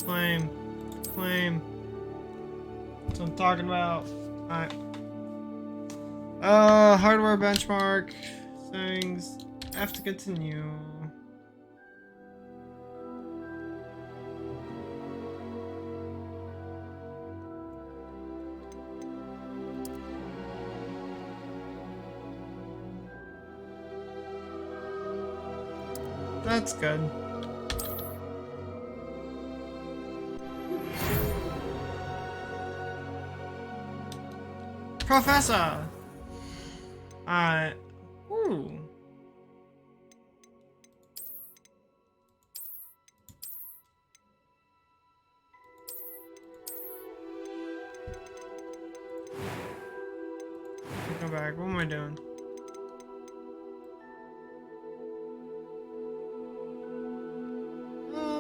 Claim. Claim. That's what I'm talking about. Alright. Hardware benchmark. Settings. Have to continue. That's good. Professor! Alright. Ooh. Go back. What am I doing?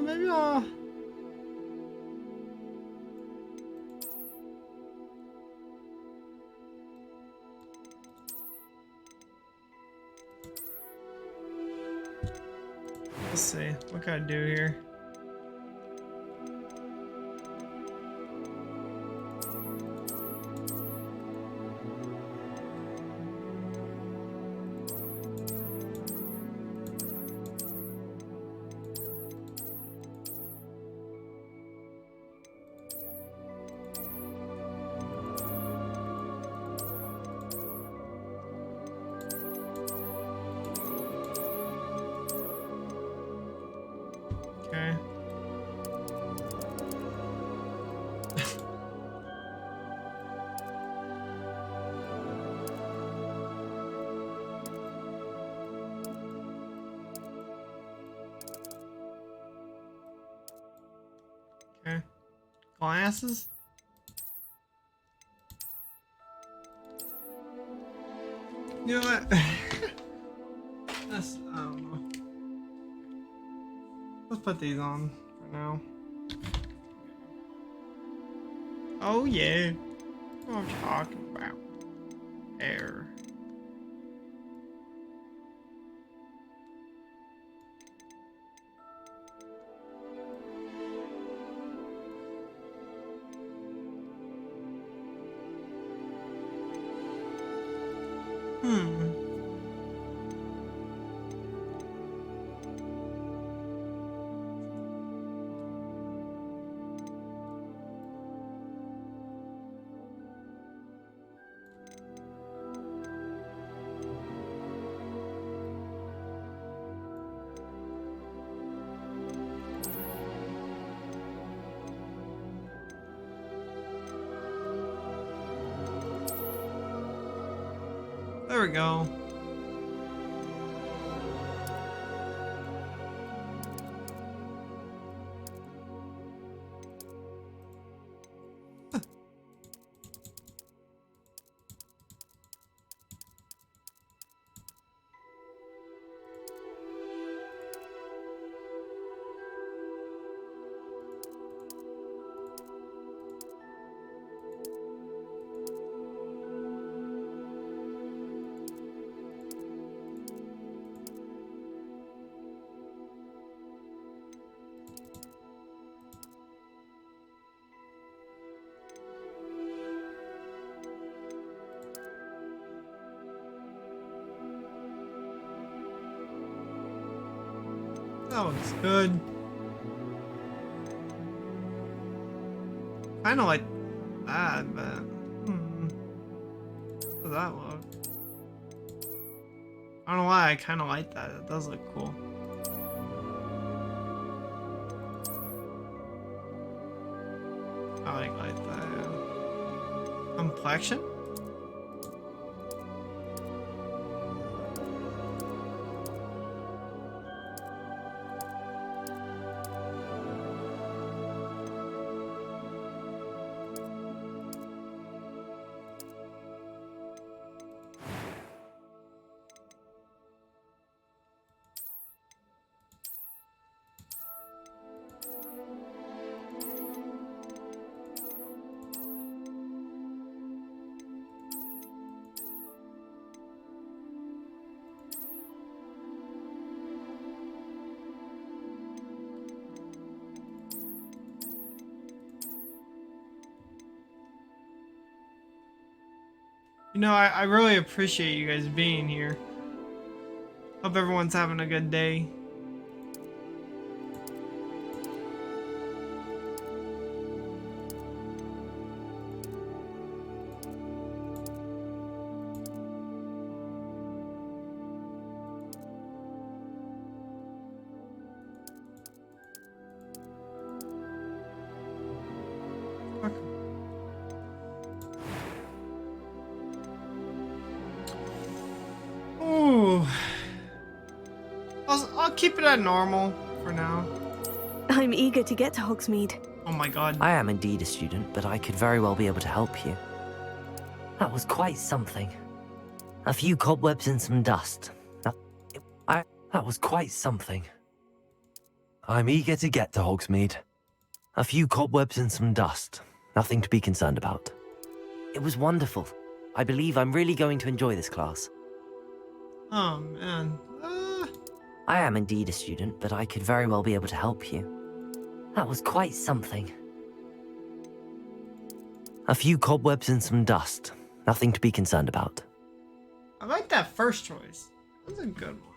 Maybe I'll... Let's see. What can I do here? Okay. Okay. Glasses? You know what? That's, I don't know. Let's put these on for now. Oh yeah. What I'm talking about. Air. There we go. That looks good. Kinda like that, but how does that look? I don't know why I kinda like that. It does look cool. I like that. Complexion? You know, I really appreciate you guys being here. Hope everyone's having a good day. Ooh. I'll keep it at normal for now. I'm eager to get to Hogsmeade. Oh my god. I am indeed a student, but I could very well be able to help you. That was quite something. A few cobwebs and some dust. That was quite something. I'm eager to get to Hogsmeade. A few cobwebs and some dust. Nothing to be concerned about. It was wonderful. I believe I'm really going to enjoy this class. Oh man. I am indeed a student, but I could very well be able to help you. That was quite something. A few cobwebs and some dust. Nothing to be concerned about. I like that first choice. That's a good one.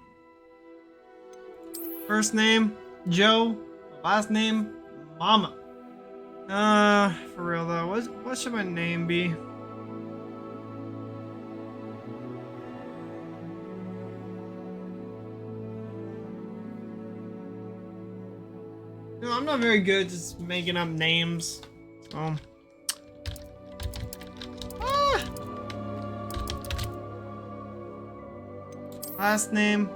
First name, Joe. Last name, Mama. For real though, what should my name be? You know, I'm not very good at just making up names. So. Last name.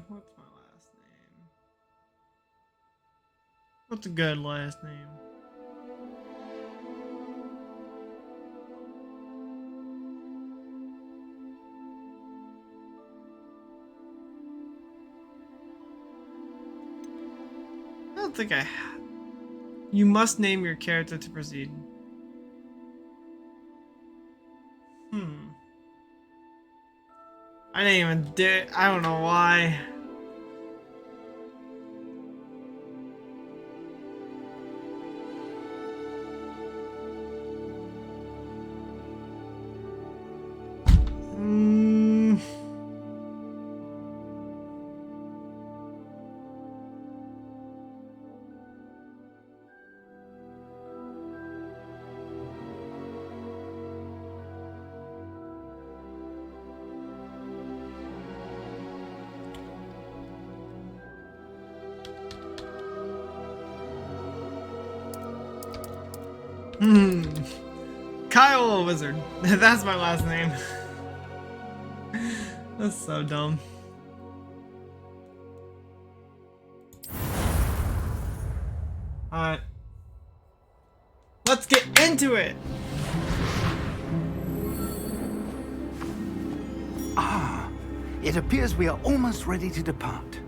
What's my last name? What's a good last name? I don't think I. You must name your character to proceed. I didn't even do. I don't know why. Kyle Wizard. That's my last name. That's so dumb. Alright. Let's get into it! It appears we are almost ready to depart.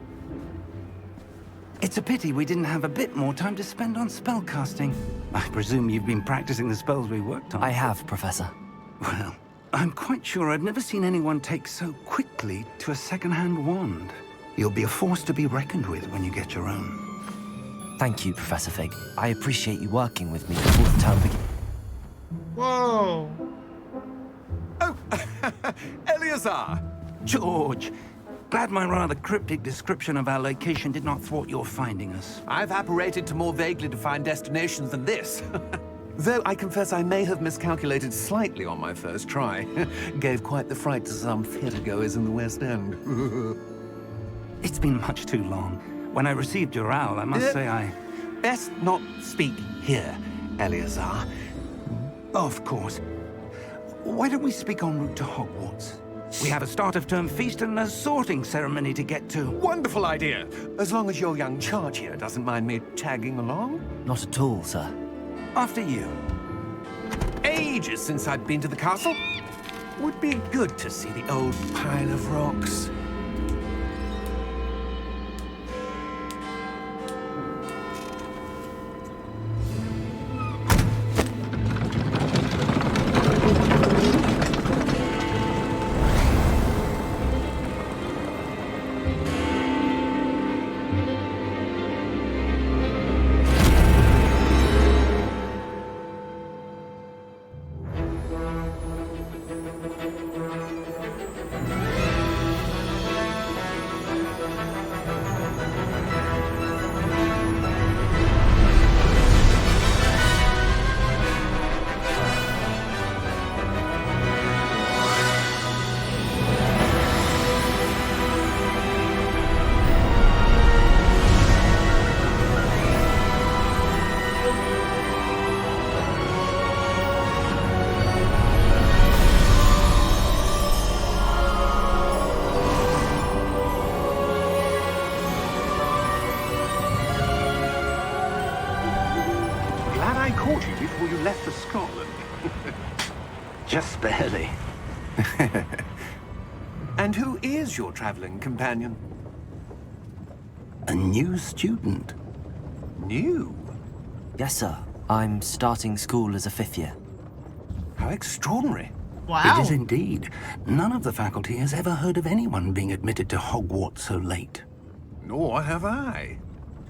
It's a pity we didn't have a bit more time to spend on spellcasting. I presume you've been practicing the spells we worked on. I have, Professor. Well, I'm quite sure I've never seen anyone take so quickly to a second-hand wand. You'll be a force to be reckoned with when you get your own. Thank you, Professor Fig. I appreciate you working with me before the term begins. Whoa! Oh, Eleazar! George, glad my rather cryptic description of our location did not thwart your finding us. I've apparated to more vaguely defined destinations than this. Though I confess I may have miscalculated slightly on my first try. Gave quite the fright to some theatre-goers in the West End. It's been much too long. When I received your owl, I must say I... Best not speak here, Eleazar. Of course. Why don't we speak en route to Hogwarts? We have a start-of-term feast and a sorting ceremony to get to. Wonderful idea! As long as your young charge here doesn't mind me tagging along. Not at all, sir. After you. Ages since I've been to the castle. Would be good to see the old pile of rocks. left for Scotland. Just barely. And who is your traveling companion? A new student. New? Yes, sir. I'm starting school as a 5th year. How extraordinary. Wow. It is indeed. None of the faculty has ever heard of anyone being admitted to Hogwarts so late. Nor have I.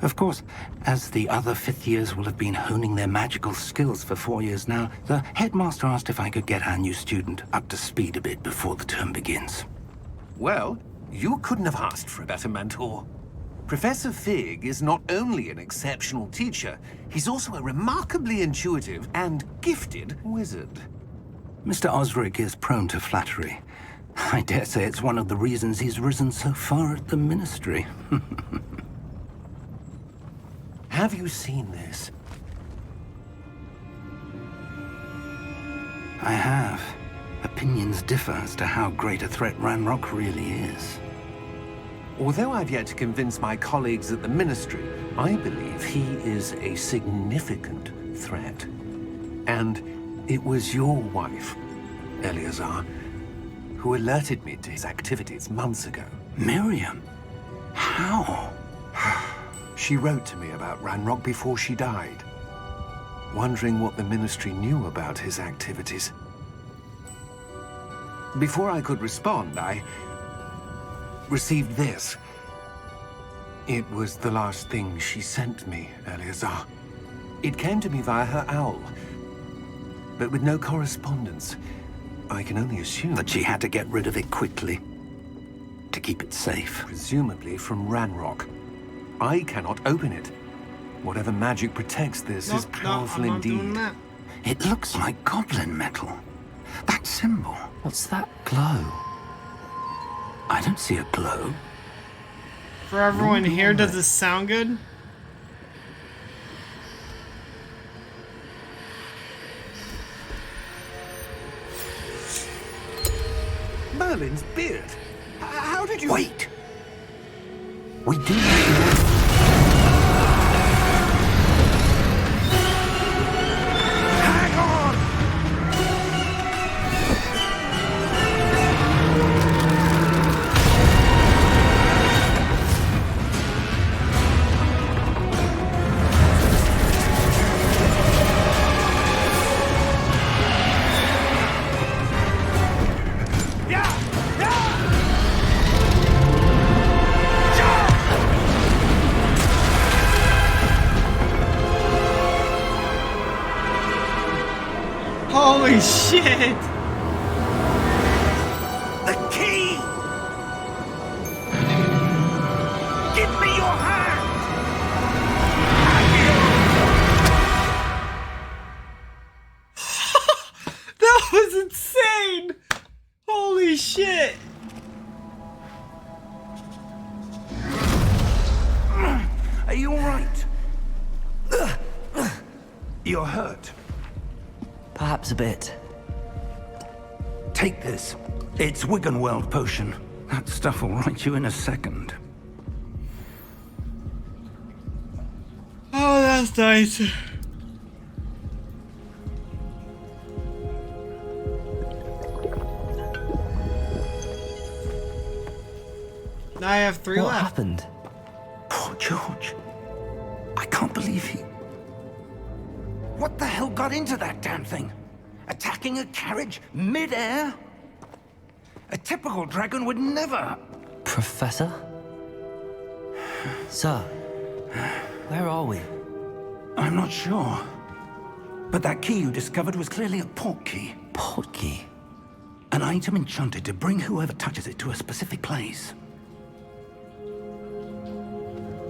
Of course, as the other 5th years will have been honing their magical skills for 4 years now, the headmaster asked if I could get our new student up to speed a bit before the term begins. Well, you couldn't have asked for a better mentor. Professor Fig is not only an exceptional teacher, he's also a remarkably intuitive and gifted wizard. Mr. Osric is prone to flattery. I dare say it's one of the reasons he's risen so far at the Ministry. Have you seen this? I have. Opinions differ as to how great a threat Ranrock really is. Although I've yet to convince my colleagues at the Ministry, I believe he is a significant threat. And it was your wife, Eleazar, who alerted me to his activities months ago. Miriam? How? She wrote to me about Ranrock before she died, wondering what the Ministry knew about his activities. Before I could respond, I received this. It was the last thing she sent me, Eleazar. It came to me via her owl, but with no correspondence. I can only assume That she had to get rid of it quickly. To keep it safe. presumably from Ranrock. I cannot open it. Whatever magic protects this is powerful I'm not doing indeed. that. It looks like goblin metal. That symbol. What's that glow? I don't see a glow. For everyone here, does this sound good? Merlin's beard. How did you... Wait! We do not Hang on! Holy shit! The key! Give me your hand! That was insane! Holy shit! Are you alright? You're hurt. Perhaps a bit. Take this. It's Wiggenweld potion. That stuff will right you in a second. Oh, that's nice. Now I have 3 What left. happened? Poor George. I can't believe he... What the hell got into that damn thing? Attacking a carriage mid-air? A typical dragon would never... Professor? Sir, where are we? I'm not sure. But that key you discovered was clearly a portkey. Portkey? An item enchanted to bring whoever touches it to a specific place.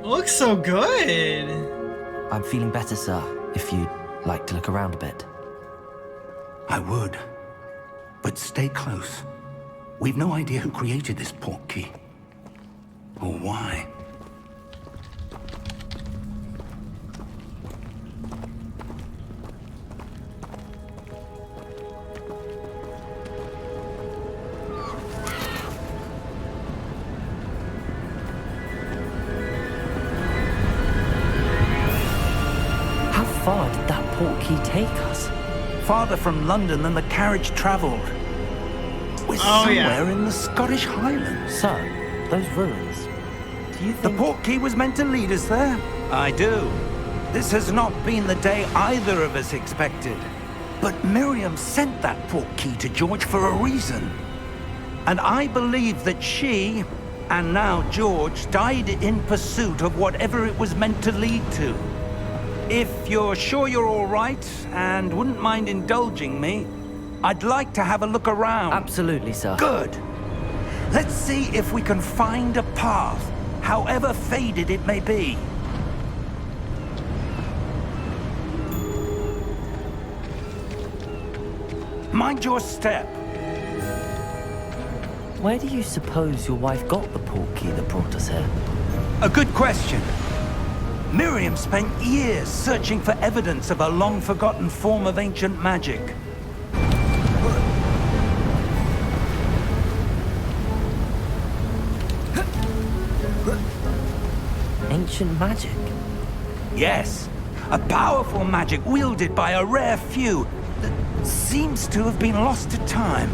It looks so good. I'm feeling better, sir, if you'd like to look around a bit. I would. But stay close. We've no idea who created this portkey. Or why. How far did that portkey take us? farther from London than the carriage travelled. We're somewhere in the Scottish Highlands. Sir, those ruins. Do you The think... portkey was meant to lead us there? I do. This has not been the day either of us expected. But Miriam sent that portkey to George for a reason. And I believe that she, and now George, died in pursuit of whatever it was meant to lead to. If you're sure you're all right, and wouldn't mind indulging me, I'd like to have a look around. Absolutely, sir. Good. Let's see if we can find a path, however faded it may be. Mind your step. Where do you suppose your wife got the portkey that brought us here? A good question. Miriam spent years searching for evidence of a long-forgotten form of ancient magic. Ancient magic? Yes, a powerful magic wielded by a rare few that seems to have been lost to time.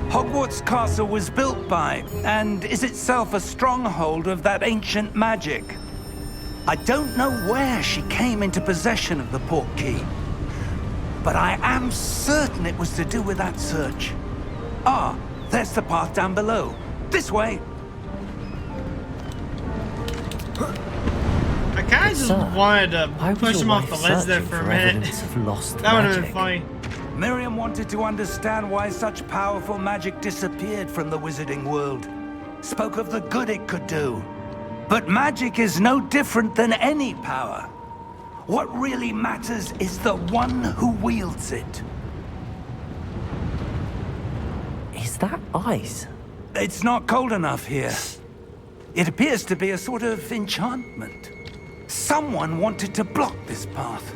Hogwarts Castle was built by, and is itself a stronghold of that ancient magic. I don't know where she came into possession of the portkey, but I am certain it was to do with that search. Ah, there's the path down below. This way. I kind of just wanted to why was push your him off wife the ledge there searching for a for minute. evidence of lost That would have magic? been funny. Miriam wanted to understand why such powerful magic disappeared from the wizarding world. Spoke of the good it could do. But magic is no different than any power. What really matters is the one who wields it. Is that ice? It's not cold enough here. It appears to be a sort of enchantment. Someone wanted to block this path.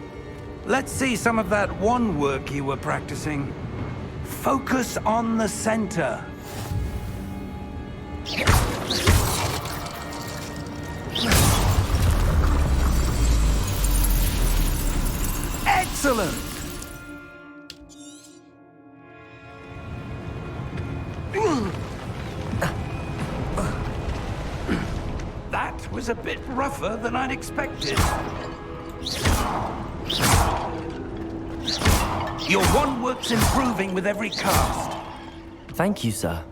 Let's see some of that wand work you were practicing. Focus on the center. Excellent! That was a bit rougher than I'd expected. Your wand work's improving with every cast. Thank you, sir.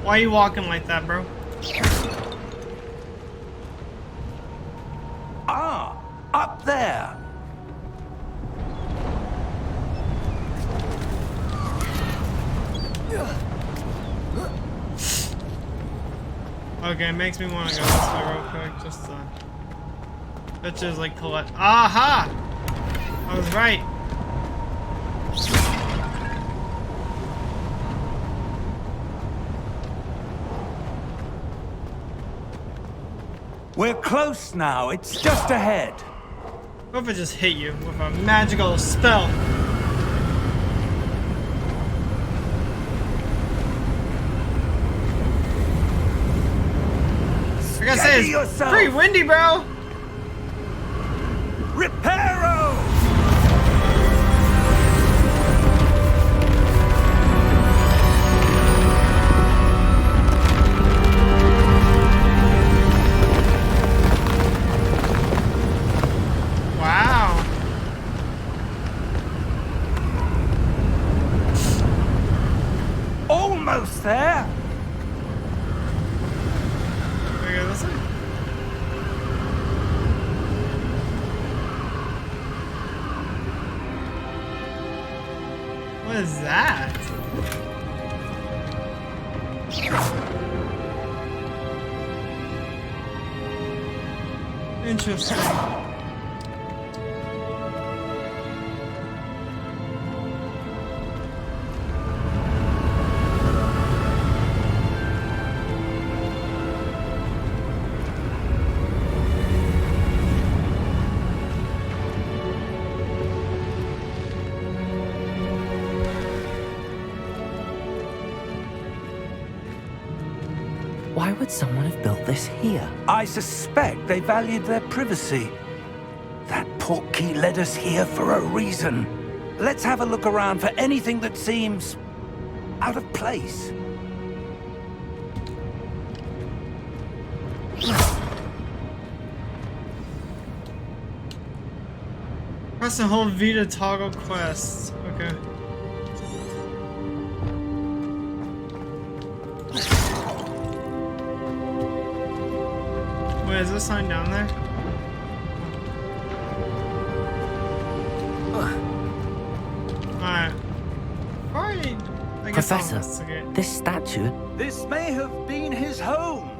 Why are you walking like that, bro? Ah, up there. Okay, it makes me want to go this way real quick. Just bitches like collect. Aha! I was right. We're close now. It's just ahead. What if I just hit you with a magical spell? I gotta say, Steady it's yourself. pretty windy, bro. Reparo! Wow. Almost there. Can we go this way? What is that? Interesting. would someone have built this here? I suspect they valued their privacy. That portkey led us here for a reason. Let's have a look around for anything that seems out of place. Press and hold V to toggle quests. Okay. Wait, is this sign down there? Alright. Alright. I guess I'll Professor, investigate. this statue... This may have been his home.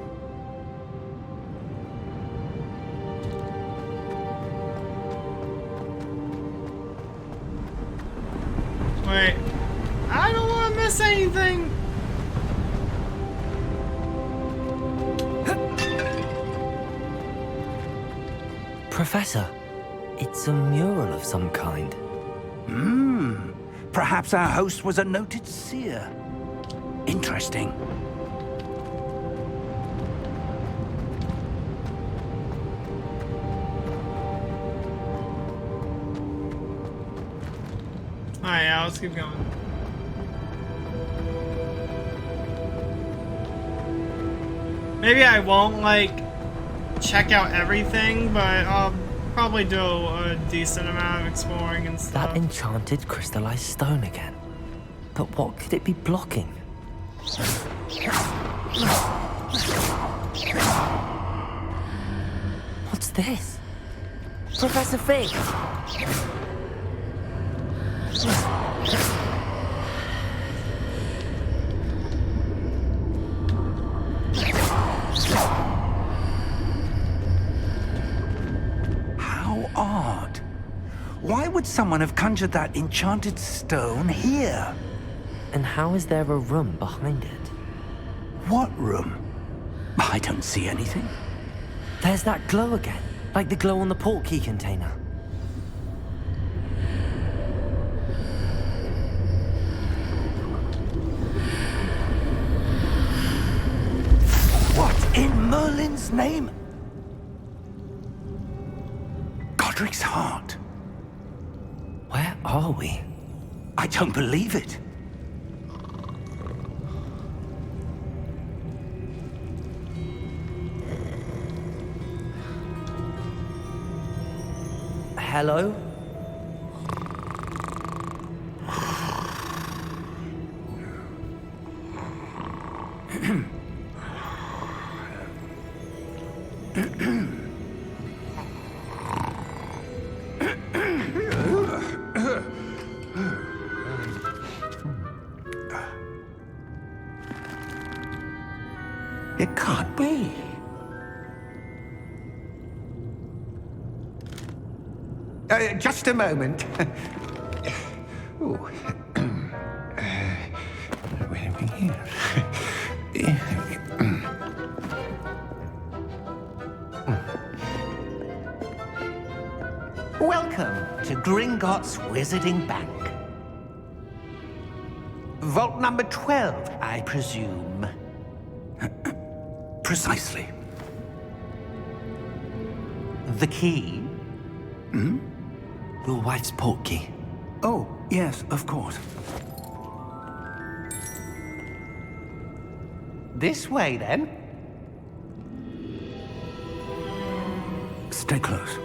Wait. I don't want to miss anything! Professor, it's a mural of some kind. Perhaps our host was a noted seer. Interesting. Alright, yeah, let's keep going. Maybe I won't, like, check out everything, but I'll probably do a decent amount of exploring and stuff. That enchanted crystallized stone again. But what could it be blocking? What's this? Professor Fig! How odd. Why would someone have conjured that enchanted stone here? And how is there a room behind it? What room? I don't see anything. There's that glow again, like the glow on the portkey container. What in Merlin's name? Godric's heart. Where are we? I don't believe it. Hello? It can't be. Just a moment. Ooh. Where are we here? Welcome to Gringotts Wizarding Bank. Vault number 12, I presume. Precisely. The key? Your wife's portkey. Oh, yes, of course. This way, then. Stay close.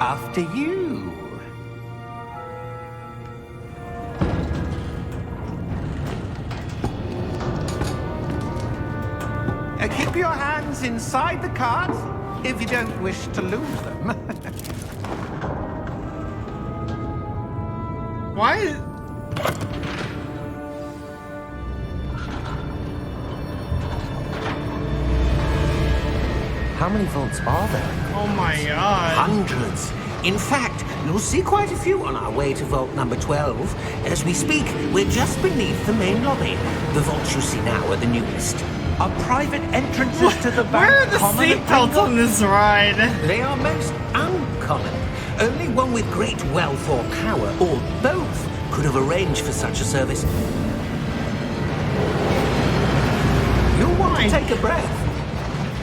After you. Keep your hands inside the cart if you don't wish to lose them. Why? How many vaults are there? Oh my god. Hundreds. In fact, you'll see quite a few on our way to vault number 12. As we speak, we're just beneath the main lobby. The vaults you see now are the newest. Are private entrances to the bank Where are the common at seatbelts on this ride? They are most uncommon. Only one with great wealth or power, or both, could have arranged for such a service. You'll want to take a breath.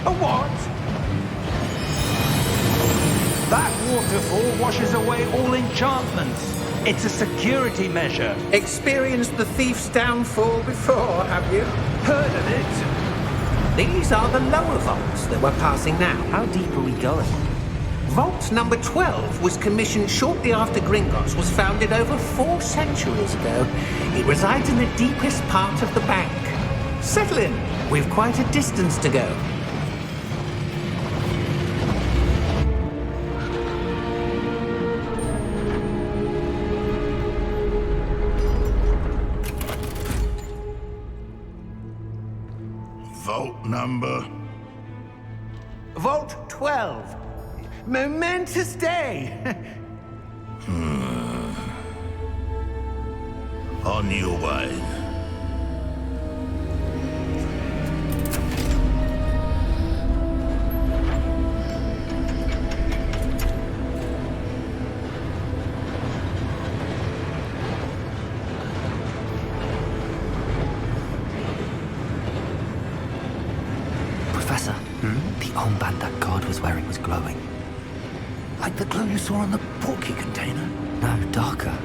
A what? That waterfall washes away all enchantments. It's a security measure. Experienced the thief's downfall before, have you? Heard of it? These are the lower vaults that we're passing now. How deep are we going? Vault number 12 was commissioned shortly after Gringotts was founded over 4 centuries ago. It resides in the deepest part of the bank. Settle in. We've quite a distance to go. Vault number. Vault 12. Momentous day. On your way. Professor, the armband that guard was wearing was glowing. Like the glow you saw on the porky container? No, darker.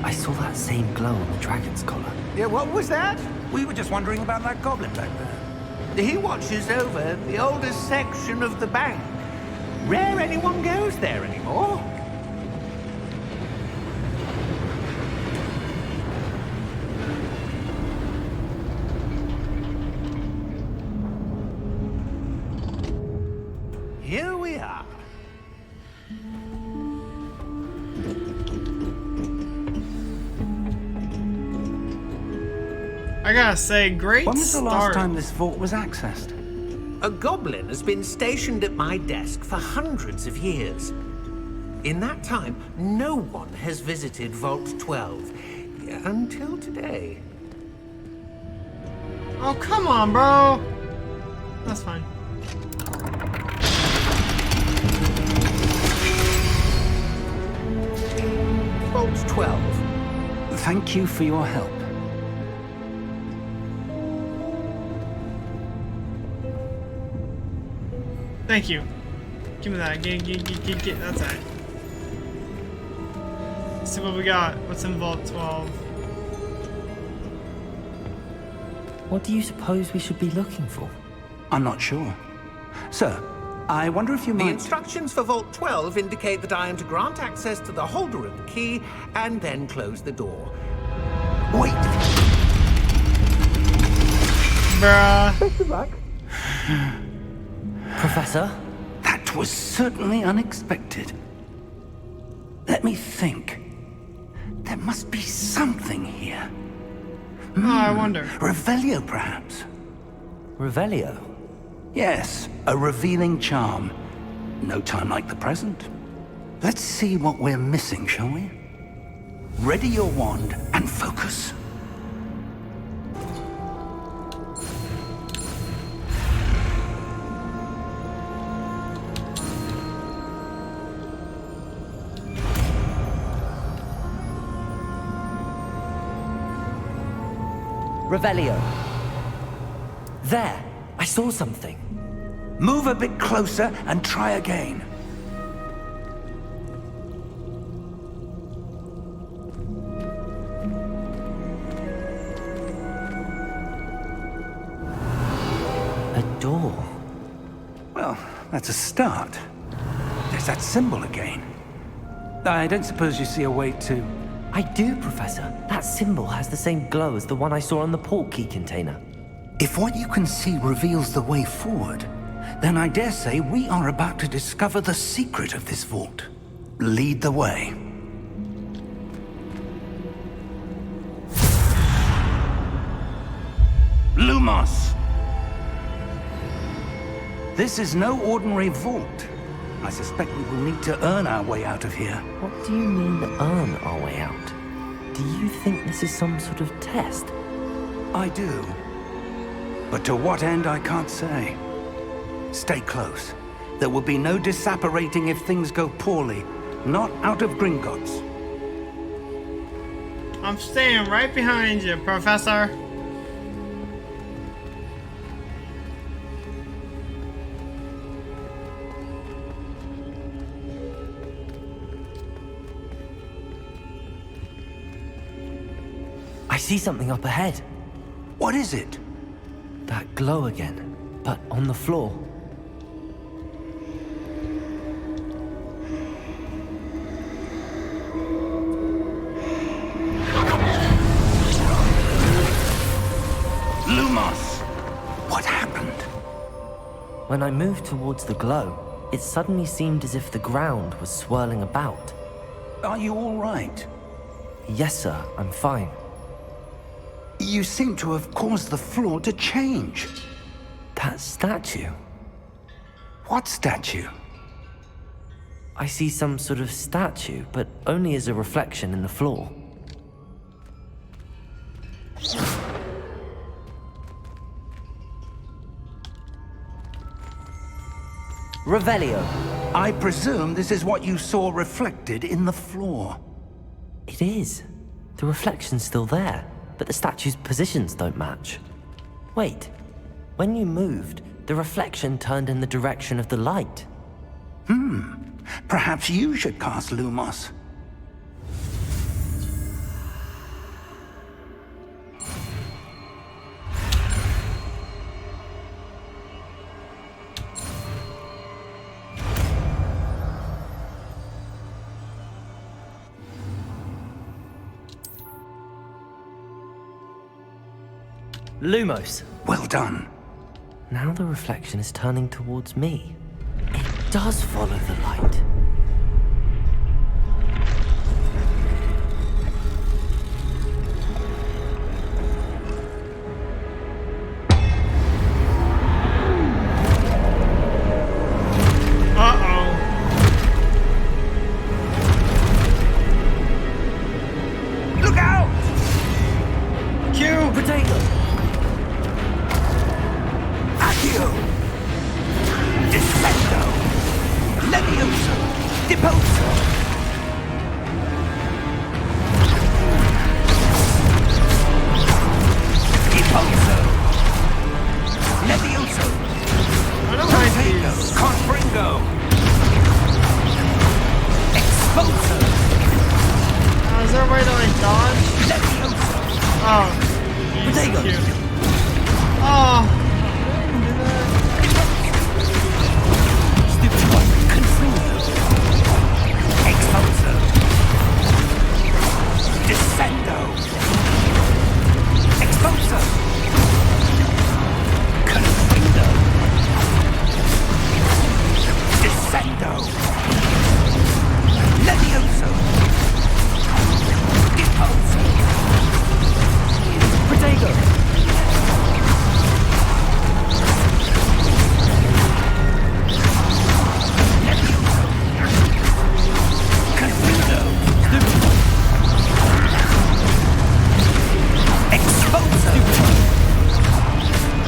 I saw that same glow on the dragon's collar. Yeah, what was that? We were just wondering about that goblin back there. He watches over the oldest section of the bank. Rare anyone goes there anymore. Here we are. I gotta say, great When was the start. last time this vault was accessed? A goblin has been stationed at my desk for hundreds of years. In that time, no one has visited Vault 12 until today. Oh, come on, bro. That's fine. Vault 12. Thank you for your help. Thank you. Give me that. Get. That's it. Let's see what we got. What's in Vault 12? What do you suppose we should be looking for? I'm not sure. Sir, I wonder if you The might... instructions for Vault 12 indicate that I am to grant access to the holder of the key and then close the door. Wait! Bruh. Professor? That was certainly unexpected. Let me think. There must be something here. Oh, I wonder. Revelio, perhaps? Revelio? Yes, a revealing charm. No time like the present. Let's see what we're missing, shall we? Ready your wand and focus. Revelio. There! I saw something. Move a bit closer and try again. A door. Well, that's a start. There's that symbol again. I don't suppose you see a way to... I do, Professor. That symbol has the same glow as the one I saw on the port key container. If what you can see reveals the way forward, then I dare say we are about to discover the secret of this vault. Lead the way. Lumos! This is no ordinary vault. I suspect we will need to earn our way out of here. What do you mean, earn our way out? Do you think this is some sort of test? I do. But to what end, I can't say. Stay close. There will be no disapparating if things go poorly, Not out of Gringotts. I'm staying right behind you, Professor. I see something up ahead. What is it? That glow again, but on the floor. Lumos! What happened? When I moved towards the glow, it suddenly seemed as if the ground was swirling about. Are you all right? Yes, sir, I'm fine. You seem to have caused the floor to change. That statue. What statue? I see some sort of statue, but only as a reflection in the floor. Revelio. I presume this is what you saw reflected in the floor. It is. The reflection's still there, but the statue's positions don't match. Wait. When you moved, the reflection turned in the direction of the light. Perhaps you should cast Lumos. Lumos. Well done. Now the reflection is turning towards me. It does follow the light. Look out! Q! Potato! Accio! Descendo! Levioso! Deposo! Deposo! Levioso! I don't like Potato! these. Confringo! Exposo! Is there a way to like dodge? Levioso! Oh. He's Potato. cute. Oh. Stupid one! Confringo! Exposo! Descendo! Exposo! Confringo! Descendo! Levioso! Deposo! Potato! Confringo! Exposo!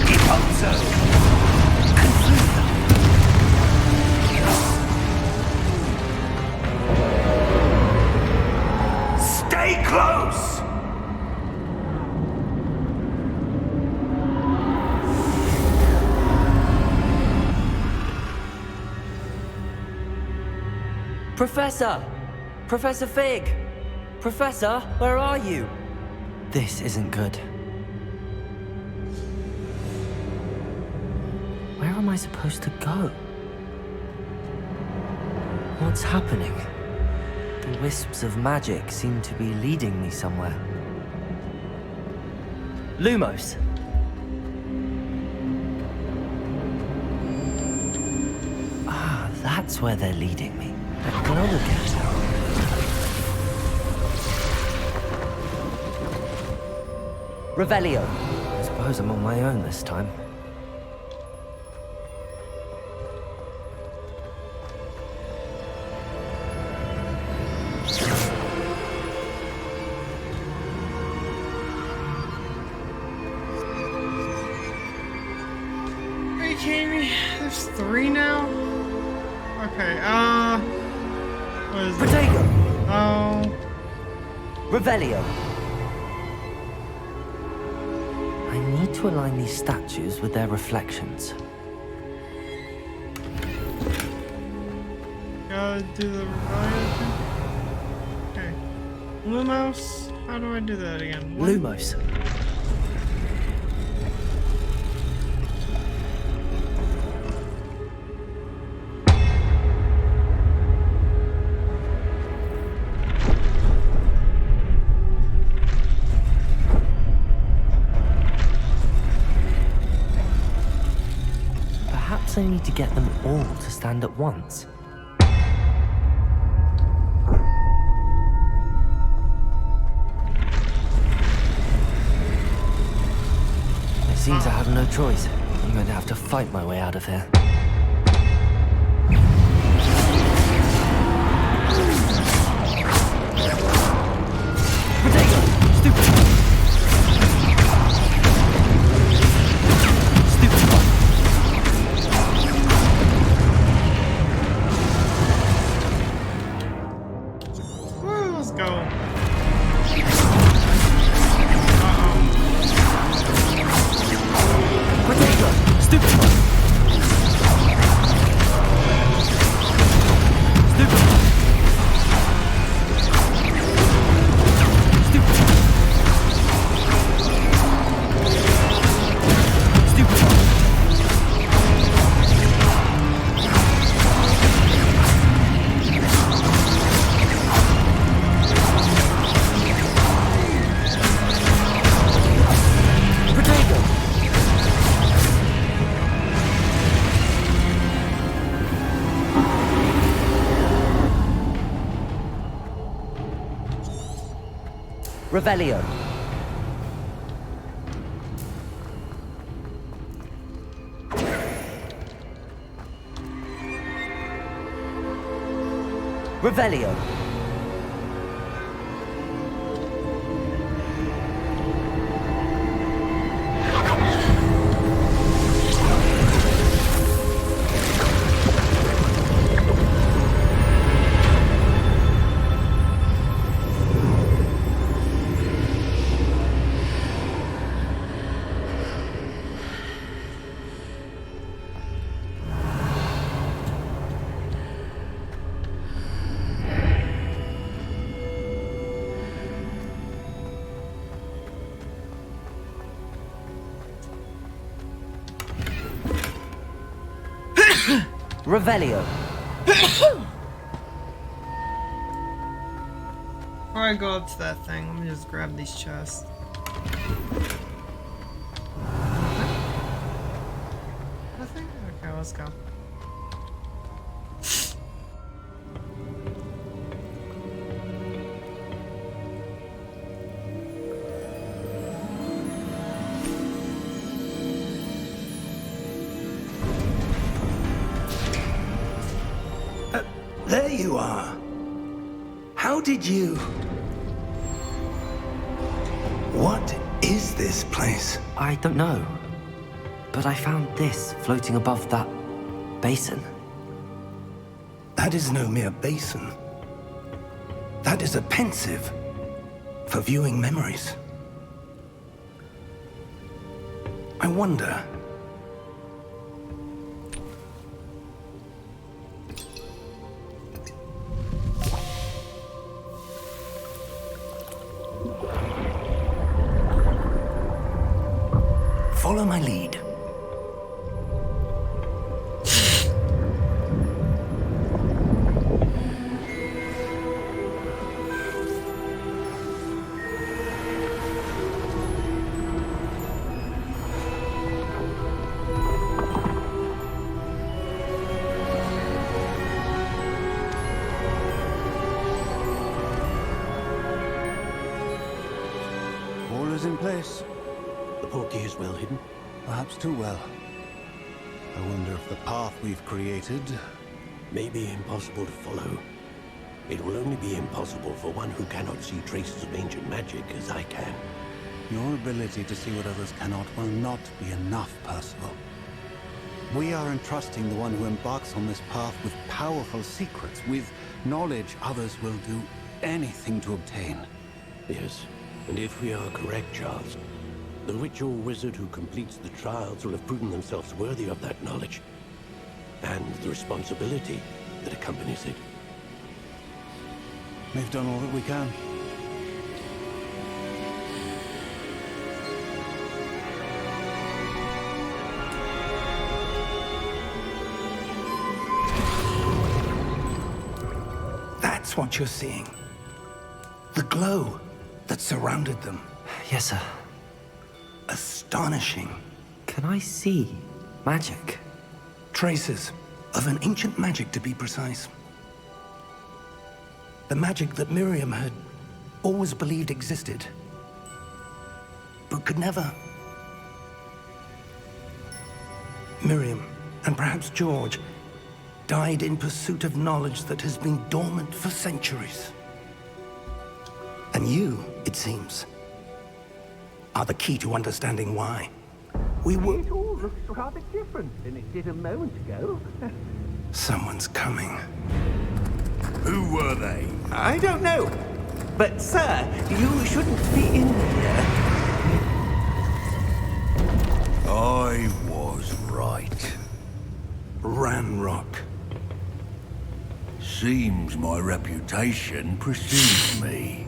Deposo! Confringo! Stay close! Professor! Professor Fig! Professor, where are you? This isn't good. Where am I supposed to go? What's happening? The wisps of magic seem to be leading me somewhere. Lumos! Ah, that's where they're leading me. That glow again. Revelio. I suppose I'm on my own this time. Are you kidding me? There's 3 now? Okay, What is it? Protego! Oh. Revelio! I need to align these statues with their reflections. Gotta do the revive. Okay. Lumos? How do I do that again? What? Lumos. Perhaps I need to get them all to stand at once. It seems I have no choice. I'm going to have to fight my way out of here. Potato! Stupid! Stupid one! Woo, let's go. Potato! Stupid one! Stupid one! Stupid one! Stupid one! Potato! Revelio. Revelio. Revelio. Before I go up to that thing, let me just grab these chests. Nothing? Okay, let's go. There you are. How did you... What is this place? I don't know. But I found this floating above that basin. That is no mere basin. That is a pensive for viewing memories. I wonder... Follow my lead. All is in place. The portkey is well hidden. Perhaps too well. I wonder if the path we've created... May be impossible to follow. It will only be impossible for one who cannot see traces of ancient magic as I can. Your ability to see what others cannot will not be enough, Percival. We are entrusting the one who embarks on this path with powerful secrets, with knowledge others will do anything to obtain. Yes, and if we are correct, Charles, the ritual wizard who completes the trials will have proven themselves worthy of that knowledge, and the responsibility that accompanies it. We've done all that we can. That's what you're seeing. The glow that surrounded them. Yes, sir. Astonishing. Can I see magic? Traces of an ancient magic, to be precise. The magic that Miriam had always believed existed, but could never. Miriam, and perhaps George, died in pursuit of knowledge that has been dormant for centuries. And you, it seems, are the key to understanding why. We were... It all looks rather different than it did a moment ago. Someone's coming. Who were they? I don't know. But, sir, you shouldn't be in here. I was right. Ranrock. Seems my reputation precedes me.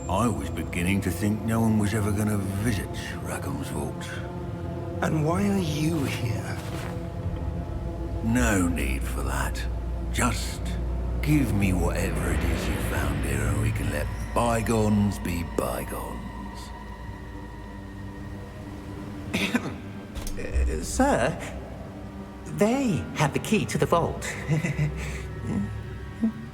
I was beginning to think no one was ever going to visit Rackham's vault. And why are you here? No need for that. Just give me whatever it is you found here and we can let bygones be bygones. Sir, they have the key to the vault.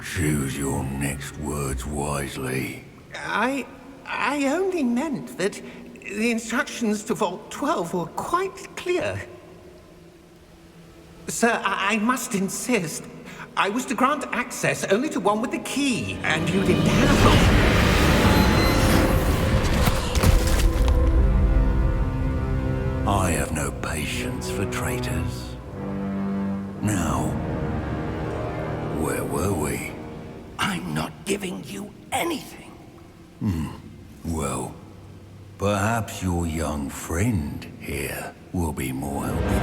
Choose your next words wisely. I only meant that the instructions to Vault 12 were quite clear. Sir, I must insist. I was to grant access only to one with the key, and you didn't have one. I have no patience for traitors. Now, where were we? I'm not giving you anything. Well, perhaps your young friend here will be more helpful.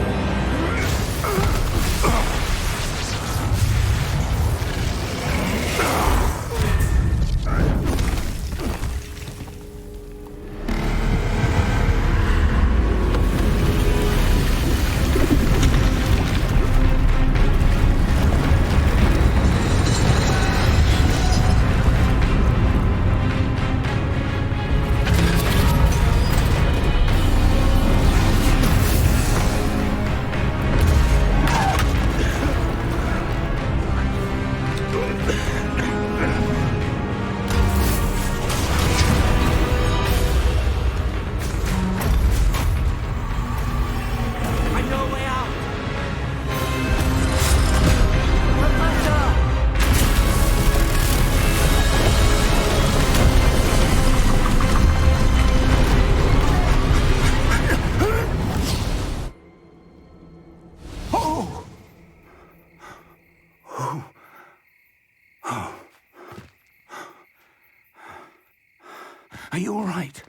Are you all right?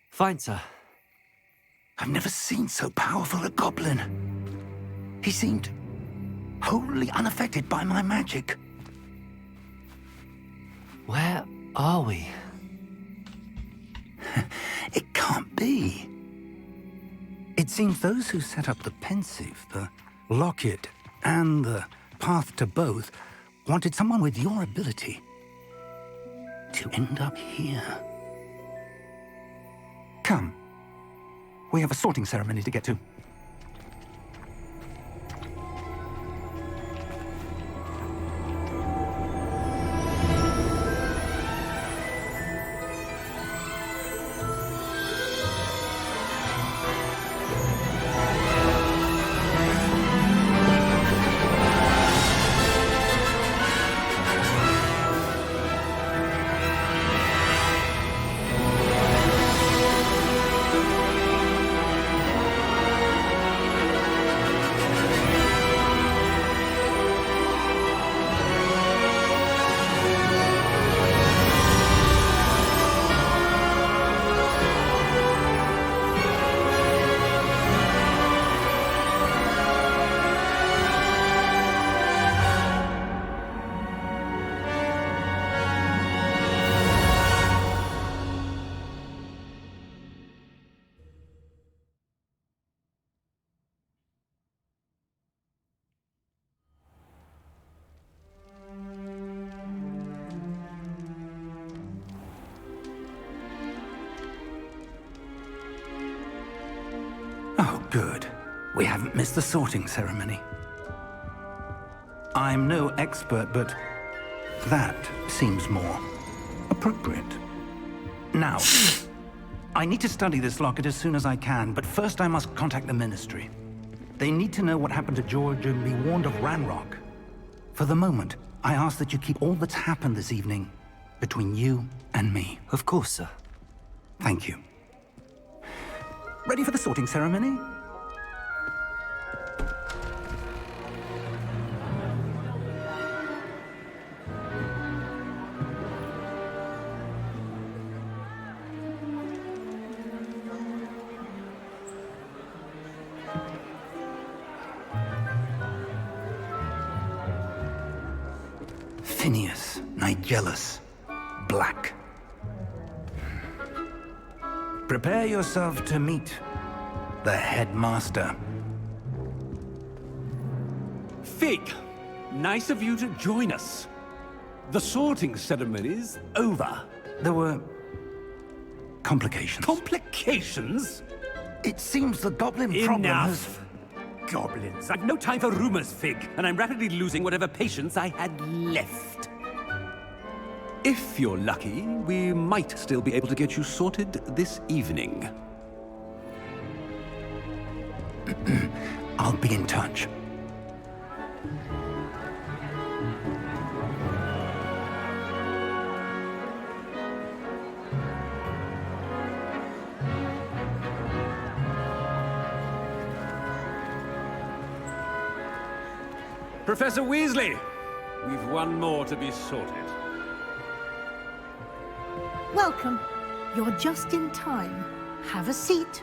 Fine, sir. I've never seen so powerful a goblin. He seemed wholly unaffected by my magic. Where are we? It can't be. It seems those who set up the pensive, the locket, and the path to both wanted someone with your ability to end up here. Come. We have a sorting ceremony to get to. Oh, good. We haven't missed the sorting ceremony. I'm no expert, but that seems more appropriate. Now, I need to study this locket as soon as I can, but first I must contact the Ministry. They need to know what happened to George and be warned of Ranrock. For the moment, I ask that you keep all that's happened this evening between you and me. Of course, sir. Thank you. Ready for the sorting ceremony? Phineas, Nigellus, Black. Prepare yourself to meet the headmaster. Fig, nice of you to join us. The sorting ceremony's over. There were complications. Complications? It seems the goblin problem has... Enough! Goblins. I've no time for rumors, Fig, and I'm rapidly losing whatever patience I had left. If you're lucky, we might still be able to get you sorted this evening. I'll be in touch. Professor Weasley, we've one more to be sorted. Welcome. You're just in time. Have a seat.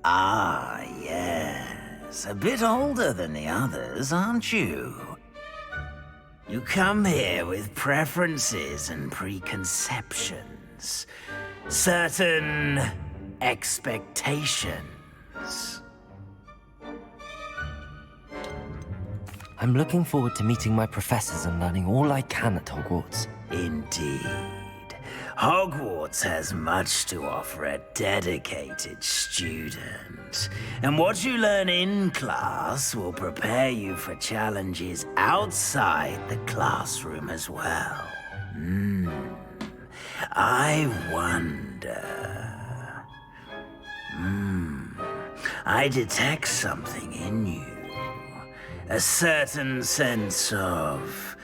Ah, yes. A bit older than the others, aren't you? You come here with preferences and preconceptions. Certain expectations. I'm looking forward to meeting my professors and learning all I can at Hogwarts. Indeed. Hogwarts has much to offer a dedicated student. And what you learn in class will prepare you for challenges outside the classroom as well. I wonder... I detect something in you. A certain sense of...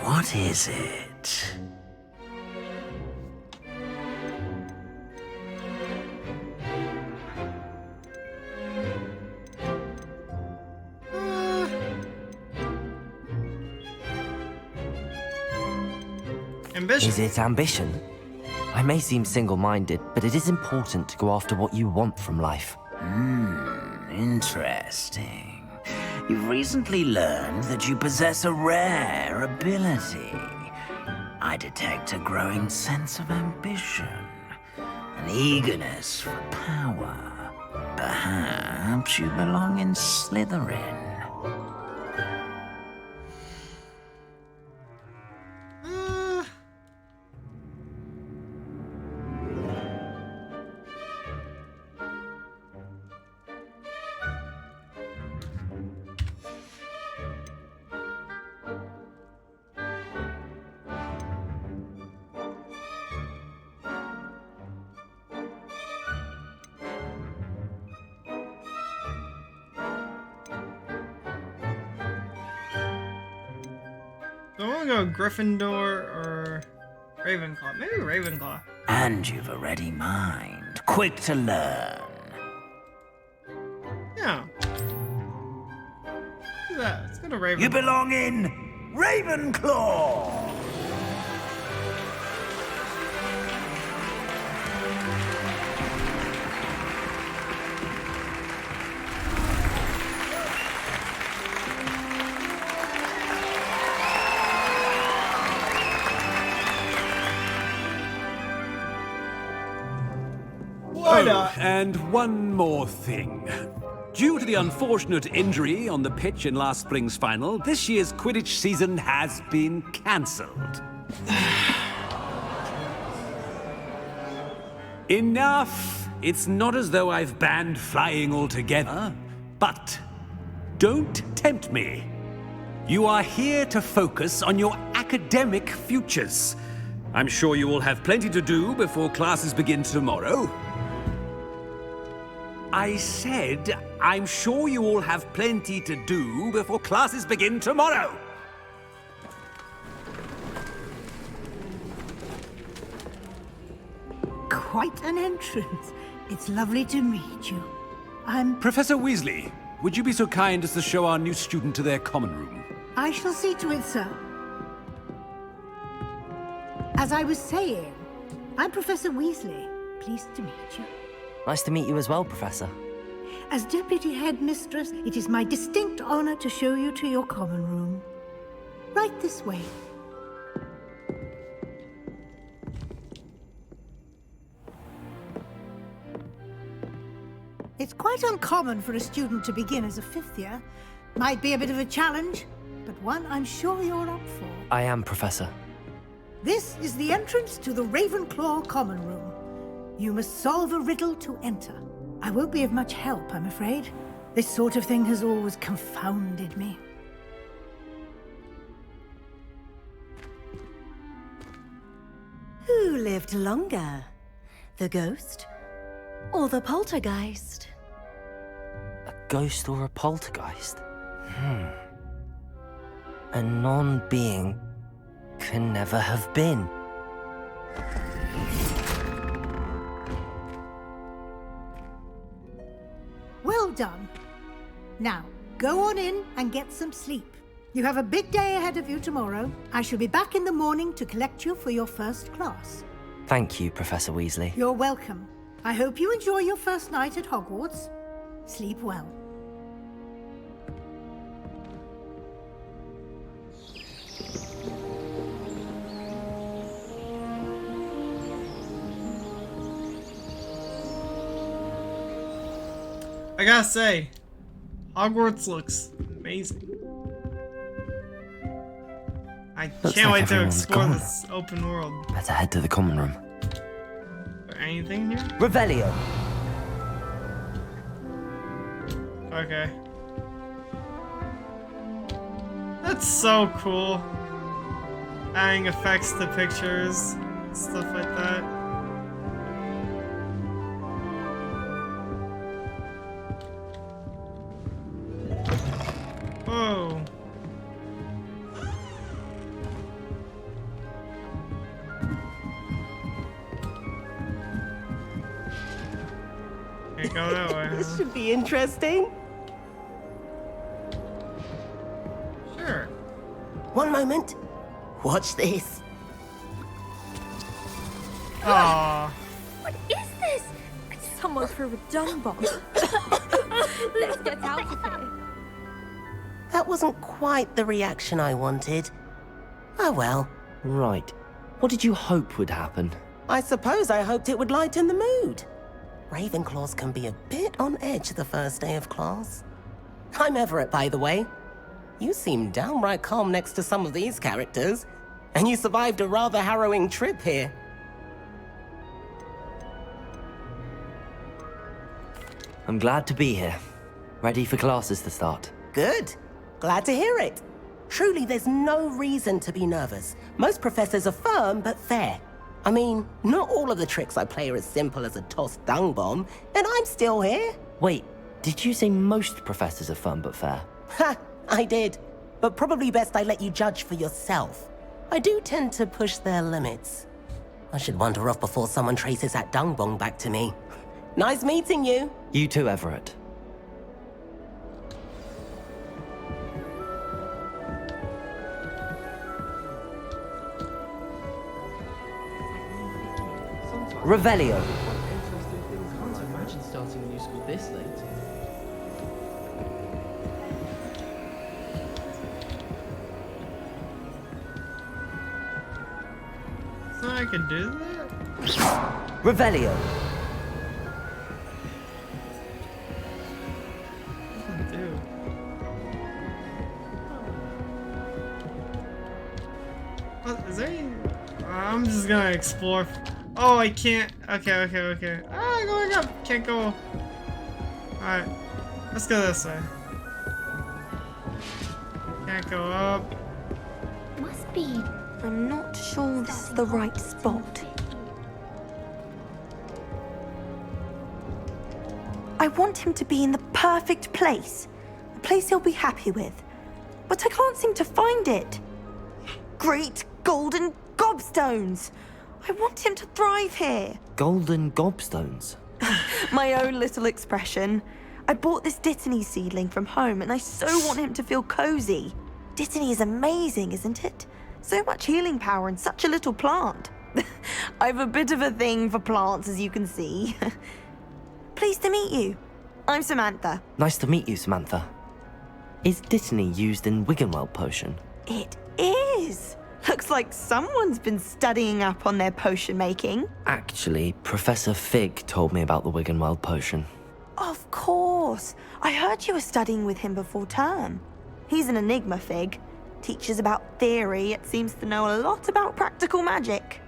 what is it? Ambition. Is it ambition? I may seem single-minded, but it is important to go after what you want from life. Interesting. You've recently learned that you possess a rare ability. I detect a growing sense of ambition, an eagerness for power. Perhaps you belong in Slytherin. So I want to go Gryffindor or Ravenclaw. Maybe Ravenclaw. And you've a ready mind, quick to learn. Yeah. Look at that. Let's go to Ravenclaw. You belong in Ravenclaw! What a and one more thing. Due to the unfortunate injury on the pitch in last spring's final, this year's Quidditch season has been cancelled. Enough! It's not as though I've banned flying altogether, but don't tempt me. You are here to focus on your academic futures. I'm sure you will have plenty to do before classes begin tomorrow. I said, I'm sure you all have plenty to do before classes begin tomorrow. Quite an entrance. It's lovely to meet you. I'm... Professor Weasley, would you be so kind as to show our new student to their common room? I shall see to it, sir. As I was saying, I'm Professor Weasley. Pleased to meet you. Nice to meet you as well, Professor. As Deputy Headmistress, it is my distinct honor to show you to your common room. Right this way. It's quite uncommon for a student to begin as a fifth year. Might be a bit of a challenge, but one I'm sure you're up for. I am, Professor. This is the entrance to the Ravenclaw Common Room. You must solve a riddle to enter. I won't be of much help, I'm afraid. This sort of thing has always confounded me. Who lived longer? The ghost or the poltergeist? A ghost or a poltergeist? A non-being can never have been. Well done. Now, go on in and get some sleep. You have a big day ahead of you tomorrow. I shall be back in the morning to collect you for your first class. Thank you, Professor Weasley. You're welcome. I hope you enjoy your first night at Hogwarts. Sleep well. I gotta say, Hogwarts looks amazing. I can't wait to explore this open world. Better head to the common room. Is there anything here? Revelio! Okay. That's so cool. Adding effects to pictures, stuff like that. Whoa. Can't go that way, This huh? should be interesting. Sure. One moment. Watch this. Aww. What is this? Someone threw a dung bomb. Let's get out of here. That wasn't quite the reaction I wanted. Oh well. Right. What did you hope would happen? I suppose I hoped it would lighten the mood. Ravenclaws can be a bit on edge the first day of class. I'm Everett, by the way. You seem downright calm next to some of these characters, and you survived a rather harrowing trip here. I'm glad to be here. Ready for classes to start. Good. Glad to hear it. Truly, there's no reason to be nervous. Most professors are firm but fair. I mean, not all of the tricks I play are as simple as a tossed dung bomb, and I'm still here. Wait, did you say most professors are fun but fair? Ha! I did. But probably best I let you judge for yourself. I do tend to push their limits. I should wander off before someone traces that dung bomb back to me. Nice meeting you. You too, Everett. Revelio. Can't imagine starting a new school this late. So I can do that? Revelio. to do. What is there any... I'm just gonna explore. Oh, I can't. Okay. Ah, going up. Can't go. Alright. Let's go this way. Can't go up. Must be. I'm not sure this is the right spot. I want him to be in the perfect place. A place he'll be happy with. But I can't seem to find it. Great golden gobstones! I want him to thrive here. Golden gobstones? My own little expression. I bought this Dittany seedling from home and I so want him to feel cozy. Dittany is amazing, isn't it? So much healing power in such a little plant. I've a bit of a thing for plants, as you can see. Pleased to meet you. I'm Samantha. Nice to meet you, Samantha. Is Dittany used in Wiggenweld potion? It is. Looks like someone's been studying up on their potion making. Actually, Professor Fig told me about the Wiggenweld potion. Of course. I heard you were studying with him before term. He's an enigma, Fig. Teaches about theory, yet seems to know a lot about practical magic.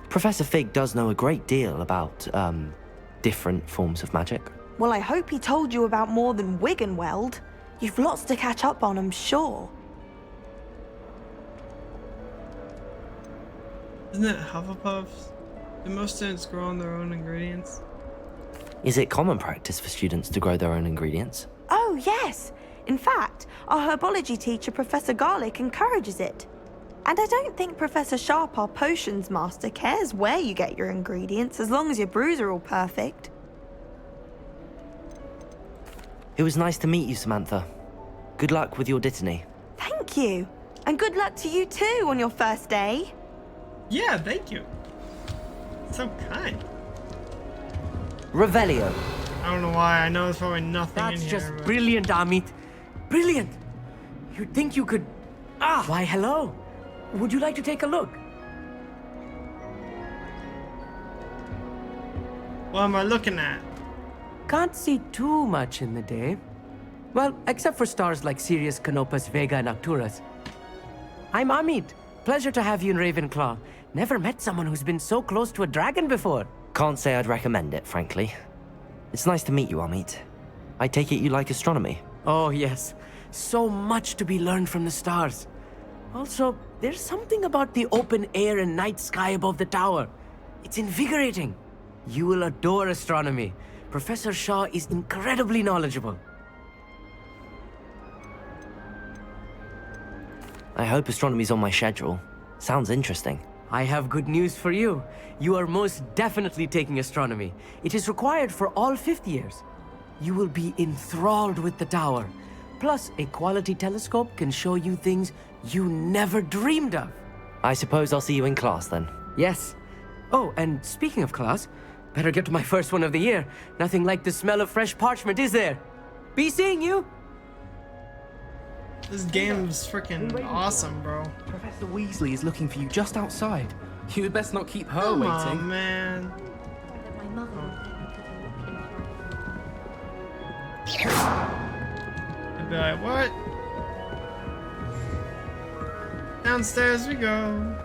Professor Fig does know a great deal about, different forms of magic. Well, I hope he told you about more than Wiggenweld. You've lots to catch up on, I'm sure. Isn't it Hufflepuffs? Do most students grow on their own ingredients? Is it common practice for students to grow their own ingredients? Oh, yes. In fact, our herbology teacher, Professor Garlick, encourages it. And I don't think Professor Sharp, our potions master, cares where you get your ingredients, as long as your brews are all perfect. It was nice to meet you, Samantha. Good luck with your Dittany. Thank you. And good luck to you too on your first day. Yeah, thank you. So kind. Revelio. I don't know why. I know there's probably nothing That's in here. just but... brilliant, Amit. Brilliant. You'd think you could... Ah, why, hello. Would you like to take a look? What am I looking at? Can't see too much in the day. Well, except for stars like Sirius, Canopus, Vega, and Arcturus. I'm Amit. Pleasure to have you in Ravenclaw. Never met someone who's been so close to a dragon before. Can't say I'd recommend it, frankly. It's nice to meet you, Amit. I take it you like astronomy? Oh, yes. So much to be learned from the stars. Also, there's something about the open air and night sky above the tower. It's invigorating. You will adore astronomy. Professor Shaw is incredibly knowledgeable. I hope astronomy's on my schedule. Sounds interesting. I have good news for you. You are most definitely taking astronomy. It is required for all 5th years. You will be enthralled with the tower. Plus, a quality telescope can show you things you never dreamed of. I suppose I'll see you in class then. Yes. Oh, and speaking of class, better get to my first one of the year. Nothing like the smell of fresh parchment, is there? Be seeing you! This game's freaking awesome, bro. Professor Weasley is looking for you just outside. You'd best not keep her waiting. Oh man. I'd be like, what? Downstairs we go.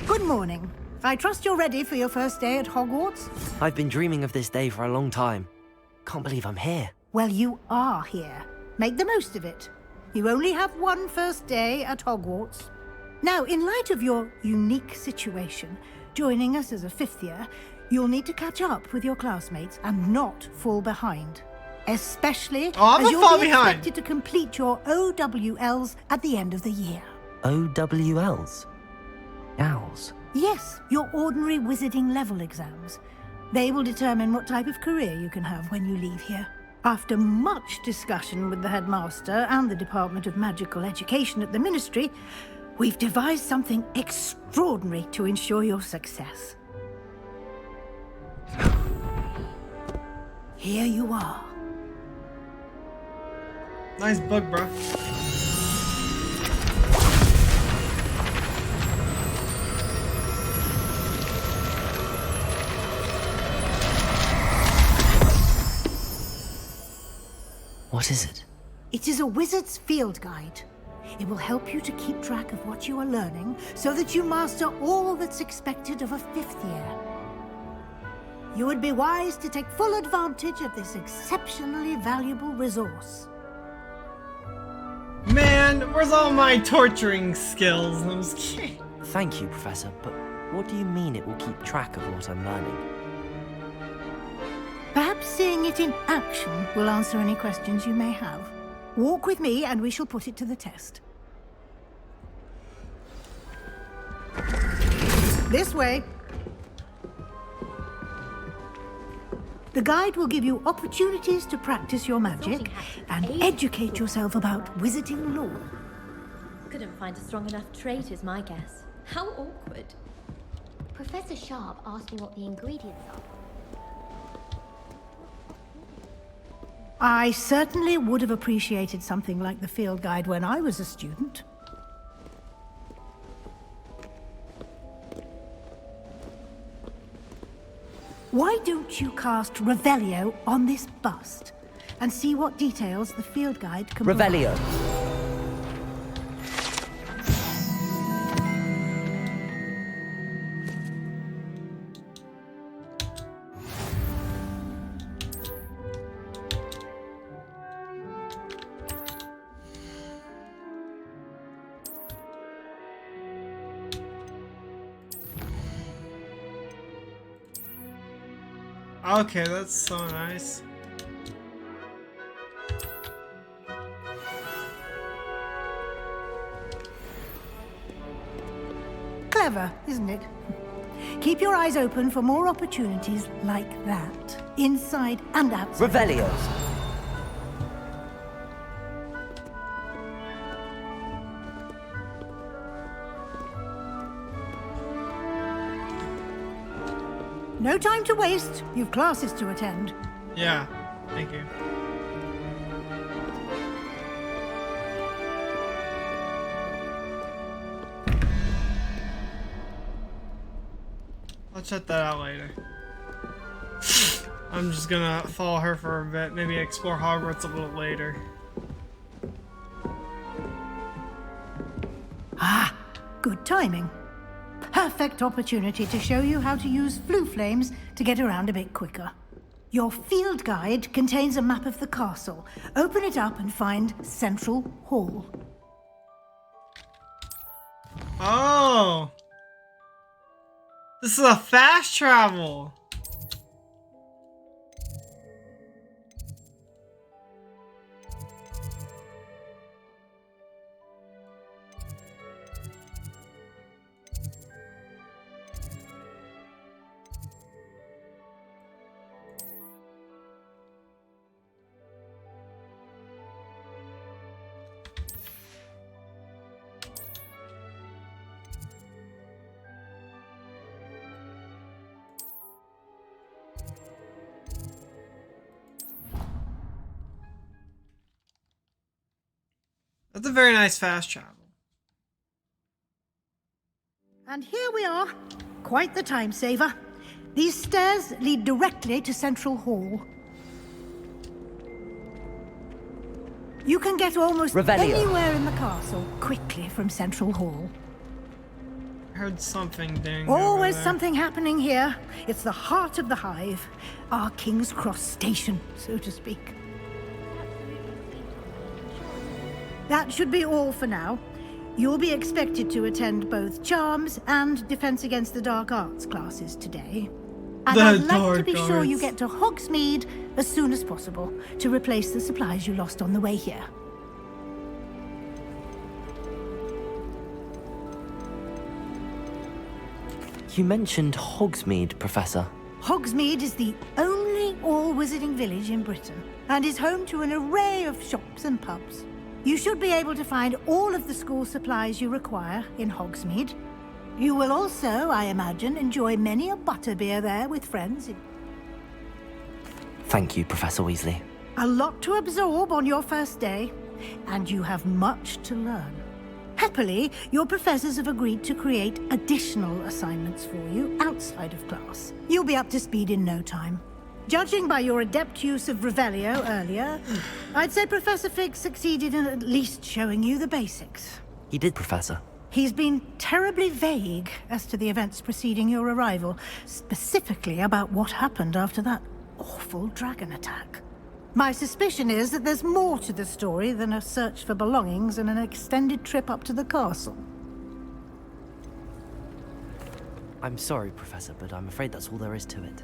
Good morning. I trust you're ready for your first day at Hogwarts? I've been dreaming of this day for a long time. Can't believe I'm here. Well, you are here. Make the most of it. You only have one first day at Hogwarts. Now, in light of your unique situation, joining us as a 5th year, you'll need to catch up with your classmates and not fall behind. Especially as you'll be expected to complete your OWLs at the end of the year. OWLs? Owls? Yes, your ordinary wizarding level exams. They will determine what type of career you can have when you leave here. After much discussion with the headmaster and the Department of Magical Education at the Ministry, we've devised something extraordinary to ensure your success. Here you are. Nice book, bro. What is it? It is a wizard's field guide. It will help you to keep track of what you are learning so that you master all that's expected of a 5th year. You would be wise to take full advantage of this exceptionally valuable resource. Man, where's all my torturing skills? I'm just kidding. Thank you, Professor, but what do you mean it will keep track of what I'm learning? Perhaps seeing it in action will answer any questions you may have. Walk with me and we shall put it to the test. This way. The guide will give you opportunities to practice your magic and educate yourself about wizarding lore. Couldn't find a strong enough trait is my guess. How awkward. Professor Sharp asked me what the ingredients are. I certainly would have appreciated something like the field guide when I was a student. Why don't you cast Revelio on this bust and see what details the field guide can Revelio. provide? Okay, that's so nice. Clever, isn't it? Keep your eyes open for more opportunities like that, inside and outside. Revelios. No time to waste. You've classes to attend. Yeah, thank you. I'll check that out later. I'm just gonna follow her for a bit, maybe explore Hogwarts a little later. Ah, good timing. Perfect opportunity to show you how to use flue flames to get around a bit quicker. Your field guide contains a map of the castle. Open it up and find Central Hall. Oh! This is a fast travel! That's a very nice fast travel. And here we are. Quite the time saver. These stairs lead directly to Central Hall. You can get almost Revelio. anywhere in the castle quickly from Central Hall. I heard something ding. Always over there. something happening here. It's the heart of the hive. Our King's Cross station, so to speak. That should be all for now. You'll be expected to attend both Charms and Defense Against the Dark Arts classes today. And The I'd like to Dark be sure you Arts. get to Hogsmeade as soon as possible to replace the supplies you lost on the way here. You mentioned Hogsmeade, Professor. Hogsmeade is the only all-wizarding village in Britain and is home to an array of shops and pubs. You should be able to find all of the school supplies you require in Hogsmeade. You will also, I imagine, enjoy many a butterbeer there with friends. Thank you, Professor Weasley. A lot to absorb on your first day, and you have much to learn. Happily, your professors have agreed to create additional assignments for you outside of class. You'll be up to speed in no time. Judging by your adept use of Revelio earlier, I'd say Professor Fig succeeded in at least showing you the basics. He did, Professor. He's been terribly vague as to the events preceding your arrival, specifically about what happened after that awful dragon attack. My suspicion is that there's more to the story than a search for belongings and an extended trip up to the castle. I'm sorry, Professor, but I'm afraid that's all there is to it.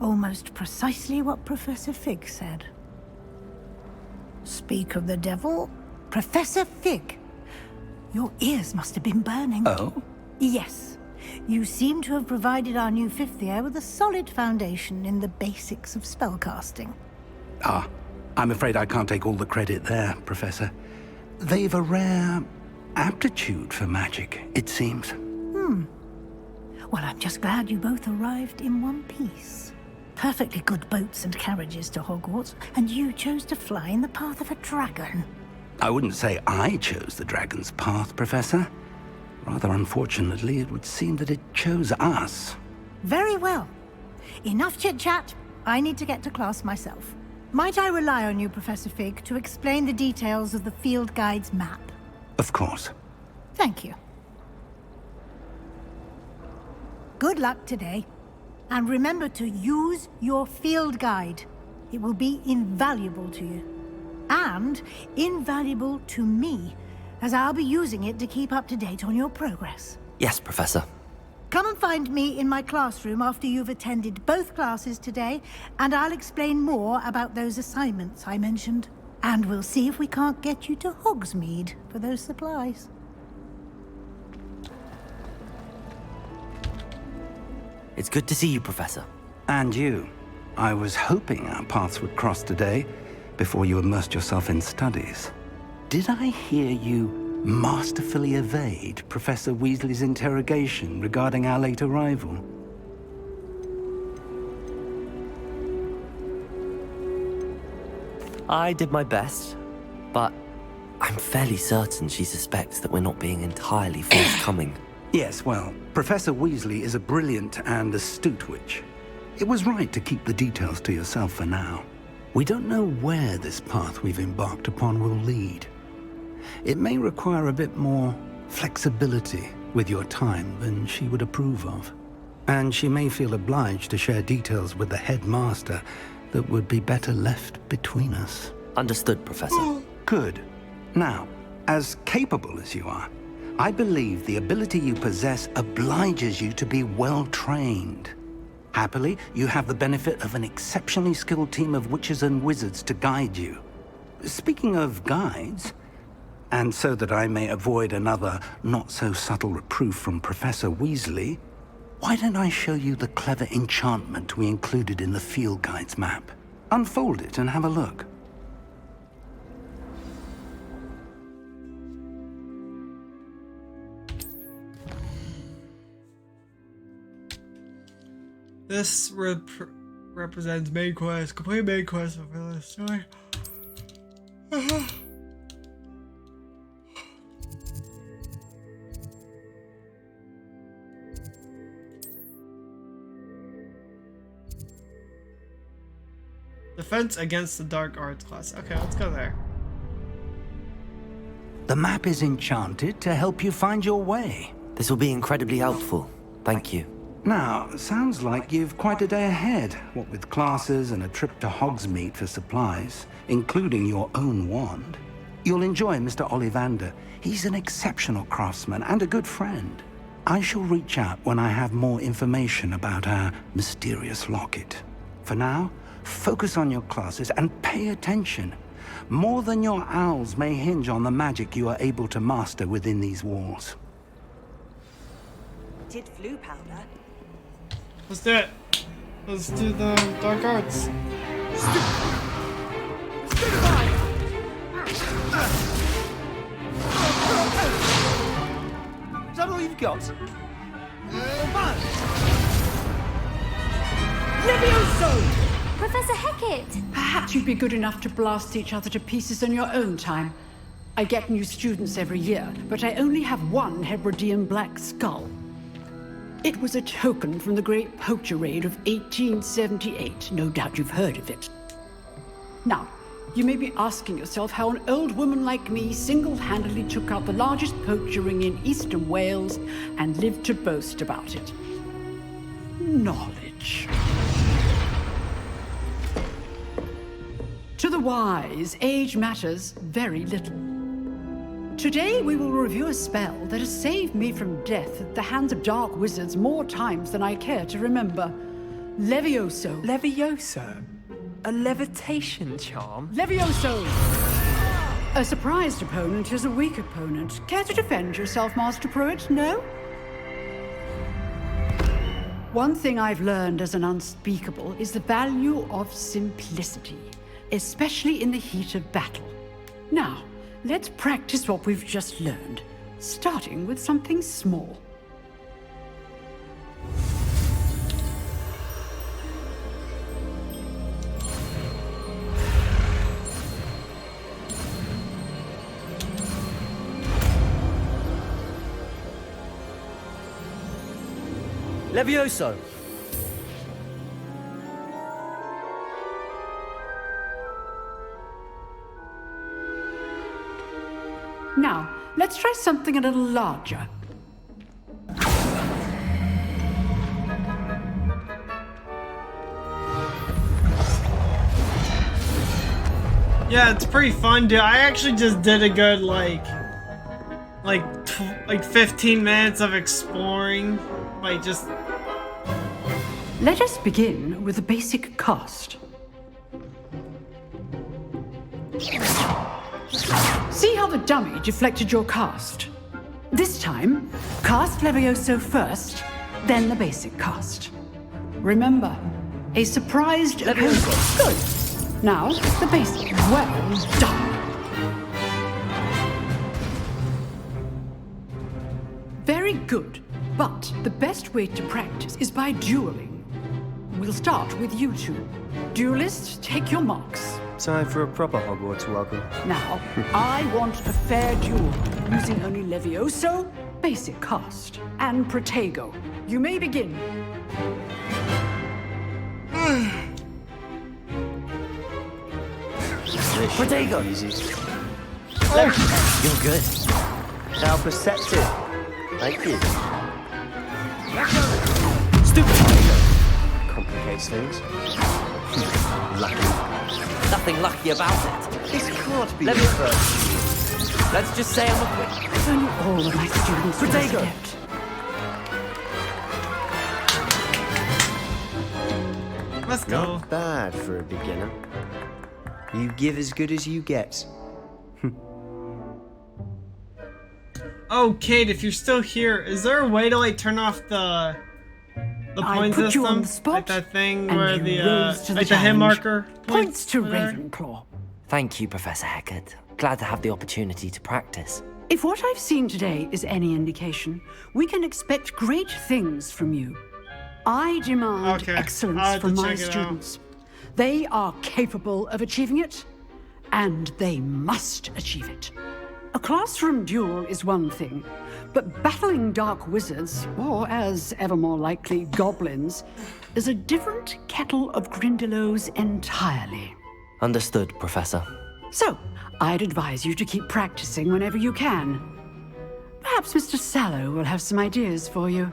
Almost precisely what Professor Fig said. Speak of the devil, Professor Fig. Your ears must have been burning. Oh? Yes. You seem to have provided our new fifth year with a solid foundation in the basics of spellcasting. Ah, I'm afraid I can't take all the credit there, Professor. They've a rare aptitude for magic, it seems. Well, I'm just glad you both arrived in one piece. Perfectly good boats and carriages to Hogwarts, and you chose to fly in the path of a dragon. I wouldn't say I chose the dragon's path, Professor. Rather unfortunately, it would seem that it chose us. Very well. Enough chit-chat. I need to get to class myself. Might I rely on you, Professor Fig, to explain the details of the field guide's map? Of course. Thank you. Good luck today. And remember to use your field guide. It will be invaluable to you. And invaluable to me, as I'll be using it to keep up to date on your progress. Yes, Professor. Come and find me in my classroom after you've attended both classes today, and I'll explain more about those assignments I mentioned. And we'll see if we can't get you to Hogsmeade for those supplies. It's good to see you, Professor. And you. I was hoping our paths would cross today, before you immersed yourself in studies. Did I hear you masterfully evade Professor Weasley's interrogation regarding our late arrival? I did my best, but I'm fairly certain she suspects that we're not being entirely forthcoming. Yes, well, Professor Weasley is a brilliant and astute witch. It was right to keep the details to yourself for now. We don't know where this path we've embarked upon will lead. It may require a bit more flexibility with your time than she would approve of. And she may feel obliged to share details with the headmaster that would be better left between us. Understood, Professor. Good. Now, as capable as you are, I believe the ability you possess obliges you to be well-trained. Happily, you have the benefit of an exceptionally skilled team of witches and wizards to guide you. Speaking of guides, and so that I may avoid another not-so-subtle reproof from Professor Weasley, why don't I show you the clever enchantment we included in the field guide's map? Unfold it and have a look. This represents main quest, complete main quest for the story. Defense against the dark arts class. Okay, let's go there. The map is enchanted to help you find your way. This will be incredibly helpful. Thank you. Now, sounds like you've quite a day ahead, what with classes and a trip to Hogsmeade for supplies, including your own wand. You'll enjoy Mr. Ollivander. He's an exceptional craftsman and a good friend. I shall reach out when I have more information about our mysterious locket. For now, focus on your classes and pay attention. More than your owls may hinge on the magic you are able to master within these walls. Did flu powder? Let's do it. Let's do the dark arts. Is that all you've got? Levioso! Professor Hecat! Perhaps you'd be good enough to blast each other to pieces in your own time. I get new students every year, but I only have one Hebridean black skull. It was a token from the Great Poacher Raid of 1878. No doubt you've heard of it. Now, you may be asking yourself how an old woman like me single-handedly took out the largest poacher ring in eastern Wales and lived to boast about it. Knowledge. To the wise, age matters very little. Today we will review a spell that has saved me from death at the hands of dark wizards more times than I care to remember. Levioso. Levioso? A levitation charm? Levioso! A surprised opponent is a weak opponent. Care to defend yourself, Master Pruitt? No? One thing I've learned as an unspeakable is the value of simplicity, especially in the heat of battle. Now, let's practice what we've just learned, starting with something small. Levioso! Now, let's try something a little larger. Yeah, it's pretty fun, dude. I actually just did a good, like 15 minutes of exploring. Like, just... Let us begin with the basic cast. See how the dummy deflected your cast? This time, cast Levioso first, then the basic cast. Remember, a surprised Levioso. Good. Now, the basic. Well done. Very good. But the best way to practice is by dueling. We'll start with you two. Duelists, take your marks. Time for a proper Hogwarts welcome. Now, I want a fair duel, using only Levioso, basic cast, and Protego. You may begin. Protego! Easy. You're good. How perceptive. Thank you. Stupid Protego! Complicates things. Lucky. Nothing lucky about it. This can't be Let the me first. Let's just say I'm a quick. If only all of my students Protego! Let's go. Not bad for a beginner. You give as good as you get. Oh, Kate, if you're still here, is there a way to like turn off the point put system? you on the spot, like that thing and where you the rose to the like the hit challenge. marker Points to there? Ravenclaw. Thank you, Professor Hecat. Glad to have the opportunity to practice. If what I've seen today is any indication, we can expect great things from you. I demand Okay, I'll excellence have to from my check it out. students. They are capable of achieving it, and they must achieve it. A classroom duel is one thing, but battling dark wizards, or as ever more likely, goblins, is a different kettle of Grindylows entirely. Understood, Professor. So, I'd advise you to keep practicing whenever you can. Perhaps Mr. Sallow will have some ideas for you.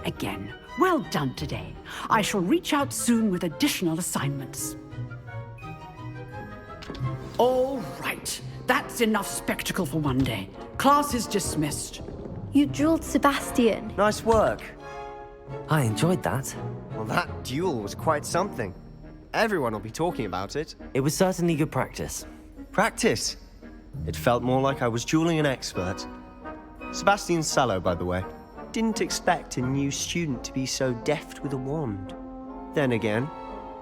Again, well done today. I shall reach out soon with additional assignments. All right. That's enough spectacle for one day. Class is dismissed. You dueled Sebastian. Nice work. I enjoyed that. Well, that duel was quite something. Everyone will be talking about it. It was certainly good practice. Practice? It felt more like I was dueling an expert. Sebastian Sallow, by the way. Didn't expect a new student to be so deft with a wand. Then again,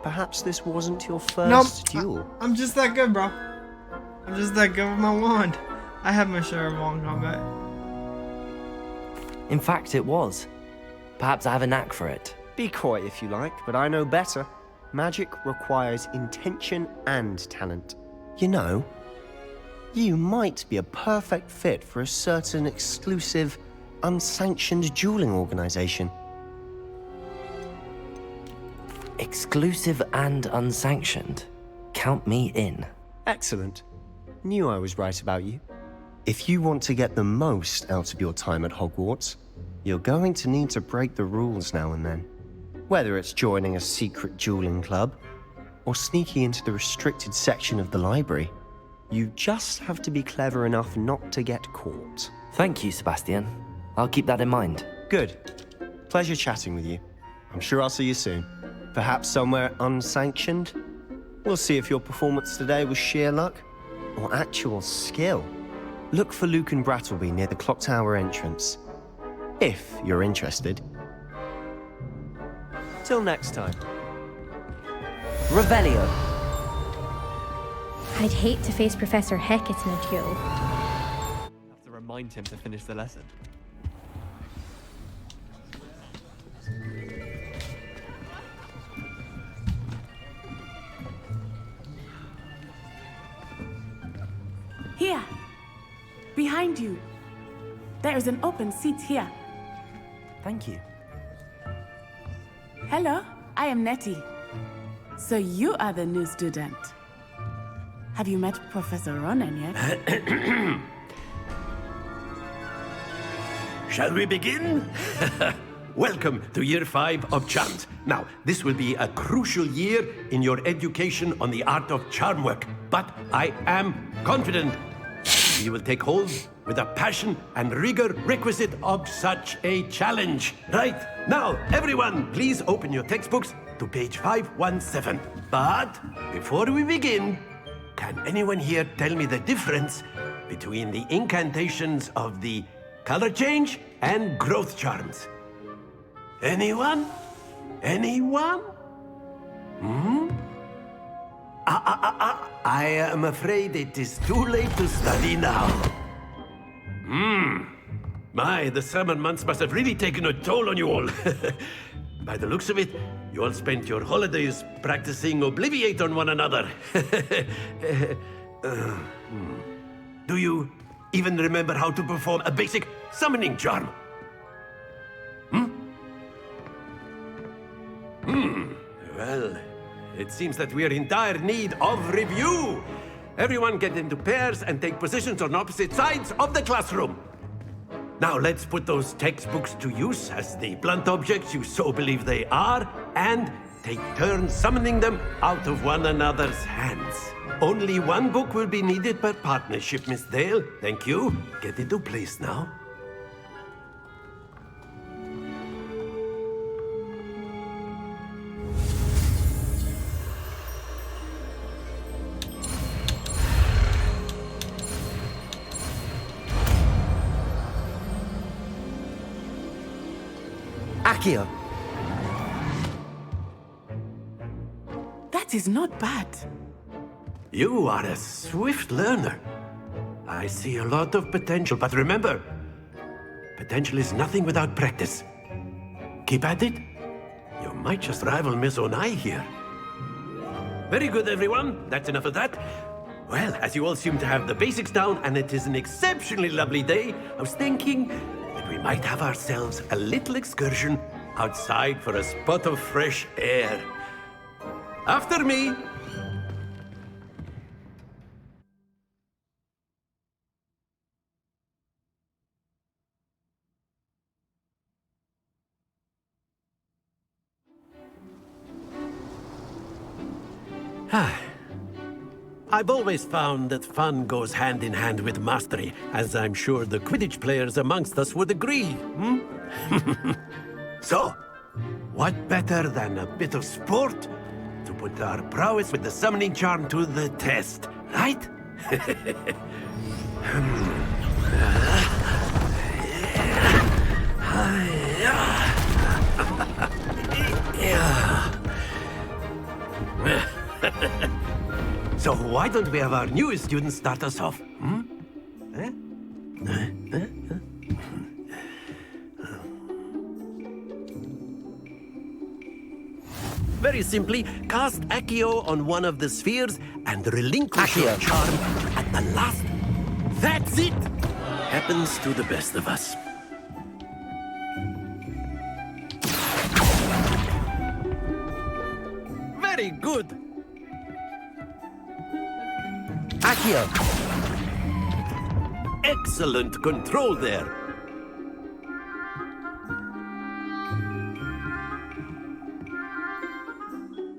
perhaps this wasn't your first duel. I'm just that good, bro. I'm just that good with my wand. I have my share of wand combat. In fact, it was. Perhaps I have a knack for it. Be coy if you like, but I know better. Magic requires intention and talent. You know, you might be a perfect fit for a certain exclusive, unsanctioned dueling organization. Exclusive and unsanctioned. Count me in. Excellent. Knew I was right about you. If you want to get the most out of your time at Hogwarts, you're going to need to break the rules now and then. Whether it's joining a secret dueling club, or sneaking into the restricted section of the library, you just have to be clever enough not to get caught. Thank you, Sebastian. I'll keep that in mind. Good. Pleasure chatting with you. I'm sure I'll see you soon. Perhaps somewhere unsanctioned? We'll see if your performance today was sheer luck or actual skill. Look for Luke and Brattleby near the clock tower entrance, if you're interested. Till next time. Revelio. I'd hate to face Professor Hecat in a duel. Have to remind him to finish the lesson. Here, behind you. There is an open seat here. Thank you. Hello, I am Nettie. So you are the new student. Have you met Professor Ronan yet? Shall we begin? Welcome to Year 5 of Charms. Now, this will be a crucial year in your education on the art of charm work, but I am confident you will take hold with the passion and rigor requisite of such a challenge. Right, now, everyone, please open your textbooks to page 517. But before we begin, can anyone here tell me the difference between the incantations of the color change and growth charms? Anyone? Anyone? I am afraid it is too late to study now. My, the summer months must have really taken a toll on you all. By the looks of it, you all spent your holidays practicing Obliviate on one another. Do you even remember how to perform a basic summoning charm? Well, it seems that we are in dire need of review. Everyone get into pairs and take positions on opposite sides of the classroom. Now let's put those textbooks to use as the blunt objects you so believe they are, and take turns summoning them out of one another's hands. Only one book will be needed per partnership, Miss Dale. Thank you. Get into place now. Accio. That is not bad. You are a swift learner. I see a lot of potential, but remember, potential is nothing without practice. Keep at it. You might just rival Miss Onai here. Very good, everyone. That's enough of that. Well, as you all seem to have the basics down, and it is an exceptionally lovely day, I was thinking that we might have ourselves a little excursion outside for a spot of fresh air. After me. I've always found that fun goes hand in hand with mastery, as I'm sure the Quidditch players amongst us would agree. So, what better than a bit of sport to put our prowess with the summoning charm to the test, right? So why don't we have our newest student start us off? Very simply, cast Accio on one of the spheres and relinquish your charm at the last. That's it! Happens to the best of us. Very good. Accio! Excellent control there.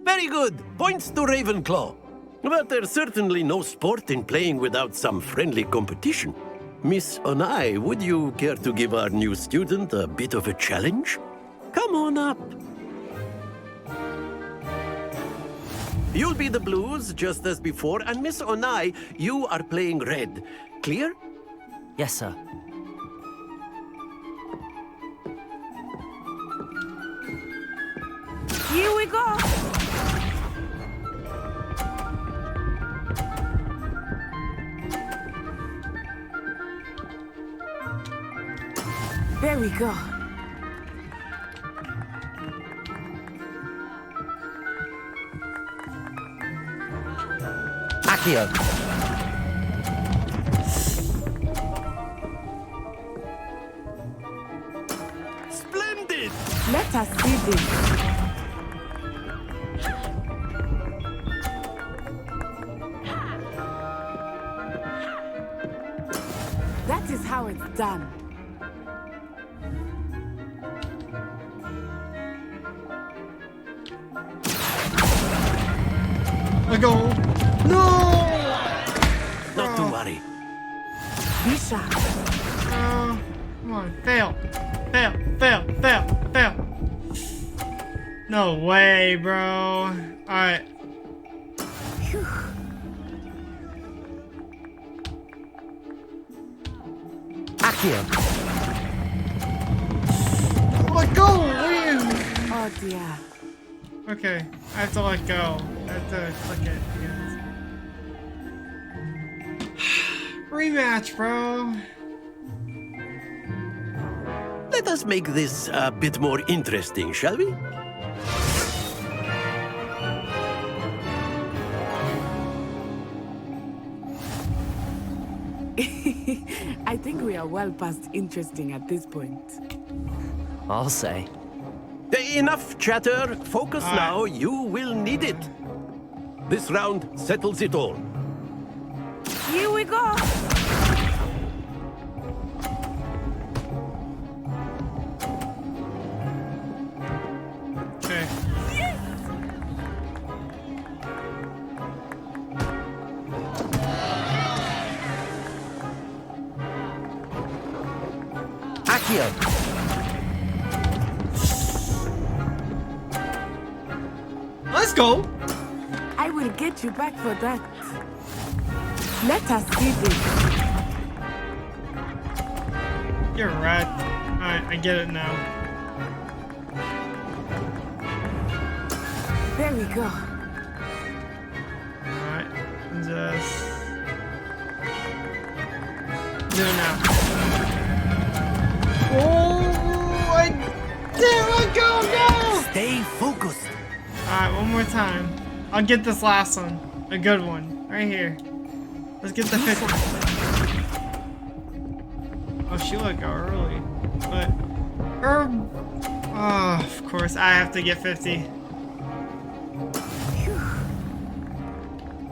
Very good. Points to Ravenclaw. But there's certainly no sport in playing without some friendly competition. Miss Onai, would you care to give our new student a bit of a challenge? Come on up. You'll be the blues, just as before, and Miss Onai, you are playing red. Clear? Yes, sir. Here we go. There we go. Accio! Splendid! Let us see this. That is how it's done. I go. No! Not to worry. Bisha. Come on, fail. Fail, fail, fail, fail. No way, bro. Alright. Accio! Let go! Leave! Oh dear. Okay, I have to let go. I have to click it again. Rematch, bro. Let us make this a bit more interesting, shall we? I think we are well past interesting at this point. I'll say. Enough chatter. Focus now. You will need it. This round settles it all. Here we go. Okay. Accio! Let's go. I will get you back for that. Let us see this. You're right. Alright, I get it now. There we go. Alright, just do it now. Oh, I didn't let go, no! Stay focused. Alright, one more time. I'll get this last one. A good one. Right here. Let's get the 50. Oh, she let go early. But oh, of course, I have to get 50.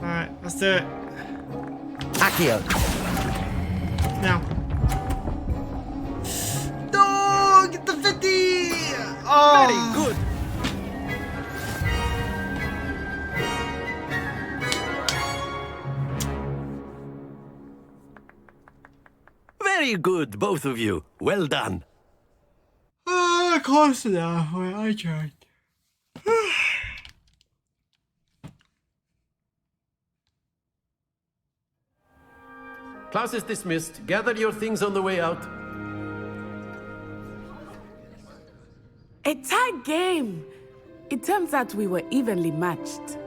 Alright, let's do it. Accio! Now. No! Get the 50! Oh! Very good. Very good, both of you. Well done. Close enough. Well, I tried. Class is dismissed. Gather your things on the way out. A tight game. It turns out we were evenly matched.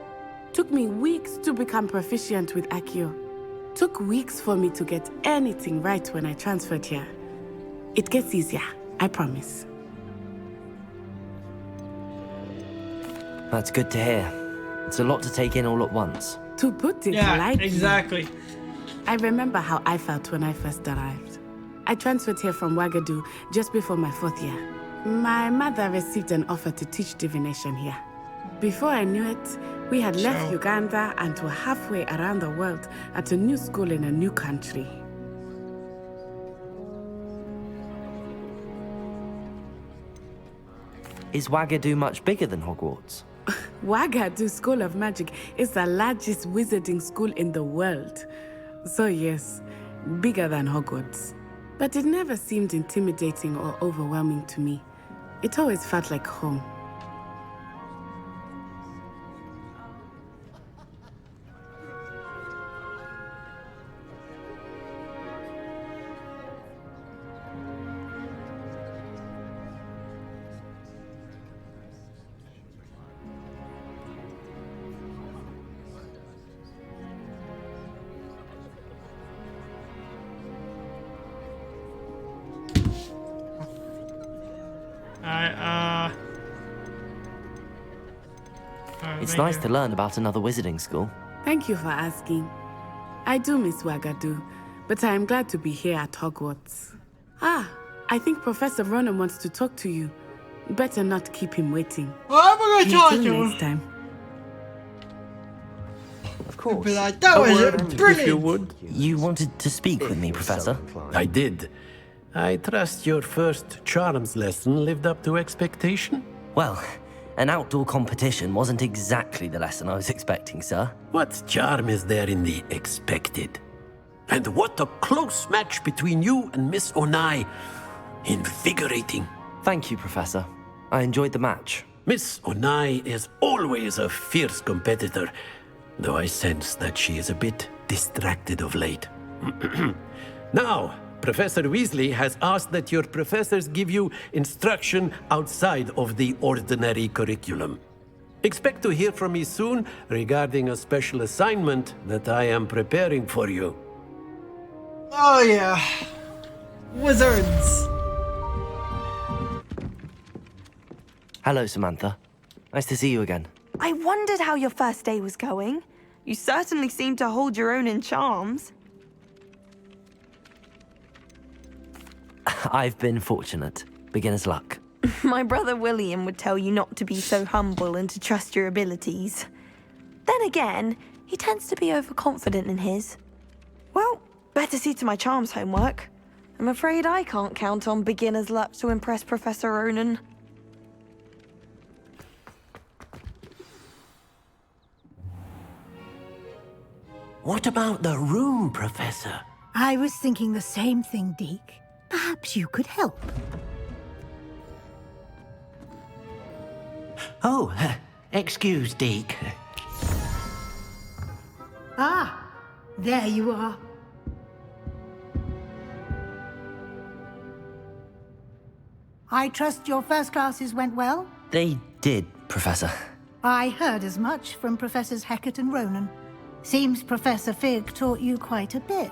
Took me weeks to become proficient with Accio. Took weeks for me to get anything right when I transferred here. It gets easier, I promise. That's good to hear. It's a lot to take in all at once. To put it Yeah, lightly. exactly. I remember how I felt when I first arrived. I transferred here from Wagadu just before my 4th year. My mother received an offer to teach divination here. Before I knew it, We had left So- Uganda and were halfway around the world at a new school in a new country. Is Wagadu much bigger than Hogwarts? Wagadu School of Magic is the largest wizarding school in the world. So yes, bigger than Hogwarts. But it never seemed intimidating or overwhelming to me. It always felt like home. It's nice to learn about another wizarding school. Thank you for asking. I do miss Wagadu, but I am glad to be here at Hogwarts. Ah, I think Professor Ronan wants to talk to you. Better not keep him waiting. I'm gonna talk to Until him. next time. Of course. Be like, that was brilliant. If you would. You wanted to speak with me, Professor? I did. I trust your first charms lesson lived up to expectation? Well, an outdoor competition wasn't exactly the lesson I was expecting, sir. What charm is there in the expected? And what a close match between you and Miss Onai. Invigorating. Thank you, Professor. I enjoyed the match. Miss Onai is always a fierce competitor, though I sense that she is a bit distracted of late. Now, Professor Weasley has asked that your professors give you instruction outside of the ordinary curriculum. Expect to hear from me soon regarding a special assignment that I am preparing for you. Oh yeah. Wizards. Hello, Samantha. Nice to see you again. I wondered how your first day was going. You certainly seem to hold your own in charms. I've been fortunate. Beginner's luck. My brother William would tell you not to be so humble and to trust your abilities. Then again, he tends to be overconfident in his. Well, better see to my charms homework. I'm afraid I can't count on beginner's luck to impress Professor Ronan. What about the room, Professor? I was thinking the same thing, Deke. Perhaps you could help. Oh, excuse, Deke. Ah, there you are. I trust your first classes went well? They did, Professor. I heard as much from Professors Hecat and Ronan. Seems Professor Fig taught you quite a bit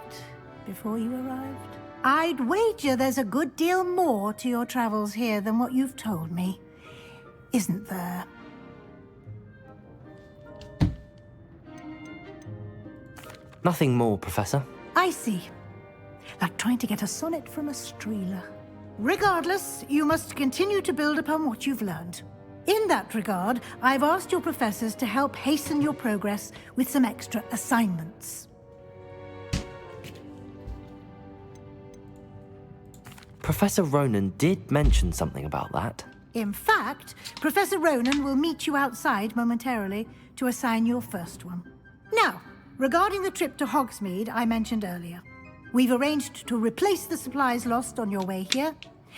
before you arrived. I'd wager there's a good deal more to your travels here than what you've told me. Isn't there? Nothing more, Professor. I see. Like trying to get a sonnet from a streeler. Regardless, you must continue to build upon what you've learned. In that regard, I've asked your professors to help hasten your progress with some extra assignments. Professor Ronan did mention something about that. In fact, Professor Ronan will meet you outside momentarily to assign your first one. Now, regarding the trip to Hogsmeade I mentioned earlier, we've arranged to replace the supplies lost on your way here,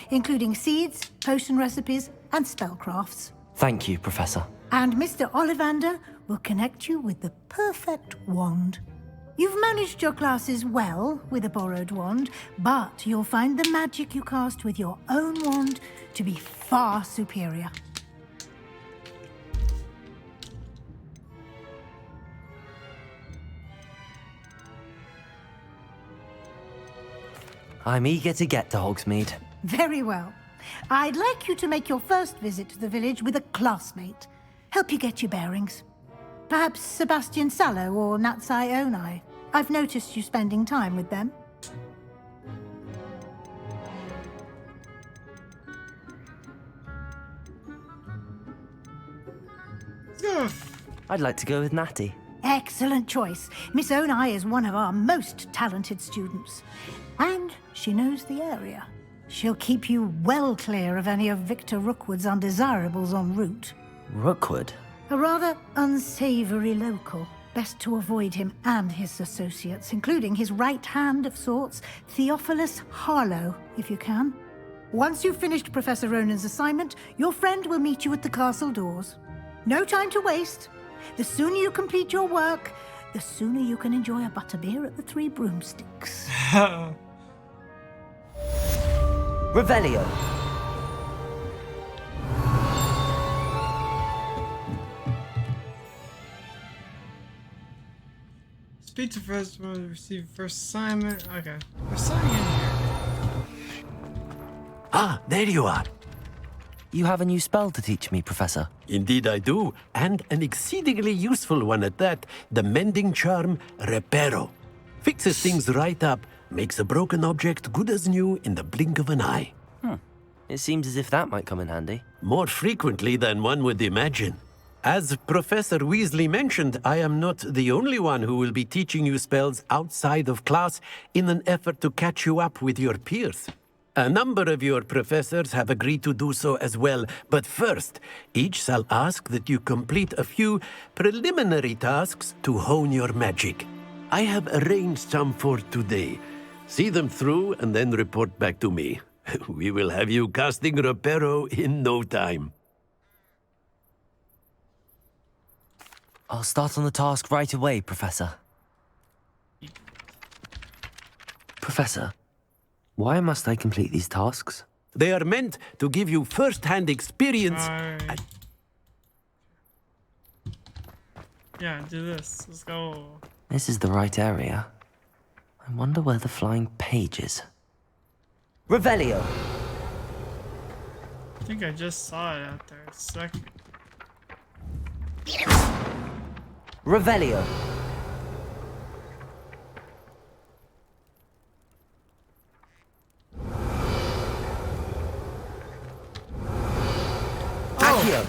including seeds, potion recipes, and spellcrafts. Thank you, Professor. And Mr. Ollivander will connect you with the perfect wand. You've managed your classes well with a borrowed wand, but you'll find the magic you cast with your own wand to be far superior. I'm eager to get to Hogsmeade. Very well. I'd like you to make your first visit to the village with a classmate. Help you get your bearings. Perhaps Sebastian Sallow or Natsai Onai. I've noticed you spending time with them. I'd like to go with Natty. Excellent choice. Miss Onai is one of our most talented students. And she knows the area. She'll keep you well clear of any of Victor Rookwood's undesirables en route. Rookwood? A rather unsavory local. Best to avoid him and his associates, including his right hand of sorts, Theophilus Harlow, if you can. Once you've finished Professor Ronan's assignment, your friend will meet you at the castle doors. No time to waste. The sooner you complete your work, the sooner you can enjoy a butterbeer at the Three Broomsticks. Revelio. Speak to first one to receive first assignment. Okay. We're signing in here. Ah, there you are. You have a new spell to teach me, Professor. Indeed I do, and an exceedingly useful one at that. The mending charm, Reparo. Fixes things right up, makes a broken object good as new in the blink of an eye. It seems as if that might come in handy. More frequently than one would imagine. As Professor Weasley mentioned, I am not the only one who will be teaching you spells outside of class in an effort to catch you up with your peers. A number of your professors have agreed to do so as well, but first, each shall ask that you complete a few preliminary tasks to hone your magic. I have arranged some for today. See them through and then report back to me. We will have you casting Reparo in no time. I'll start on the task right away, Professor. Professor, why must I complete these tasks? They are meant to give you first-hand experience. Yeah, do this. Let's go. This is the right area. I wonder where the flying page is. Revelio. I think I just saw it out there a second. Revelio. Accio.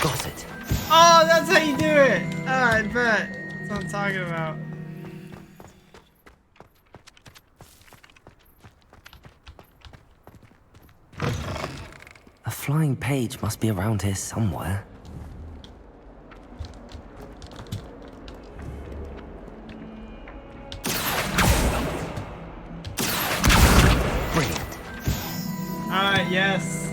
Got it. Oh, that's how you do it! I bet. That's what I'm talking about. A flying page must be around here somewhere. Brilliant. Alright, yes.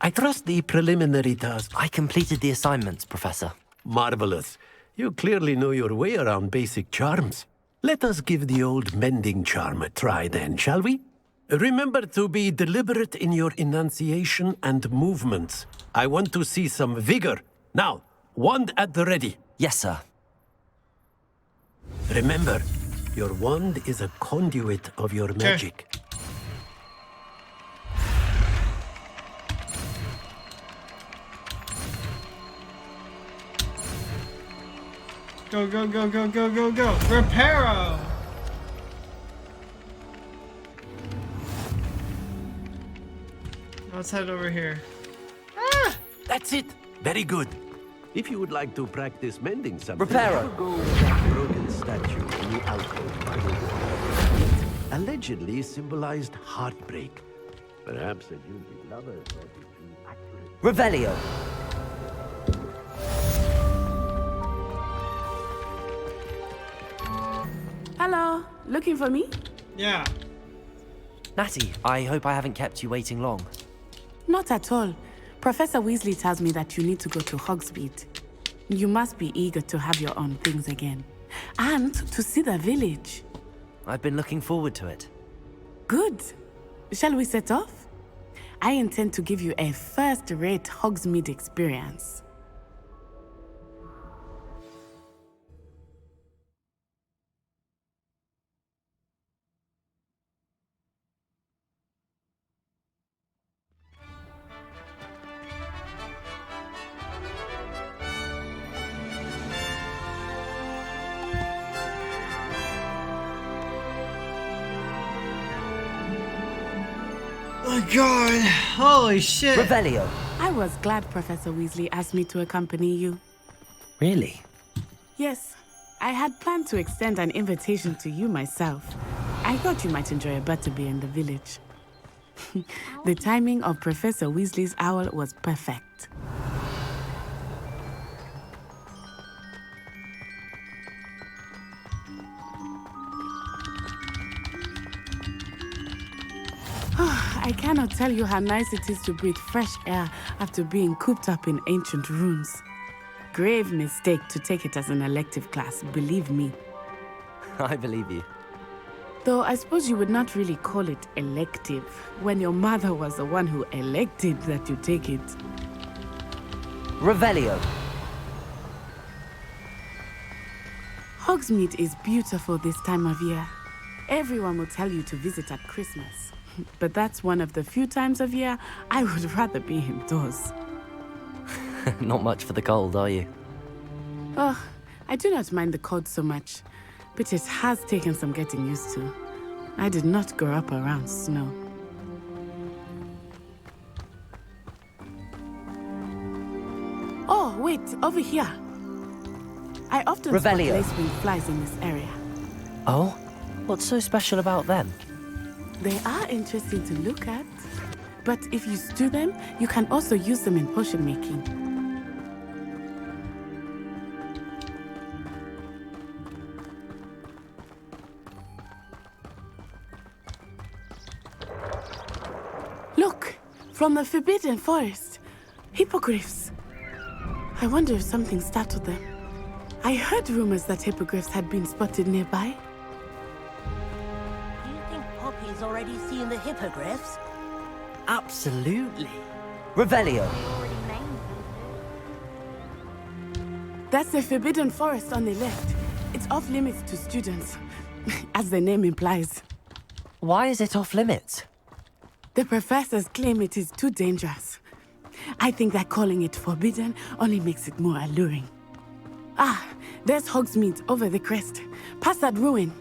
I trust the preliminary task. I completed the assignments, Professor. Marvelous. You clearly know your way around basic charms. Let us give the old mending charm a try then, shall we? Remember to be deliberate in your enunciation and movements. I want to see some vigor. Now, wand at the ready. Yes, sir. Remember, your wand is a conduit of your magic. Go, go, go, go, go, go, go. Reparo! Let's head over here. Ah! That's it. Very good. If you would like to practice mending something, Reparo. go with that broken statue in the alcove by the wall. It allegedly symbolized heartbreak. Perhaps a newly lover thought it too accurate. Revelio. Hello, looking for me? Yeah. Natty, I hope I haven't kept you waiting long. Not at all. Professor Weasley tells me that you need to go to Hogsmeade. You must be eager to have your own things again. And to see the village. I've been looking forward to it. Good. Shall we set off? I intend to give you a first-rate Hogsmeade experience. my god. Holy shit. Revelio. I was glad Professor Weasley asked me to accompany you. Really? Yes, I had planned to extend an invitation to you myself. I thought you might enjoy a butterbeer in the village. The timing of Professor Weasley's owl was perfect. I cannot tell you how nice it is to breathe fresh air after being cooped up in ancient ruins. Grave mistake to take it as an elective class, believe me. I believe you. Though I suppose you would not really call it elective when your mother was the one who elected that you take it. Revelio. Hogsmeade is beautiful this time of year. Everyone will tell you to visit at Christmas. But that's one of the few times of year I would rather be indoors. Not much for the cold, are you? Oh, I do not mind the cold so much, but it has taken some getting used to. I did not grow up around snow. Oh, wait, over here. I often spot Revelio. lacewing flies in this area. Oh? What's so special about them? They are interesting to look at. But if you stew them, you can also use them in potion making. Look! From the Forbidden Forest. Hippogriffs. I wonder if something startled them. I heard rumors that hippogriffs had been spotted nearby. Do you think Poppy's already seen the hippogriffs? Absolutely. Revelio. That's the Forbidden Forest on the left. It's off limits to students, as the name implies. Why is it off limits? The professors claim it is too dangerous. I think that calling it forbidden only makes it more alluring. Ah, there's Hogsmeade over the crest, past that ruin.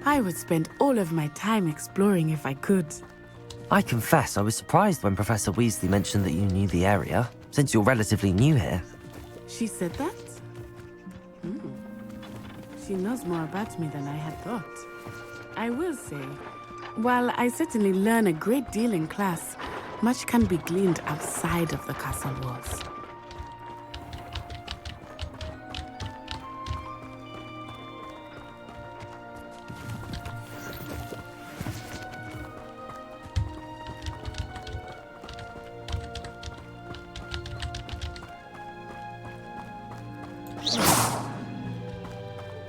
I would spend all of my time exploring if I could. I confess I was surprised when Professor Weasley mentioned that you knew the area, since you're relatively new here. She said that? She knows more about me than I had thought. I will say, while I certainly learn a great deal in class, much can be gleaned outside of the castle walls.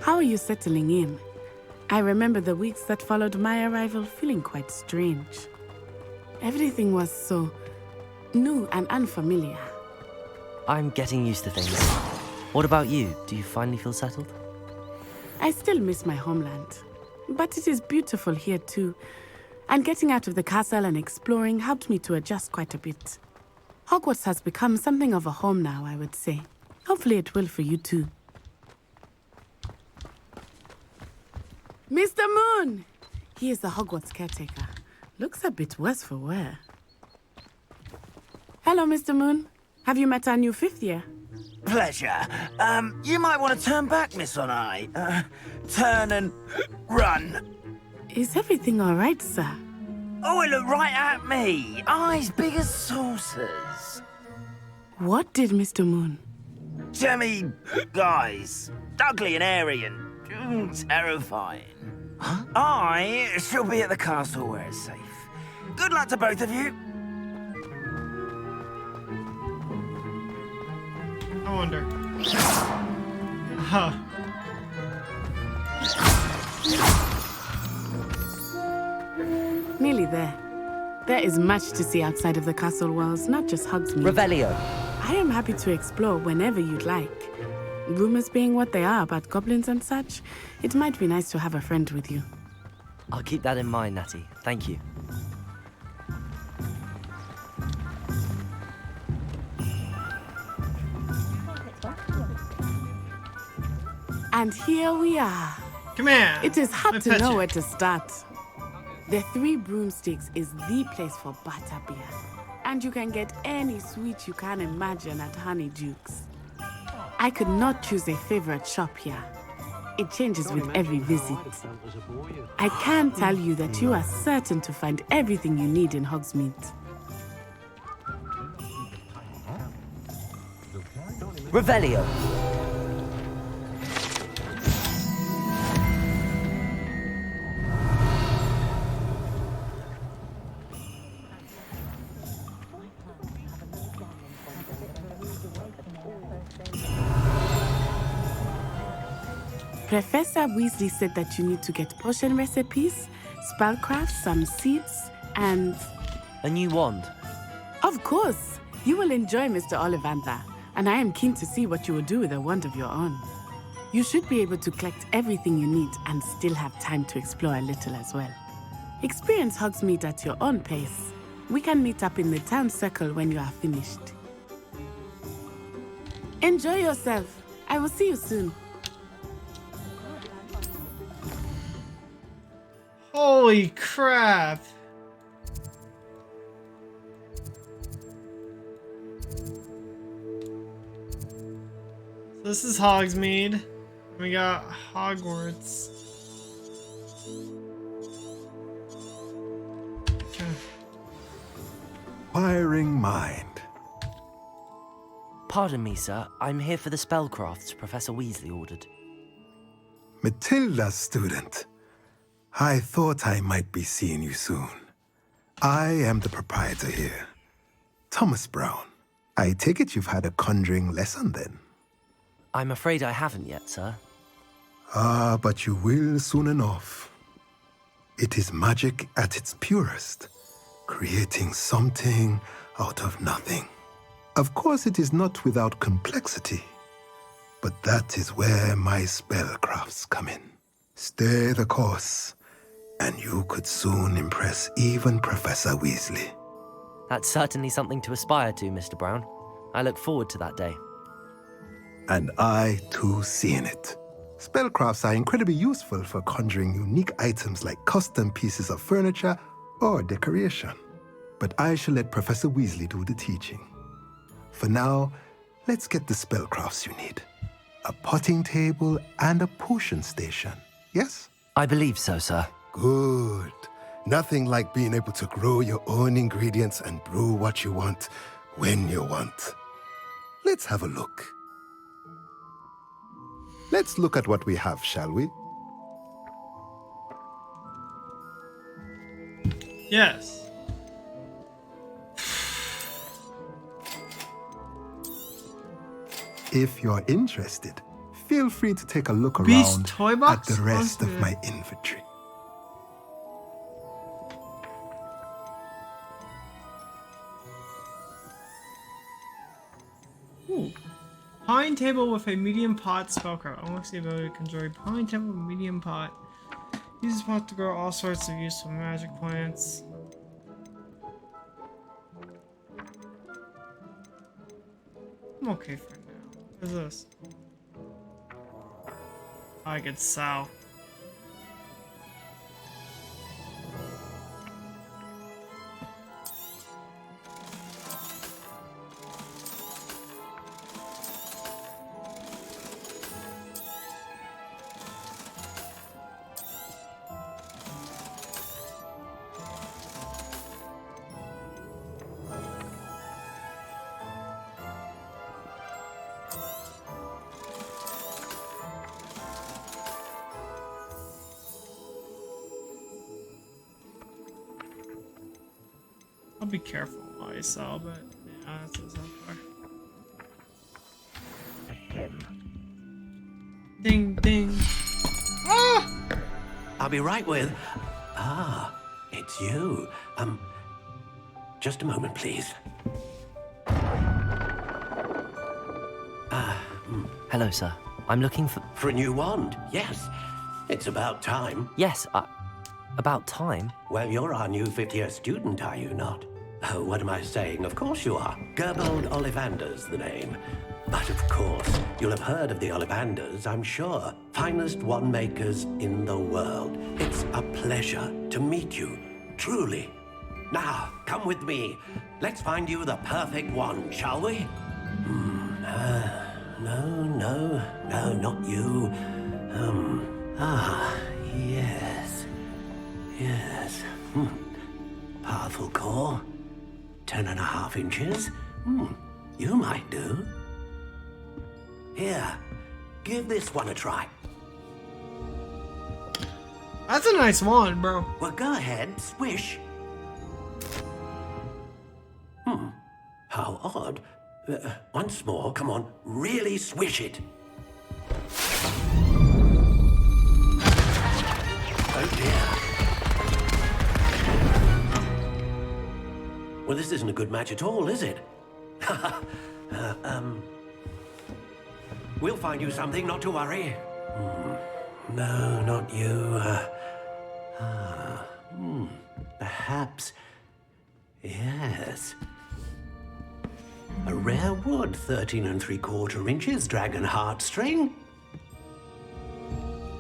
How are you settling in? I remember the weeks that followed my arrival feeling quite strange. Everything was so new and unfamiliar. I'm getting used to things. What about you? Do you finally feel settled? I still miss my homeland, but it is beautiful here too. And getting out of the castle and exploring helped me to adjust quite a bit. Hogwarts has become something of a home now, I would say. Hopefully it will for you too. Mr. Moon! He is the Hogwarts caretaker. Looks a bit worse for wear. Hello, Mr. Moon. Have you met our new fifth year? Pleasure. You might want to turn back, Miss Onai. Turn and run. Is everything all right, sir? Oh, it looked right at me. Eyes big as saucers. What did Mr. Moon? Jemmy guys. Ugly and airy and terrifying. I shall be at the castle where it's safe. Good luck to both of you. I wonder. Huh. Nearly there. There is much to see outside of the castle walls, not just Hogsmeade. Revelio. I am happy to explore whenever you'd like. Rumors being what they are about goblins and such, it might be nice to have a friend with you. I'll keep that in mind, Natty. Thank you. And here we are. Come here. It is hard Let me to pet know you. where to start. The Three Broomsticks is the place for butterbeer. And you can get any sweet you can imagine at Honeydukes. I could not choose a favorite shop here. It changes with every visit. I can tell you that you are certain to find everything you need in Hogsmeade. Revelio. Professor Weasley said that you need to get potion recipes, spellcraft, some seeds, and... A new wand. Of course! You will enjoy Mr. Ollivander, and I am keen to see what you will do with a wand of your own. You should be able to collect everything you need and still have time to explore a little as well. Experience Hogsmeade at your own pace. We can meet up in the town circle when you are finished. Enjoy yourself. I will see you soon. Holy crap. This is Hogsmeade. We got Hogwarts. Okay. Inquiring mind. Pardon me, sir. I'm here for the spellcrafts Professor Weasley ordered. Matilda's student. I thought I might be seeing you soon. I am the proprietor here, Thomas Brown. I take it you've had a conjuring lesson then? I'm afraid I haven't yet, sir. Ah, but you will soon enough. It is magic at its purest, creating something out of nothing. Of course, it is not without complexity, but that is where my spellcrafts come in. Stay the course, and you could soon impress even Professor Weasley. That's certainly something to aspire to, Mr. Brown. I look forward to that day. And I, too, seeing it. Spellcrafts are incredibly useful for conjuring unique items like custom pieces of furniture or decoration. But I shall let Professor Weasley do the teaching. For now, let's get the spellcrafts you need. A potting table and a potion station, yes? I believe so, sir. Good. Nothing like being able to grow your own ingredients and brew what you want when you want. Let's have a look. Let's look at what we have, shall we? Yes. If you're interested, feel free to take a look Beast around toy at box? the rest of Okay. my inventory. Ooh. Pine table with a medium pot spellcraft. Unlocks the ability to conjure a pine table with a medium pot. Use this pot to grow all sorts of useful magic plants. I'm okay for now. What is this? I get Sal. I'll be careful while I sell, but yeah, that's so far. Ding ding. Ah! I'll be right with... Ah, it's you. Just a moment, please. Hello, sir. I'm looking for... For a new wand, yes. It's about time. Yes, about time? Well, you're our new fifth-year student, are you not? Oh, what am I saying? Of course you are. Gerbold Ollivander's the name. But of course, you'll have heard of the Ollivanders, I'm sure. Finest wand makers in the world. It's a pleasure to meet you, truly. Now, come with me. Let's find you the perfect wand, shall we? No, not you. Yes. Powerful core. 10.5 inches. You might do. Here, give this one a try. That's a nice wand, bro. Well, go ahead, swish. How odd. Once more, come on, really swish it. Oh dear. Well, this isn't a good match at all, is it? We'll find you something, not to worry. No, not you. Perhaps. Yes. A rare wood, 13 3/4 inches, dragon heartstring.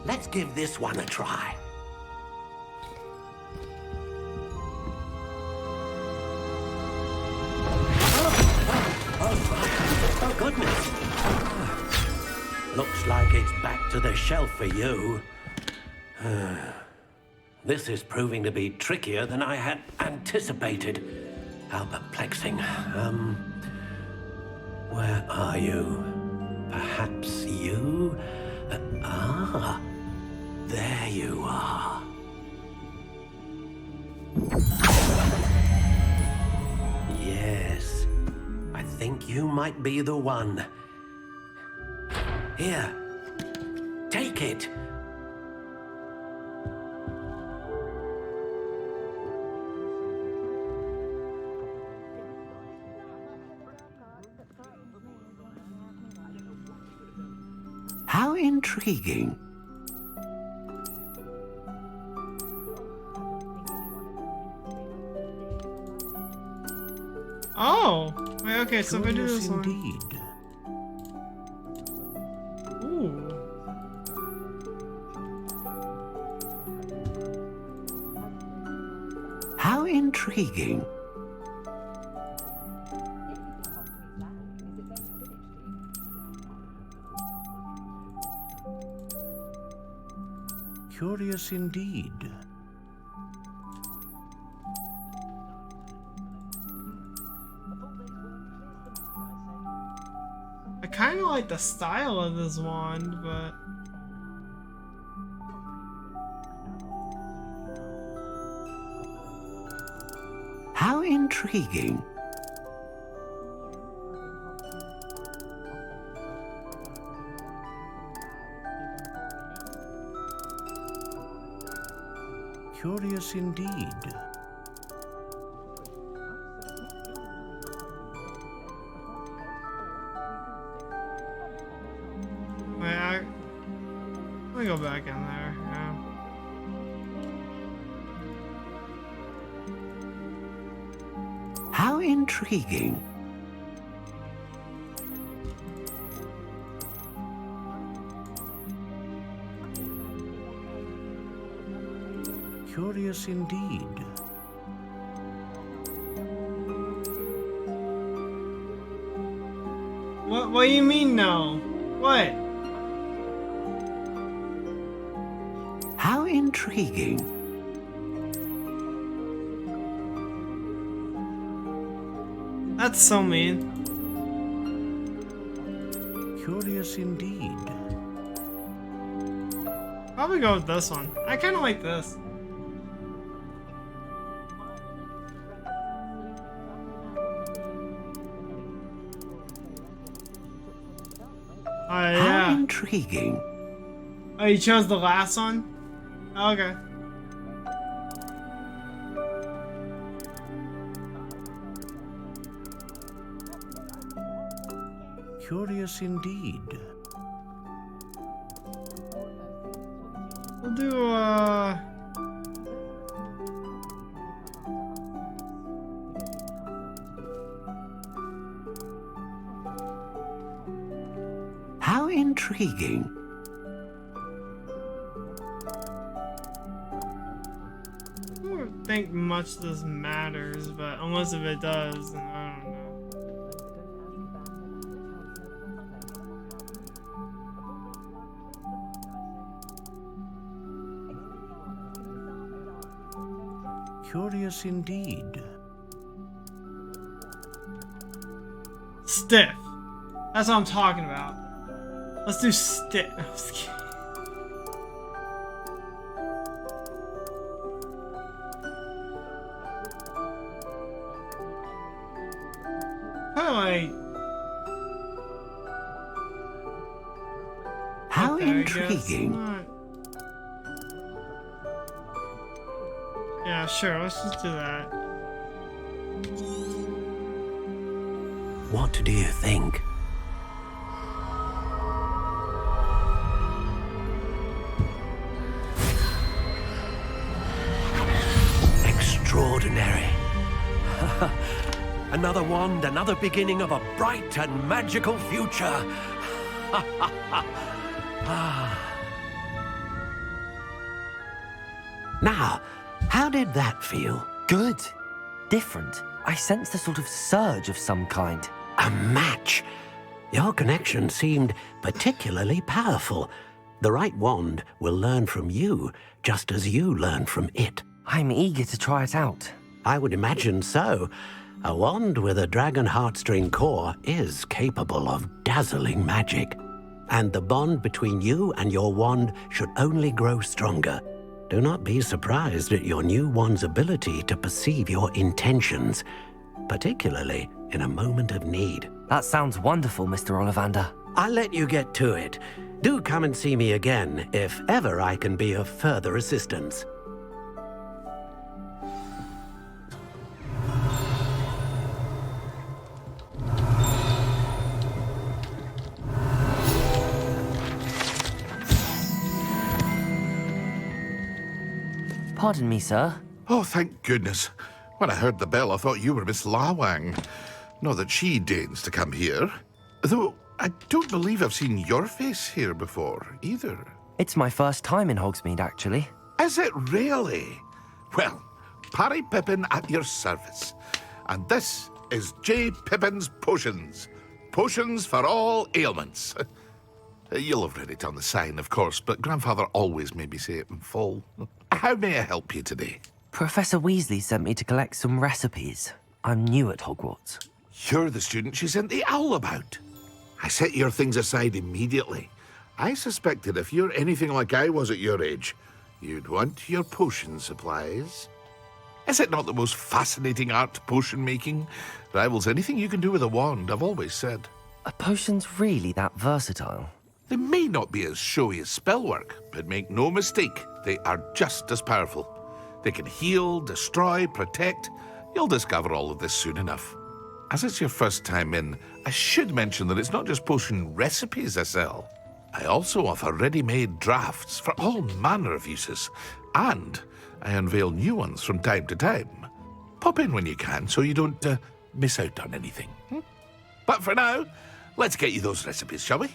Let's give this one a try. Oh, goodness. Looks like it's back to the shelf for you. This is proving to be trickier than I had anticipated. How perplexing. Where are you? Perhaps you? There you are. Yes, I think you might be the one. Here, take it. How intriguing. Oh, wait, okay, so if I do this one. Indeed. Ooh. How intriguing. Curious indeed. I kind of like the style of this wand, but... How intriguing. Curious indeed. Wait, let me go back in there. Yeah. How intriguing. Curious indeed. What do you mean no? What? How intriguing. That's so mean. Curious indeed. Probably go with this one. I kind of like this. Oh, yeah. How intriguing. Oh, you chose the last one? Okay. Curious indeed. We'll do, intriguing. I don't think much this matters, but unless if it does, then I don't know. Curious indeed. Stiff. That's what I'm talking about. Let's do stiff. I'm just kidding. Like, how okay, intriguing. Yeah, sure, let's just do that. What do you think? Extraordinary. Another wand, another beginning of a bright and magical future. Now, how did that feel? Good. Different. I sensed a sort of surge of some kind. A match. Your connection seemed particularly powerful. The right wand will learn from you, just as you learn from it. I'm eager to try it out. I would imagine so. A wand with a dragon heartstring core is capable of dazzling magic. And the bond between you and your wand should only grow stronger. Do not be surprised at your new wand's ability to perceive your intentions, particularly in a moment of need. That sounds wonderful, Mr. Ollivander. I'll let you get to it. Do come and see me again if ever I can be of further assistance. Pardon me, sir. Oh, thank goodness. When I heard the bell, I thought you were Miss Lawang. Not that she deigns to come here. Though, I don't believe I've seen your face here before, either. It's my first time in Hogsmeade, actually. Is it really? Well, Parry Pippin at your service. And this is J. Pippin's Potions. Potions for all ailments. You'll have read it on the sign, of course, but Grandfather always made me say it in full. How may I help you today? Professor Weasley sent me to collect some recipes. I'm new at Hogwarts. You're the student she sent the owl about. I set your things aside immediately. I suspected if you're anything like I was at your age, you'd want your potion supplies. Is it not the most fascinating art, potion making? Rivals anything you can do with a wand, I've always said. Are potions really that versatile? They may not be as showy as spellwork, but make no mistake, they are just as powerful. They can heal, destroy, protect. You'll discover all of this soon enough. As it's your first time in, I should mention that it's not just potion recipes I sell. I also offer ready-made drafts for all manner of uses, and I unveil new ones from time to time. Pop in when you can so you don't miss out on anything. But for now, let's get you those recipes, shall we?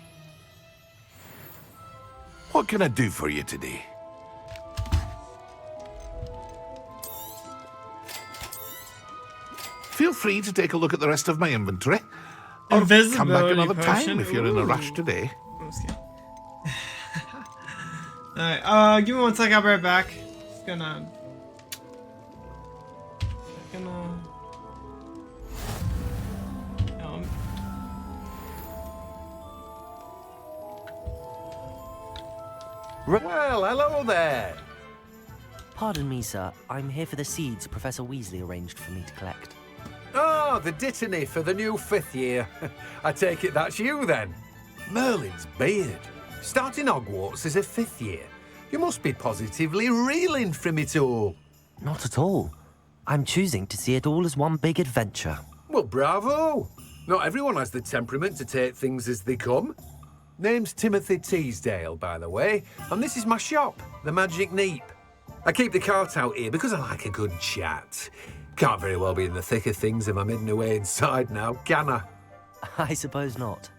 What can I do for you today? Feel free to take a look at the rest of my inventory. Or come back another time if you're in a rush today. Alright, give me 1 sec, I'll be right back. Just gonna... Well, hello there. Pardon me, sir. I'm here for the seeds Professor Weasley arranged for me to collect. Oh, the dittany for the new 5th year. I take it that's you, then. Merlin's beard. Starting Hogwarts as a 5th year. You must be positively reeling from it all. Not at all. I'm choosing to see it all as one big adventure. Well, bravo. Not everyone has the temperament to take things as they come. Name's Timothy Teasdale, by the way, and this is my shop, the Magic Neep. I keep the cart out here because I like a good chat. Can't very well be in the thick of things if I'm hidden away inside now, can I? I suppose not.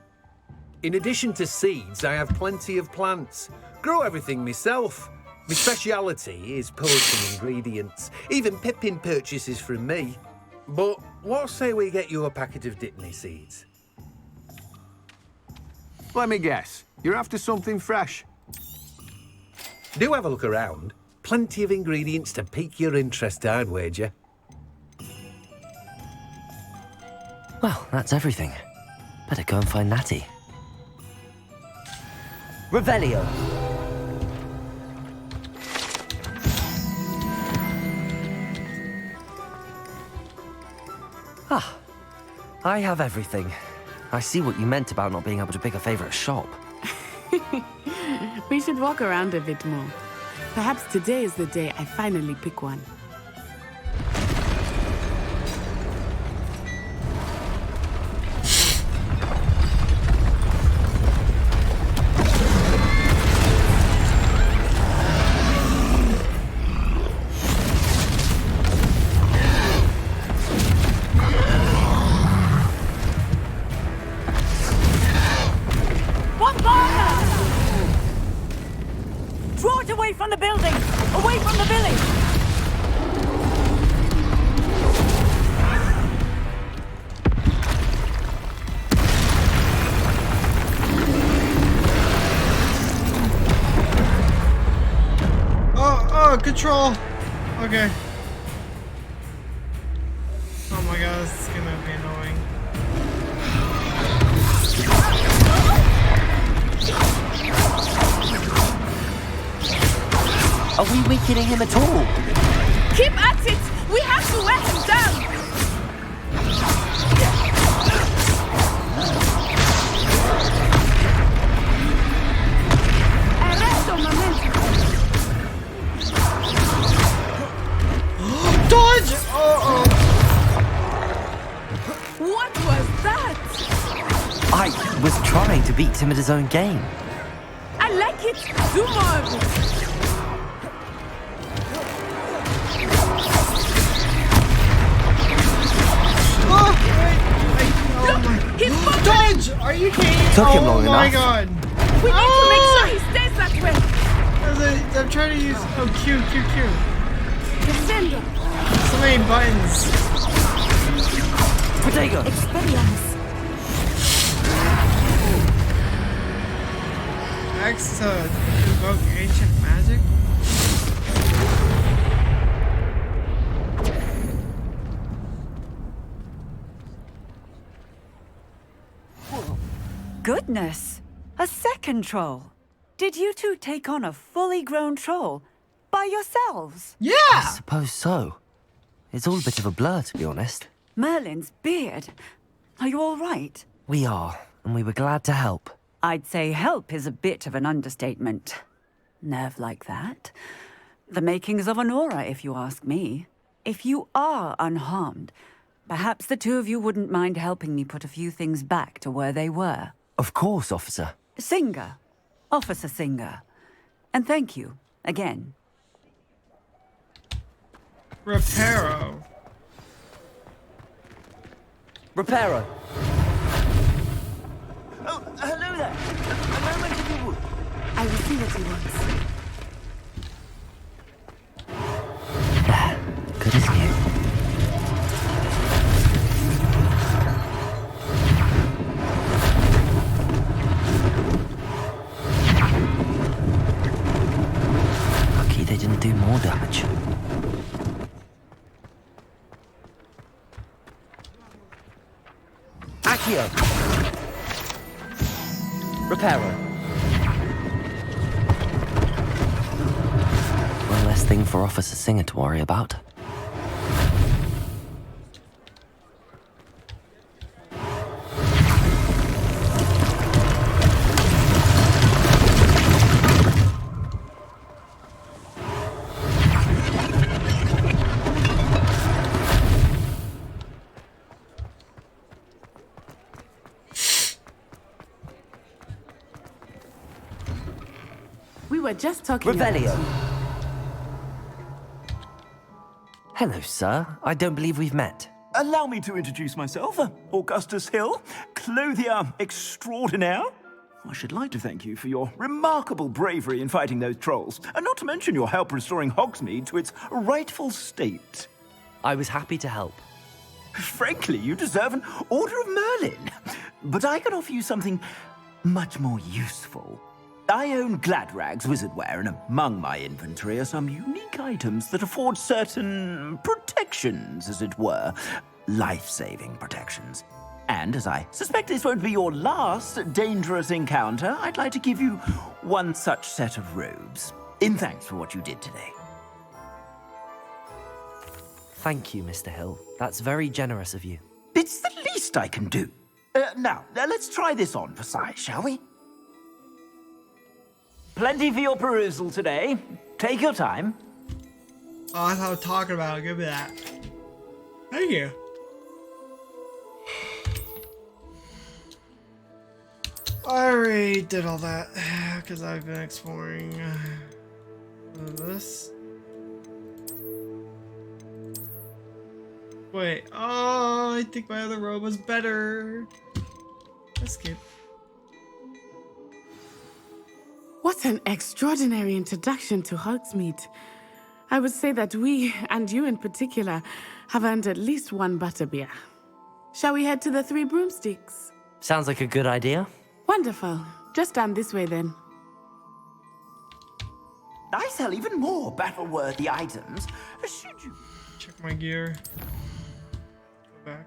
In addition to seeds, I have plenty of plants. Grow everything myself. My speciality is potion ingredients. Even Pippin purchases from me. But what say we get you a packet of Dittany seeds? Let me guess. You're after something fresh. Do have a look around. Plenty of ingredients to pique your interest, I'd wager. Well, that's everything. Better go and find Natty. Revelio. Ah, I have everything. I see what you meant about not being able to pick a favorite shop. We should walk around a bit more. Perhaps today is the day I finally pick one. Draw it away from the building! Away from the village! Oh, control! Okay. Oh my god, this is gonna be annoying. Are we weakening him at all? Keep at it! We have to wear him down! Arresto momento! Dodge! Uh-oh! What was that? I was trying to beat him at his own game. I like it! Do more of it! Oh, he's Dodge! Are you kidding? Took him long Oh my enough. god. We need to make sure he stays that way! I'm trying to use... Oh, Q. Descendo! So many buttons. Protego! Expelliarmus! X to invoke ancient magic? Goodness! A second troll! Did you two take on a fully grown troll? By yourselves? I suppose so. It's all a bit of a blur, to be honest. Merlin's beard. Are you all right? We are, and we were glad to help. I'd say help is a bit of an understatement. Nerve like that. The makings of an aura, if you ask me. If you are unharmed, perhaps the two of you wouldn't mind helping me put a few things back to where they were. Of course, officer. Singer. Officer Singer. And thank you, again. Reparo. Reparo. Oh, hello there. A moment if you would. I will see what he wants. Good as new. Lucky they didn't do more damage. Accio! Reparo. One less thing for Officer Singer to worry about. We were just talking Revelio. about you. Hello, sir. I don't believe we've met. Allow me to introduce myself. Augustus Hill, clothier extraordinaire. I should like to thank you for your remarkable bravery in fighting those trolls, and not to mention your help restoring Hogsmeade to its rightful state. I was happy to help. Frankly, you deserve an Order of Merlin. But I can offer you something much more useful. I own Gladrag's wizardware, and among my inventory are some unique items that afford certain protections, as it were. Life-saving protections. And as I suspect this won't be your last dangerous encounter, I'd like to give you one such set of robes, in thanks for what you did today. Thank you, Mr. Hill. That's very generous of you. It's the least I can do. Now, let's try this on for size, shall we? Plenty for your perusal today. Take your time. Oh, that's what I'm talking about. Give me that. Thank you. I already did all that because I've been exploring this. Wait, oh, I think my other robe was better. Let's skip. What an extraordinary introduction to Hogsmeade. I would say that we, and you in particular, have earned at least one butterbeer. Shall we head to the Three Broomsticks? Sounds like a good idea. Wonderful. Just down this way then. I sell even more battle-worthy items. Should you... Check my gear. Go back.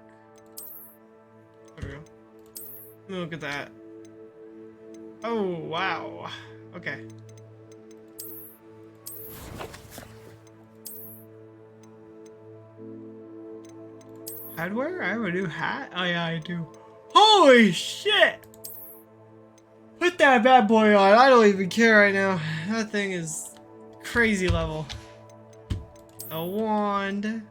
There we go. Look at that. Oh, wow. Okay. Headwear? I have a new hat? Oh yeah, I do. Holy shit! Put that bad boy on. I don't even care right now. That thing is crazy level. A wand.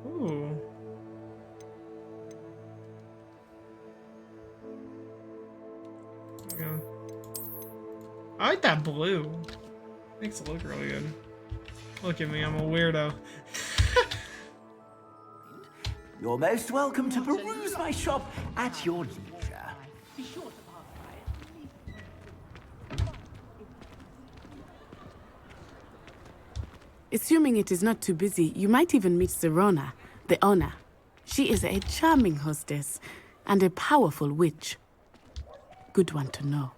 Ooh. There we go. I like that blue. Makes it look really good. Look at me, I'm a weirdo. You're most welcome to peruse my shop at your leisure. Assuming it is not too busy, you might even meet Serona, the owner. She is a charming hostess and a powerful witch. Good one to know.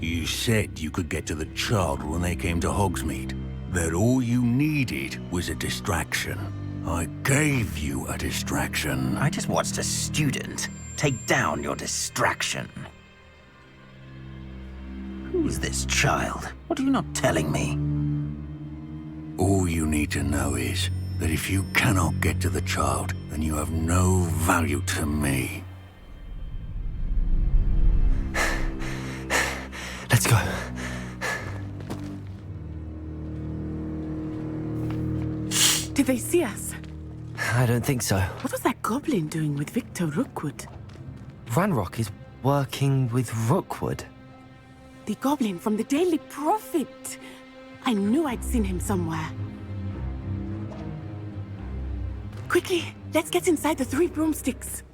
You said you could get to the child when they came to Hogsmeade. That all you needed was a distraction. I gave you a distraction. I just watched a student take down your distraction. Who is this child? What are you not telling me? All you need to know is that if you cannot get to the child, then you have no value to me. Let's go. Did they see us? I don't think so. What was that goblin doing with Victor Rookwood? Ranrock is working with Rookwood. The goblin from the Daily Prophet. I knew I'd seen him somewhere. Quickly, let's get inside the Three Broomsticks.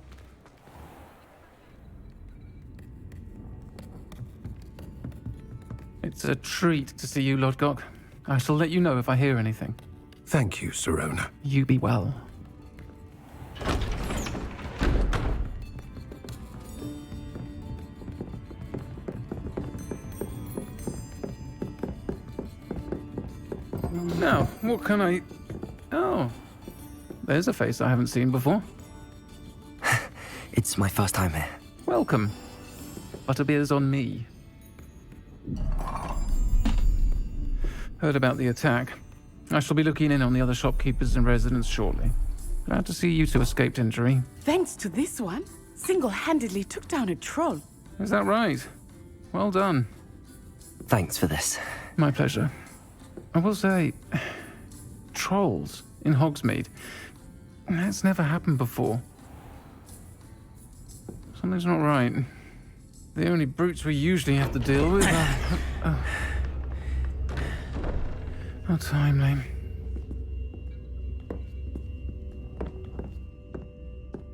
It's a treat to see you, Lodgok. I shall let you know if I hear anything. Thank you, Serona. You be well. Now, what can I... Oh, there's a face I haven't seen before. It's my first time here. Welcome. Butterbeer's on me. Heard about the attack. I shall be looking in on the other shopkeepers and residents shortly. Glad to see you two escaped injury. Thanks to this one, single-handedly took down a troll. Is that right? Well done. Thanks for this. My pleasure. I will say, trolls in Hogsmeade. That's never happened before. Something's not right. The only brutes we usually have to deal with are... How timely.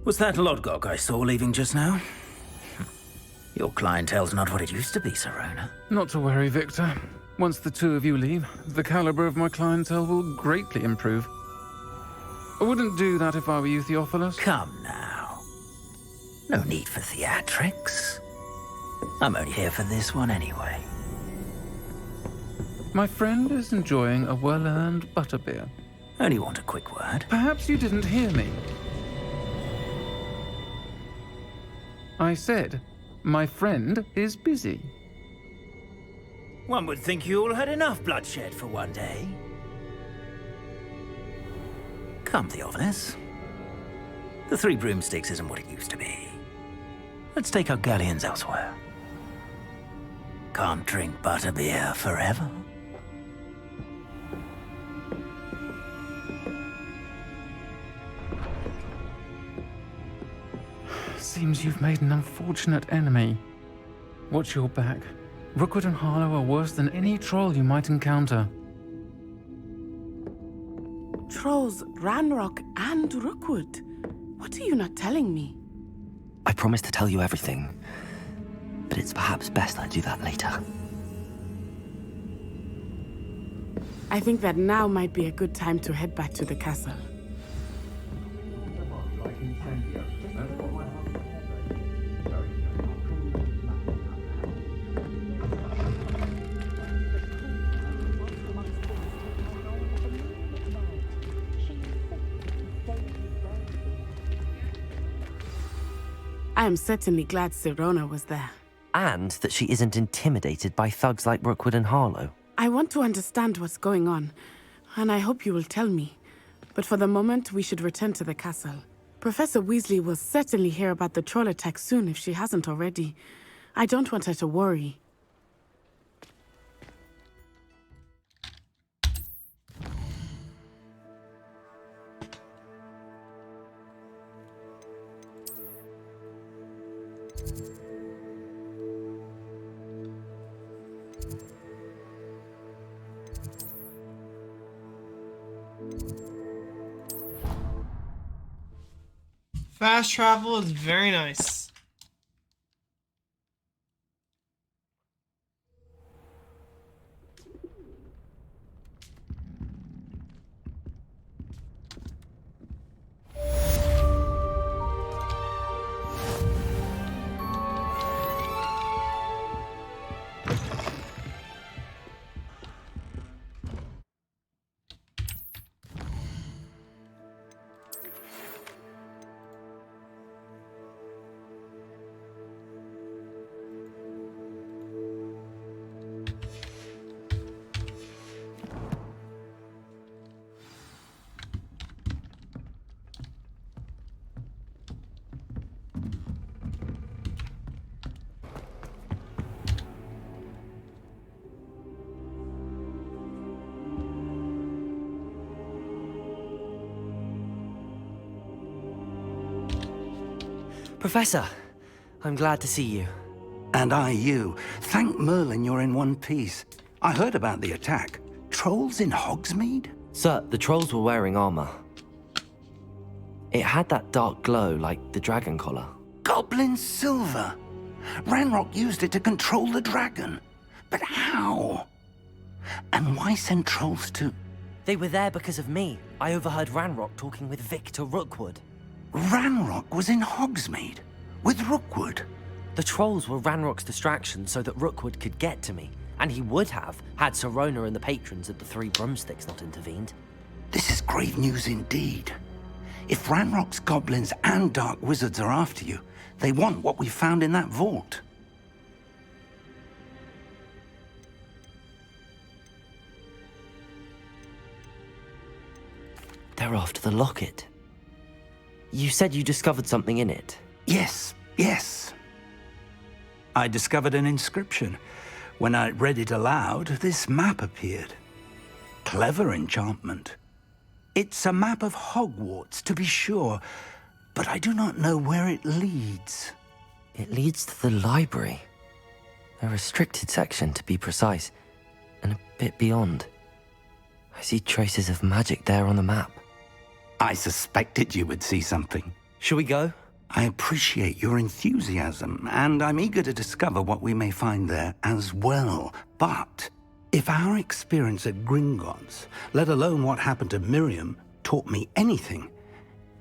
Was that Lodgok I saw leaving just now? Your clientele's not what it used to be, Sirona. Not to worry, Victor. Once the two of you leave, the caliber of my clientele will greatly improve. I wouldn't do that if I were you, Theophilus. Come now. No need for theatrics. I'm only here for this one anyway. My friend is enjoying a well-earned butterbeer. Only want a quick word. Perhaps you didn't hear me. I said, my friend is busy. One would think you all had enough bloodshed for one day. Come, Theophilus. The Three Broomsticks isn't what it used to be. Let's take our galleons elsewhere. Can't drink butterbeer forever. Seems you've made an unfortunate enemy. Watch your back. Rookwood and Harlow are worse than any troll you might encounter. Trolls, Ranrock, and Rookwood. What are you not telling me? I promised to tell you everything, but it's perhaps best I do that later. I think that now might be a good time to head back to the castle. I am certainly glad Sirona was there. And that she isn't intimidated by thugs like Rookwood and Harlow. I want to understand what's going on, and I hope you will tell me. But for the moment, we should return to the castle. Professor Weasley will certainly hear about the troll attack soon if she hasn't already. I don't want her to worry. Fast travel is very nice. Professor, I'm glad to see you. And I you. Thank Merlin you're in one piece. I heard about the attack. Trolls in Hogsmeade? Sir, the trolls were wearing armor. It had that dark glow like the dragon collar. Goblin silver! Ranrock used it to control the dragon. But how? And why send trolls to... They were there because of me. I overheard Ranrock talking with Victor Rookwood. Ranrock was in Hogsmeade? With Rookwood? The trolls were Ranrock's distraction so that Rookwood could get to me. And he would have, had Sirona and the patrons at the Three Broomsticks not intervened. This is grave news indeed. If Ranrock's goblins and dark wizards are after you, they want what we found in that vault. They're after the locket. You said you discovered something in it. Yes. I discovered an inscription. When I read it aloud, this map appeared. Clever enchantment. It's a map of Hogwarts, to be sure, but I do not know where it leads. It leads to the library. A restricted section, to be precise, and a bit beyond. I see traces of magic there on the map. I suspected you would see something. Shall we go? I appreciate your enthusiasm, and I'm eager to discover what we may find there as well. But if our experience at Gringotts, let alone what happened to Miriam, taught me anything,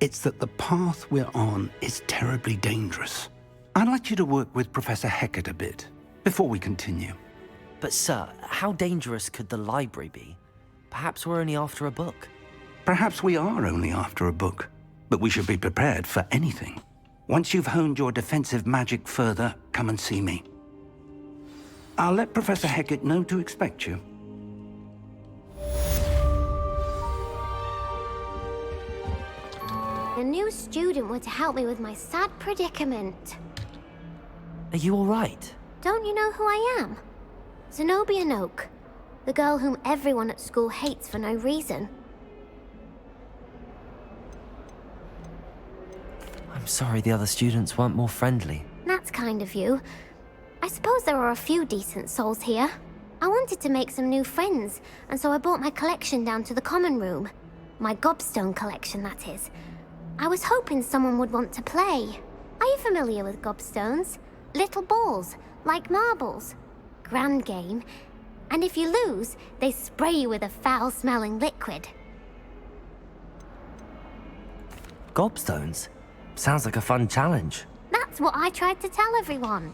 it's that the path we're on is terribly dangerous. I'd like you to work with Professor Hecat a bit before we continue. But sir, how dangerous could the library be? Perhaps we're only after a book. Perhaps we are only after a book, but we should be prepared for anything. Once you've honed your defensive magic further, come and see me. I'll let Professor Hecat know to expect you. A new student were to help me with my sad predicament. Are you all right? Don't you know who I am? Zenobia Noak, the girl whom everyone at school hates for no reason. I'm sorry the other students weren't more friendly. That's kind of you. I suppose there are a few decent souls here. I wanted to make some new friends, and so I brought my collection down to the common room. My gobstone collection, that is. I was hoping someone would want to play. Are you familiar with gobstones? Little balls, like marbles. Grand game. And if you lose, they spray you with a foul-smelling liquid. Gobstones? Sounds like a fun challenge. That's what I tried to tell everyone.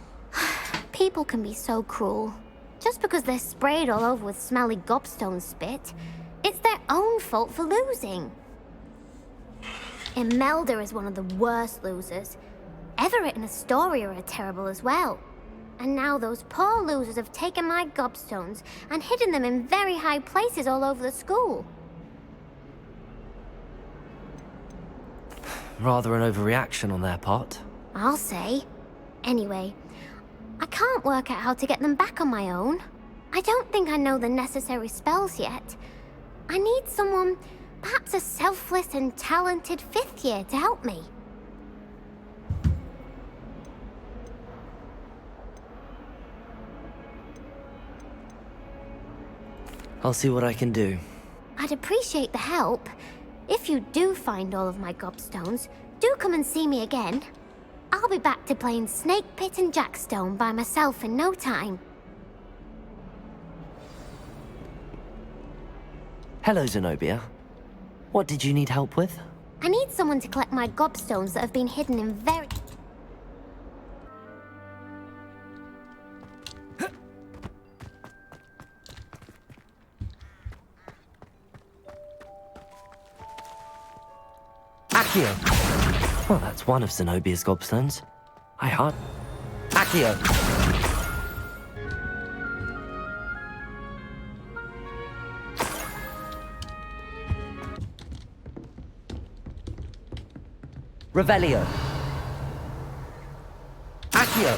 People can be so cruel. Just because they're sprayed all over with smelly gobstone spit, it's their own fault for losing. Imelda is one of the worst losers. Everett and Astoria are terrible as well. And now those poor losers have taken my gobstones and hidden them in very high places all over the school. Rather an overreaction on their part. I'll say. Anyway, I can't work out how to get them back on my own. I don't think I know the necessary spells yet. I need someone, perhaps a selfless and talented fifth year to help me. I'll see what I can do. I'd appreciate the help. If you do find all of my gobstones, do come and see me again. I'll be back to playing Snake Pit and Jackstone by myself in no time. Hello, Zenobia. What did you need help with? I need someone to collect my gobstones that have been hidden in very... Accio! Well, that's one of Zenobia's gobstones. I heart. Accio! Revelio! Accio!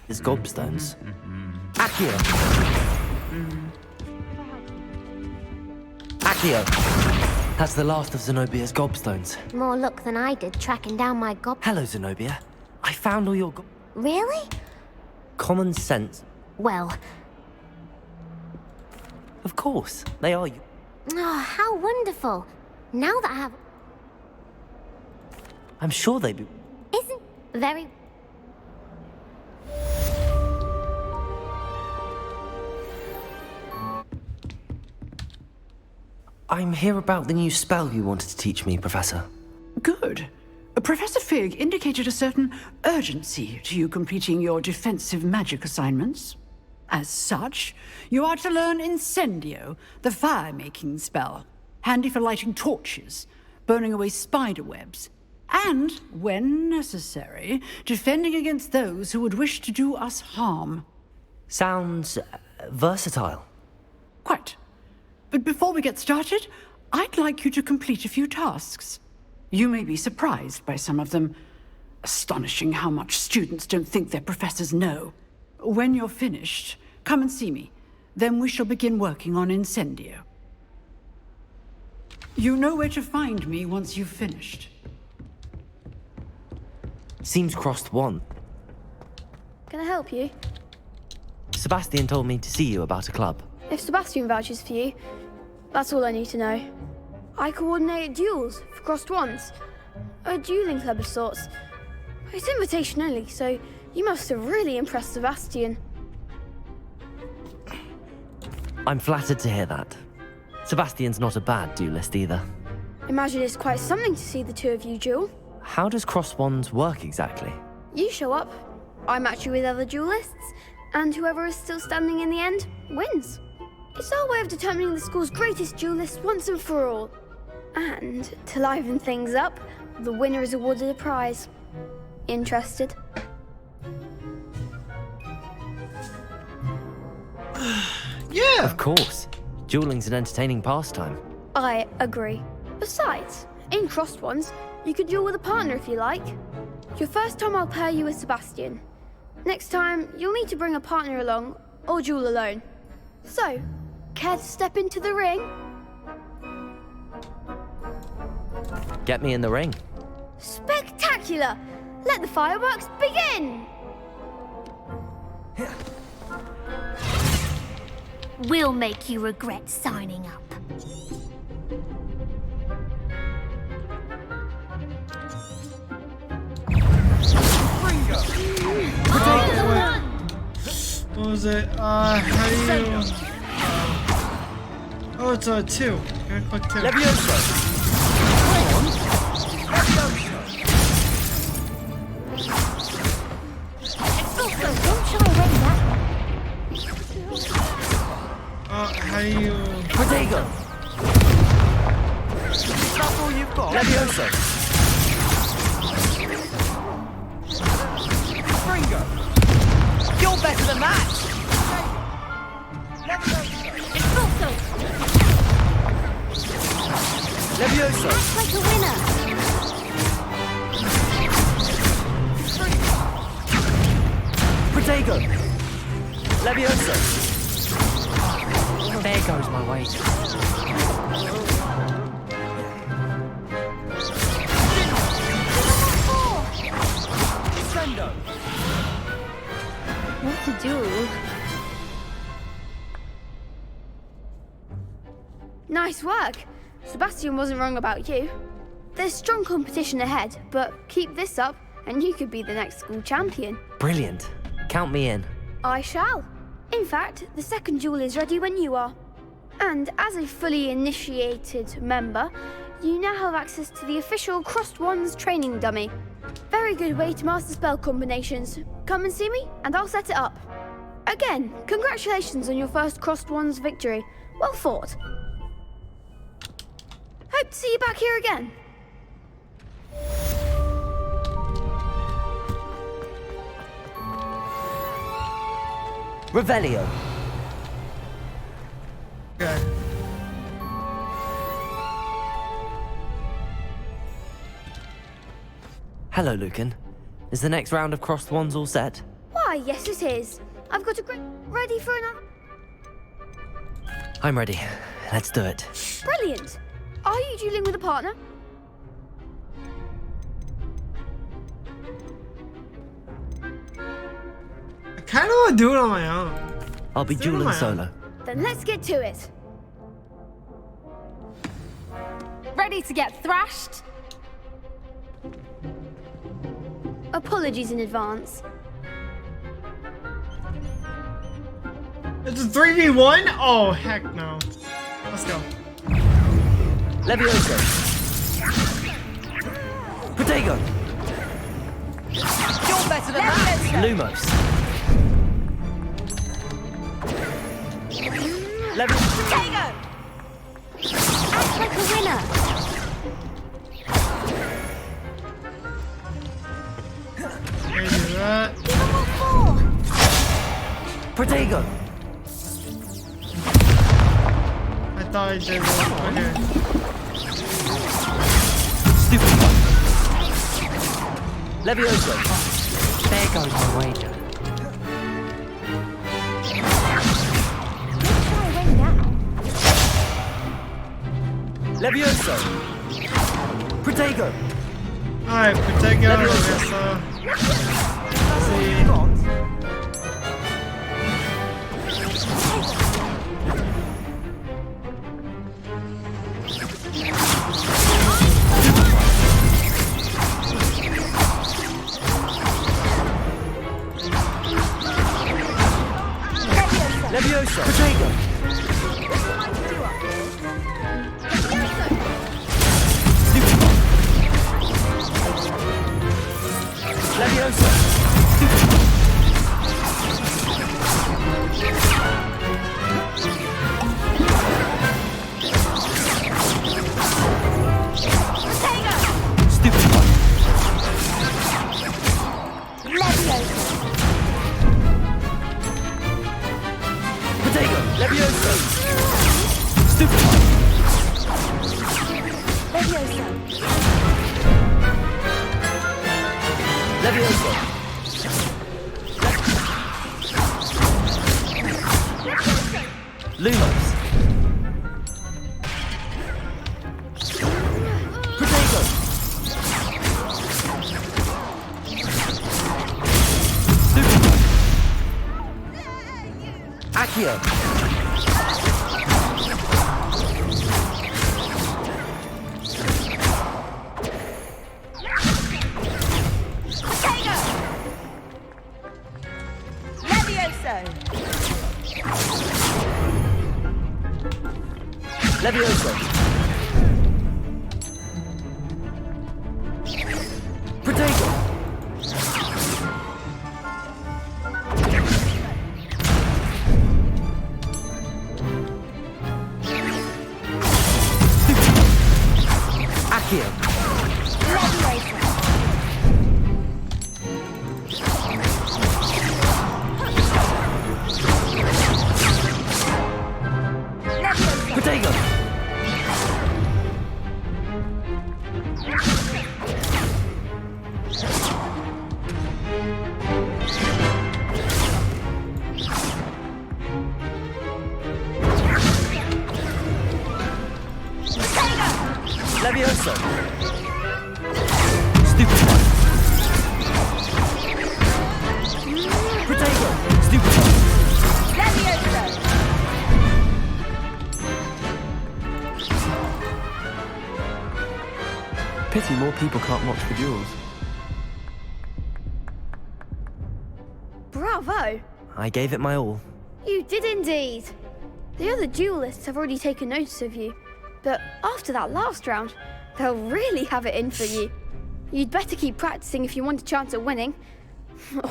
His gobstones. Accio! Accio! That's the last of Zenobia's gobstones. More luck than I did tracking down my Hello, Zenobia. I found all your Really? Common sense. Well... Of course, they are you. Oh, how wonderful. Now that I have... I'm sure they'd be... Isn't very... I'm here about the new spell you wanted to teach me, Professor. Good. Professor Fig indicated a certain urgency to you completing your defensive magic assignments. As such, you are to learn Incendio, the fire-making spell, handy for lighting torches, burning away spider webs, and, when necessary, defending against those who would wish to do us harm. Sounds versatile. Quite. But before we get started, I'd like you to complete a few tasks. You may be surprised by some of them. Astonishing how much students don't think their professors know. When you're finished, come and see me. Then we shall begin working on Incendio. You know where to find me once you've finished. Seems crossed one. Can I help you? Sebastian told me to see you about a club. If Sebastian vouches for you, that's all I need to know. I coordinate duels for crossed ones. A dueling club of sorts. It's invitation only, so you must have really impressed Sebastian. I'm flattered to hear that. Sebastian's not a bad duelist either. Imagine it's quite something to see the two of you duel. How does crossed wands work exactly? You show up, I match you with other duelists, and whoever is still standing in the end wins. It's our way of determining the school's greatest duelist once and for all. And to liven things up, the winner is awarded a prize. Interested? Yeah! Of course. Dueling's an entertaining pastime. I agree. Besides, in crossed ones, you could duel with a partner if you like. Your first time I'll pair you with Sebastian. Next time, you'll need to bring a partner along, or duel alone. So, care to step into the ring? Get me in the ring. Spectacular! Let the fireworks begin! We'll make you regret signing up. What was it? How do you... oh, it's a 2. Gotta click 2. How do you... Protego! That's all you've got? Levioso! Springo! You're better than that! Expulso! Levioso! Act like a winner! Protego! Levioso! There goes my weight. What to do? Nice work. Sebastian wasn't wrong about you. There's strong competition ahead, but keep this up and you could be the next school champion. Brilliant. Count me in. I shall. In fact, the second duel is ready when you are. And as a fully initiated member, you now have access to the official Crossed Wands training dummy. Very good way to master spell combinations. Come and see me, and I'll set it up. Again, congratulations on your first Crossed Wands victory. Well fought. Hope to see you back here again. Revelio. Okay. Hello, Lucan. Is the next round of crossed wands all set? Why, yes it is. I've got a great... ready for another... I'm ready. Let's do it. Brilliant. Are you dueling with a partner? I kind of want to do it on my own. I'll be dueling solo. Then let's get to it. Ready to get thrashed? Apologies in advance. It's a 3v1? Oh, heck no. Let's go. Levioso. Protego. You're better than that! Lumos. Protego! Act like a winner! Can you do that? Give them all 4! Protego. I thought I did it. Okay. Stupid one. Levioso. There goes my wager. Levioso. Protego. Alright, Protego. Levioso. Protego. Levioso. Stupid one. Protego. Levioso. Stupid one. Levioso. Lumos. Protego. Super. Accio. Levioso. Protego. Accio. Protego. Levioso. Stupid one. Protego. Stupid one. Levioso. Pity more people can't watch the duels. Bravo! I gave it my all. You did indeed. The other duelists have already taken notice of you, but after that last round, they'll really have it in for you. You'd better keep practicing if you want a chance at winning.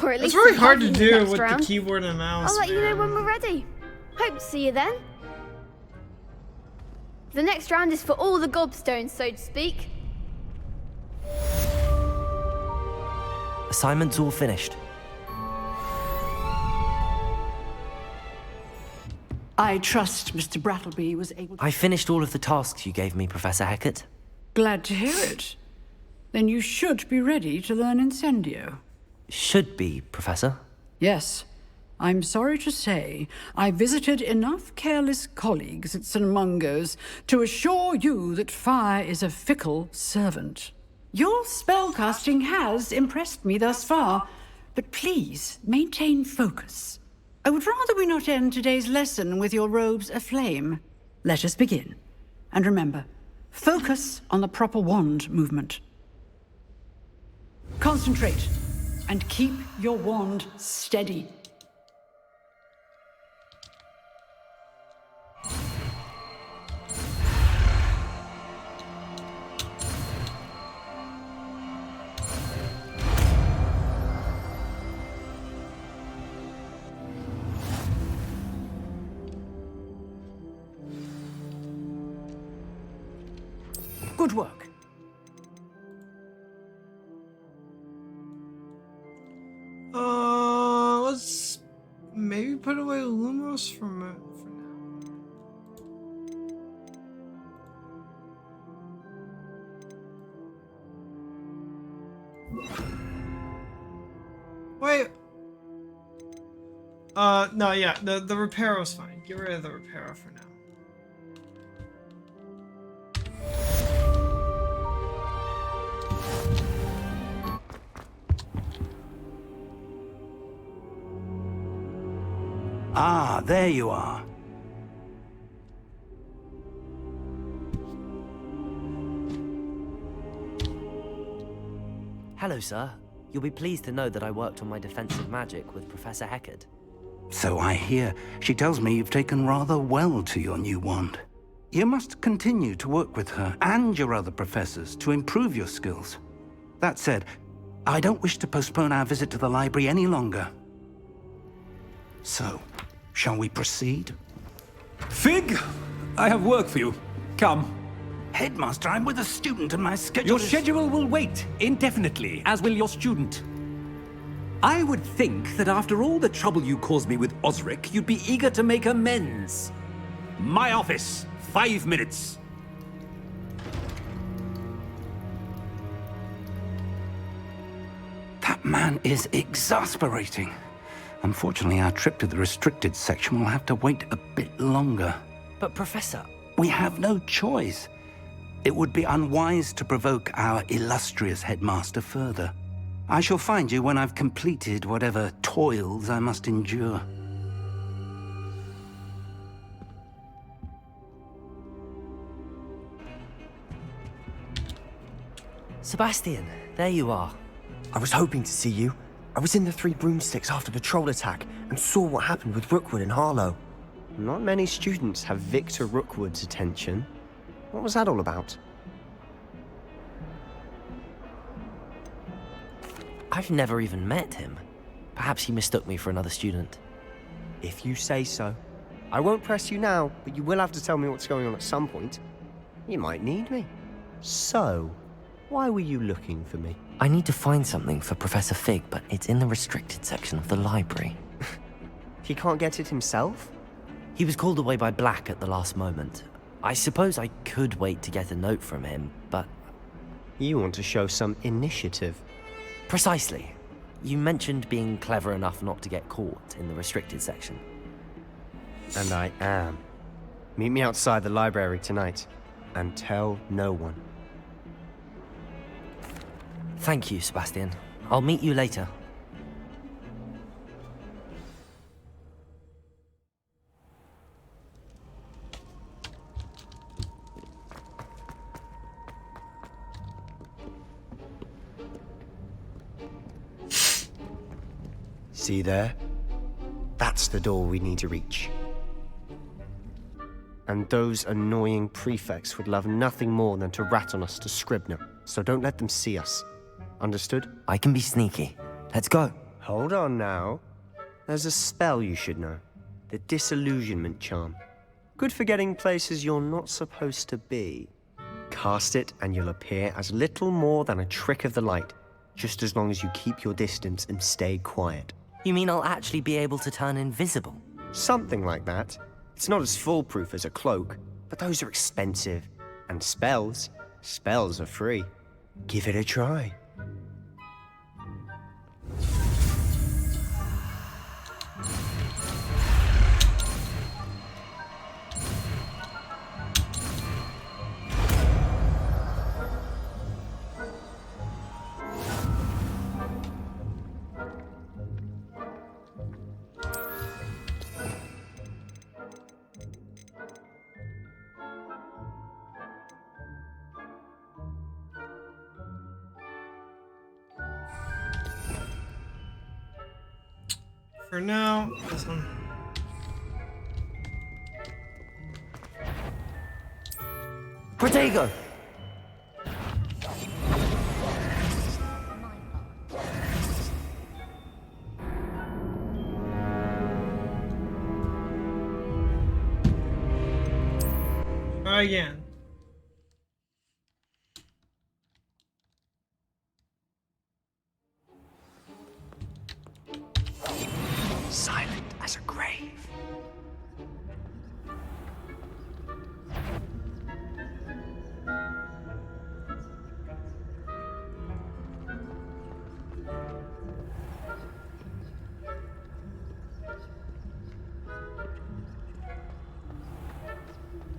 Or at It's least really hard to surviving do the next with round. the keyboard and mouse. I'll let you know when we're ready. Hope to see you then. The next round is for all the gobstones, so to speak. Assignment's all finished. I trust Mr. Brattleby was able to... I finished all of the tasks you gave me, Professor Hecat. Glad to hear it. Then you should be ready to learn Incendio. Should be, Professor. Yes. I'm sorry to say, I visited enough careless colleagues at St. Mungo's to assure you that fire is a fickle servant. Your spellcasting has impressed me thus far, but please maintain focus. I would rather we not end today's lesson with your robes aflame. Let us begin. And remember, focus on the proper wand movement. Concentrate, and keep your wand steady. Good work. Let's maybe put away Lumos for now. No, yeah, the repair was fine. Get rid of the repair for now. Ah, there you are. Hello, sir. You'll be pleased to know that I worked on my defensive magic with Professor Heckard. So I hear. She tells me you've taken rather well to your new wand. You must continue to work with her and your other professors to improve your skills. That said, I don't wish to postpone our visit to the library any longer. So, shall we proceed? Fig, I have work for you. Come. Headmaster, I'm with a student and my schedule Your is... schedule will wait indefinitely, as will your student. I would think that after all the trouble you caused me with Osric, you'd be eager to make amends. My office, 5 minutes. That man is exasperating. Unfortunately, our trip to the restricted section will have to wait a bit longer. But Professor... We have no choice. It would be unwise to provoke our illustrious headmaster further. I shall find you when I've completed whatever toils I must endure. Sebastian, there you are. I was hoping to see you. I was in the Three Broomsticks after the troll attack and saw what happened with Rookwood and Harlow. Not many students have Victor Rookwood's attention. What was that all about? I've never even met him. Perhaps he mistook me for another student. If you say so. I won't press you now, but you will have to tell me what's going on at some point. You might need me. So, why were you looking for me? I need to find something for Professor Fig, but it's in the restricted section of the library. He can't get it himself? He was called away by Black at the last moment. I suppose I could wait to get a note from him, but... You want to show some initiative. Precisely. You mentioned being clever enough not to get caught in the restricted section. And I am. Meet me outside the library tonight, and tell no one. Thank you, Sebastian. I'll meet you later. See there? That's the door we need to reach. And those annoying prefects would love nothing more than to rat on us to Scribner, so don't let them see us. Understood? I can be sneaky. Let's go. Hold on now. There's a spell you should know. The Disillusionment Charm. Good for getting places you're not supposed to be. Cast it and you'll appear as little more than a trick of the light, just as long as you keep your distance and stay quiet. You mean I'll actually be able to turn invisible? Something like that. It's not as foolproof as a cloak, but those are expensive. And spells are free. Give it a try. For now, this one. Protego! Try again. Silent as a grave.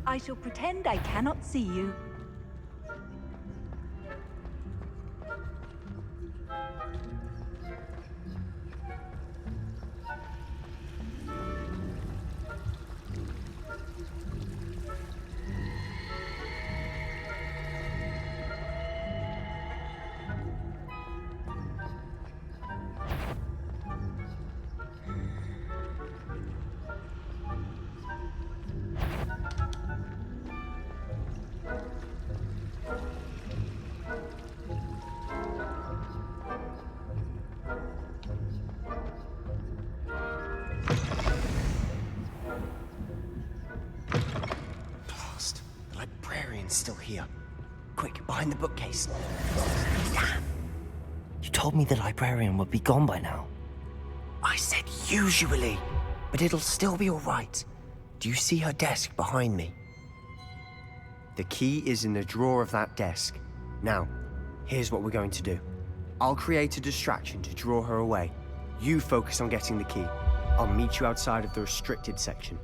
I shall pretend I cannot see you. Blast. The librarian's still here. Quick, behind the bookcase. Damn. You told me the librarian would be gone by now. I said usually, but it'll still be all right. Do you see her desk behind me? The key is in the drawer of that desk. Now, here's what we're going to do. I'll create a distraction to draw her away. You focus on getting the key. I'll meet you outside of the restricted section.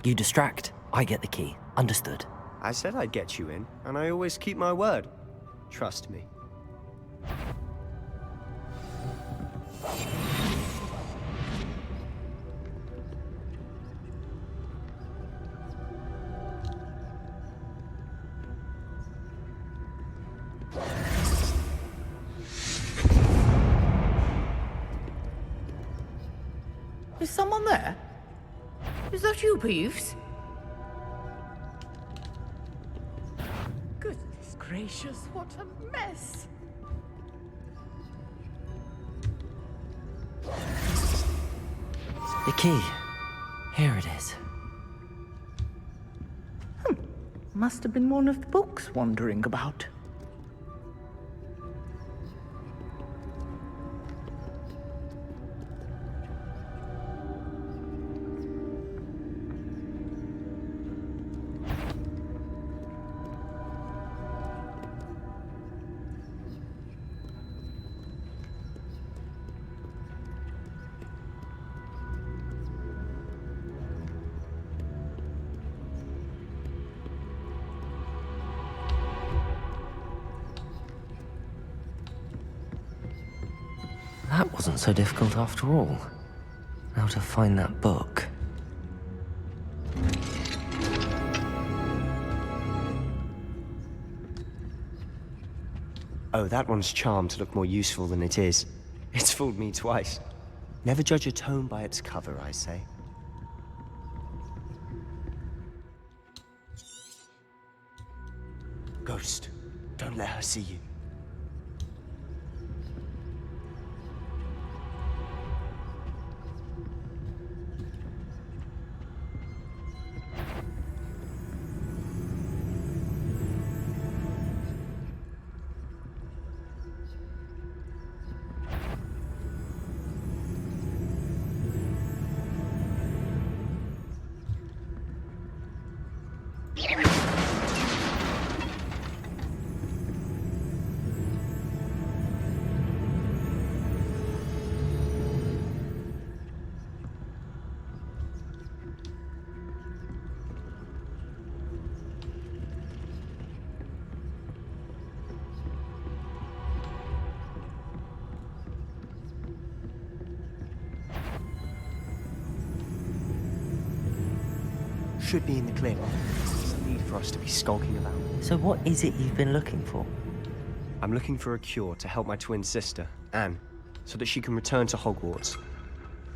You distract, I get the key. Understood. I said I'd get you in, and I always keep my word. Trust me. Is someone there? Is that you, Peeves? Goodness gracious, what a mess! The key. Here it is. Must have been one of the books wandering about. That wasn't so difficult after all. Now to find that book. Oh, that one's charmed to look more useful than it is. It's fooled me twice. Never judge a tome by its cover, I say. Ghost, don't let her see you. Should be in the clear. There's no need for us to be skulking about. So what is it you've been looking for? I'm looking for a cure to help my twin sister, Anne, so that she can return to Hogwarts.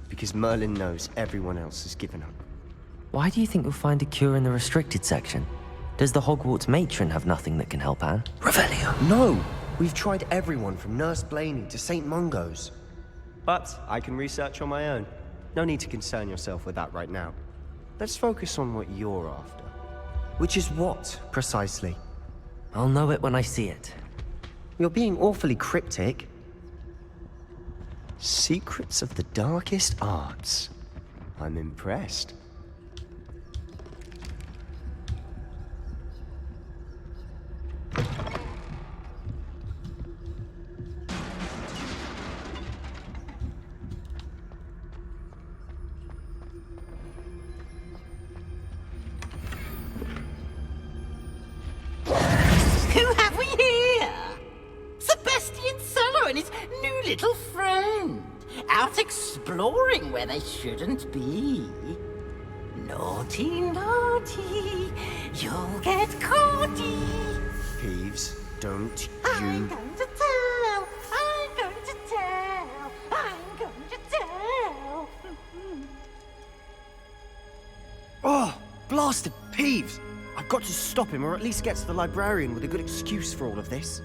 Because Merlin knows everyone else has given up. Why do you think you'll find a cure in the restricted section? Does the Hogwarts matron have nothing that can help Anne? Revelio! No! We've tried everyone from Nurse Blaney to St. Mungo's. But I can research on my own. No need to concern yourself with that right now. Let's focus on what you're after. Which is what, precisely? I'll know it when I see it. You're being awfully cryptic. Secrets of the darkest arts. I'm impressed. start exploring where they shouldn't be. Naughty, naughty, you'll get caughty. Peeves, don't I'm you... going to tell, I'm going to tell, I'm going to tell. Oh, blasted Peeves! I've got to stop him, or at least get to the librarian with a good excuse for all of this.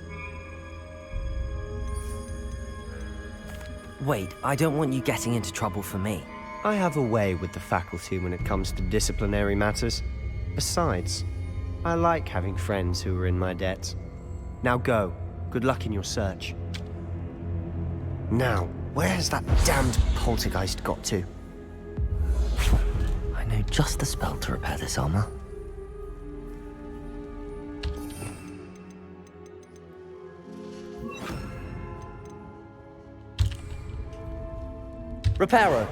Wait, I don't want you getting into trouble for me. I have a way with the faculty when it comes to disciplinary matters. Besides, I like having friends who are in my debt. Now go. Good luck in your search. Now, where has that damned poltergeist got to? I know just the spell to repair this armor. Reparo.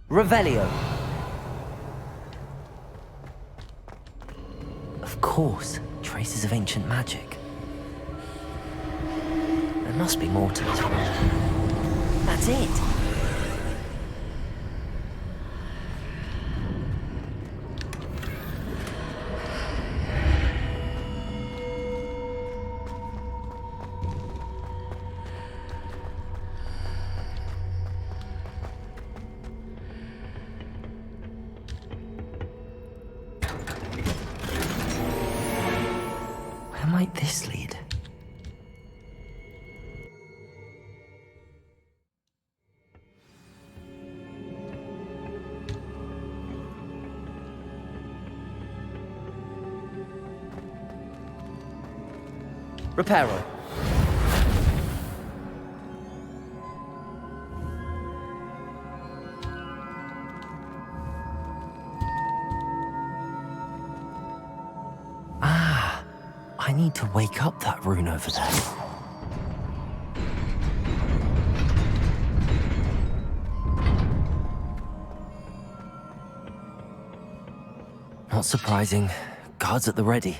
Revelio. Of course, traces of ancient magic. There must be more to this one. That's it. Where might this lead? Reparo. I need to wake up that rune over there. Not surprising. Guards at the ready.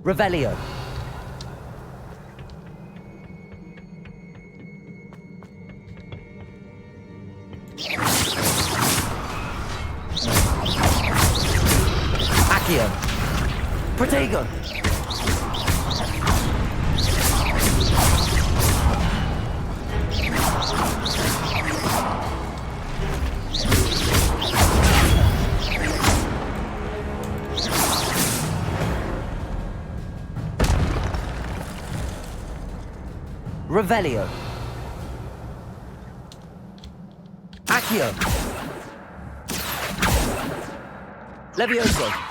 Revelio. Accio. Protego. Revelio. Accio. Levioso.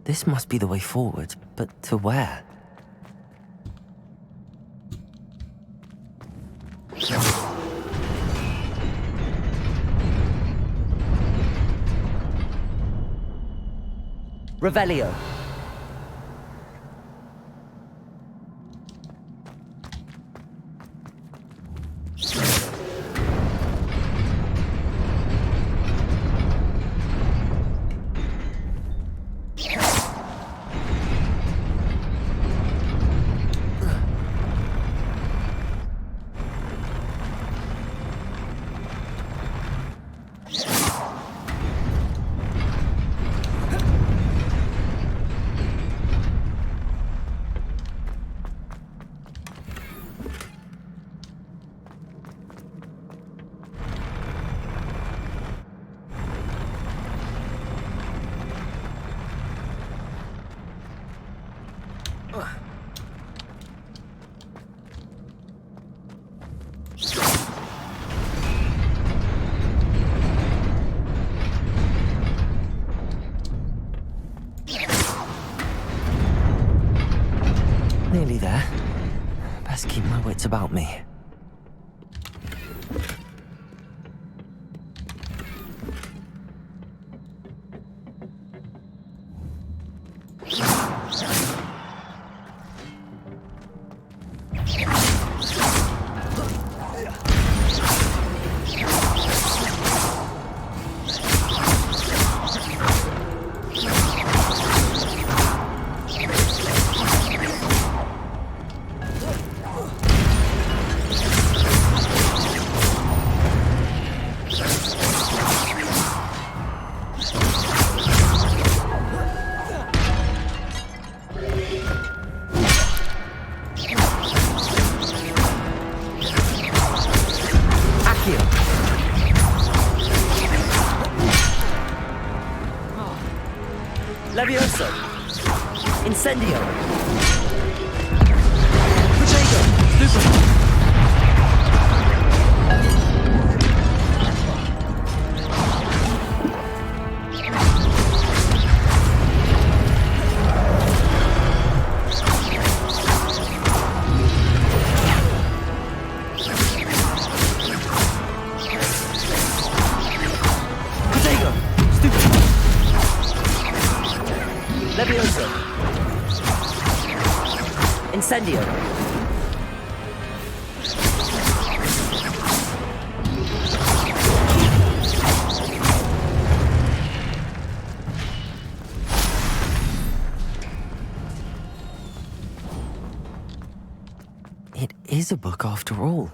This must be the way forward, but to where? Revelio. Nearly there. Best keep my wits about me. Levioso. Incendio. Protego. Super. Levioso. Incendio. It is a book after all.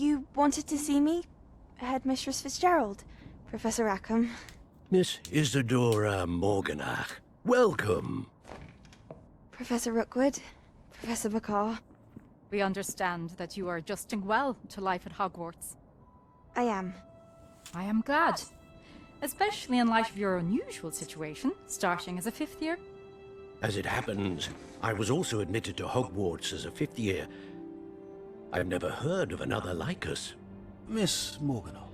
You wanted to see me? Headmistress Fitzgerald, Professor Rackham. Miss Isadora Morganach, welcome. Professor Rookwood, Professor Bakar. We understand that you are adjusting well to life at Hogwarts. I am. I am glad. Especially in light of your unusual situation, starting as a 5th year. As it happens, I was also admitted to Hogwarts as a 5th year. I've never heard of another like us. Miss Morganach,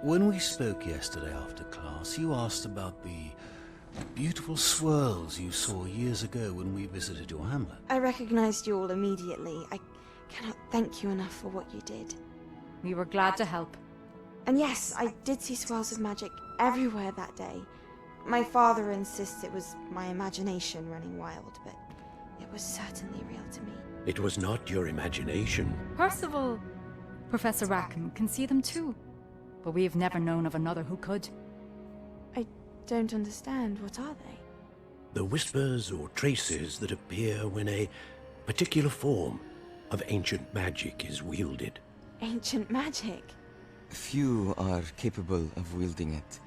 when we spoke yesterday after class, you asked about the beautiful swirls you saw years ago when we visited your hamlet. I recognized you all immediately. I cannot thank you enough for what you did. We were glad to help. And yes, I did see swirls of magic everywhere that day. My father insists it was my imagination running wild, but it was certainly real to me. It was not your imagination. Percival, Professor Rackham can see them too. But we have never known of another who could. I don't understand. What are they? The whispers or traces that appear when a particular form of ancient magic is wielded. Ancient magic? Few are capable of wielding it.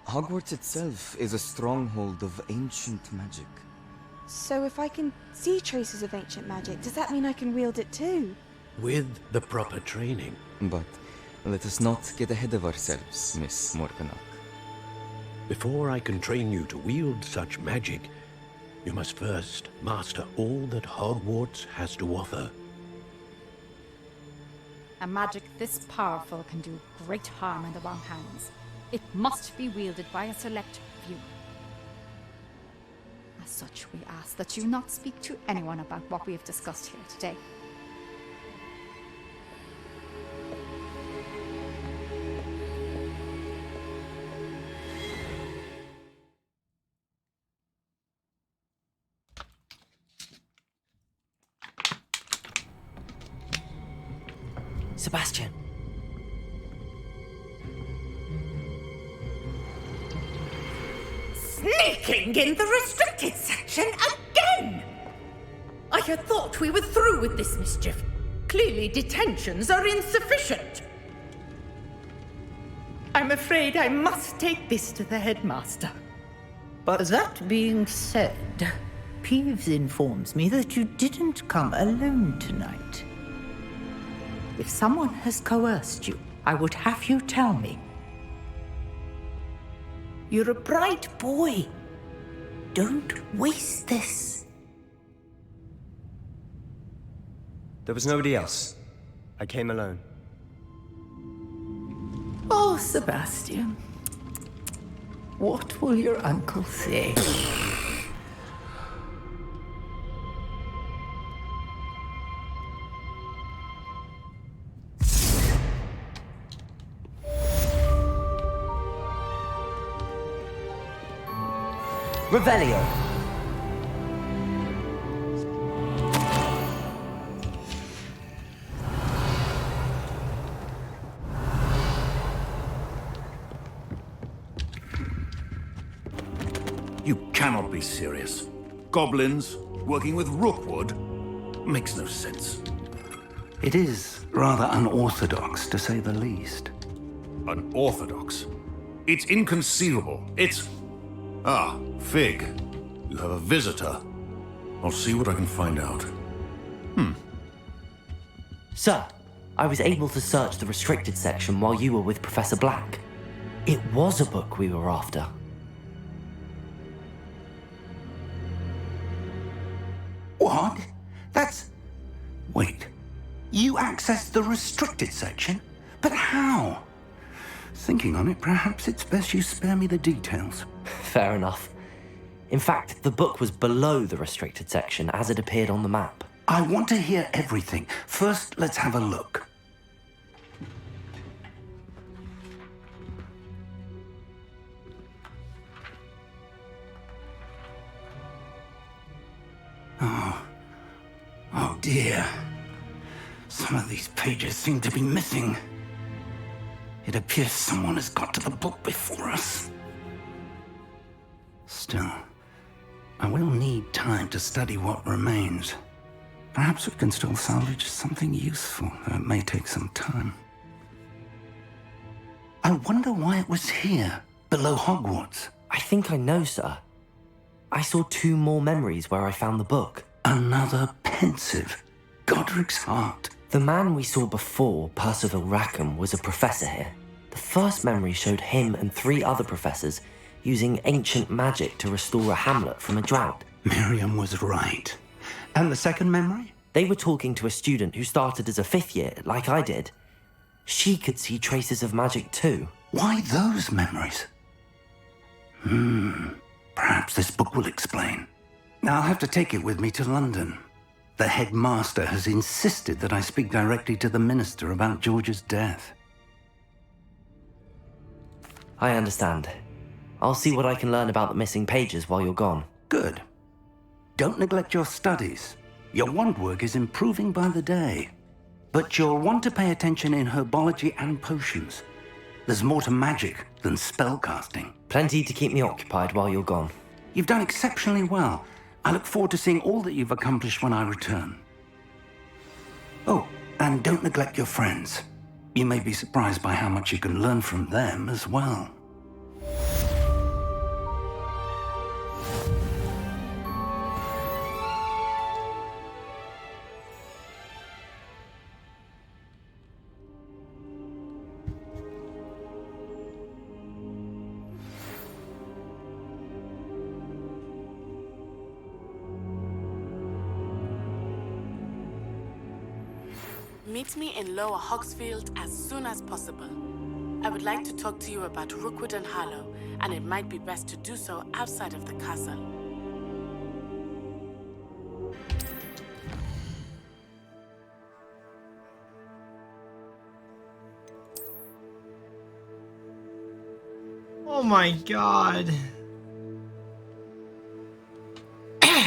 Hogwarts itself is a stronghold of ancient magic. So if I can see traces of ancient magic, does that mean I can wield it too? With the proper training. But let us not get ahead of ourselves, Miss Morganach. Before I can train you to wield such magic, you must first master all that Hogwarts has to offer. A magic this powerful can do great harm in the wrong hands. It must be wielded by a select few. As such, we ask that you not speak to anyone about what we have discussed here today. Sebastian. Sneaking in the restricted section again! I had thought we were through with this mischief. Clearly detentions are insufficient. I'm afraid I must take this to the headmaster. But that being said, Peeves informs me that you didn't come alone tonight. If someone has coerced you, I would have you tell me. You're a bright boy. Don't waste this. There was nobody else. I came alone. Oh, Sebastian. What will your uncle say? Revelio. You cannot be serious. Goblins working with Rookwood makes no sense. It is rather unorthodox, to say the least. Unorthodox? It's inconceivable. It's... Ah, Fig. You have a visitor. I'll see what I can find out. Sir, I was able to search the restricted section while you were with Professor Black. It was a book we were after. What? That's... Wait. You accessed the restricted section? But how? Thinking on it, perhaps it's best you spare me the details. Fair enough. In fact, the book was below the restricted section as it appeared on the map. I want to hear everything. First, let's have a look. Oh dear. Some of these pages seem to be missing. It appears someone has got to the book before us. Still, I will need time to study what remains. Perhaps we can still salvage something useful, though it may take some time. I wonder why it was here, below Hogwarts. I think I know, sir. I saw 2 more memories where I found the book. Another pensive. Godric's heart. The man we saw before, Percival Rackham, was a professor here. The first memory showed him and 3 other professors using ancient magic to restore a hamlet from a drought. Miriam was right. And the second memory? They were talking to a student who started as a 5th year, like I did. She could see traces of magic too. Why those memories? Perhaps this book will explain. I'll have to take it with me to London. The headmaster has insisted that I speak directly to the minister about George's death. I understand. I'll see what I can learn about the missing pages while you're gone. Good. Don't neglect your studies. Your wand work is improving by the day. But you'll want to pay attention in herbology and potions. There's more to magic than spellcasting. Plenty to keep me occupied while you're gone. You've done exceptionally well. I look forward to seeing all that you've accomplished when I return. Oh, and don't neglect your friends. You may be surprised by how much you can learn from them as well. Meet me in Lower Hogsfield as soon as possible. I would like to talk to you about Rookwood and Harlow, and it might be best to do so outside of the castle. Oh my god.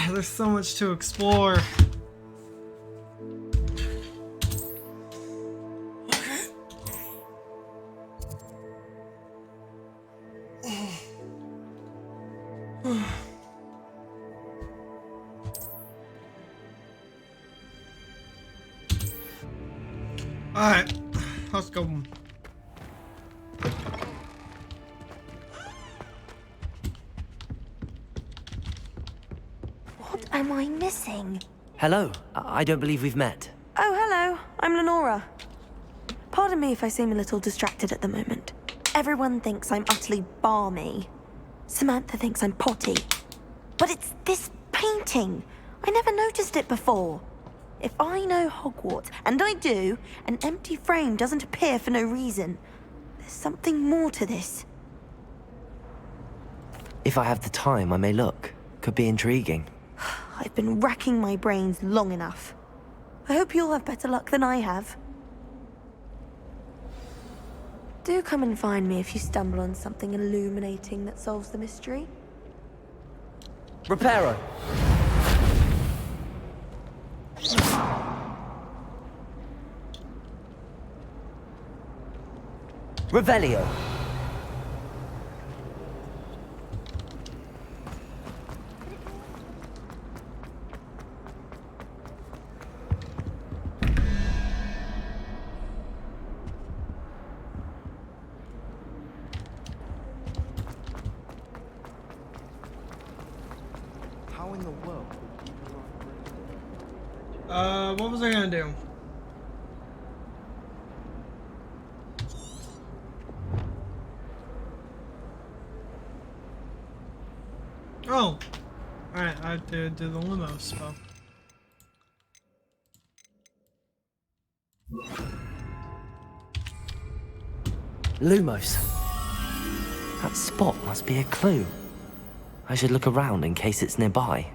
There's so much to explore. Alright, let's go. What am I missing? Hello, I don't believe we've met. Oh, hello. I'm Lenora. Pardon me if I seem a little distracted at the moment. Everyone thinks I'm utterly balmy. Samantha thinks I'm potty. But it's this painting. I never noticed it before. If I know Hogwarts, and I do, an empty frame doesn't appear for no reason. There's something more to this. If I have the time, I may look. Could be intriguing. I've been racking my brains long enough. I hope you'll have better luck than I have. Do come and find me if you stumble on something illuminating that solves the mystery. Reparo! Revelio! How in the world? What was I gonna do? Oh! Alright, I have to do the limo spell. Lumos. That spot must be a clue. I should look around in case it's nearby.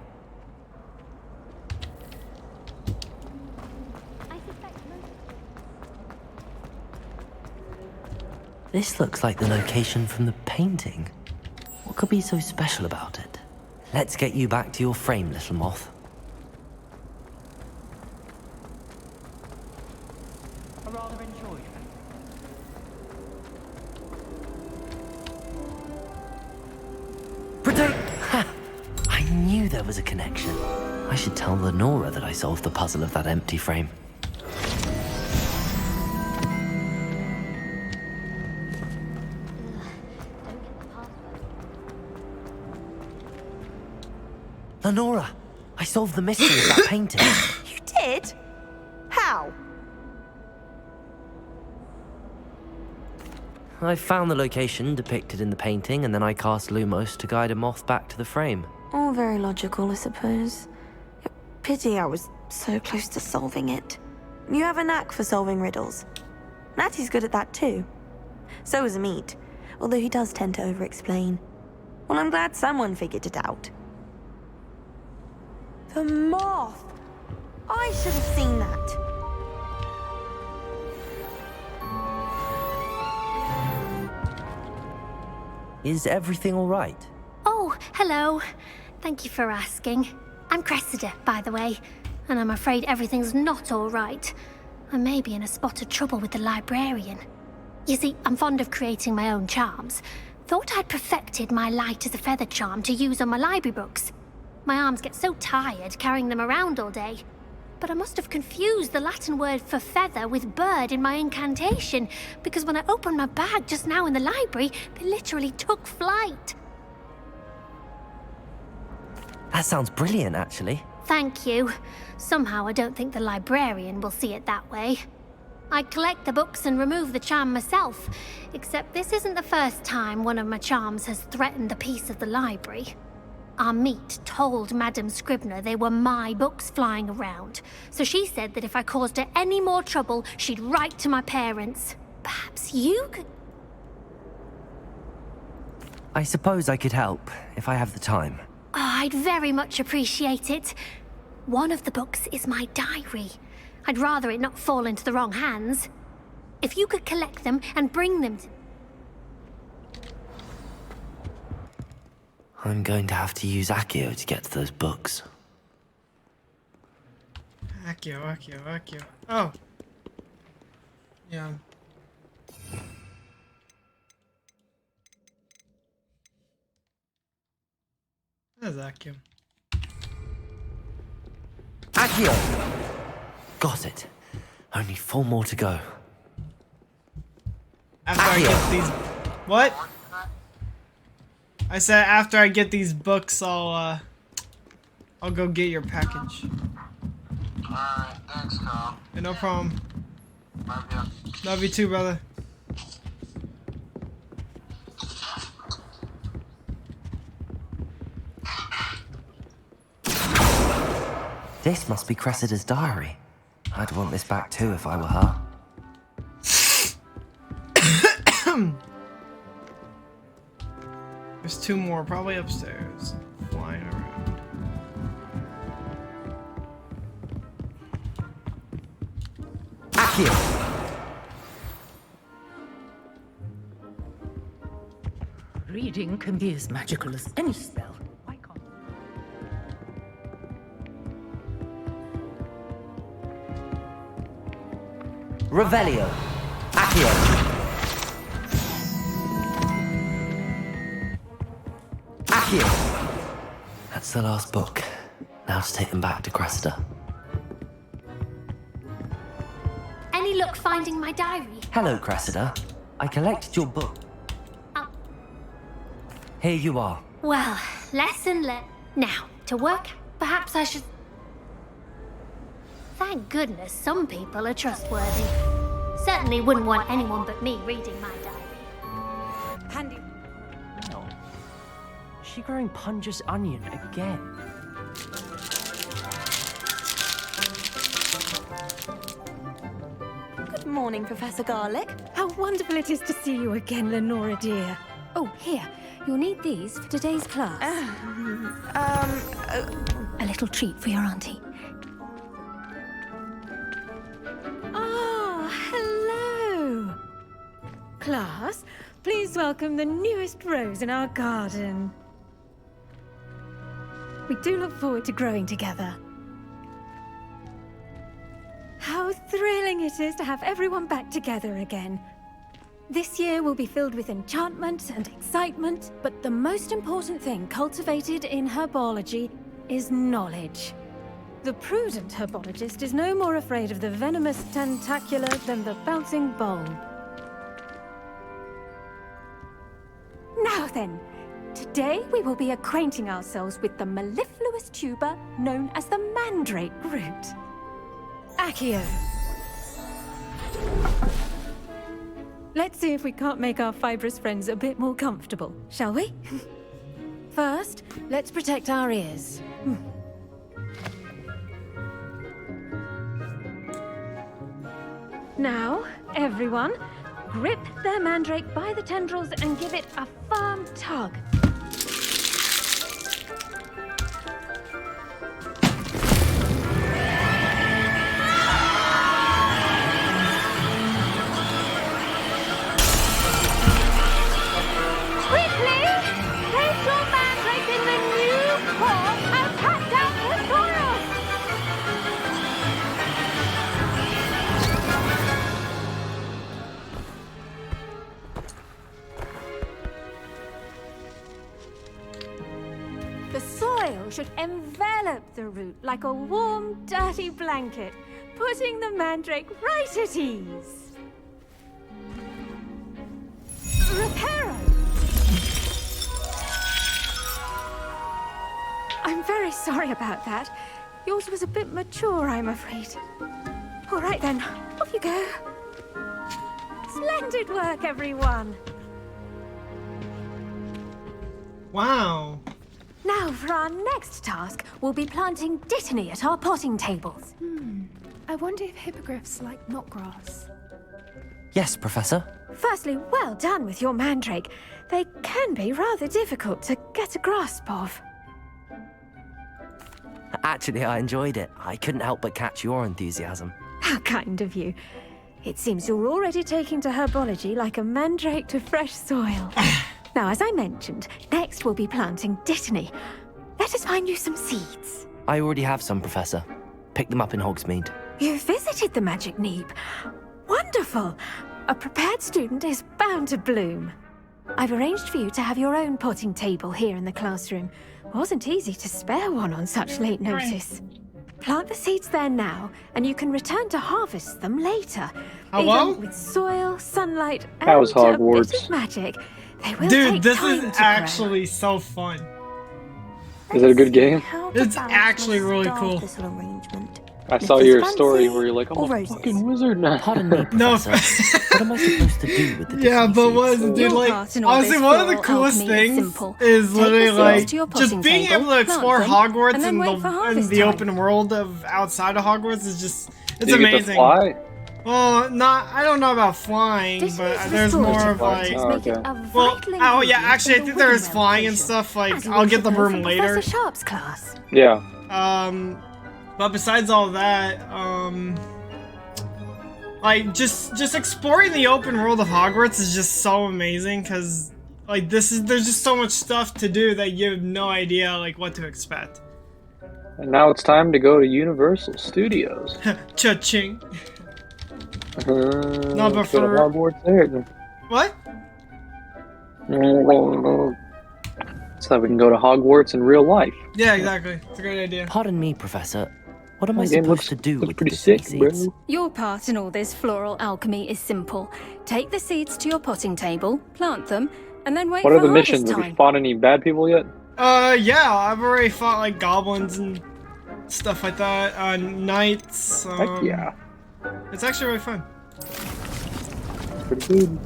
This looks like the location from the painting. What could be so special about it? Let's get you back to your frame, little moth. I rather enjoyed it. Protect! Ha! I knew there was a connection. I should tell Lenora that I solved the puzzle of that empty frame. Lenora, I solved the mystery of that painting. You did? How? I found the location depicted in the painting, and then I cast Lumos to guide a moth back to the frame. All very logical, I suppose. Pity I was so close to solving it. You have a knack for solving riddles. Natty's good at that too. So is Amit, although he does tend to over-explain. Well, I'm glad someone figured it out. The moth! I should have seen that. Is everything all right? Oh, hello. Thank you for asking. I'm Cressida, by the way, and I'm afraid everything's not all right. I may be in a spot of trouble with the librarian. You see, I'm fond of creating my own charms. Thought I'd perfected my light as a feather charm to use on my library books. My arms get so tired carrying them around all day. But I must have confused the Latin word for feather with bird in my incantation, because when I opened my bag just now in the library, they literally took flight. That sounds brilliant, actually. Thank you. Somehow I don't think the librarian will see it that way. I collect the books and remove the charm myself, except this isn't the first time one of my charms has threatened the peace of the library. Amit told Madame Scribner they were my books flying around, so she said that if I caused her any more trouble, she'd write to my parents. Perhaps you could... I suppose I could help, if I have the time. Oh, I'd very much appreciate it. One of the books is my diary. I'd rather it not fall into the wrong hands. If you could collect them and bring them to... I'm going to have to use Accio to get to those books. Accio. Oh. Yeah. There's Accio. Accio! Got it. Only 4 more to go. After I get these... What? I said after I get these books, I'll go get your package. Alright, thanks, Carl. Hey, no problem. Love you. Love you too, brother. This must be Cressida's diary. I'd want this back too if I were her. There's 2 more, probably upstairs, flying around. Accio! Reading can be as magical as any spell. Revelio. Accio. Accio. That's the last book. Now to take them back to Cressida. Any luck finding my diary? Hello, Cressida. I collected your book. Here you are. Well, lesson learned. Now, to work, perhaps I should... Thank goodness some people are trustworthy. Certainly wouldn't want anyone but me reading my diary. Handy. No. Is she growing Punja's onion again? Good morning, Professor Garlic. How wonderful it is to see you again, Lenora dear. Oh, here. You'll need these for today's class. A little treat for your auntie. Oh, hello! Class, please welcome the newest rose in our garden. We do look forward to growing together. How thrilling it is to have everyone back together again. This year will be filled with enchantment and excitement, but the most important thing cultivated in herbology is knowledge. The prudent herbologist is no more afraid of the venomous tentacular than the bouncing bulb. Now then, today we will be acquainting ourselves with the mellifluous tuber known as the mandrake root. Accio. Let's see if we can't make our fibrous friends a bit more comfortable, shall we? First, let's protect our ears. Now, everyone, grip their mandrake by the tendrils and give it a firm tug. Quickly! Place your mandrake in the new core and pat down the soil! The soil should envelop the root like a warm, dirty blanket, putting the mandrake right at ease. Reparo! I'm very sorry about that. Yours was a bit mature, I'm afraid. All right then, off you go. Splendid work, everyone. Wow. Now, for our next task, we'll be planting dittany at our potting tables. I wonder if hippogriffs like knotgrass. Yes, Professor. Firstly, well done with your mandrake. They can be rather difficult to get a grasp of. Actually, I enjoyed it. I couldn't help but catch your enthusiasm. How kind of you. It seems you're already taking to herbology like a mandrake to fresh soil. Now, as I mentioned, next we'll be planting dittany. Let us find you some seeds. I already have some, Professor. Pick them up in Hogsmeade. You visited the Magic Neep. Wonderful! A prepared student is bound to bloom. I've arranged for you to have your own potting table here in the classroom. Wasn't easy to spare one on such late notice. Plant the seeds there now, and you can return to harvest them later. Hello? Even with soil, sunlight, and That was a bit Hogwarts. of magic, they will Dude, take this time is to grow. actually so fun. Is it a good game? It's actually really cool. I saw your story where you're like, I'm a fucking wizard now. Pardon me, No, Professor. What am I supposed to do with the yeah, dittany but seeds? what is it, dude? Like, part in all honestly, this one of the floral coolest alchemy is things simple. is Take literally the seeds like to your just potting being table, able to explore plant them, Hogwarts and then and wait for the harvest the time. open world of outside of Hogwarts is just it's Do you get to amazing. fly? Well, I don't know about flying, but there's more of like. Oh yeah, actually, I think there is flying and stuff. Like, I'll get the broom later. Professor Sharp's class. Yeah. But besides all that, like just exploring the open world of Hogwarts is just so amazing because like there's just so much stuff to do that you have no idea like what to expect. And now it's time to go to Universal Studios. Cha-ching. No, but let's go to for- Hogwarts there. Then. What? So we can go to Hogwarts in real life. Yeah, exactly. It's a great idea. Pardon me, Professor. What am I The game supposed to do with the pretty dittany sick, bro. seeds? Your part in all this floral alchemy is simple. Take the seeds to your potting table, plant them, and then wait What for are the harvest missions? Have time. you fought any bad people yet? Yeah, I've already fought like goblins and stuff like that. Knights. Heck yeah. It's actually really fun. Pretty good.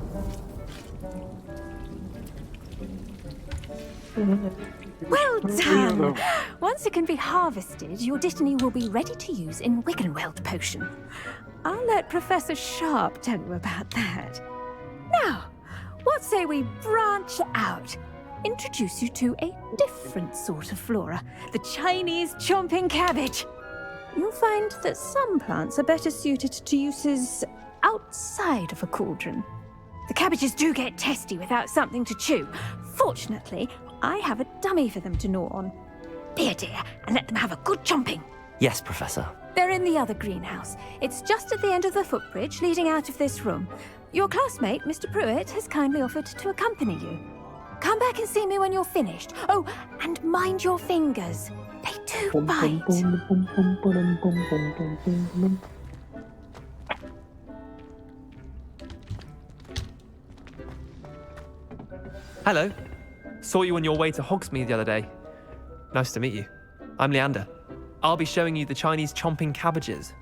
Well done! Once it can be harvested, your dittany will be ready to use in Wiggenweld potion. I'll let Professor Sharp tell you about that. Now, what say we branch out? Introduce you to a different sort of flora, the Chinese chomping cabbage. You'll find that some plants are better suited to uses outside of a cauldron. The cabbages do get testy without something to chew. Fortunately, I have a dummy for them to gnaw on. Be a dear and let them have a good chomping. Yes, Professor. They're in the other greenhouse. It's just at the end of the footbridge leading out of this room. Your classmate, Mr. Pruitt, has kindly offered to accompany you. Come back and see me when you're finished. Oh, and mind your fingers. They Do bite. Hello. Saw you on your way to Hogsmeade the other day. Nice to meet you. I'm Leander. I'll be showing you the Chinese chomping cabbages.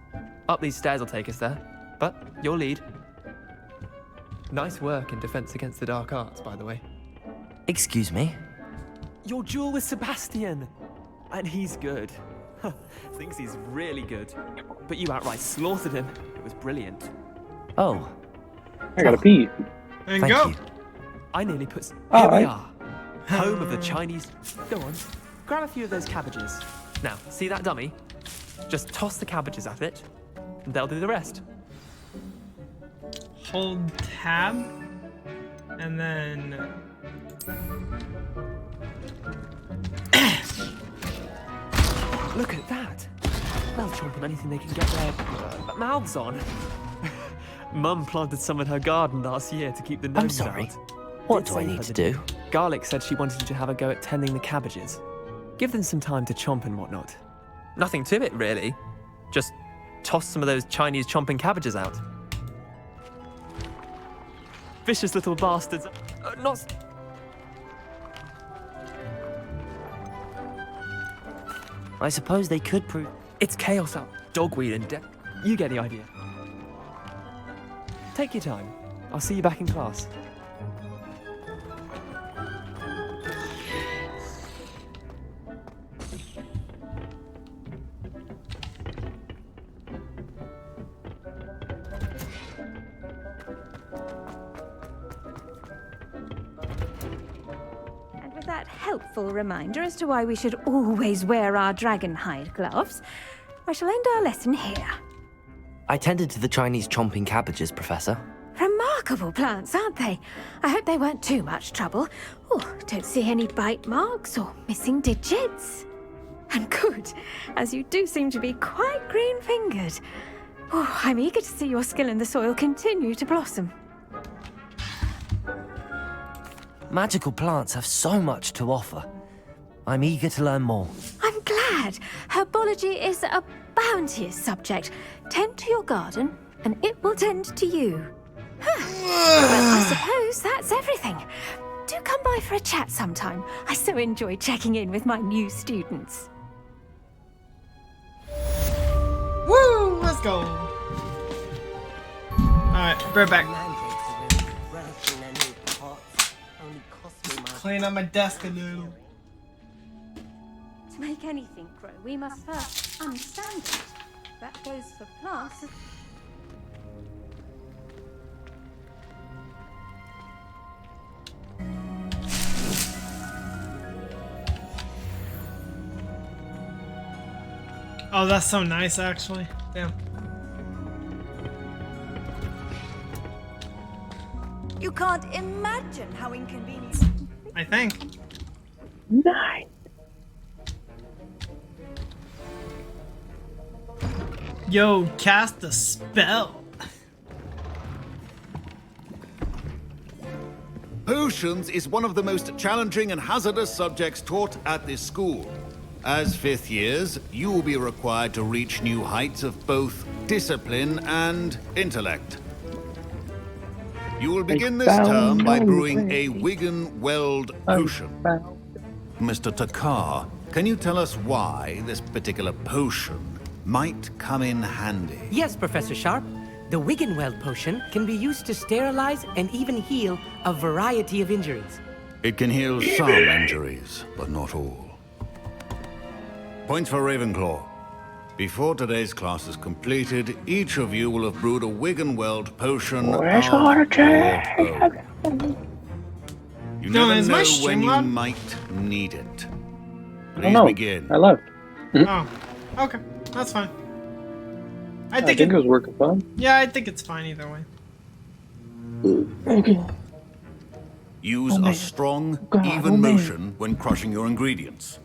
Up these stairs will take us there, but your lead. Nice work in Defense Against the Dark Arts, by the way. Excuse me? Your duel with Sebastian! And he's good. Thinks he's really good. But you outright slaughtered him. It was brilliant. Oh. I gotta pee. There you Thank go. you. I nearly put... All Here we right. are. Home of the Chinese... Go on. Grab a few of those cabbages. Now, see that dummy? Just toss the cabbages at it, and they'll do the rest. Hold tab, and then Look at that. They'll chomp on anything they can get their mouths on. Mum planted some in her garden last year to keep the gnomes I'm sorry. out. What Did do I say need her to the- do? Garlic said she wanted you to have a go at tending the cabbages. Give them some time to chomp and whatnot. Nothing to it, really. Just toss some of those Chinese chomping cabbages out. Vicious little bastards. Not... I suppose they could prove... It's chaos out. Dogweed and death. You get the idea. Take your time. I'll see you back in class. And with that helpful reminder as to why we should always wear our dragon hide gloves, I shall end our lesson here. I tended to the Chinese chomping cabbages, Professor. Remarkable plants, aren't they? I hope they weren't too much trouble. Oh, don't see any bite marks or missing digits. And good, as you do seem to be quite green-fingered. Oh, I'm eager to see your skill in the soil continue to blossom. Magical plants have so much to offer. I'm eager to learn more. I'm glad. Herbology is a bounteous subject. Tend to your garden, and it will tend to you. Well, I suppose that's everything. Do come by for a chat sometime. I so enjoy checking in with my new students. woo, let's go. Alright, right back. Clean up my desk a little. To make anything grow, we must first understand it. That goes for plants. Oh, that's so nice, actually. Damn. You can't imagine how inconvenient. I think. Nice. Yo, cast a spell. Potions is one of the most challenging and hazardous subjects taught at this school. As fifth years, you will be required to reach new heights of both discipline and intellect. You will begin this term by brewing a Wigan Weld potion. Mr. Takar, can you tell us why this particular potion might come in handy? Yes, Professor Sharp. The Wiggenweld potion can be used to sterilize and even heal a variety of injuries. It can heal some injuries, but not all. Points for Ravenclaw. Before today's class is completed, each of you will have brewed a Wiggenweld potion of Where's your water? own. You No, never is my know stream when you on? might need it. Oh Please no, begin. I left. Oh, okay, that's fine. I think it was working fine. Yeah, I think it's fine either way. Okay. Use Oh, a man. strong, God, even oh, man. motion when crushing your ingredients.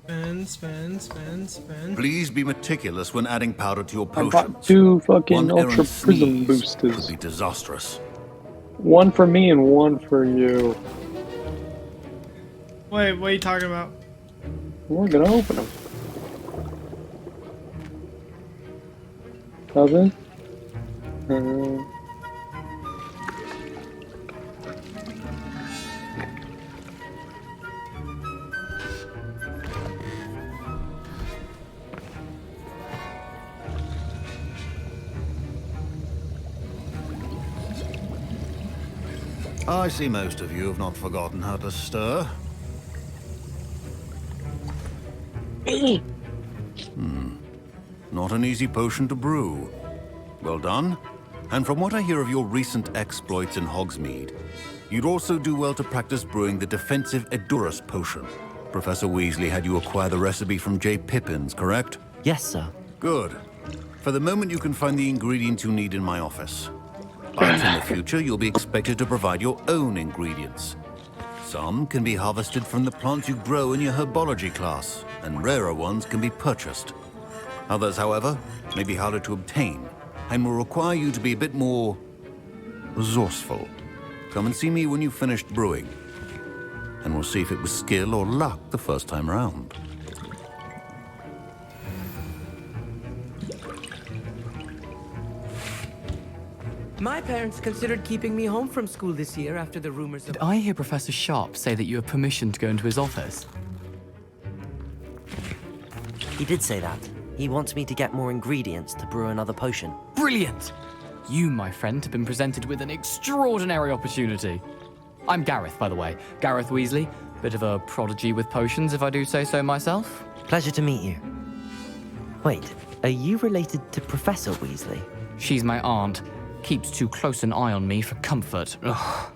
Spin, spin, spin, spin. Please be meticulous when adding powder to your I potions. bought 2 fucking One Ultra errant Prism sneeze boosters. could be disastrous. 1 for me and 1 for you. Wait, what are you talking about? We're gonna open them. Oven. I see most of you have not forgotten how to stir. Not an easy potion to brew. Well done. And from what I hear of your recent exploits in Hogsmeade, you'd also do well to practice brewing the defensive Edurus potion. Professor Weasley had you acquire the recipe from J. Pippin's, correct? Yes, sir. Good. For the moment, you can find the ingredients you need in my office. But in the future, you'll be expected to provide your own ingredients. Some can be harvested from the plants you grow in your herbology class, and rarer ones can be purchased. Others, however, may be harder to obtain, and will require you to be a bit more resourceful. Come and see me when you've finished brewing, and we'll see if it was skill or luck the first time around. My parents considered keeping me home from school this year after the rumors of... Did I hear Professor Sharp say that you have permission to go into his office? He did say that. He wants me to get more ingredients to brew another potion. Brilliant! You, my friend, have been presented with an extraordinary opportunity. I'm Gareth, by the way. Gareth Weasley. Bit of a prodigy with potions, if I do say so myself. Pleasure to meet you. Wait, are you related to Professor Weasley? She's my aunt. Keeps too close an eye on me for comfort. Ugh.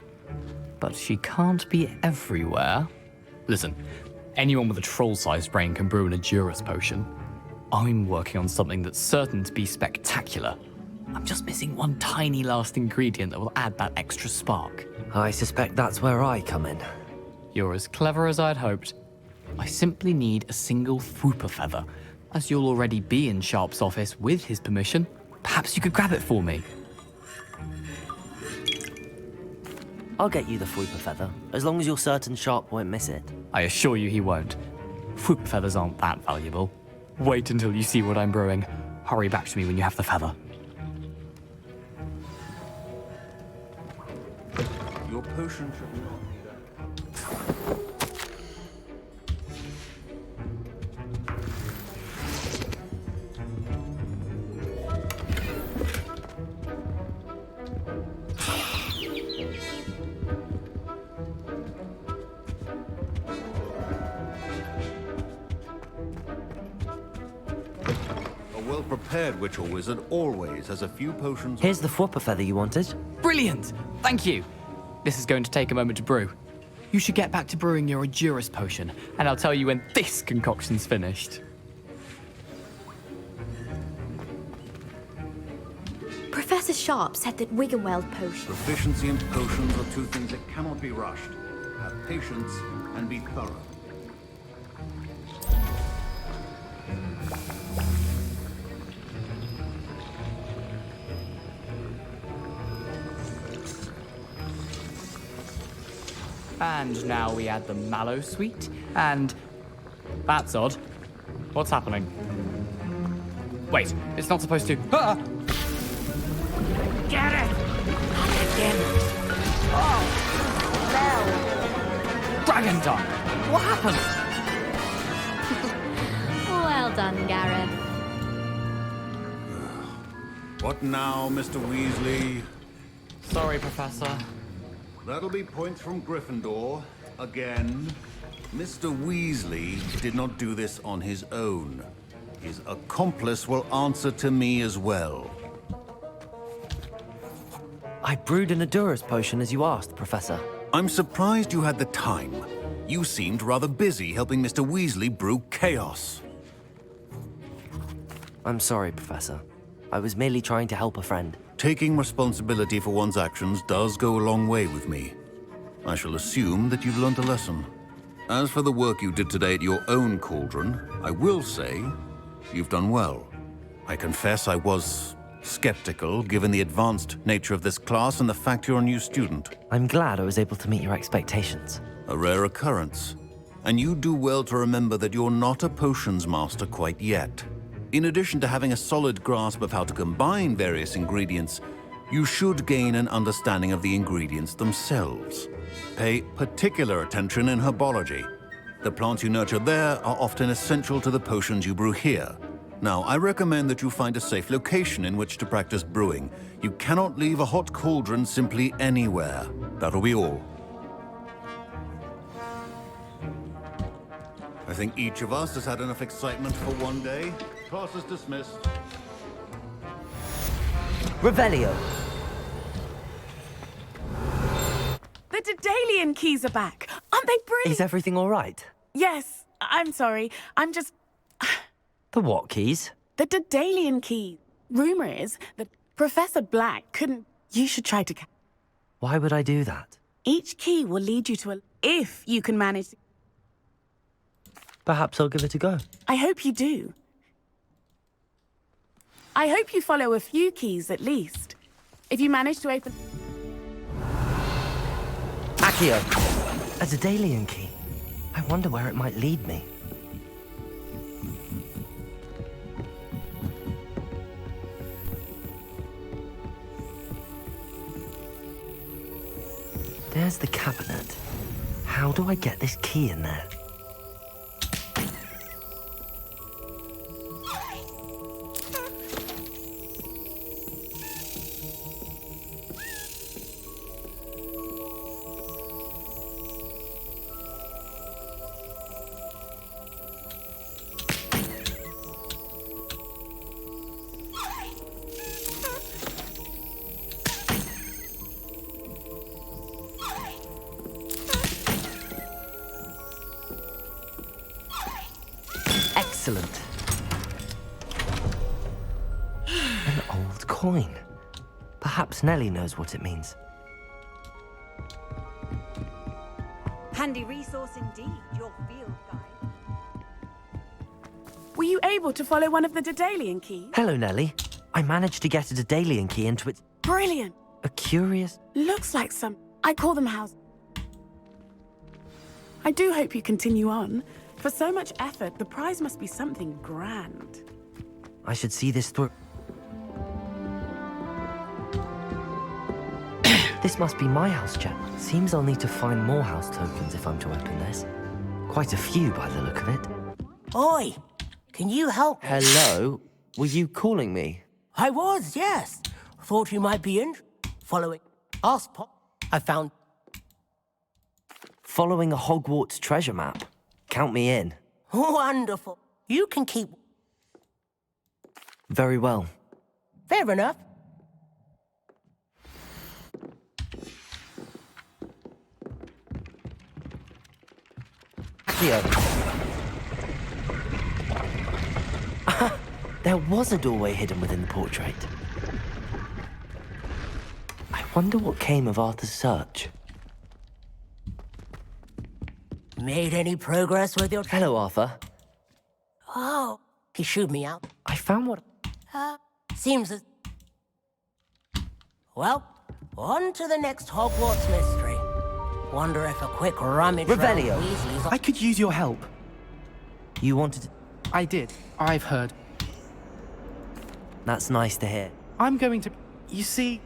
But she can't be everywhere. Listen, anyone with a troll-sized brain can brew an Edurus potion. I'm working on something that's certain to be spectacular. I'm just missing one tiny last ingredient that will add that extra spark. I suspect that's where I come in. You're as clever as I'd hoped. I simply need a single Fwooper feather. As you'll already be in Sharp's office with his permission, perhaps you could grab it for me. I'll get you the Fwooper feather, as long as you're certain Sharp won't miss it. I assure you he won't. Fwooper feathers aren't that valuable. Wait until you see what I'm brewing. Hurry back to me when you have the feather. Your potion should not be that. Well-prepared witch or wizard always has a few potions. Here's the Fwooper feather you wanted. Brilliant! Thank you! This is going to take a moment to brew. You should get back to brewing your Edurus potion, and I'll tell you when this concoction's finished. Professor Sharp said that Wiggenweld potion... Proficiency in potions are two things that cannot be rushed. Have patience and be thorough. And now we add the mallow sweet, and... That's odd. What's happening? Wait, it's not supposed to... Ah! Get it! Again! Oh! No! Dragon Tongue! What happened? Well done, Gareth. What now, Mr. Weasley? Sorry, Professor. That'll be points from Gryffindor. Again. Mr. Weasley did not do this on his own. His accomplice will answer to me as well. I brewed an Edurus potion as you asked, Professor. I'm surprised you had the time. You seemed rather busy helping Mr. Weasley brew chaos. I'm sorry, Professor. I was merely trying to help a friend. Taking responsibility for one's actions does go a long way with me. I shall assume that you've learned a lesson. As for the work you did today at your own cauldron, I will say you've done well. I confess I was skeptical, given the advanced nature of this class and the fact you're a new student. I'm glad I was able to meet your expectations. A rare occurrence. And you do well to remember that you're not a potions master quite yet. In addition to having a solid grasp of how to combine various ingredients, you should gain an understanding of the ingredients themselves. Pay particular attention in herbology. The plants you nurture there are often essential to the potions you brew here. Now, I recommend that you find a safe location in which to practice brewing. You cannot leave a hot cauldron simply anywhere. That'll be all. I think each of us has had enough excitement for one day. Class is dismissed. Revelio. The Daedalian keys are back. Aren't they brilliant? Is everything all right? Yes. I'm sorry. I'm just... The what keys? The Daedalian key. Rumor is that Professor Black couldn't... You should try to... Why would I do that? Each key will lead you to a... If you can manage... Perhaps I'll give it a go. I hope you do. I hope you follow a few keys at least. If you manage to open... Accio! A Daedalian key. I wonder where it might lead me. There's the cabinet. How do I get this key in there? Excellent. An old coin. Perhaps Nellie knows what it means. Handy resource indeed, your field guide. Were you able to follow one of the Daedalian keys? Hello, Nellie. I managed to get a Daedalian key into its... Brilliant. A curious... Looks like some... I call them houses. I do hope you continue on. For so much effort, the prize must be something grand. I should see this through. This must be my house check. Seems I'll need to find more house tokens if I'm to open this. Quite a few by the look of it. Oi! Can you help? Hello? Were you calling me? I was, yes. Thought you might be in. Following. Ask Pop. I found... Following a Hogwarts treasure map. Count me in. Wonderful. You can keep... Very well. Fair enough. Here. There was a doorway hidden within the portrait. I wonder what came of Arthur's search. Made any progress with your... Hello, Arthur. Oh, he shooed me out. I found what... Seems as... Well, on to the next Hogwarts mystery. Wonder if a quick rummage... Revelio. I could use your help. You wanted... I did. I've heard. That's nice to hear. I'm going to... You see...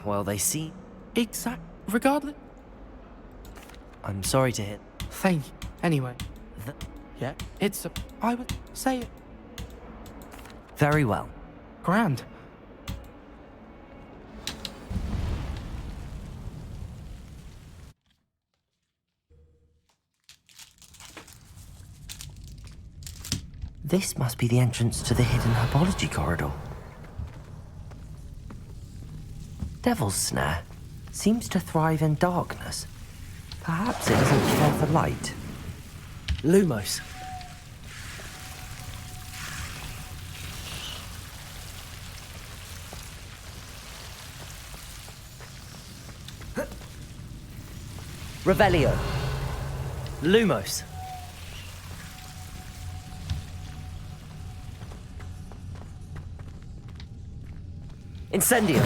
Well, they see... Regardless... I'm sorry to hear... Thank you. Anyway. Yeah, it's a... I would say it. Very well. Grand. This must be the entrance to the hidden herbology corridor. Devil's Snare seems to thrive in darkness. Perhaps it doesn't care for light. Lumos. Revelio. Lumos. Incendio.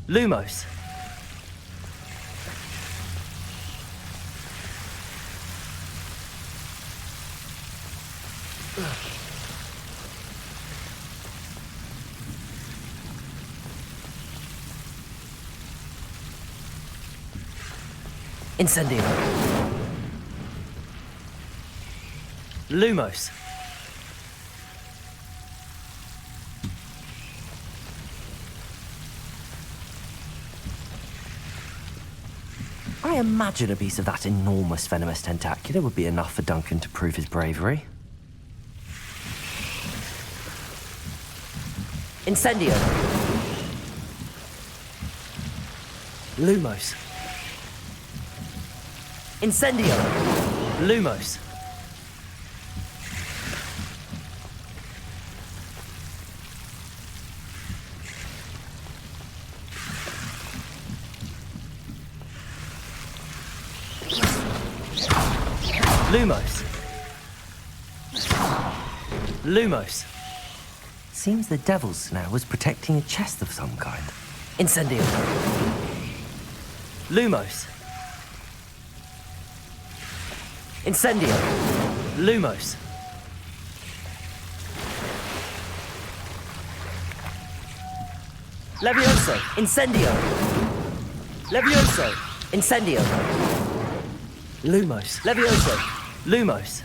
Lumos. Incendio. Lumos. I imagine a piece of that enormous venomous tentacula would be enough for Duncan to prove his bravery. Incendio. Lumos. Incendio. Lumos. Lumos. Lumos. Seems the devil's snare was protecting a chest of some kind. Incendio. Lumos. Incendio. Lumos. Levioso. Incendio. Levioso. Incendio. Lumos. Levioso. Lumos.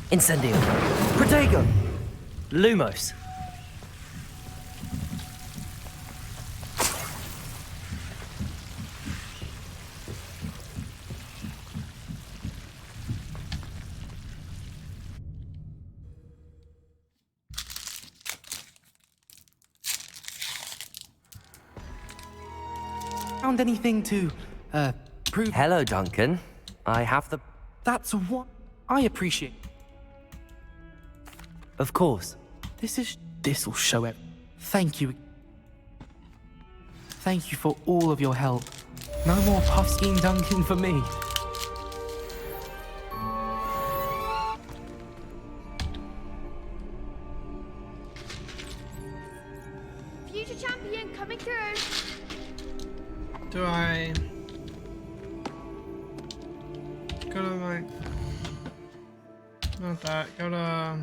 Incendio. Protego. Lumos. Found anything to, prove? Hello, Duncan. I have the... That's what I appreciate. Of course. This'll show it. Thank you. Thank you for all of your help. No more Puffskein Duncan for me. Future champion coming through. Do I go to my... Not that. Go to...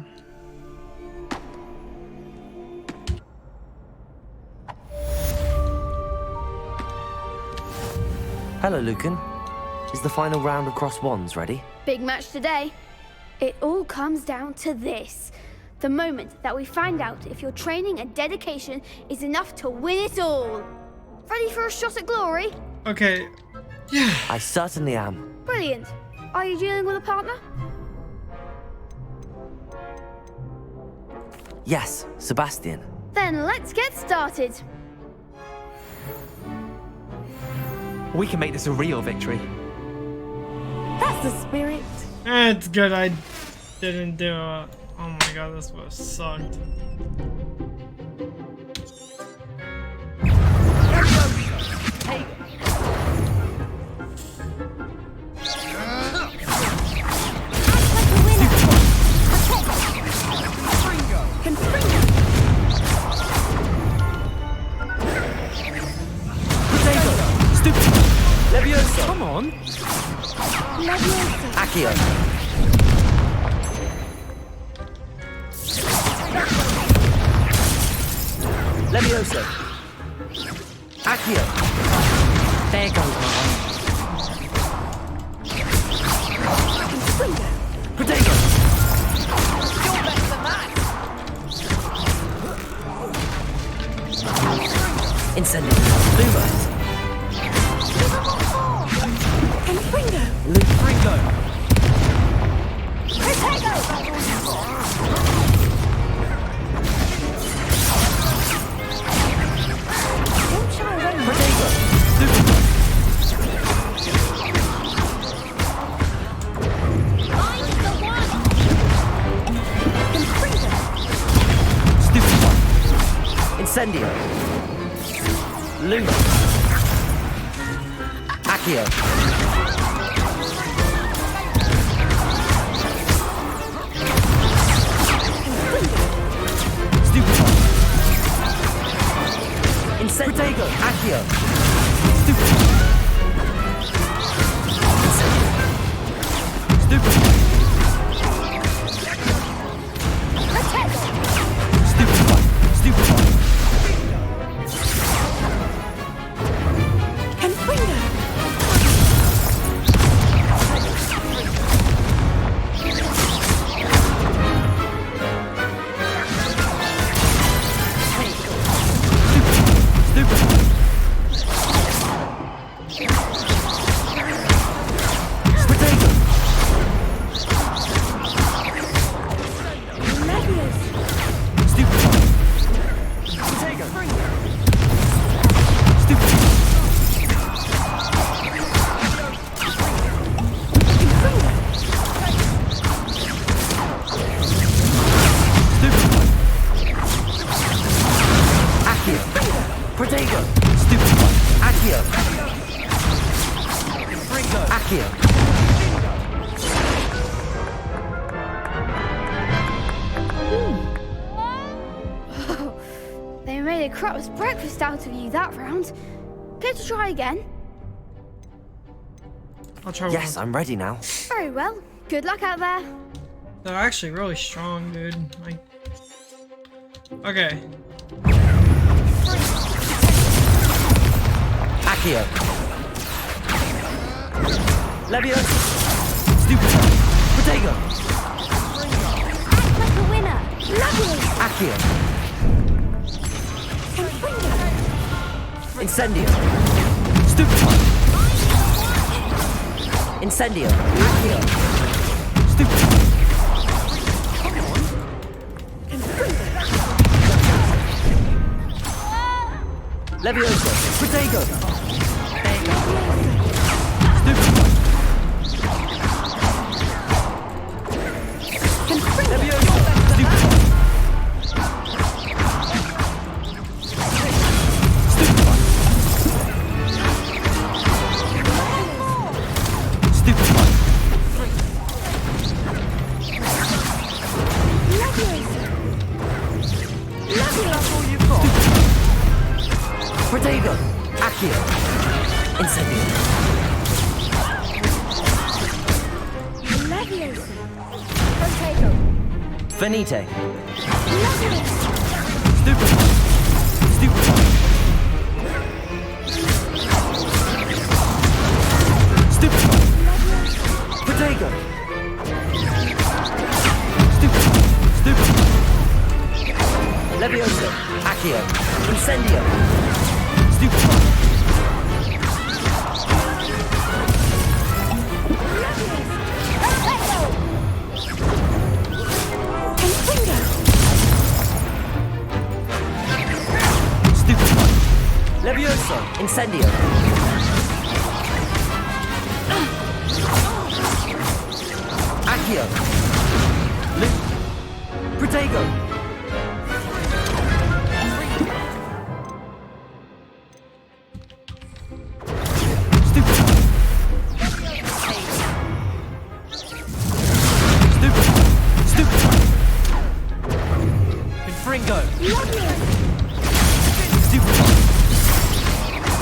Hello, Lucan. Is the final round across wands ready? Big match today. It all comes down to this. The moment that we find out if your training and dedication is enough to win it all. Ready for a shot at glory? Okay. Yeah. I certainly am. Brilliant. Are you dealing with a partner? Yes, Sebastian. Then let's get started. We can make this a real victory. That's the spirit. It's good I didn't do it. Oh my god, this was sucked. Levioso. Come on. Levioso. Accio. Levioso. Accio. There goes my one. Protego. You're better than that. Incendio. Lumos. Confringo. Fringo. Protego. Don't shy away. Protego. Loot. Accio. Stupefy. Incendio. Accio. Stupefy. Stupefy. Stupefy. They made a crap's breakfast out of you that round. Care to try again? I'll try Yes, one. I'm ready now. Very well. Good luck out there. They're actually really strong, dude. Like, okay. Accio. Leviosa. Stupefy. Protego. Act like a winner. Leviosa. Accio. Incendio. Stupefy. Incendio. Accio. Stupefy. Leviosa. Protego. Stupefy. Leviosa. Stupefy. Protego. Accio. Incendio. Leviosa. Protego. Venite. Leviosa. Stupefy. Stupefy. Stupefy. Protego. Stupefy. Stupefy. Leviosa. Accio. Incendio. Stupefy. Stupefy. Leviosa. Incendio. Accio. Protego.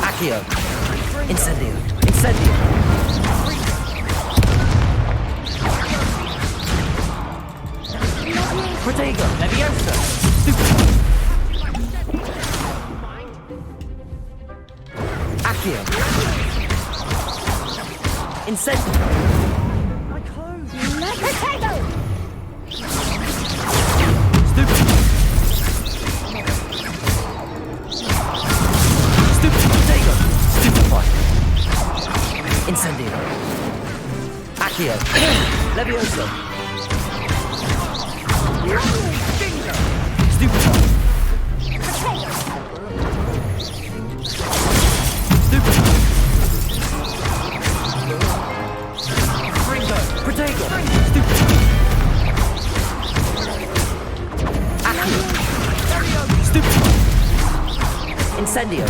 Accio. Incendio. Incendio. Protego. Leviosa. Accio. Incendio. Protego. Incendio. Accio. Leviosa. Stupefy. Stupefy. Protego. Stupefy. Accio. Stupefy. Incendio.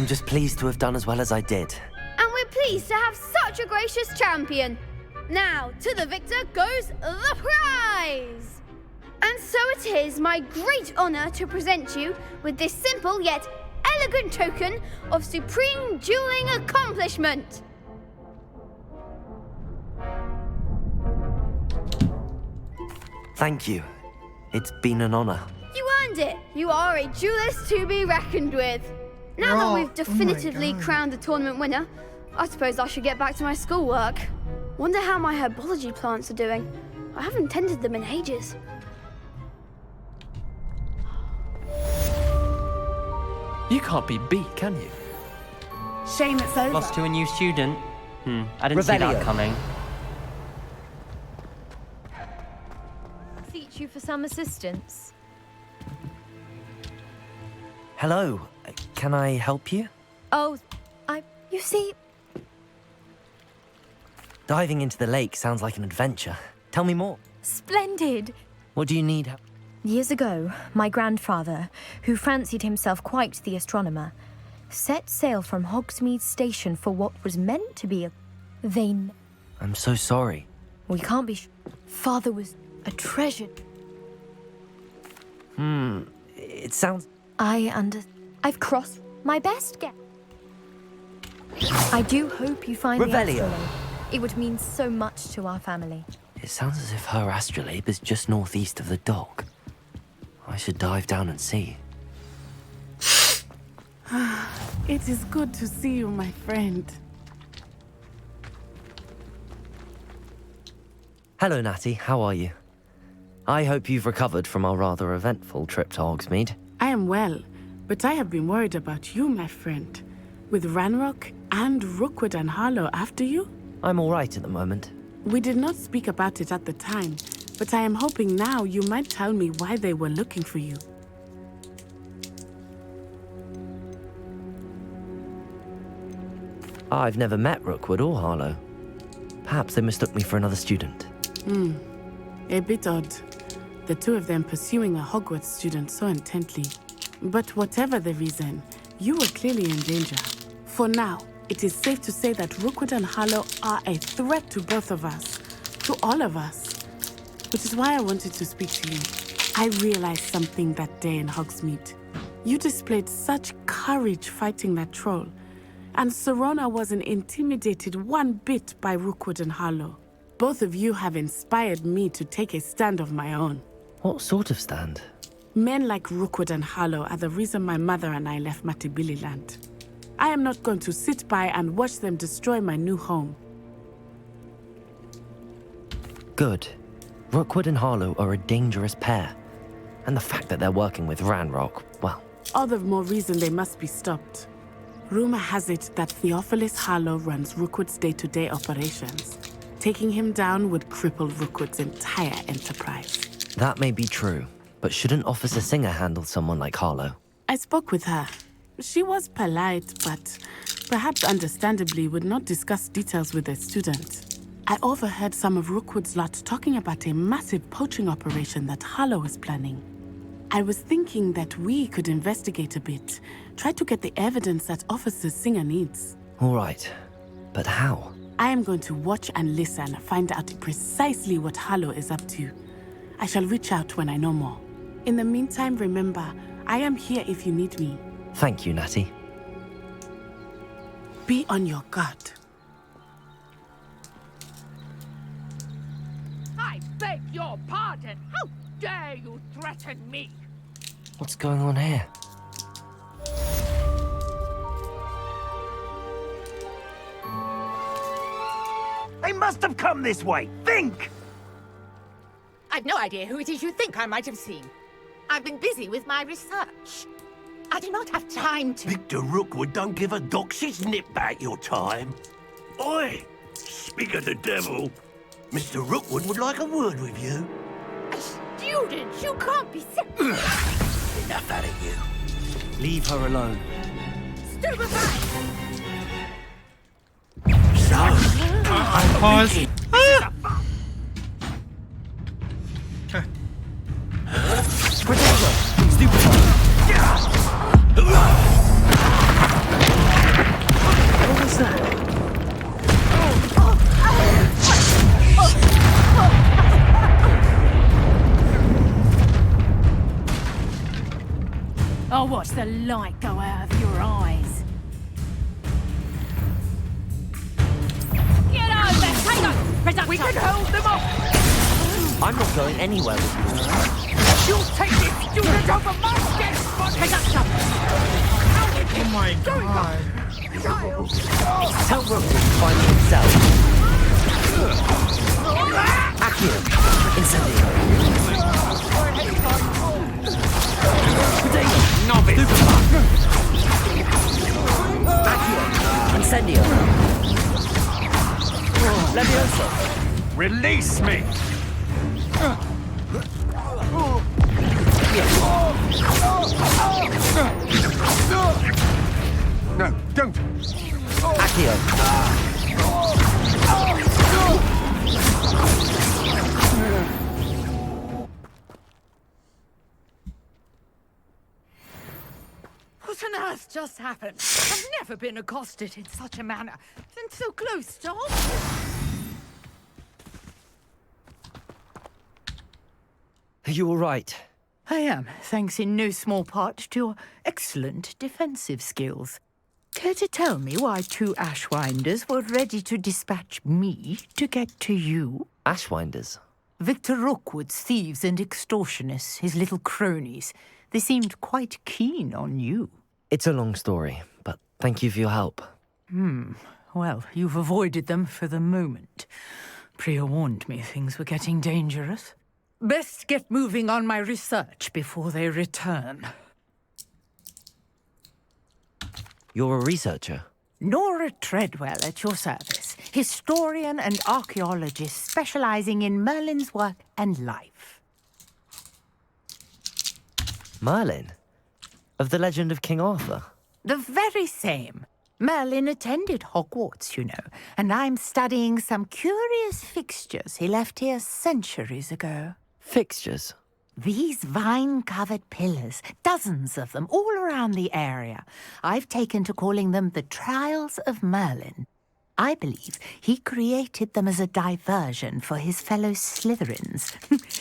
I'm just pleased to have done as well as I did. And we're pleased to have such a gracious champion. Now, to the victor goes the prize! And so it is my great honor to present you with this simple yet elegant token of supreme dueling accomplishment. Thank you. It's been an honor. You earned it. You are a duelist to be reckoned with. Now that we've definitively crowned the tournament winner, I suppose I should get back to my schoolwork. Wonder how my herbology plants are doing. I haven't tended them in ages. You can't be beat, can you? Shame it's over. Lost to a new student. I didn't see that coming. Teach you for some assistance. Hello. Can I help you? Oh, you see... Diving into the lake sounds like an adventure. Tell me more. Splendid! What do you need? Years ago, my grandfather, who fancied himself quite the astronomer, set sail from Hogsmeade Station for what was meant to be a vain... I'm so sorry. We can't be Father was a treasure. It sounds... I've crossed my best guess. I do hope you find the astrolabe. It would mean so much to our family. It sounds as if her astrolabe is just northeast of the dock. I should dive down and see. It is good to see you, my friend. Hello, Natty. How are you? I hope you've recovered from our rather eventful trip to Hogsmeade. I am well, but I have been worried about you, my friend. With Ranrock and Rookwood and Harlow after you? I'm all right at the moment. We did not speak about it at the time, but I am hoping now you might tell me why they were looking for you. I've never met Rookwood or Harlow. Perhaps they mistook me for another student. A bit odd. The two of them pursuing a Hogwarts student so intently. But whatever the reason, you were clearly in danger. For now, it is safe to say that Rookwood and Harlow are a threat to both of us. To all of us. Which is why I wanted to speak to you. I realized something that day in Hogsmeade. You displayed such courage fighting that troll. And Serona wasn't intimidated one bit by Rookwood and Harlow. Both of you have inspired me to take a stand of my own. What sort of stand? Men like Rookwood and Harlow are the reason my mother and I left Matibili Land. I am not going to sit by and watch them destroy my new home. Good. Rookwood and Harlow are a dangerous pair. And the fact that they're working with Ranrock, well... All the more reason they must be stopped. Rumor has it that Theophilus Harlow runs Rookwood's day-to-day operations. Taking him down would cripple Rookwood's entire enterprise. That may be true, but shouldn't Officer Singer handle someone like Harlow? I spoke with her. She was polite, but perhaps understandably would not discuss details with a student. I overheard some of Rookwood's lot talking about a massive poaching operation that Harlow was planning. I was thinking that we could investigate a bit, try to get the evidence that Officer Singer needs. All right, but how? I am going to watch and listen, find out precisely what Harlow is up to. I shall reach out when I know more. In the meantime, remember, I am here if you need me. Thank you, Natty. Be on your guard. I beg your pardon. How dare you threaten me? What's going on here? They must have come this way. Think! I've no idea who it is you think I might have seen. I've been busy with my research. I do not have time to... Victor Rookwood don't give a doxy's nip about your time. Oi! Speak of the devil. Mr. Rookwood would like a word with you. A student? You can't be... Enough out of you. Leave her alone. Stupefy! Pause. light go out of your eyes. Get over! Take we can hold them off! I'm not going anywhere with you. You'll take this student over my dead spot! Oh my god. Tell Rookwood to find himself. Accio. Incendio. Potato. Novice. Accio. Incendio. Levioso. Release me! No, don't! Accio. What on earth just happened? I've never been accosted in such a manner. And so close to Hogwarts. Are you all right? I am, thanks in no small part to your excellent defensive skills. Care to tell me why 2 Ashwinders were ready to dispatch me to get to you? Ashwinders? Victor Rookwood's thieves and extortionists, his little cronies. They seemed quite keen on you. It's a long story, but thank you for your help. Well, you've avoided them for the moment. Priya warned me things were getting dangerous. Best get moving on my research before they return. You're a researcher? Nora Treadwell at your service. Historian and archaeologist specializing in Merlin's work and life. Merlin? Of the legend of King Arthur? The very same. Merlin attended Hogwarts, you know, and I'm studying some curious fixtures he left here centuries ago. Fixtures? These vine-covered pillars, dozens of them, all around the area. I've taken to calling them the Trials of Merlin. I believe he created them as a diversion for his fellow Slytherins.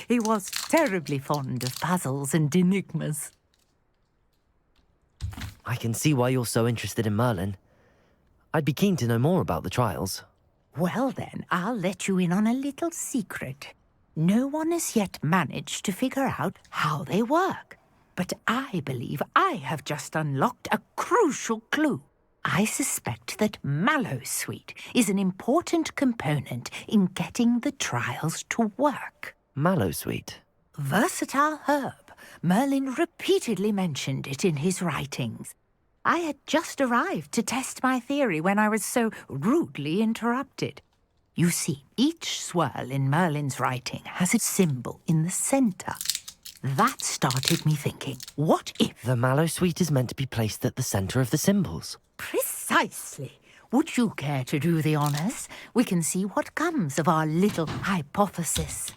He was terribly fond of puzzles and enigmas. I can see why you're so interested in Merlin. I'd be keen to know more about the trials. Well then, I'll let you in on a little secret. No one has yet managed to figure out how they work. But I believe I have just unlocked a crucial clue. I suspect that Mallowsweet is an important component in getting the trials to work. Mallowsweet? Versatile herb. Merlin repeatedly mentioned it in his writings. I had just arrived to test my theory when I was so rudely interrupted. You see, each swirl in Merlin's writing has a symbol in the center. That started me thinking, what if... The Mallowsweet is meant to be placed at the center of the symbols. Precisely. Would you care to do the honors? We can see what comes of our little hypothesis.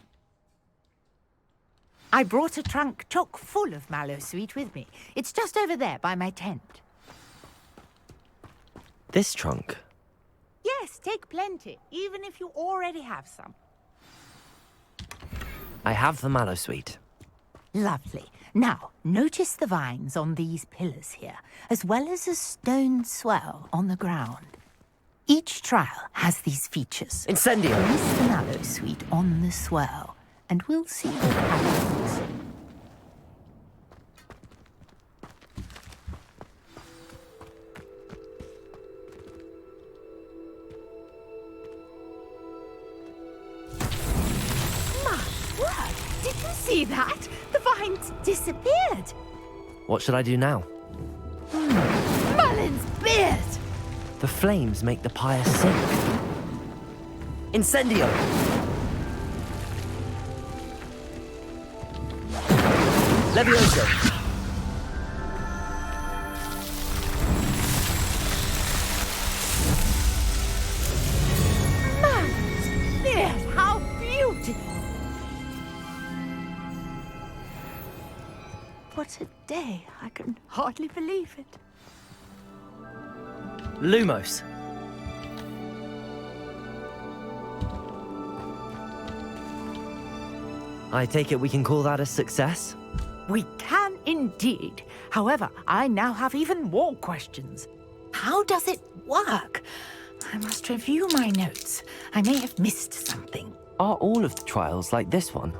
I brought a trunk chock full of Mallowsweet with me. It's just over there by my tent. This trunk? Yes, take plenty, even if you already have some. I have the Mallowsweet. Lovely. Now, notice the vines on these pillars here, as well as a stone swell on the ground. Each trial has these features. Incendio! Place the Mallowsweet on the swell, and we'll see what happens. Did you see that? The vines disappeared. What should I do now? Merlin's beard! The flames make the pyre sink. Incendio! Levioso! Merlin's beard! How beautiful! What a day. I can hardly believe it. Lumos. I take it we can call that a success? We can Indeed. However, I now have even more questions. How does it work? I must review my notes. I may have missed something. Are all of the trials like this one?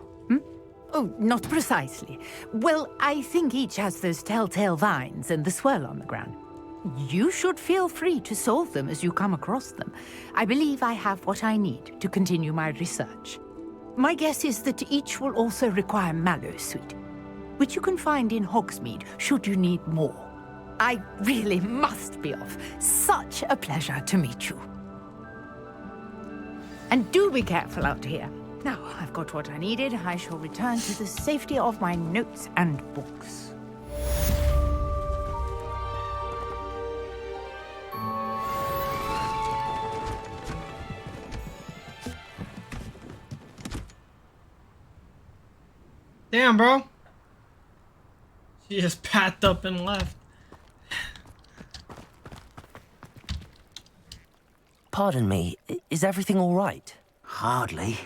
Oh, not precisely. Well, I think each has those telltale vines and the swirl on the ground. You should feel free to solve them as you come across them. I believe I have what I need to continue my research. My guess is that each will also require mallowsweet, which you can find in Hogsmeade should you need more. I really must be off. Such a pleasure to meet you. And do be careful out here. Now, I've got what I needed. I shall return to the safety of my notes and books. Damn, bro. She just packed up and left. Pardon me, is everything all right? Hardly.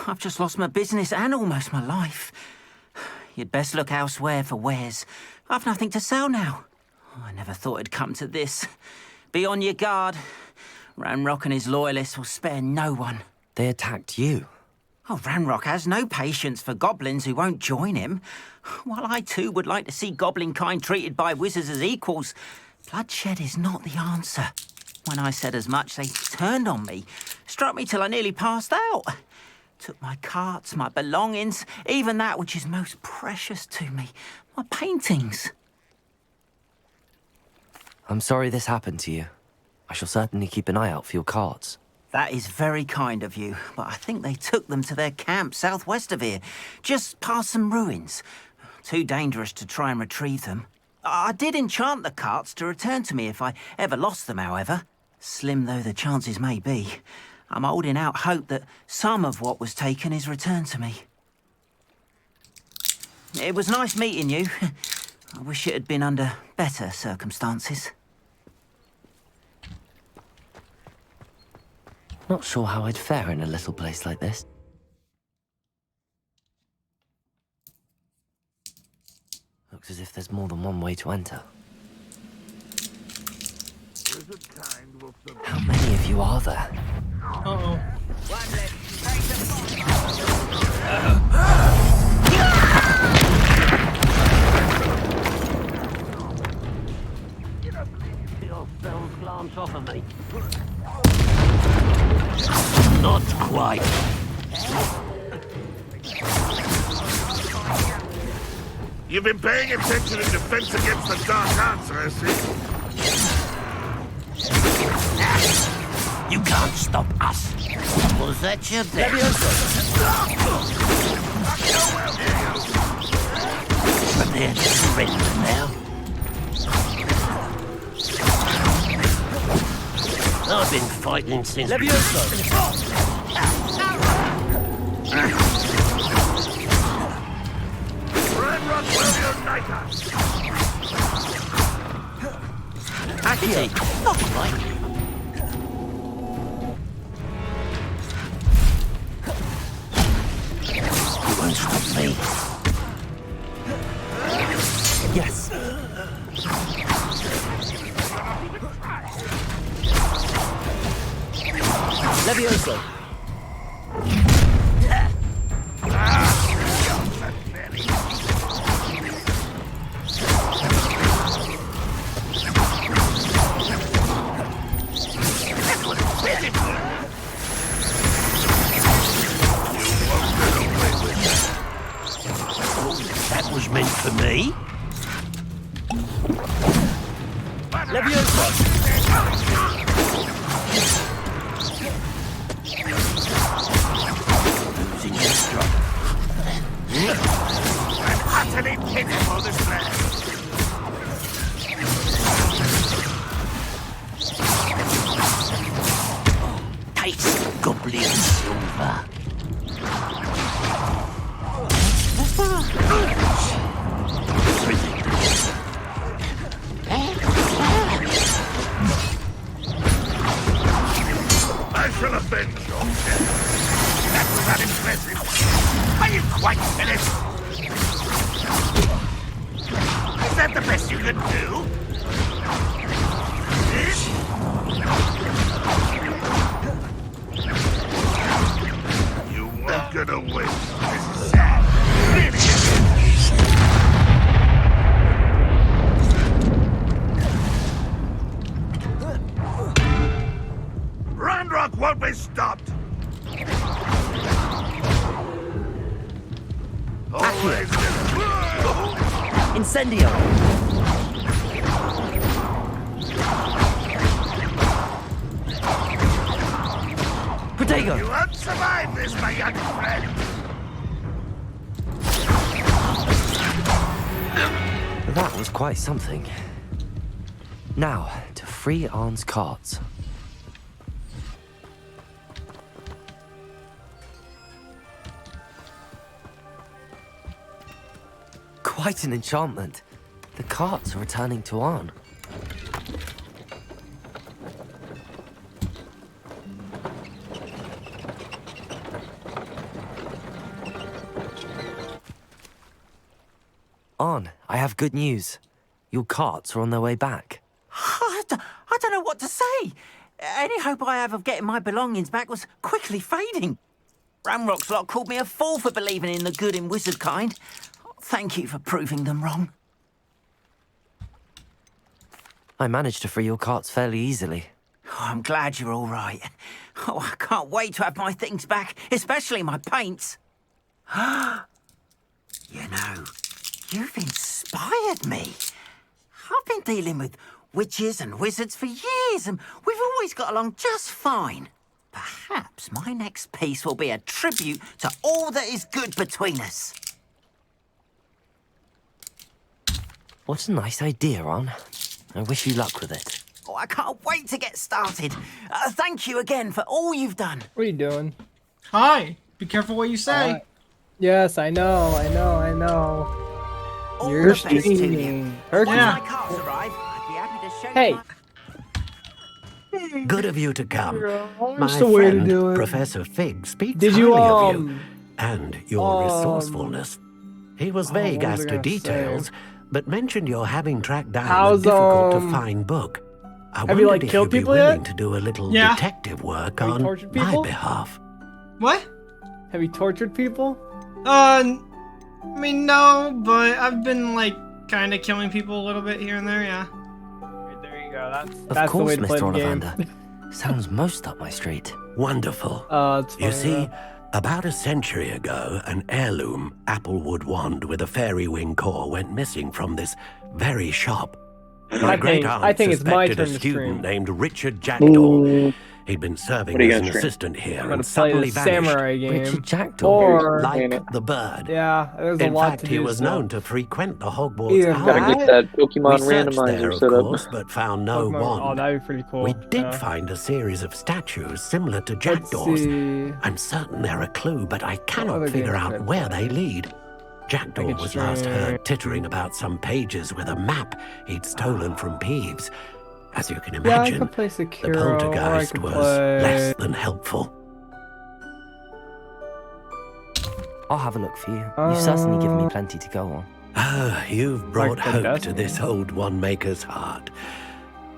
I've just lost my business and almost my life. You'd best look elsewhere for wares. I've nothing to sell now. I never thought it'd come to this. Be on your guard. Ranrock and his loyalists will spare no one. They attacked you? Oh, Ranrock has no patience for goblins who won't join him. While I too would like to see goblin kind treated by wizards as equals, bloodshed is not the answer. When I said as much, they turned on me, struck me till I nearly passed out. Took my carts, my belongings, even that which is most precious to me, my paintings. I'm sorry this happened to you. I shall certainly keep an eye out for your carts. That is very kind of you, but I think they took them to their camp southwest of here, just past some ruins. Too dangerous to try and retrieve them. I did enchant the carts to return to me if I ever lost them, however. Slim though the chances may be, I'm holding out hope that some of what was taken is returned to me. It was nice meeting you. I wish it had been under better circumstances. Not sure how I'd fare in a little place like this. Looks as if there's more than one way to enter. How many of you are there? Uh-oh. Your spells glance off of me. Not quite. You've been paying attention in defense against the dark arts, I see. You can't stop us. Was that your death? Prepare to surrender now. I've been fighting since... Ranrock will unite us! Actually, not quite. You won't stop me. Yes. Levioso. That was meant for me. Levioso. Losing your stride. An utterly pitiful display. Taste goblin silver. I shall avenge your death. That was unimpressive. Are you quite finished? that the best you can do? You weren't gonna win. This is sad. Ranrock won't be stopped. Always. Incendio! Protego! You won't survive this, my young friend. That was quite something. Now, to free Arn's carts. Quite an enchantment. The carts are returning to Arn. Arn, I have good news. Your carts are on their way back. I don't know what to say. Any hope I have of getting my belongings back was quickly fading. Ramrock's lot called me a fool for believing in the good in wizard kind. Thank you for proving them wrong. I managed to free your carts fairly easily. Oh, I'm glad you're all right. Oh, I can't wait to have my things back, especially my paints. You know, you've inspired me. I've been dealing with witches and wizards for years, and we've always got along just fine. Perhaps my next piece will be a tribute to all that is good between us. What a nice idea, Arn. I wish you luck with it. Oh, I can't wait to get started. Thank you again for all you've done. What are you doing? Hi. Be careful what you say. Yes, I know. You're streaming. My cards arrive, I'd be happy to show Hey. Good of you to come. My What's the way to friend, do it? Professor Fig, speaks Did you, highly of you and your resourcefulness. He was vague what was as I to gonna details, say? but mentioned your having tracked down How's, a difficult-to-find book. I have you, wondered if killed you'd be people willing yet? to do a little Yeah. detective work Have you on tortured my people? behalf. What? Have you tortured people? I mean, no, but I've been, like, kind of killing people a little bit here and there, yeah. There you go. Of That's the way course, to play Mr. the game. Ollivander. Sounds most up my street. Wonderful. It's You funny, see, about a century ago, an heirloom applewood wand with a fairy wing core went missing from this very shop. My great aunt I think it's my suspected turn a to student stream. named Richard Jackdaw. He'd been serving What are you as an gonna stream? assistant here I'm and gonna play suddenly the vanished. samurai game. Richard Jackdaw, Or like the bird. Yeah, there's a In lot fact, to he do. was still. known to frequent the Hogwarts Either Owl. Gotta get that Pokemon We searched randomizer there, of set up. course, but found no Pokemon- wand. Oh, that'd be pretty cool. We did yeah. find a series of statues similar to Let's jackdaws. see. I'm certain they're a clue, but I other cannot figure games out could I where they lead. Jackdaw could was last stream. heard tittering about some pages with a map he'd stolen from Peeves. As you can Yeah, I imagine, could play the Sekiro, or I poltergeist could was play... less than helpful. I'll have a look for you. You've certainly given me plenty to go on. Ah, you've brought Like the hope to Destiny. this old one-maker's heart.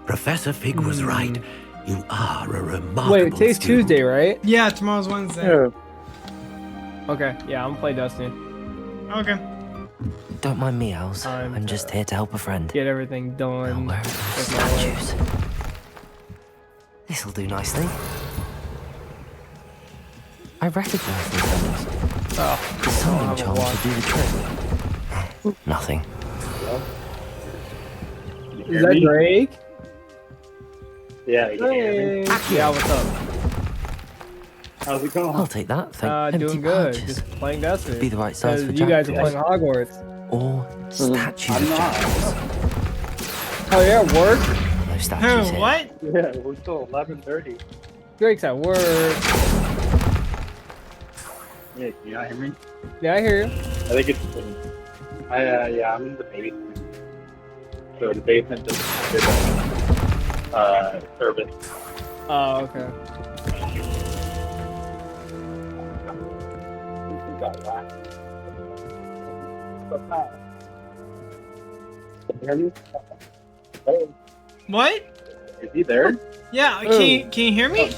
Professor Fig was right. You are a remarkable Wait, today's student. Tuesday, right? Yeah, tomorrow's Wednesday. Okay, yeah, I'm gonna play Destiny. Okay. Don't mind me, Els. I'm just here to help a friend. Get everything done. Where are those statues? This'll do nicely. I recognize these things. Oh, The summoning charm should do the trick. Nothing. Is that Drake? Yeah, you can hear me. Hey. Yeah, what's up? How's it going? I'll take that. Thank empty Doing good. pouches. Just playing Destiny. Be the right size for You guys are Jackdaws. playing Hogwarts. Or statues I'm of not. jackdaws. Oh yeah, work. No statues here. What? Yeah, we're still 11:30. Drake's at work. Yeah, you not hear me? Yeah, I hear you. I think it's. Yeah, I'm in the basement. So the basement just did service. Oh, okay. What? Is he there? Yeah, can you hear me?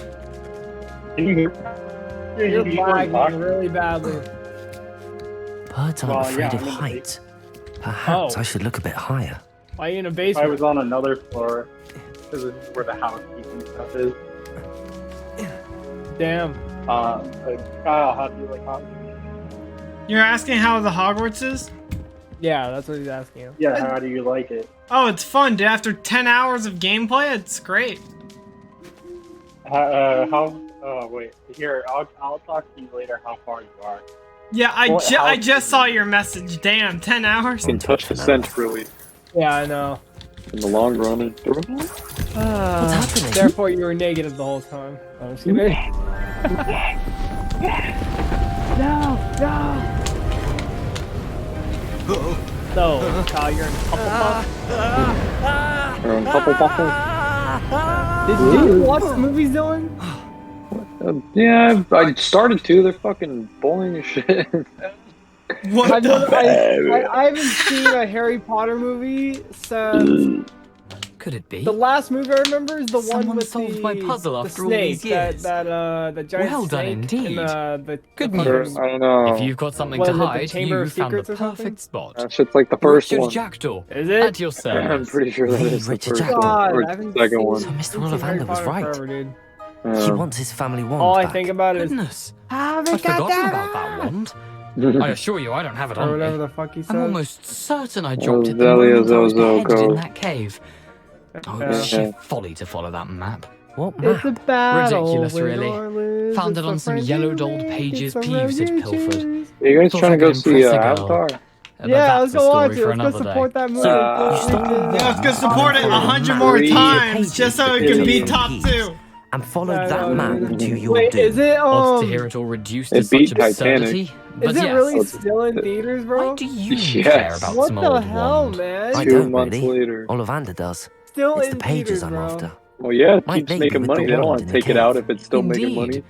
Can you hear? You're you lagging really badly. Birds aren't Well, afraid yeah, of I'm in the heights. Perhaps Oh. I should look a bit higher. Why are you in a I basement? was on another floor. This is where the housekeeping stuff is. Damn. Kyle, how do you like Hogwarts? You're asking how the Hogwarts is? Yeah, that's what he's asking you. Yeah, how do you like it? Oh, it's fun, dude. After 10 hours of gameplay, it's great. Wait. Here, I'll talk to you later how far you are. Yeah, I just saw your message. Damn, 10 hours? You can touch the scent really. Yeah, I know. In the long run, it's durable. What's happening? Therefore, you were negative the whole time. I'm just kidding. No! So, Kyle, you're in Hufflepuff? You're in Hufflepuff? Did you watch the movies, Dylan? Yeah, I started to. They're fucking boring as shit. What I haven't seen a Harry Potter movie since... Could it be? The last movie I remember is the Someone one with solved the, my puzzle the after all snake, these years. the giant Well done snake indeed. in the Good the news. I don't know. If you've got something What to is it, the hide, Chamber you of found the Secrets or something? perfect spot. That shit's like the first Richard one. Jackdaw. Is it? At your service. I'm pretty sure that is the Richard first Jackdaw. one. Or God, I haven't the second seen- one. So Mr. I've seen Harry Ollivander was Potter right. forever, dude. He wants his family wand All I back. think about is Goodness. I'd forgotten about that wand. I assure you, I don't have it or on whatever me. the fuck he said. I'm almost certain I dropped it the Zelia moment I was Zozo beheaded in Go. that cave. Oh, Yeah. it was sheer folly to follow that map. What It's map? a battle. Ridiculous, win really. or lose, Found it it's on a some friend yellowed you old make, pages it's a Peeves had road you pilfered. choose. Are you guys Thought trying I to go could see impress a girl. Avatar? But Yeah, that's let's a go story watch it. for Let's go another support day. that movie. Yeah, let's go support it 100 more times just so it can be top 2. And follow I that know, map dude. to your Wait, doom. is it Odds to hear it all reduced It to such beat Titanic. absurdity. But Is it yes, really still in theaters, bro? why do you Yes. care about What some the old hell, wand? man? I 2 don't months really. later. Ollivander does. Still It's in the pages theaters, I'm bro. after. Well, yeah, it Might keeps be making with money. the They don't wand want in to the take it out cave. if it's still making Indeed. money.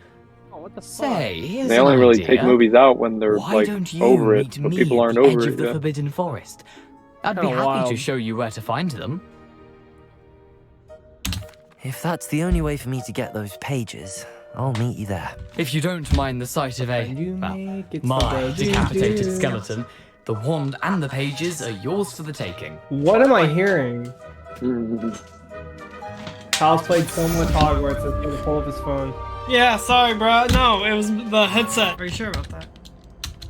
Oh, what the fuck? Say, here's They only an really idea. take movies out when they're Why like don't you over it, meet but me people at aren't the over edge it of the yet. Forbidden Forest? I'd be Kinda happy to wild. show you where to find them. If that's the only way for me to get those pages, I'll meet you there. If you don't mind the sight of a, well, It's my the road you decapitated choose. skeleton, the wand and the pages are yours for the taking. What am I hearing? Kyle's played so much Hogwarts that he's gonna pull up his phone. Yeah, sorry, bro. No, it was the headset. Are you sure about that?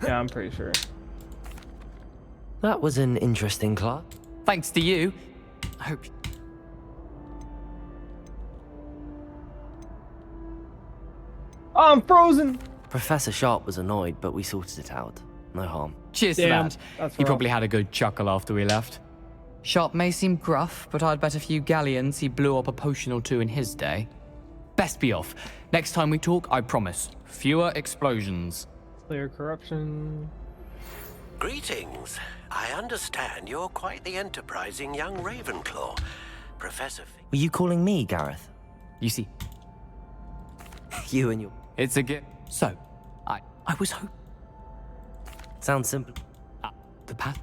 Yeah, I'm pretty sure. That was an interesting class. Thanks to you. I hope. Oh, I'm frozen! Professor Sharp was annoyed, but we sorted it out. No harm. Cheers Damn, to that. that's He rough. probably had a good chuckle after we left. Sharp may seem gruff, but I'd bet a few galleons he blew up a potion or two in his day. Best be off. Next time we talk, I promise. Fewer explosions. Clear corruption. Greetings. I understand you're quite the enterprising young Ravenclaw. Professor... Were you calling me, Gareth? You see, You and your... it's a gift. So, I was hoping. Sounds simple. The path.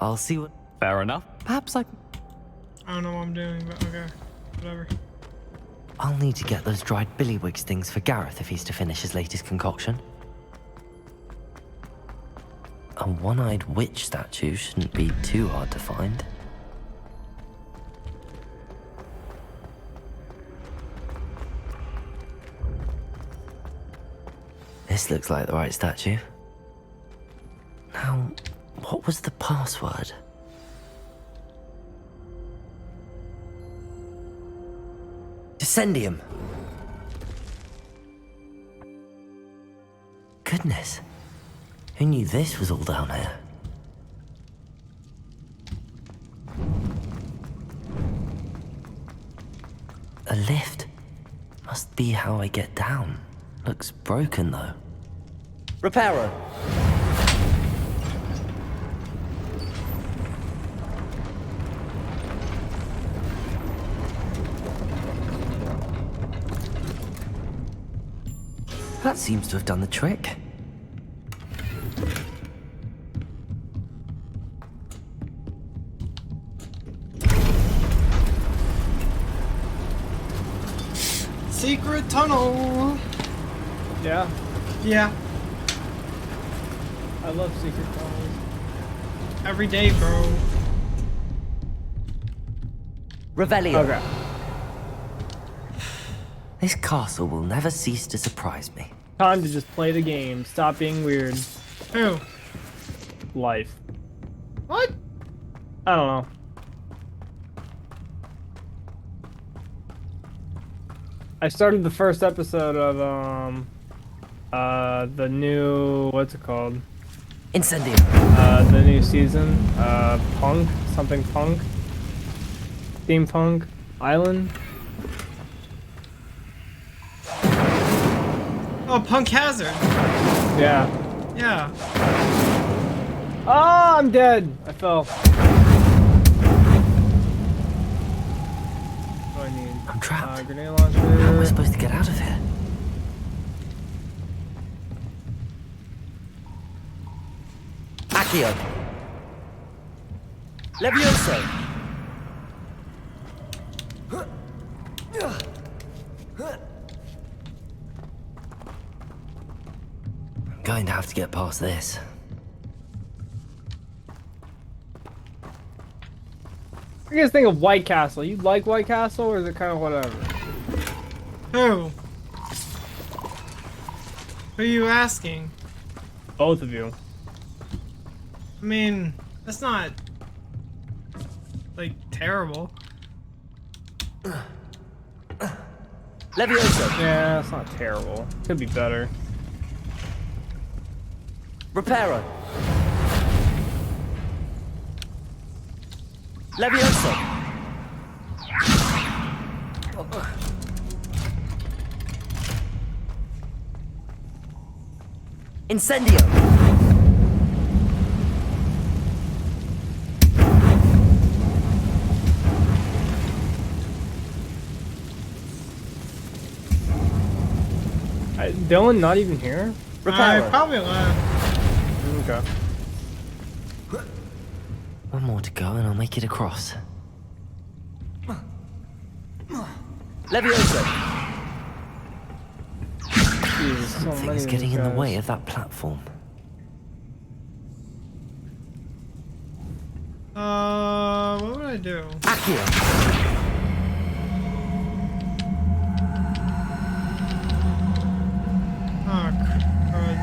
I'll see what... Fair enough. Perhaps I. I don't know what I'm doing, but okay. Whatever. I'll need to get those dried billywigs things for Gareth if he's to finish his latest concoction. A one-eyed witch statue shouldn't be too hard to find. This looks like the right statue. Now, what was the password? Descendium. Goodness. Who knew this was all down here? A lift. Must be how I get down. Looks broken though. Reparo. That seems to have done the trick. secret tunnel. Yeah. Yeah. I love secret tunnels. Every day, bro. Revelio. Okay. This castle will never cease to surprise me. Time to just play the game. Stop being weird. Who? Life. What? I don't know. I started the first episode of the new, what's it called? Incendio. The new season. Punk, something punk. Steampunk Island. Oh, Punk Hazard. Yeah. Yeah. Oh, I'm dead. I fell. What do I need? I'm trapped. Grenade launcher. How am I supposed to get out of here? Accio. Levioso. I'm going to have to get past this. What do you guys think of White Castle? You like White Castle, or is it kind of whatever? Who? Who are you asking? Both of you. I mean, that's not like terrible. Levioso. Yeah, it's not terrible. Could be better. Reparo. Levioso. Incendio. Dylan not even here? I probably left. Okay. One more to go and I'll make it across. Levioso. Jesus, so Something's many getting in the guys. way of that platform. What would I do? Accio. Oh, crud.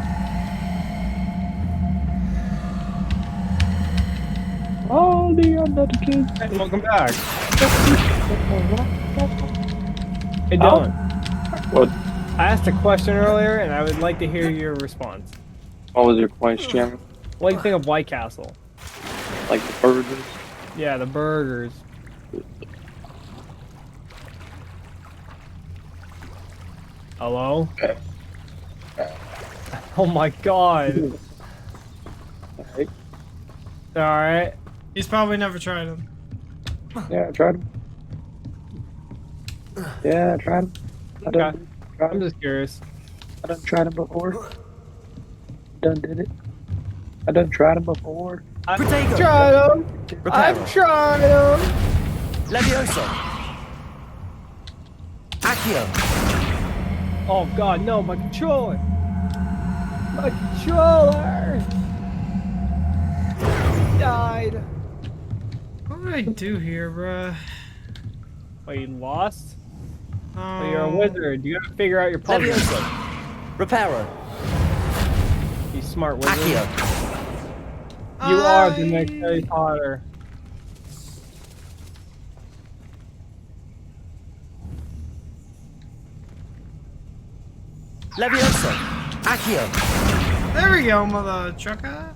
Oh, the other kids. Hey, welcome back. Hey, Dylan. What? I asked a question earlier, and I would like to hear your response. What was your question? What do you think of White Castle? Like the burgers? Yeah, the burgers. Hello? Oh my god. Alright. Alright. He's probably never tried them. Yeah, I tried them. Yeah, I tried them. Okay. I'm just curious. I done tried them before. Done did it. I done tried them before. I've tried them. I've tried them. Levioso. Accio. Oh god, no, my controller. My controller. Died. What would I do here, bruh? Oh, you lost? Oh, you're a wizard. You gotta figure out your puzzle. Levioso. Reparo. You smart wizard. Accio. You are the next Harry Potter. Levioso. Accio. There we go, mother trucker.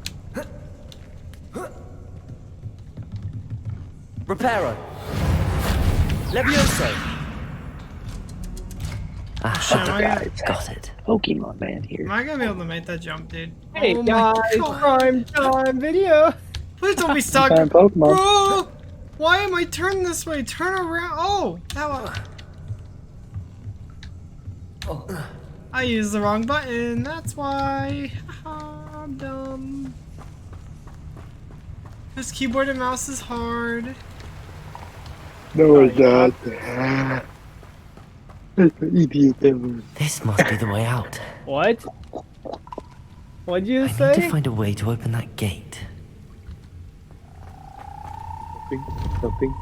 Reparo. Levioso. Got it. Pokemon man here. Am I gonna be able to make that jump, dude? Hey Oh my guys, God. prime time video. Please don't be stuck. Time Pokemon. Bro! Why am I turning this way? Turn around. Oh, that one. I used the wrong button. That's why. I'm dumb. This keyboard and mouse is hard. No, it's not. Idiot ever. This must be the way out. What? What'd you I need say? to find a way to open that gate. Nothing.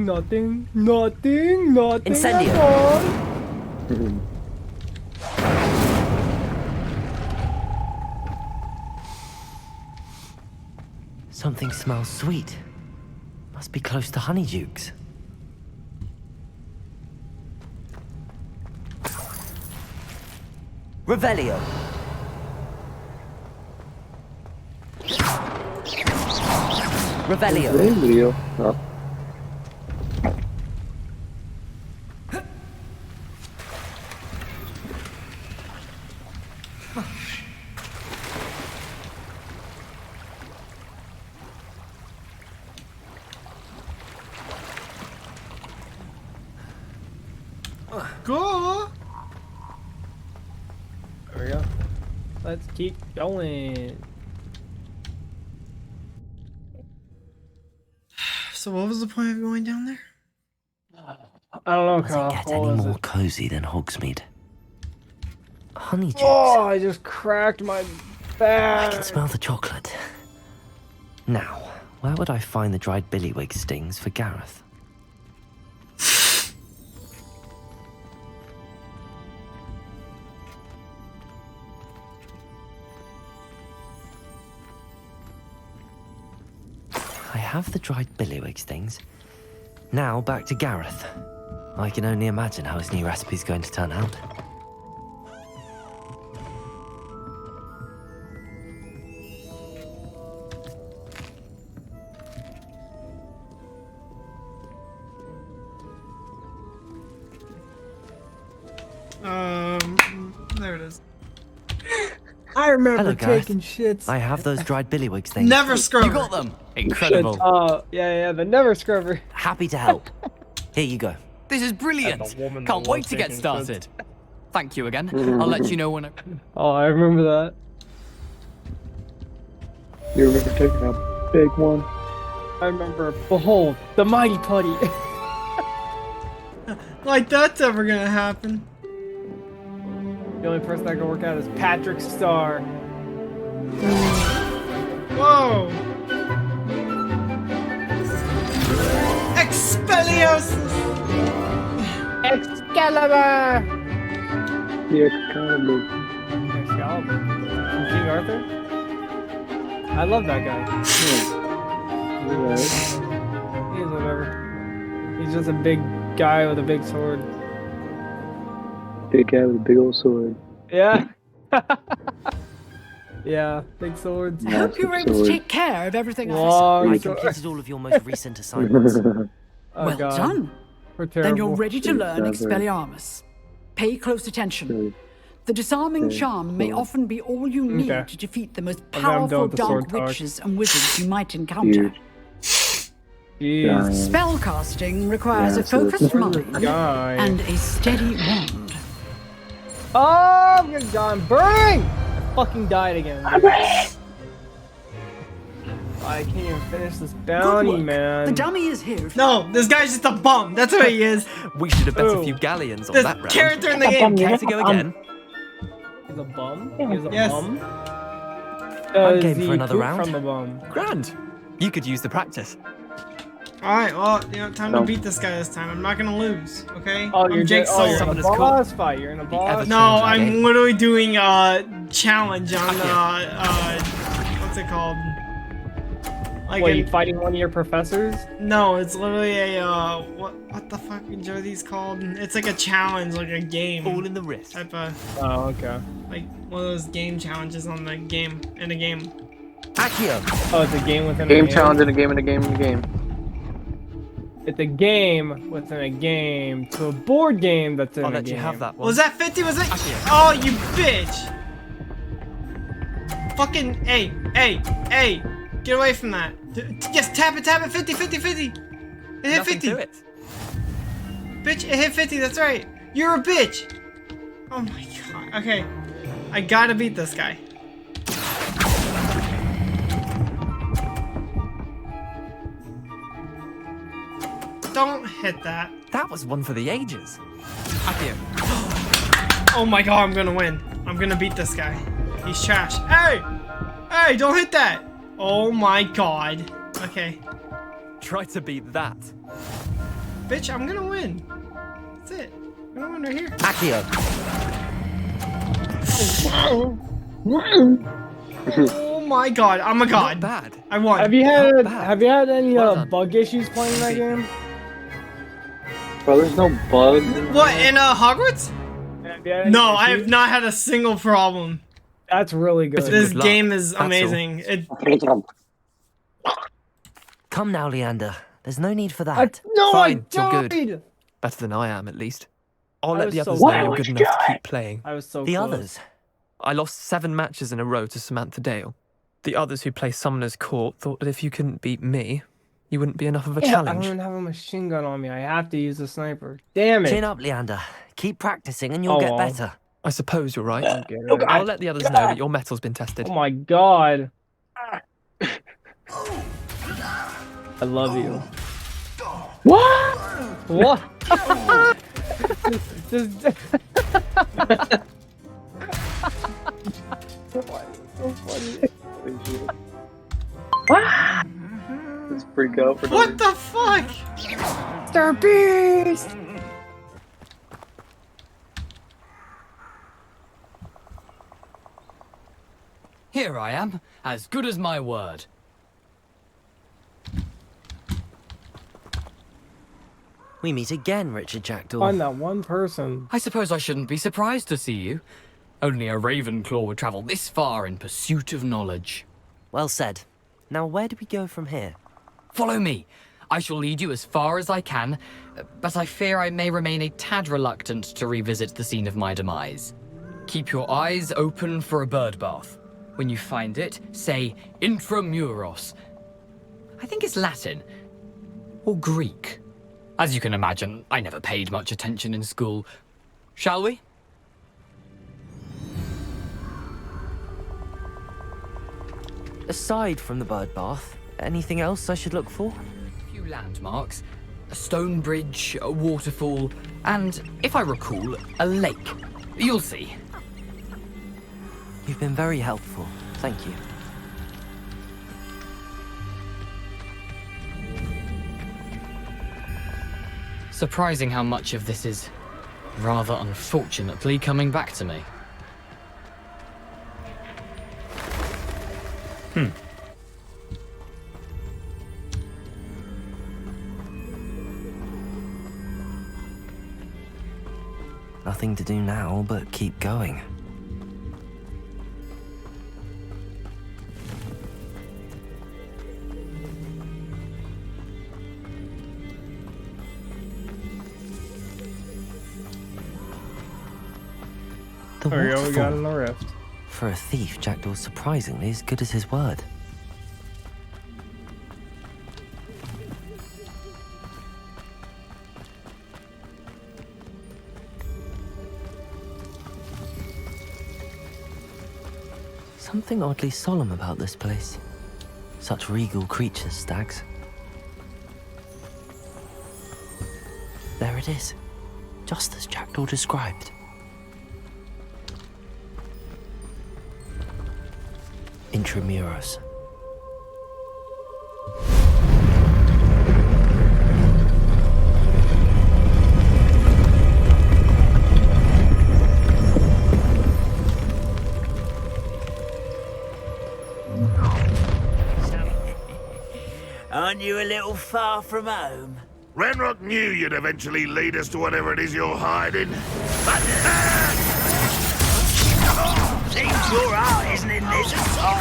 Nothing. Incendio. at all. Something smells sweet. Must be close to Honeydukes. Revelio. Revelio. Revelio. Oh. Go. There we go. Let's keep going. So what was the point of going down there? I don't know, Does Carl. it get What any was more it? cozy than Hogsmeade? Honeydukes. Oh, I just cracked my I back. can smell the chocolate. Now, where would I find the dried billywig stings for Gareth? I have the dried billywig stings. Now back to Gareth. I can only imagine how his new recipe's going to turn out. There it is. I remember Hello, Gareth. taking shits. I have those dried billywig things. Never scrub. You got them. Incredible. Yeah, the never scrubber. Happy to help. Here you go. This is brilliant. And the woman Can't that wait was to get taking started. Thank you again. I'll let you know when I... Oh, I remember that. You remember taking a big one? I remember. Behold, the mighty putty. Like that's ever gonna happen. The only person that can work out is Patrick Star. Whoa! Expelliarmus! Excalibur! The Excalibur. Excalibur? From King Arthur? I love that guy. Alright. He is whatever. He's just a big guy with a big sword. Big guy with a big old sword. Yeah. Yeah, big swords. I hope you're able to take care of everything I completed all of your most recent assignments. Oh, Well God. done. We're Then terrible. you're ready to learn Exactly. Expelliarmus. Pay close attention. The disarming Okay, charm may cool. often be all you need Okay. to defeat the most Okay, I'm done powerful with the sword dark talk. witches and wizards you might encounter. Jeez. Spellcasting requires a Yeah, so focused that's- mind Guy. and a steady wand. Oh, I'm gonna die. I'm burning! I fucking died again. I can't even finish this bounty, work. man. The dummy is here. No, this guy's just a bum. That's what he is. We should have bet a Ooh. few galleons on This that round. character in the game. Care to go again? He's a bum? He's a Yes. bum? I'm Does game for he another poop round. from the bum? Grand. You could use the practice. Alright, well, time to beat this guy this time. I'm not gonna lose, okay? Oh, I'm you're Jake just, Sully. you're in Someone a is cool. boss fight. You're in a boss. ever- No, I'm literally doing a challenge on what's it called? Like What, you fighting one of your professors? no, it's literally a what the fuck are these called? It's like a challenge, like a game. All in the wrist. Type of Oh, okay. like one of those game challenges on the game in a game. Accio. Oh, it's a game within a Game game. challenge in a game in a game in a game. It's a game within a game to a board game that's in I'll a let game. you have that one. Was that 50? Was it? Accio. Oh, you bitch! Fucking hey! Get away from that! Yes, tap it, 50, 50, 50. It hit Nothing 50. to it. Bitch, it hit 50. That's right. You're a bitch. Oh my god. Okay, I gotta beat this guy. What Don't hit that. That was one for the ages. Accio. Oh my god, I'm gonna win. I'm gonna beat this guy. He's trash. Hey! Hey, don't hit that! Oh my god. Okay. Try to beat that. Bitch, I'm gonna win. That's it. I'm gonna win right here. Accio. Oh my god, I'm a god. Not bad. I won. Have you had any bug issues playing that game? Bro, there's no bugs. What, in Hogwarts? No, I have not had a single problem. That's really good. This game is amazing. Come now, Leander. There's no need for that. No, Fine, I you're died. good. Better than I am, at least. I'll I let was the so others know close. you're good enough to keep playing. I was so The close. others? I lost 7 matches in a row to Samantha Dale. The others who play Summoner's Court thought that if you couldn't beat me, you wouldn't be enough of a I don't challenge. even have a machine gun on me. I have to use the sniper. Damn it. Chin up, Leander. Keep practicing and you'll get better. I suppose you're right. God. I'll let the others know that your metal's been tested. Oh my god. I love you. What? What? Just... so funny. Let's freak out for What the fuck? The beast! Here I am, as good as my word. We meet again, Richard Jackdaw. I'm that one person. I suppose I shouldn't be surprised to see you. Only a Ravenclaw would travel this far in pursuit of knowledge. Well said. Now where do we go from here? Follow me. I shall lead you as far as I can, but I fear I may remain a tad reluctant to revisit the scene of my demise. Keep your eyes open for a bird bath. When you find it, say intramuros. I think it's Latin. Or Greek. As you can imagine, I never paid much attention in school. Shall we? Aside from the bird bath, anything else I should look for? A few landmarks. A stone bridge, a waterfall, and, if I recall, a lake. You'll see. You've been very helpful. Thank you. Surprising how much of this is, rather unfortunately, coming back to me. Nothing to do now but keep going. The There we go, we got waterfall. in the rift. For a thief, Jackdaw's surprisingly as good as his word. Something oddly solemn about this place. Such regal creatures, stags. There it is, just as Jackdaw described. Intramuros. Aren't you a little far from home? Ranrock knew you'd eventually lead us to whatever it is you're hiding. Seems your heart isn't in this at all.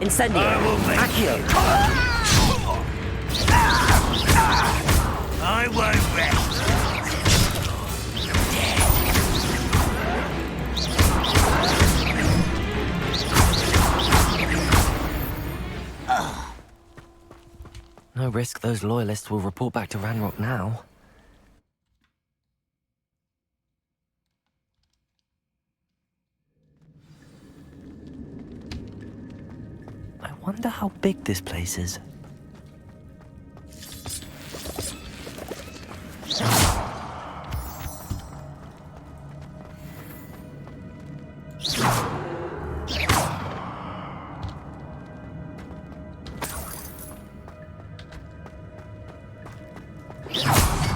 Incendio! Accio! I won't rest. No risk those loyalists will report back to Ranrock now. wonder how big this place is.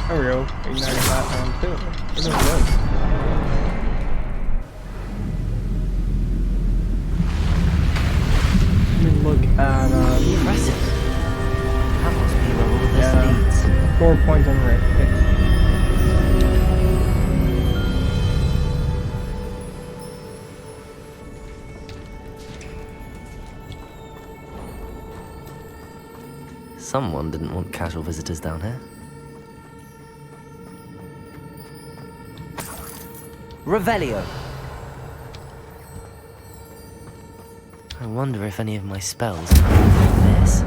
There we go. Igniting that round too. We're doing good. Let me look at impressive. That must be where all this leads. Score points on the right. Okay. Someone didn't want casual visitors down here. Revelio. I wonder if any of my spells are like this.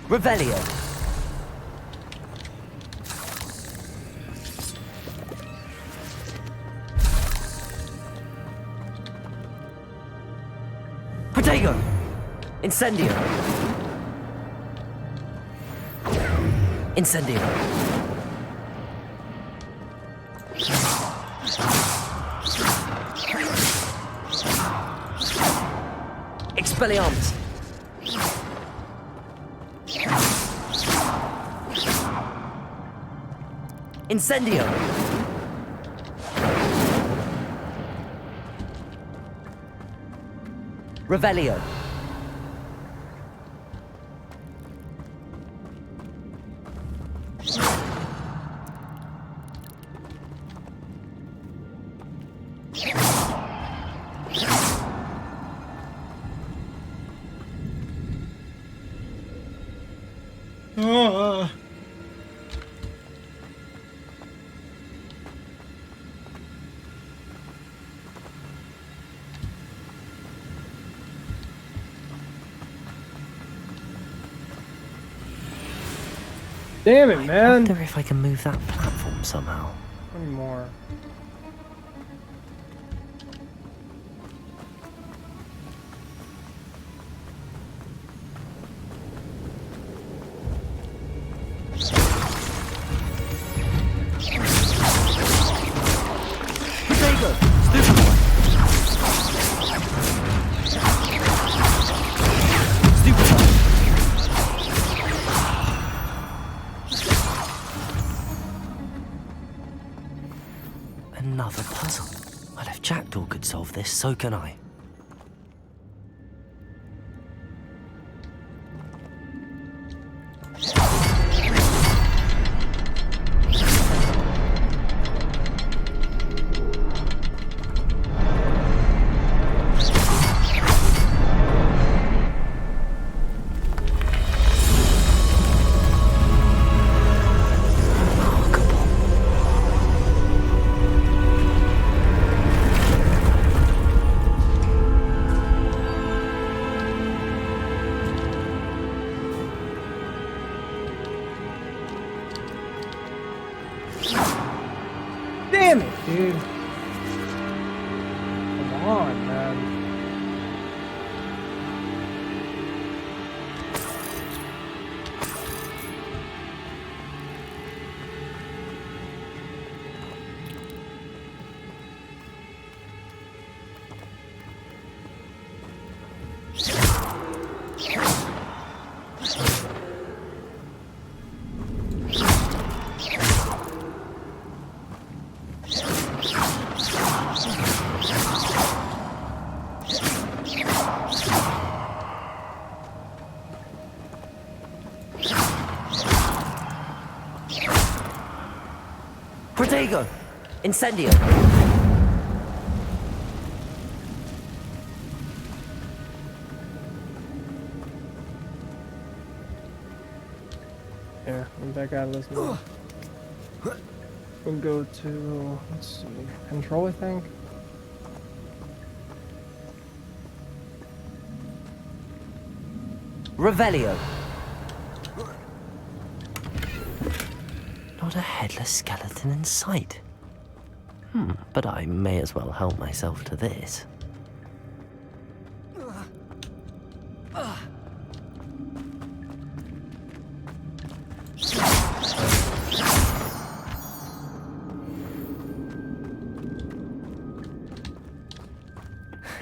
Revelio. Protego. Incendio. Incendio. Expelliarmus. Incendio! Revelio. Damn it, man! I wonder if I can move that platform somehow. One more. Another puzzle. Well, if Jackdaw could solve this, so can I. Damn it, dude. Come on, man. Protego! Incendio! Yeah, I'm back out of this now. We'll go to, let's see, control, I think. Revelio. Not a headless skeleton in sight. But I may as well help myself to this.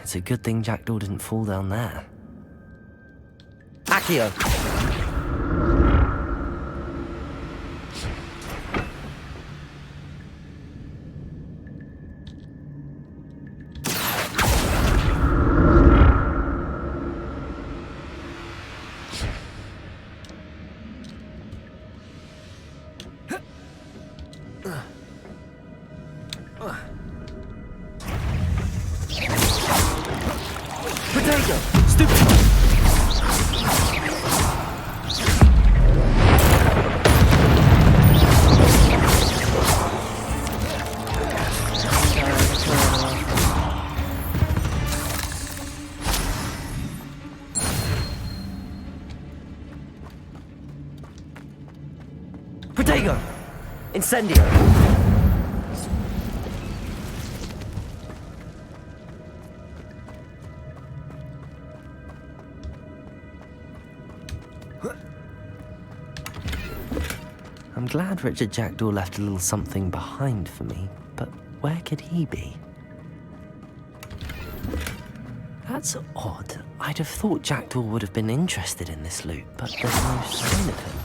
It's a good thing Jackdaw didn't fall down there. Accio! Potato! Stupid! Potato! Incendio! I'm glad Richard Jackdaw left a little something behind for me, but where could he be? That's odd. I'd have thought Jackdaw would have been interested in this loot, but there's no sign of him.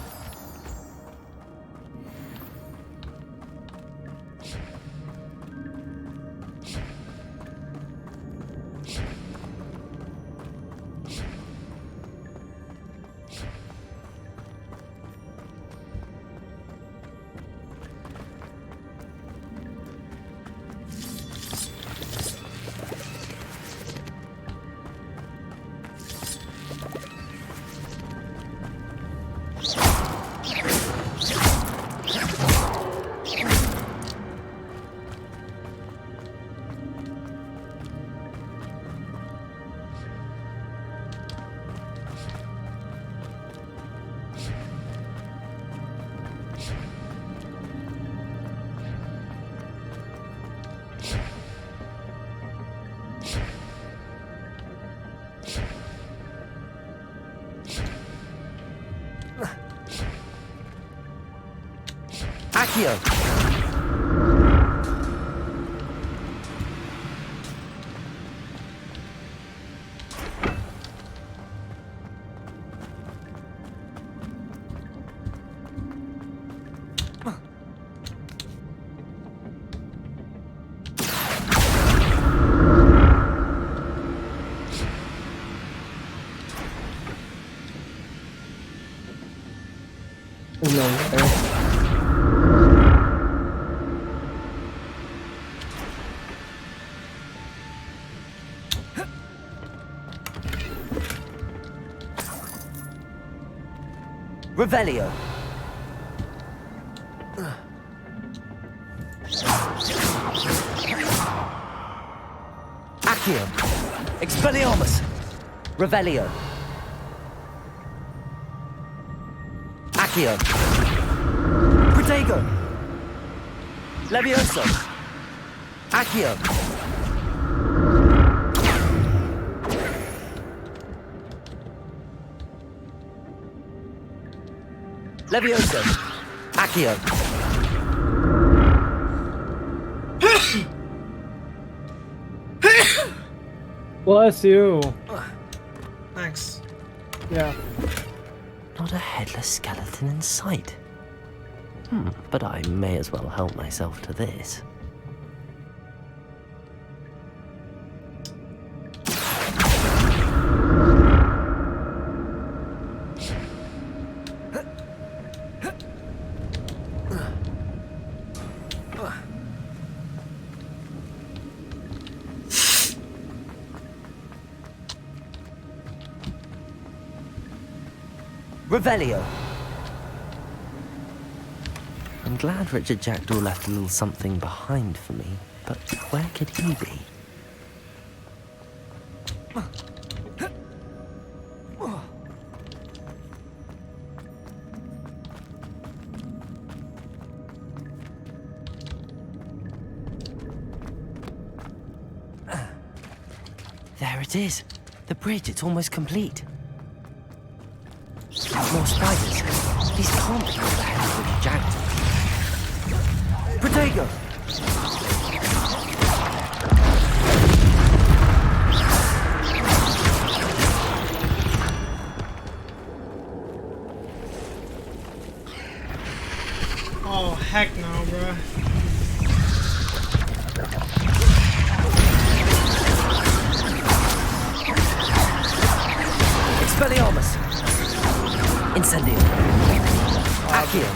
Accio! There's no way. Revelio. Accio. Expelliarmus. Revelio. Accio. Protego. Levioso. Accio. Levioso. Accio. Bless you. Thanks. Yeah. Not a headless skeleton in sight. But I may as well help myself to this. Revelio. I'm glad Richard Jackdaw left a little something behind for me, but where could he be? There it is. The bridge, it's almost complete. More spiders. These can't be all the head of Richard Jackdaw. Protego! Oh, heck no, bruh. Expelliarmus! Incendio! Accio!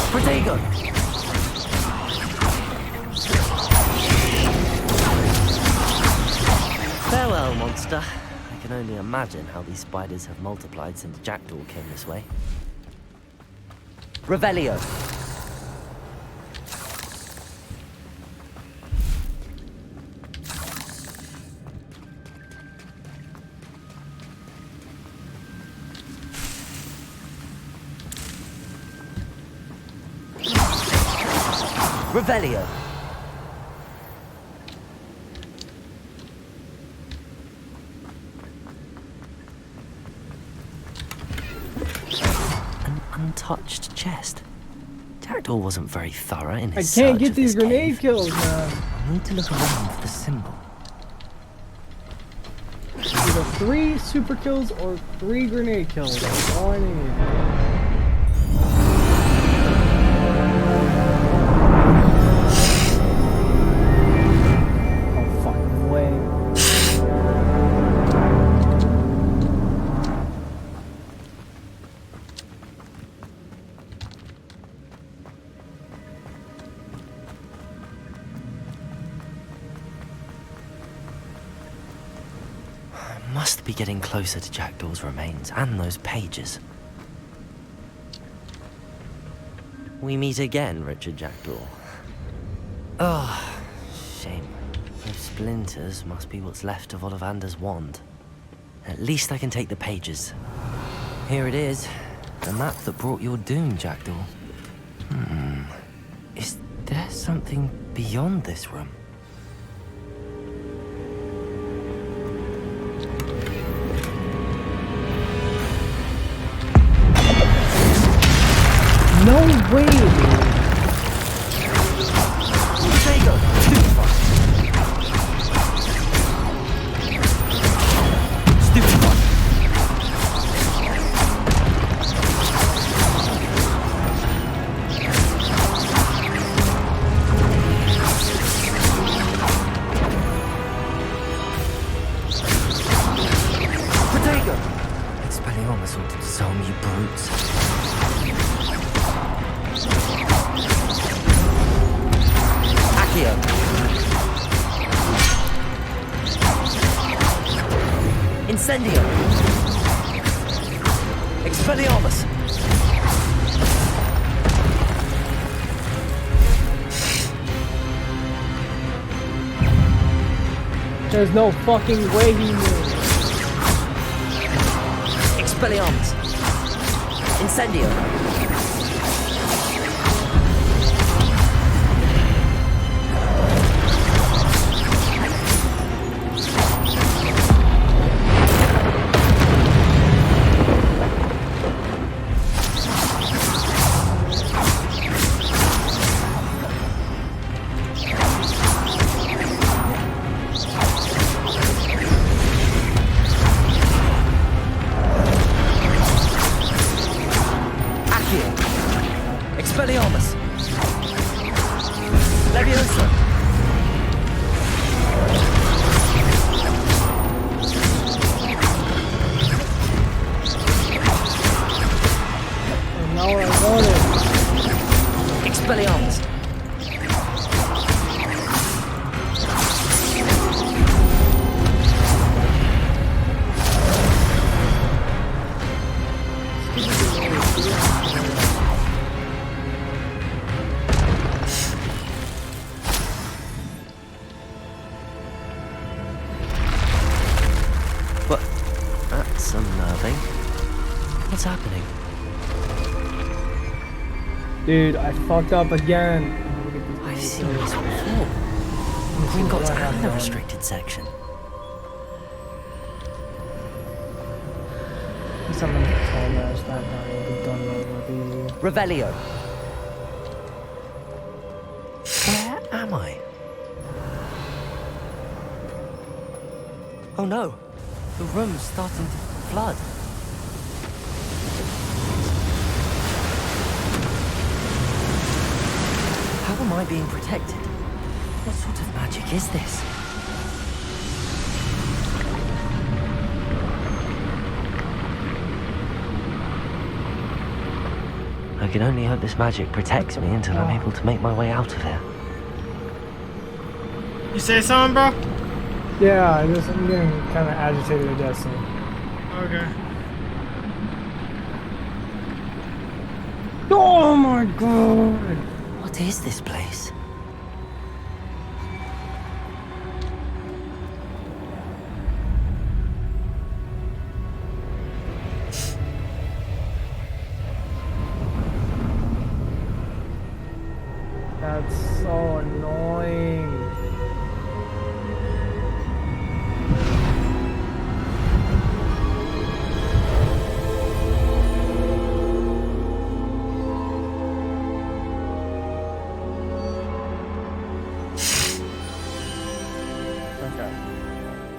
Protego! Farewell, monster. I can only imagine how these spiders have multiplied since Jackdaw came this way. Revelio! Revelio! An untouched chest. Jackdaw wasn't very thorough in his I can't search get of these this grenade cave. kills, man. I need to look around for the symbol. Either 3 super kills or 3 grenade kills. That's all I need. Oh, fucking way. Must be getting closer to Jackdaw's remains and those pages. We meet again, Richard Jackdaw. Oh, shame. Those splinters must be what's left of Ollivander's wand. At least I can take the pages. Here it is. The map that brought your doom, Jackdaw. Is there something beyond this room? No way, dude. Expelliarmus ought to disarm you brutes. Accio! Incendio! Expelliarmus! There's no fucking way he moved. Expelliarmus! Incendio! Expelliarmus! Leviosa! And now I got it. Expelliarmus! What's happening? Dude, I fucked up again. I've seen this before. Gringotts and the restricted section. Someone told us that I would done already. Revelio. Where am I? Oh no, the room's starting to flood. How am I being protected? What sort of magic is this? I can only hope this magic protects me until I'm able to make my way out of here. You say something, bro? Yeah, I'm getting kind of agitated with Destiny. Okay. Oh my god! What is this place? That's so annoying.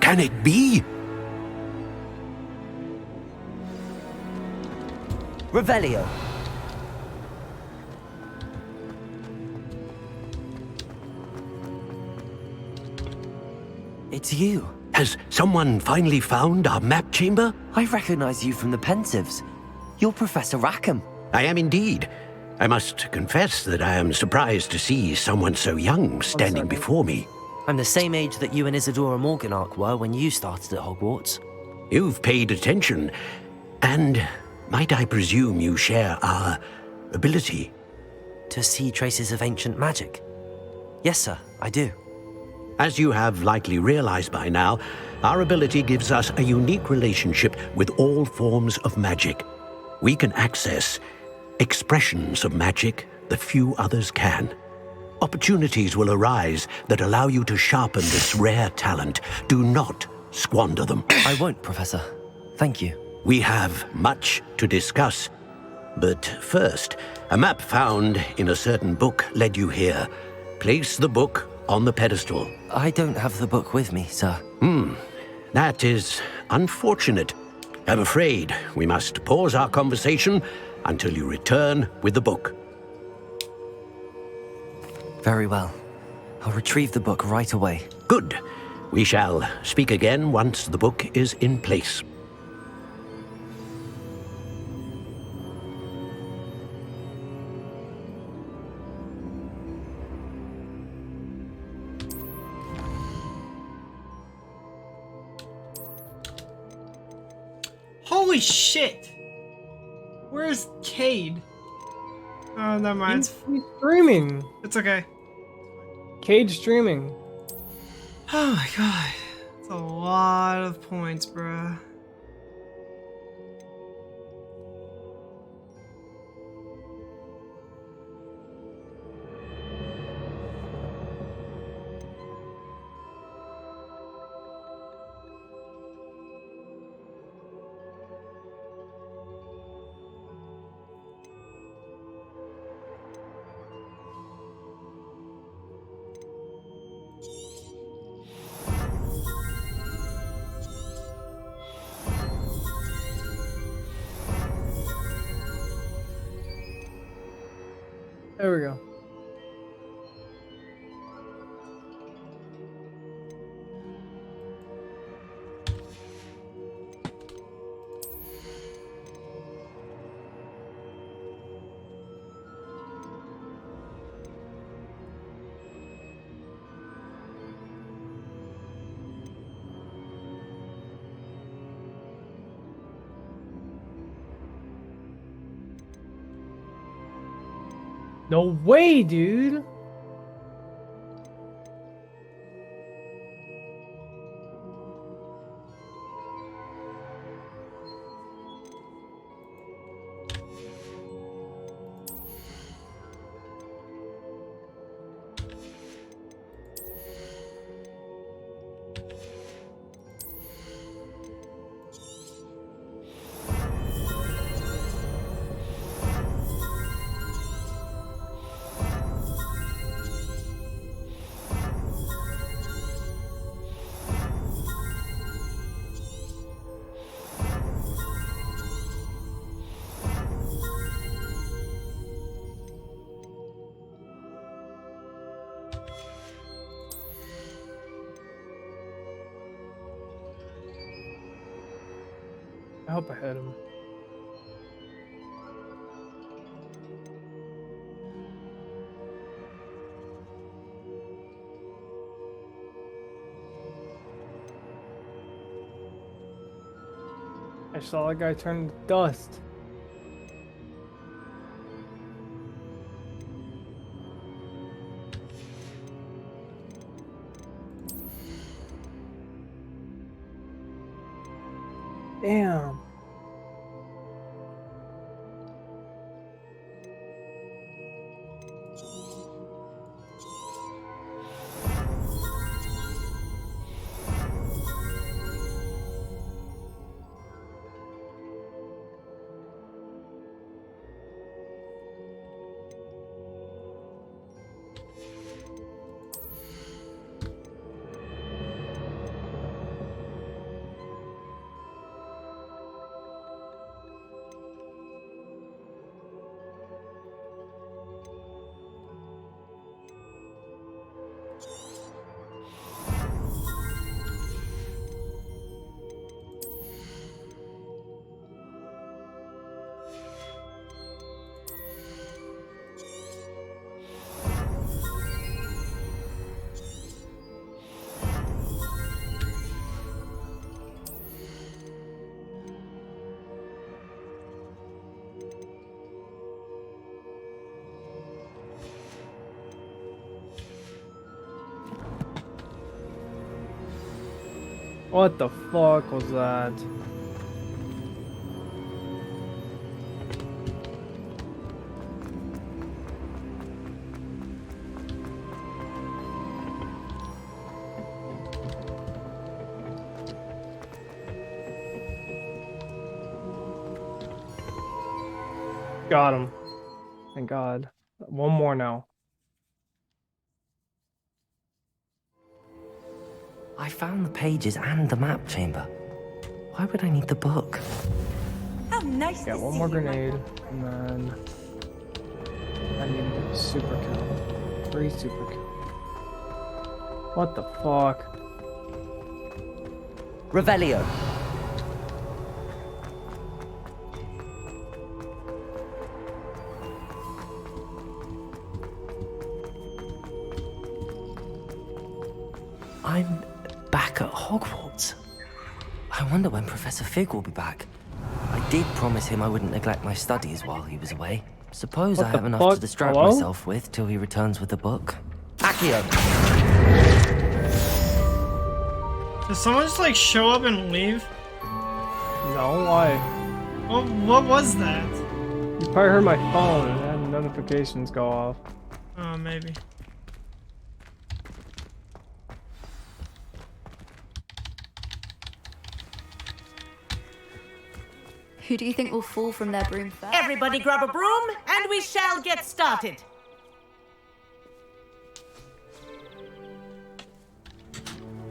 Can it be? Revelio. It's you. Has someone finally found our map chamber? I recognize you from the Pensives. You're Professor Rackham. I am indeed. I must confess that I am surprised to see someone so young standing before me. I'm the same age that you and Isadora Morganach were when you started at Hogwarts. You've paid attention, and might I presume you share our ability? To see traces of ancient magic? Yes, sir, I do. As you have likely realized by now, our ability gives us a unique relationship with all forms of magic. We can access expressions of magic that few others can. Opportunities will arise that allow you to sharpen this rare talent. Do not squander them. I won't, Professor. Thank you. We have much to discuss. But first, a map found in a certain book led you here. Place the book on the pedestal. I don't have the book with me, sir. That is unfortunate. I'm afraid we must pause our conversation until you return with the book. Very well. I'll retrieve the book right away. Good. We shall speak again once the book is in place. Holy shit! Where's Cade? Oh, never mind. He's streaming. It's okay. Cage streaming. Oh my god. That's a lot of points, bruh. There we go. No way, dude. I hope I hit him. I saw a guy turn to dust. Damn. What the fuck was that? Got him. Thank God. One more now. I found the pages and the map chamber. Why would I need the book? How nice Got one more grenade, and then I need a super kill. 3 super kill. What the fuck? Revelio. I'm back at Hogwarts. I wonder when Professor Fig will be back. I did promise him I wouldn't neglect my studies while he was away. Suppose I have enough to distract myself with till he returns with the book. Accio! Did someone just like show up and leave? No, why? What was that? You probably heard my phone and notifications go off. Oh, maybe. Who do you think will fall from their broom first? Everybody grab a broom, and we shall get started.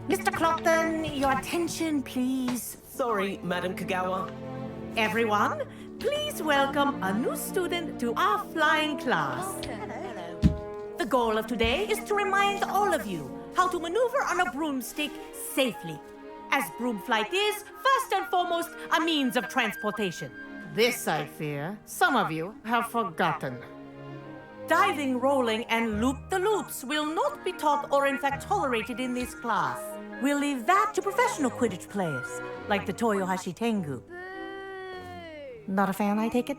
Mr. Clopton, your attention, please. Sorry, Madam Kagawa. Everyone, please welcome a new student to our flying class. The goal of today is to remind all of you how to maneuver on a broomstick safely, as broom flight is, first and foremost, a means of transportation. This, I fear, some of you have forgotten. Diving, rolling, and loop-the-loops will not be taught or in fact tolerated in this class. We'll leave that to professional Quidditch players, like the Toyohashi Tengu. Not a fan, I take it?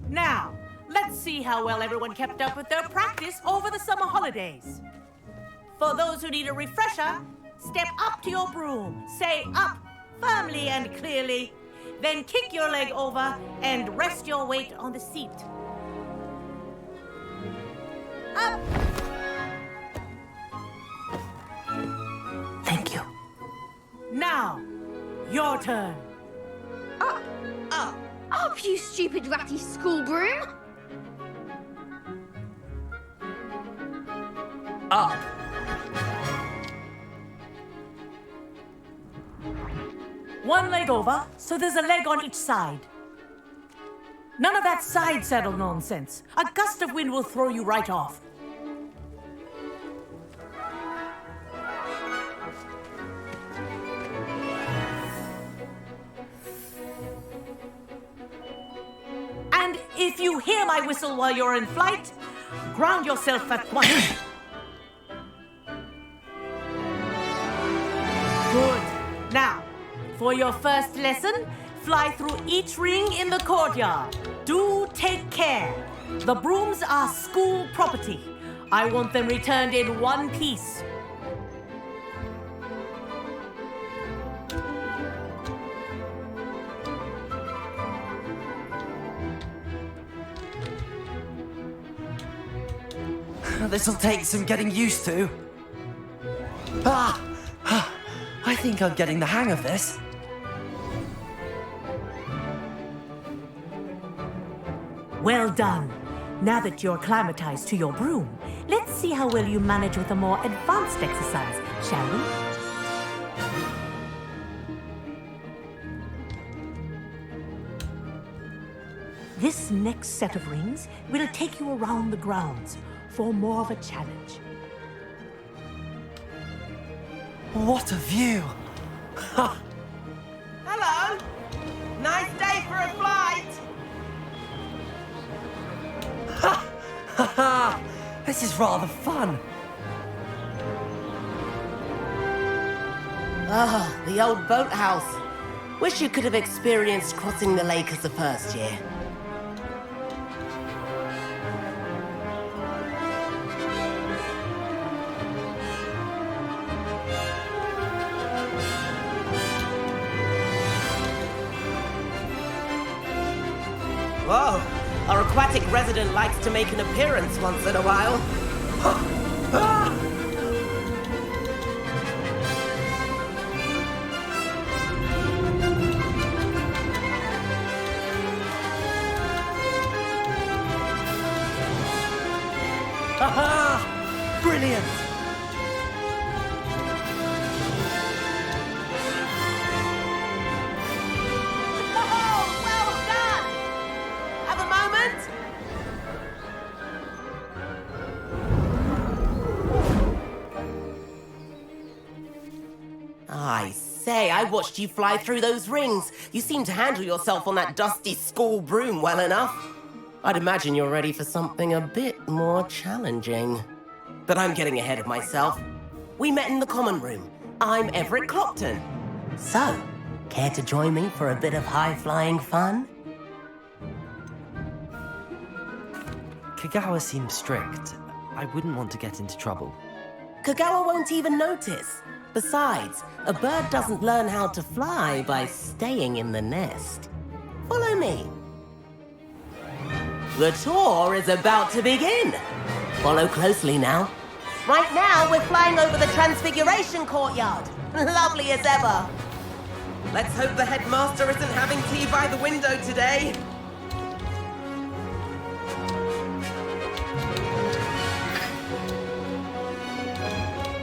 Now, let's see how well everyone kept up with their practice over the summer holidays. For those who need a refresher, step up to your broom, say up firmly and clearly, then kick your leg over and rest your weight on the seat. Up! Thank you. Now, your turn. Up, you stupid ratty school broom! Up. One leg over, so there's a leg on each side. None of that side saddle nonsense. A gust of wind will throw you right off. If you hear my whistle while you're in flight, ground yourself at once. Good. Now, for your first lesson, fly through each ring in the courtyard. Do take care. The brooms are school property. I want them returned in one piece. This'll take some getting used to. I think I'm getting the hang of this. Well done. Now that you're acclimatized to your broom, let's see how well you manage with a more advanced exercise, shall we? This next set of rings will take you around the grounds for more of a challenge. What a view! Hello! Nice day for a flight! This is rather fun. Ah, the old boathouse. Wish you could have experienced crossing the lake as a first year. Whoa, our aquatic resident likes to make an appearance once in a while. Haha! Brilliant! Oh, well done! Have a moment? I say, I watched you fly through those rings. You seem to handle yourself on that dusty school broom well enough. I'd imagine you're ready for something a bit more challenging. But I'm getting ahead of myself. We met in the common room. I'm Everett Clopton. So, care to join me for a bit of high-flying fun? Kagawa seems strict. I wouldn't want to get into trouble. Kagawa won't even notice. Besides, a bird doesn't learn how to fly by staying in the nest. Follow me. The tour is about to begin. Follow closely now. Right now, we're flying over the Transfiguration Courtyard. Lovely as ever. Let's hope the headmaster isn't having tea by the window today.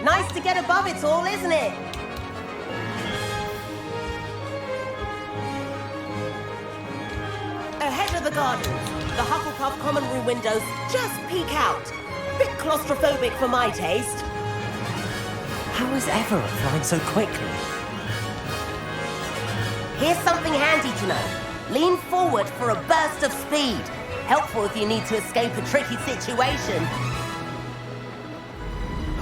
Nice to get above it all, isn't it? Ahead of the gardens, the Hufflepuff common room windows just peek out. Bit claustrophobic for my taste. How is Everett flying so quickly? Here's something handy to know. Lean forward for a burst of speed. Helpful if you need to escape a tricky situation.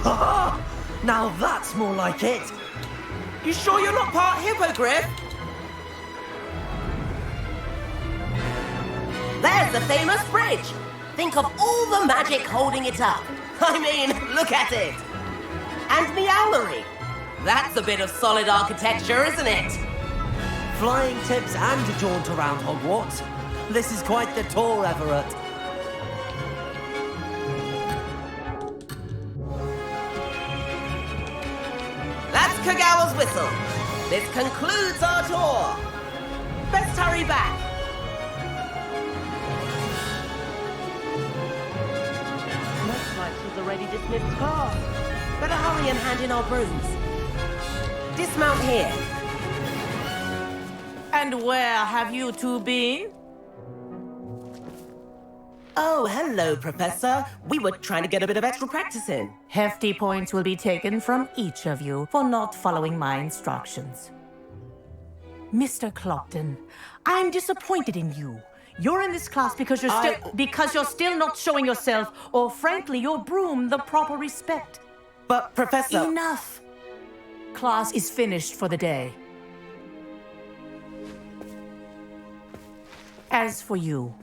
Ha! Now that's more like it. You sure you're not part hippogriff? There's the famous bridge. Think of all the magic holding it up. I mean, look at it. And Meowlery. That's a bit of solid architecture, isn't it? Flying tips and a jaunt around Hogwarts. This is quite the tour, Everett. That's Kagawa's whistle. This concludes our tour. Best hurry back. Looks like she's already dismissed class. Better hurry and hand in our brooms. Dismount here. And where have you two been? Oh, hello, Professor. We were trying to get a bit of extra practice in. Hefty points will be taken from each of you for not following my instructions. Mr. Clopton, I'm disappointed in you. You're in this class because you're still not showing yourself, or frankly, your broom the proper respect. But, Professor... Enough! Class is finished for the day. As for you,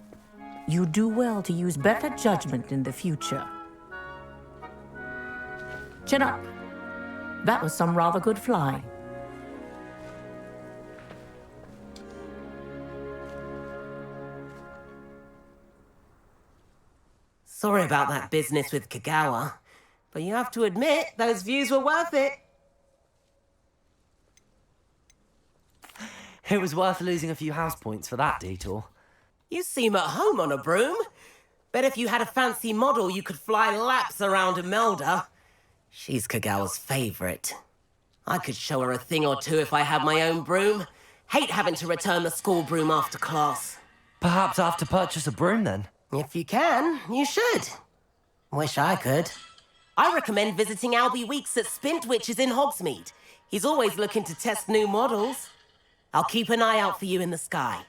you do well to use better judgment in the future. Chin up. That was some rather good flying. Sorry about that business with Kagawa, but you have to admit, those views were worth it. It was worth losing a few house points for that detour. You seem at home on a broom. Bet if you had a fancy model, you could fly laps around Imelda. She's Kagawa's favorite. I could show her a thing or two if I had my own broom. Hate having to return the school broom after class. Perhaps I have to purchase a broom then? If you can, you should. Wish I could. I recommend visiting Albie Weeks at Spint, which is in Hogsmeade. He's always looking to test new models. I'll keep an eye out for you in the sky.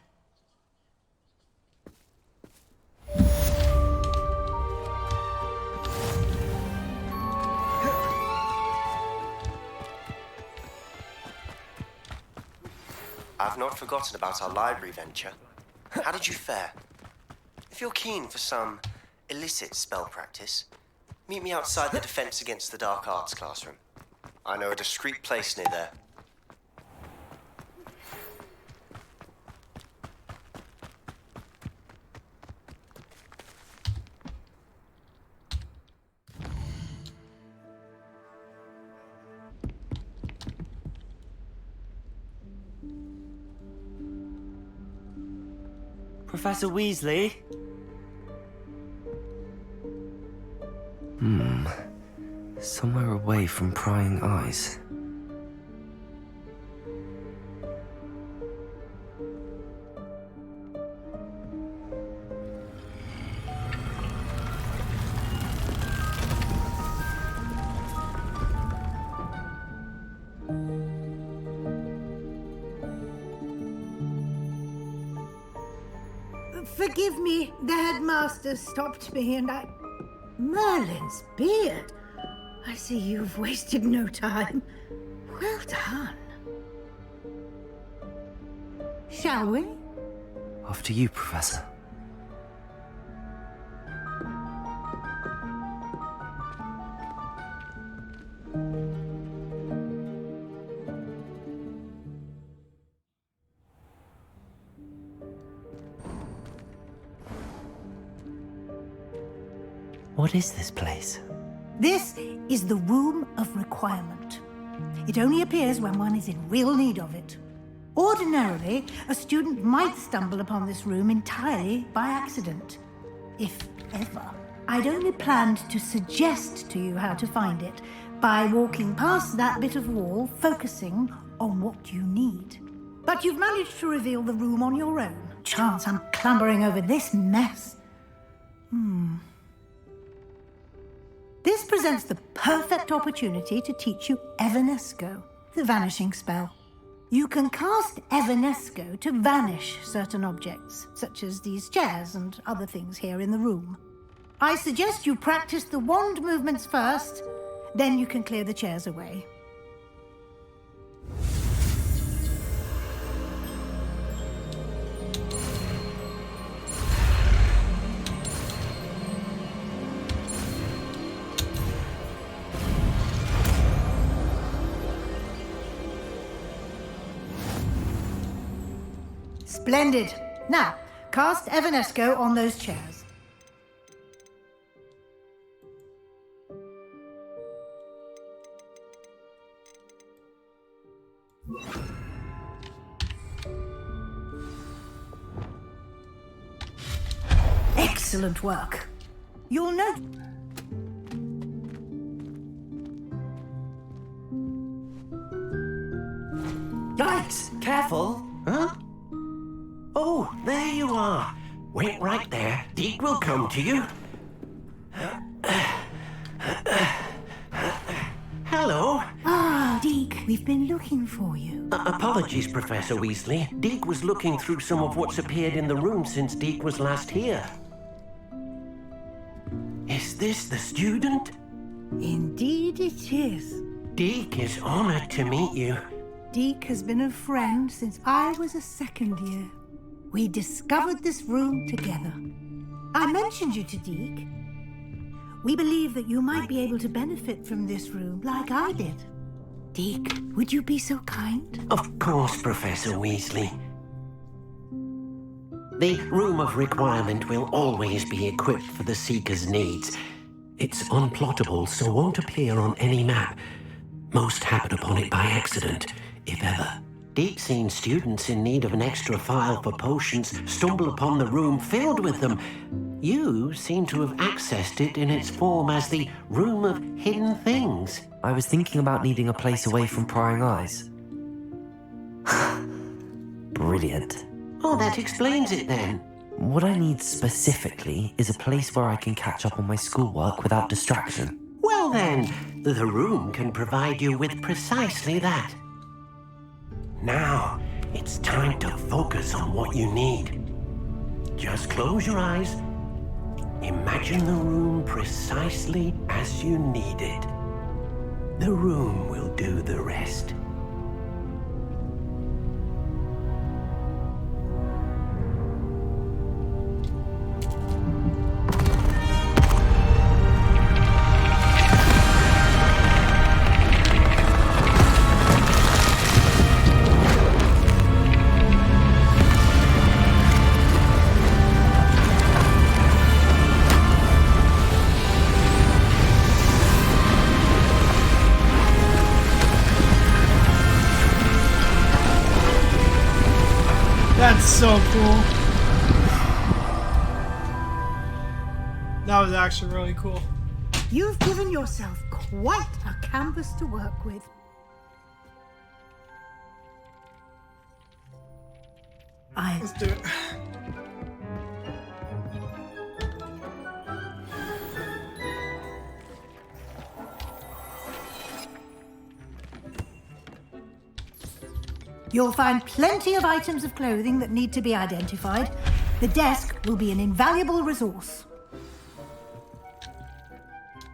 I've not forgotten about our library venture. How did you fare? If you're keen for some illicit spell practice, meet me outside the Defense Against the Dark Arts classroom. I know a discreet place near there. Professor Weasley? Somewhere away from prying eyes. Forgive me, the headmaster stopped me and I... Merlin's beard. I see you've wasted no time. Well done. Shall we? After you, Professor. What is this place? This is the Room of Requirement. It only appears when one is in real need of it. Ordinarily, a student might stumble upon this room entirely by accident, if ever. I'd only planned to suggest to you how to find it by walking past that bit of wall, focusing on what you need. But you've managed to reveal the room on your own. Chance I'm clambering over this mess. This presents the perfect opportunity to teach you Evanesco, the vanishing spell. You can cast Evanesco to vanish certain objects, such as these chairs and other things here in the room. I suggest you practice the wand movements first, then you can clear the chairs away. Splendid. Now, cast Evanesco on those chairs. Excellent work. You'll note... Yikes! Careful! Huh? Oh, there you are. Wait right there. Deke will come to you. Hello. Ah, Deke, we've We've been looking for you. Apologies, Professor Weasley. Deke was looking through some of what's appeared in the room since Deke was last here. Is this the student? Indeed it is. Deke is honored to meet you. Deke has been a friend since I was a second year. We discovered this room together. I mentioned you to Deke. We believe that you might be able to benefit from this room like I did. Deke, would you be so kind? Of course, Professor Weasley. The Room of Requirement will always be equipped for the Seeker's needs. It's unplottable, so won't appear on any map. Most happen upon it by accident, if ever. Deep-seen students in need of an extra file for potions stumble upon the room filled with them. You seem to have accessed it in its form as the Room of Hidden Things. I was thinking about needing a place away from prying eyes. Brilliant. Oh, that explains it then. What I need specifically is a place where I can catch up on my schoolwork without distraction. Well then, the room can provide you with precisely that. Now, it's time to focus on what you need. Just close your eyes. Imagine the room precisely as you need it. The room will do the rest. That's so cool. That was actually really cool. You've given yourself quite a canvas to work with. Let's do it. You'll find plenty of items of clothing that need to be identified. The desk will be an invaluable resource.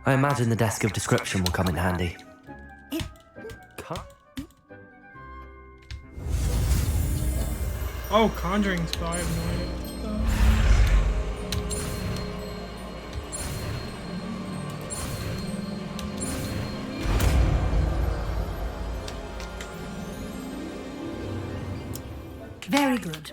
I imagine the desk of description will come in handy. Oh, conjuring spell. I have no idea. Very good.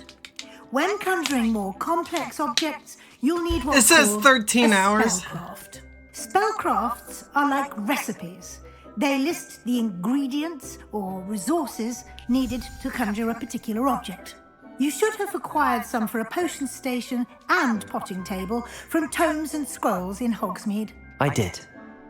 When conjuring more complex objects, you'll need what It says called 13 a hours. Spellcraft. Spellcrafts are like recipes. They list the ingredients or resources needed to conjure a particular object. You should have acquired some for a potion station and potting table from tomes and scrolls in Hogsmeade. I did.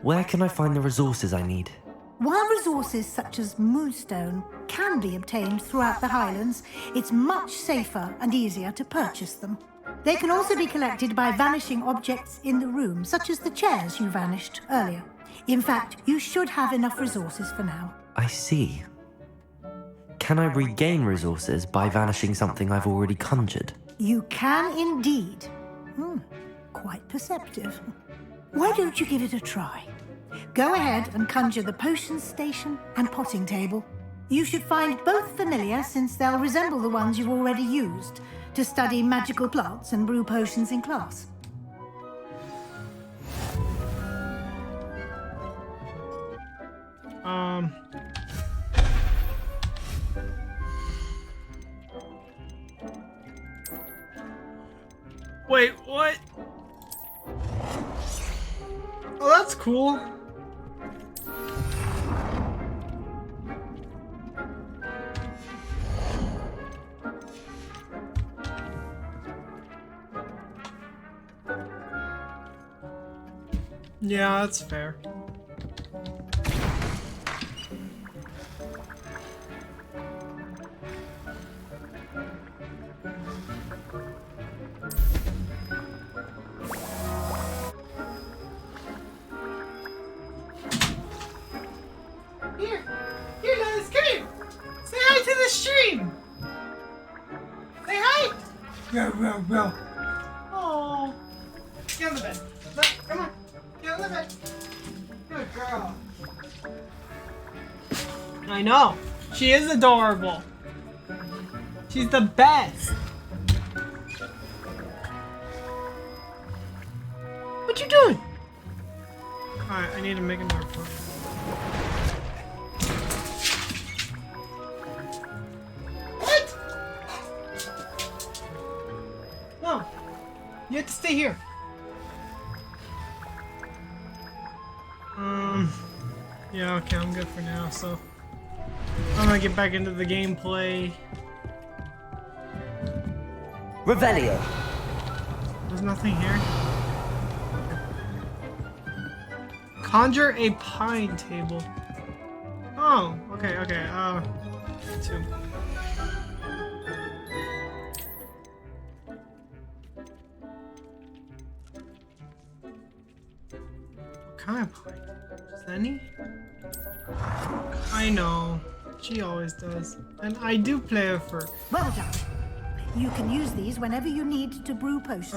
Where can I find the resources I need? While resources such as moonstone can be obtained throughout the Highlands, it's much safer and easier to purchase them. They can also be collected by vanishing objects in the room, such as the chairs you vanished earlier. In fact, you should have enough resources for now. I see. Can I regain resources by vanishing something I've already conjured? You can indeed. Quite perceptive. Why don't you give it a try? Go ahead and conjure the potion station and potting table. You should find both familiar since they'll resemble the ones you've already used to study magical plants and brew potions in class. Wait, what? Oh, that's cool. Yeah, that's fair. Here, Liz, come bro. Oh. Get on the bed. Come on. Get on the bed. Good girl. I know. She is adorable. She's the best. What you doing? Alright, I need to make another phone. What? No. You have to stay here. Yeah, okay, I'm good for now, so I'm gonna get back into the gameplay. Revelio. There's nothing here. Conjure a pine table. Oh, okay, okay, 2. What kind of pine? Just any? I know. She always does. And I do play her for... Well done. You can use these whenever you need to brew potions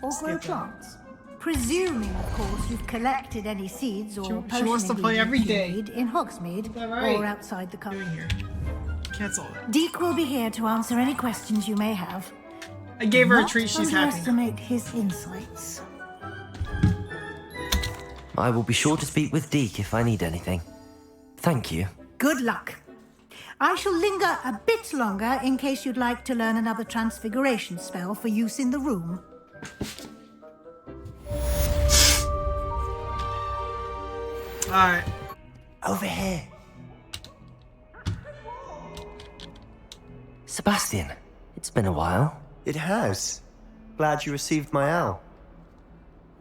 or grow plants. Presuming, of course, you've collected any seeds or potion she wants to play every day. made in Hogsmeade right? or outside the country. Cancel it. Deke will be here to answer any questions you may have. I gave her a Not treat, she's happy. underestimate his insights. I will be sure to speak with Deke if I need anything. Thank you. Good luck. I shall linger a bit longer in case you'd like to learn another transfiguration spell for use in the room. Alright. Over here. Sebastian, it's been a while. It has. Glad you received my owl.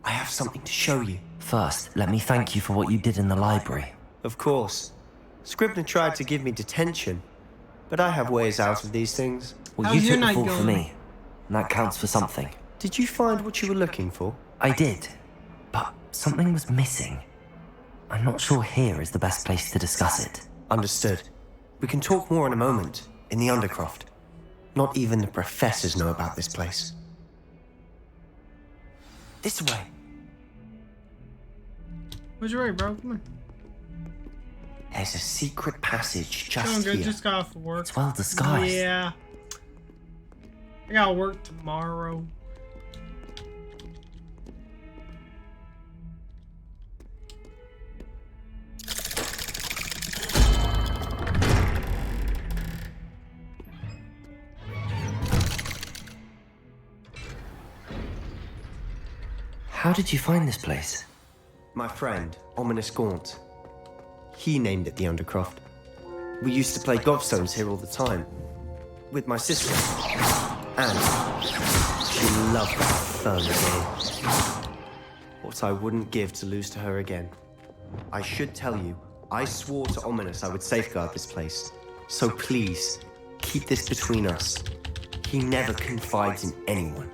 I have something to show you. First, let me thank you for what you did in the library. Of course. Scribner tried to give me detention, but I have ways out of these things. Well, you took the fall for me, and that counts for something. Did you find what you were looking for? I did, but something was missing. I'm not sure here is the best place to discuss it. Understood. We can talk more in a moment, in the Undercroft. Not even the professors know about this place. This way. Where's your way, bro? Come on. There's a secret passage just I'm good, here. just got off work. It's well disguised. Yeah. I gotta work tomorrow. How did you find this place? My friend, Ominous Gaunt. He named it the Undercroft. We used to play gobstones here all the time. With my sister. And she loved that fun game. What I wouldn't give to lose to her again. I should tell you, I swore to Ominous I would safeguard this place. So please, keep this between us. He never confides in anyone.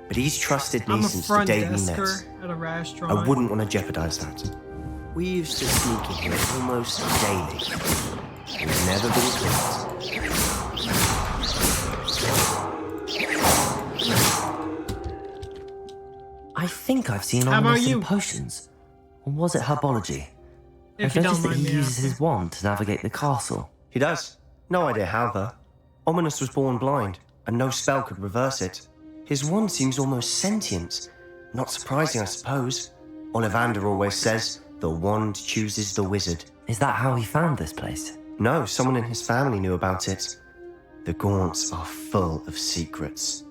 But he's trusted me since the day we met. At a restaurant. I wouldn't want to jeopardize that. We used to sneak in here almost daily. We've never been caught. I think I've seen How about Ominous you? in potions. Or was it herbology? If I've you don't noticed that mind he me uses asking. his wand to navigate the castle. He does. No idea how, though. Ominous was born blind, and no spell could reverse it. His wand seems almost sentient. Not surprising, I suppose. Ollivander always says, the wand chooses the wizard. Is that how he found this place? No, someone in his family knew about it. The Gaunts are full of secrets.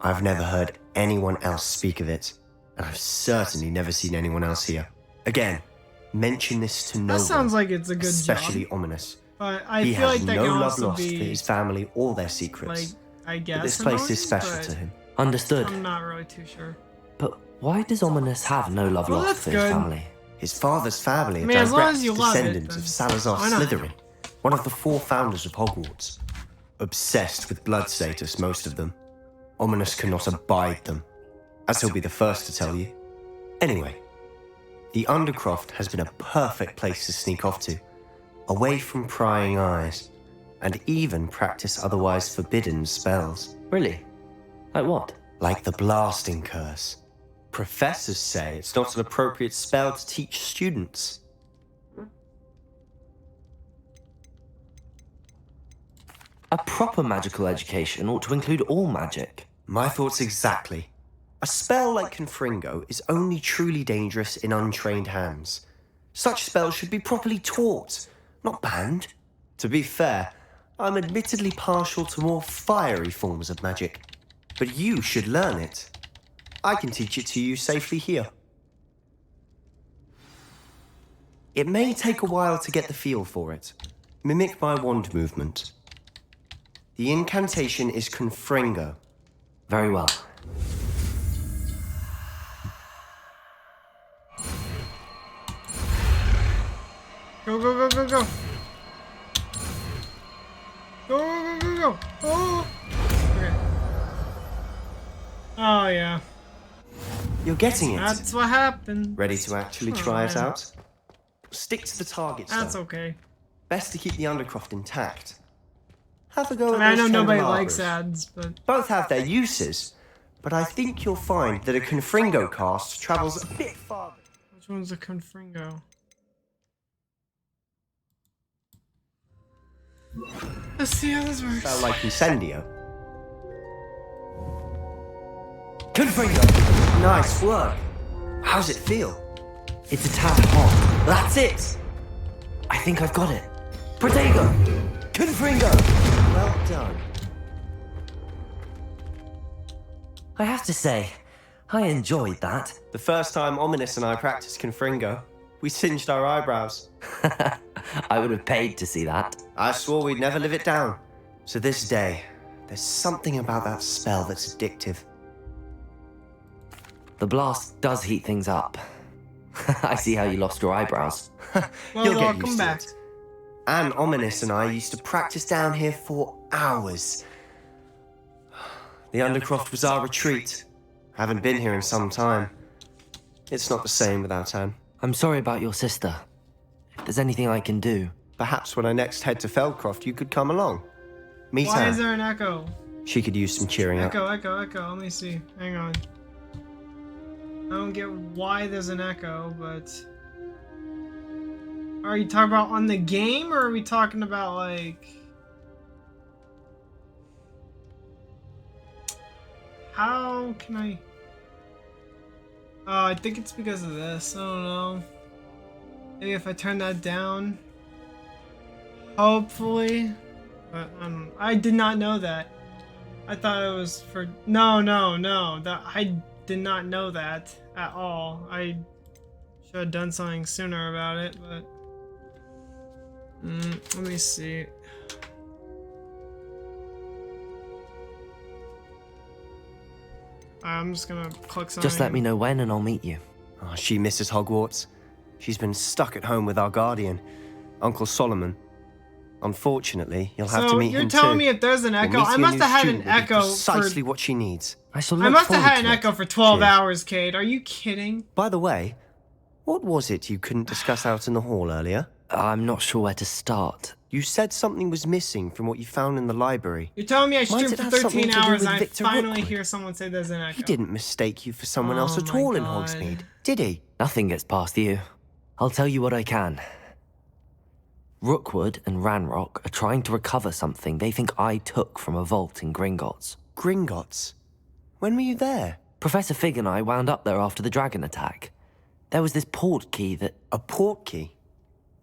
I've never heard anyone else speak of it, and I've certainly never seen anyone else here. Again, mention this to no That one, sounds like it's a good especially job. Ominous. But I He feel has like that no can love also lost be for his family or their secrets. like, I guess. But this place is annoying, special but to him. Understood. I'm not really too sure. But why does Ominous have no love Well, lost that's for his good. family? His father's family I are mean, as long direct as you love it, descendants then of Salazar why not? Slytherin, one of the 4 founders of Hogwarts. Obsessed with blood status, most of them. Ominous cannot abide them, as he'll be the first to tell you. Anyway, the Undercroft has been a perfect place to sneak off to, away from prying eyes, and even practice otherwise forbidden spells. Really? Like what? Like the blasting curse. Professors say it's not an appropriate spell to teach students. A proper magical education ought to include all magic. My thoughts exactly. A spell like Confringo is only truly dangerous in untrained hands. Such spells should be properly taught, not banned. To be fair, I'm admittedly partial to more fiery forms of magic, but you should learn it. I can teach it to you safely here. It may take a while to get the feel for it. Mimic my wand movement. The incantation is Confringo. Very well. Go, go, go, go, go. Go, go, go, go. Oh. Okay. Oh, yeah. You're getting it. That's what happened. Ready to actually try it out? Stick to the targets, That's though. okay. Best to keep the undercroft intact. Have a go I at mean, I those know nobody candelabras. likes ads, but... Both have their uses, but I think you'll find that a Confringo cast travels a bit farther. Which one's a Confringo? Let's see how this works. Felt like Incendio. Confringo! Nice work. How's it feel? It's a tad hot. That's it! I think I've got it. Protego! Confringo! Well done. I have to say, I enjoyed that. The first time Ominous and I practiced Confringo, we singed our eyebrows. I would have paid to see that. I swore we'd never live it down. To this day, there's something about that spell that's addictive. The blast does heat things up. I see how you lost your eyebrows. Well, You'll get welcome used to back. it. Anne Ominous and I used to practice down here for hours. The Undercroft was our retreat. Haven't been here in some time. It's not the same without Anne. I'm sorry about your sister. If there's anything I can do... Perhaps when I next head to Feldcroft, you could come along. Meet Why Anne. is there an echo? She could use some cheering up. Echo, echo, echo. Let me see. Hang on. I don't get why there's an echo, but... Are you talking about on the game, or are we talking about, like... How can I... Oh, I think it's because of this. I don't know. Maybe if I turn that down. Hopefully. But I did not know that. I thought it was for... No. I did not know that at all. I should have done something sooner about it, but... let me see. I'm just gonna click something. Just let me know when and I'll meet you. Oh, she misses Hogwarts. She's been stuck at home with our guardian, Uncle Solomon. Unfortunately, you'll have to meet him too. So you're telling me if there's an echo? I must have had an echo precisely what she needs. I must have had an echo for 12 Cheers. hours, Cade. Are you kidding? By the way, what was it you couldn't discuss out in the hall earlier? I'm not sure where to start. You said something was missing from what you found in the library. You're telling me I Might streamed it for have something 13 to do hours with and I Victor finally Rookwood? hear someone say there's an echo. He didn't mistake you for someone else at my all in God. Hogsmeade, did he? Nothing gets past you. I'll tell you what I can. Rookwood and Ranrock are trying to recover something they think I took from a vault in Gringotts. Gringotts? When were you there? Professor Fig and I wound up there after the dragon attack. There was this port key that... A port key?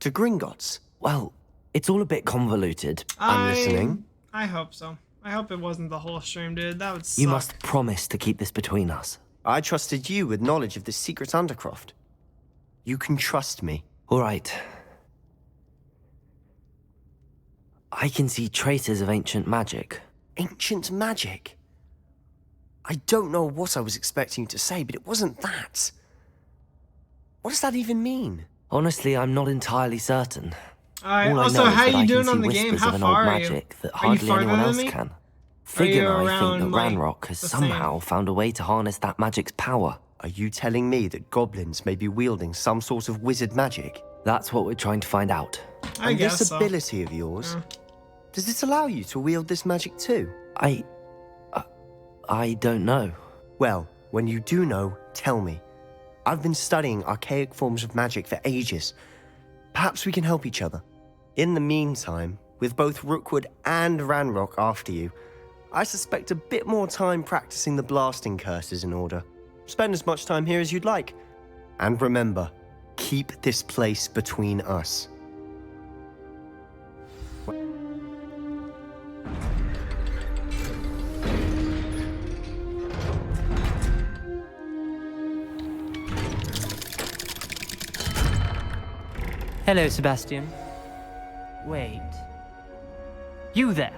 To Gringotts? Well, it's all a bit convoluted. I'm listening. I hope so. I hope it wasn't the whole stream, dude. That would suck. You must promise to keep this between us. I trusted you with knowledge of this secret Undercroft. You can trust me. All right. I can see traces of ancient magic. Ancient magic? I don't know what I was expecting you to say, but it wasn't that. What does that even mean? Honestly, I'm not entirely certain. Alright, All I also, know is how that I you can doing see on the game? whispers How of an far old are you? magic that Are you hardly farther anyone than else me? can. Fig you and I think around, that like, Ranrock has the somehow found a way to harness that magic's power. Are you telling me that goblins may be wielding some sort of wizard magic? That's what we're trying to find out. I and guess this so. ability of yours, does it allow you to wield this magic too? I don't know. Well, when you do know, tell me. I've been studying archaic forms of magic for ages. Perhaps we can help each other. In the meantime, with both Rookwood and Ranrock after you, I suspect a bit more time practicing the blasting curse is in order. Spend as much time here as you'd like. And remember, keep this place between us. Hello, Sebastian. Wait. You there?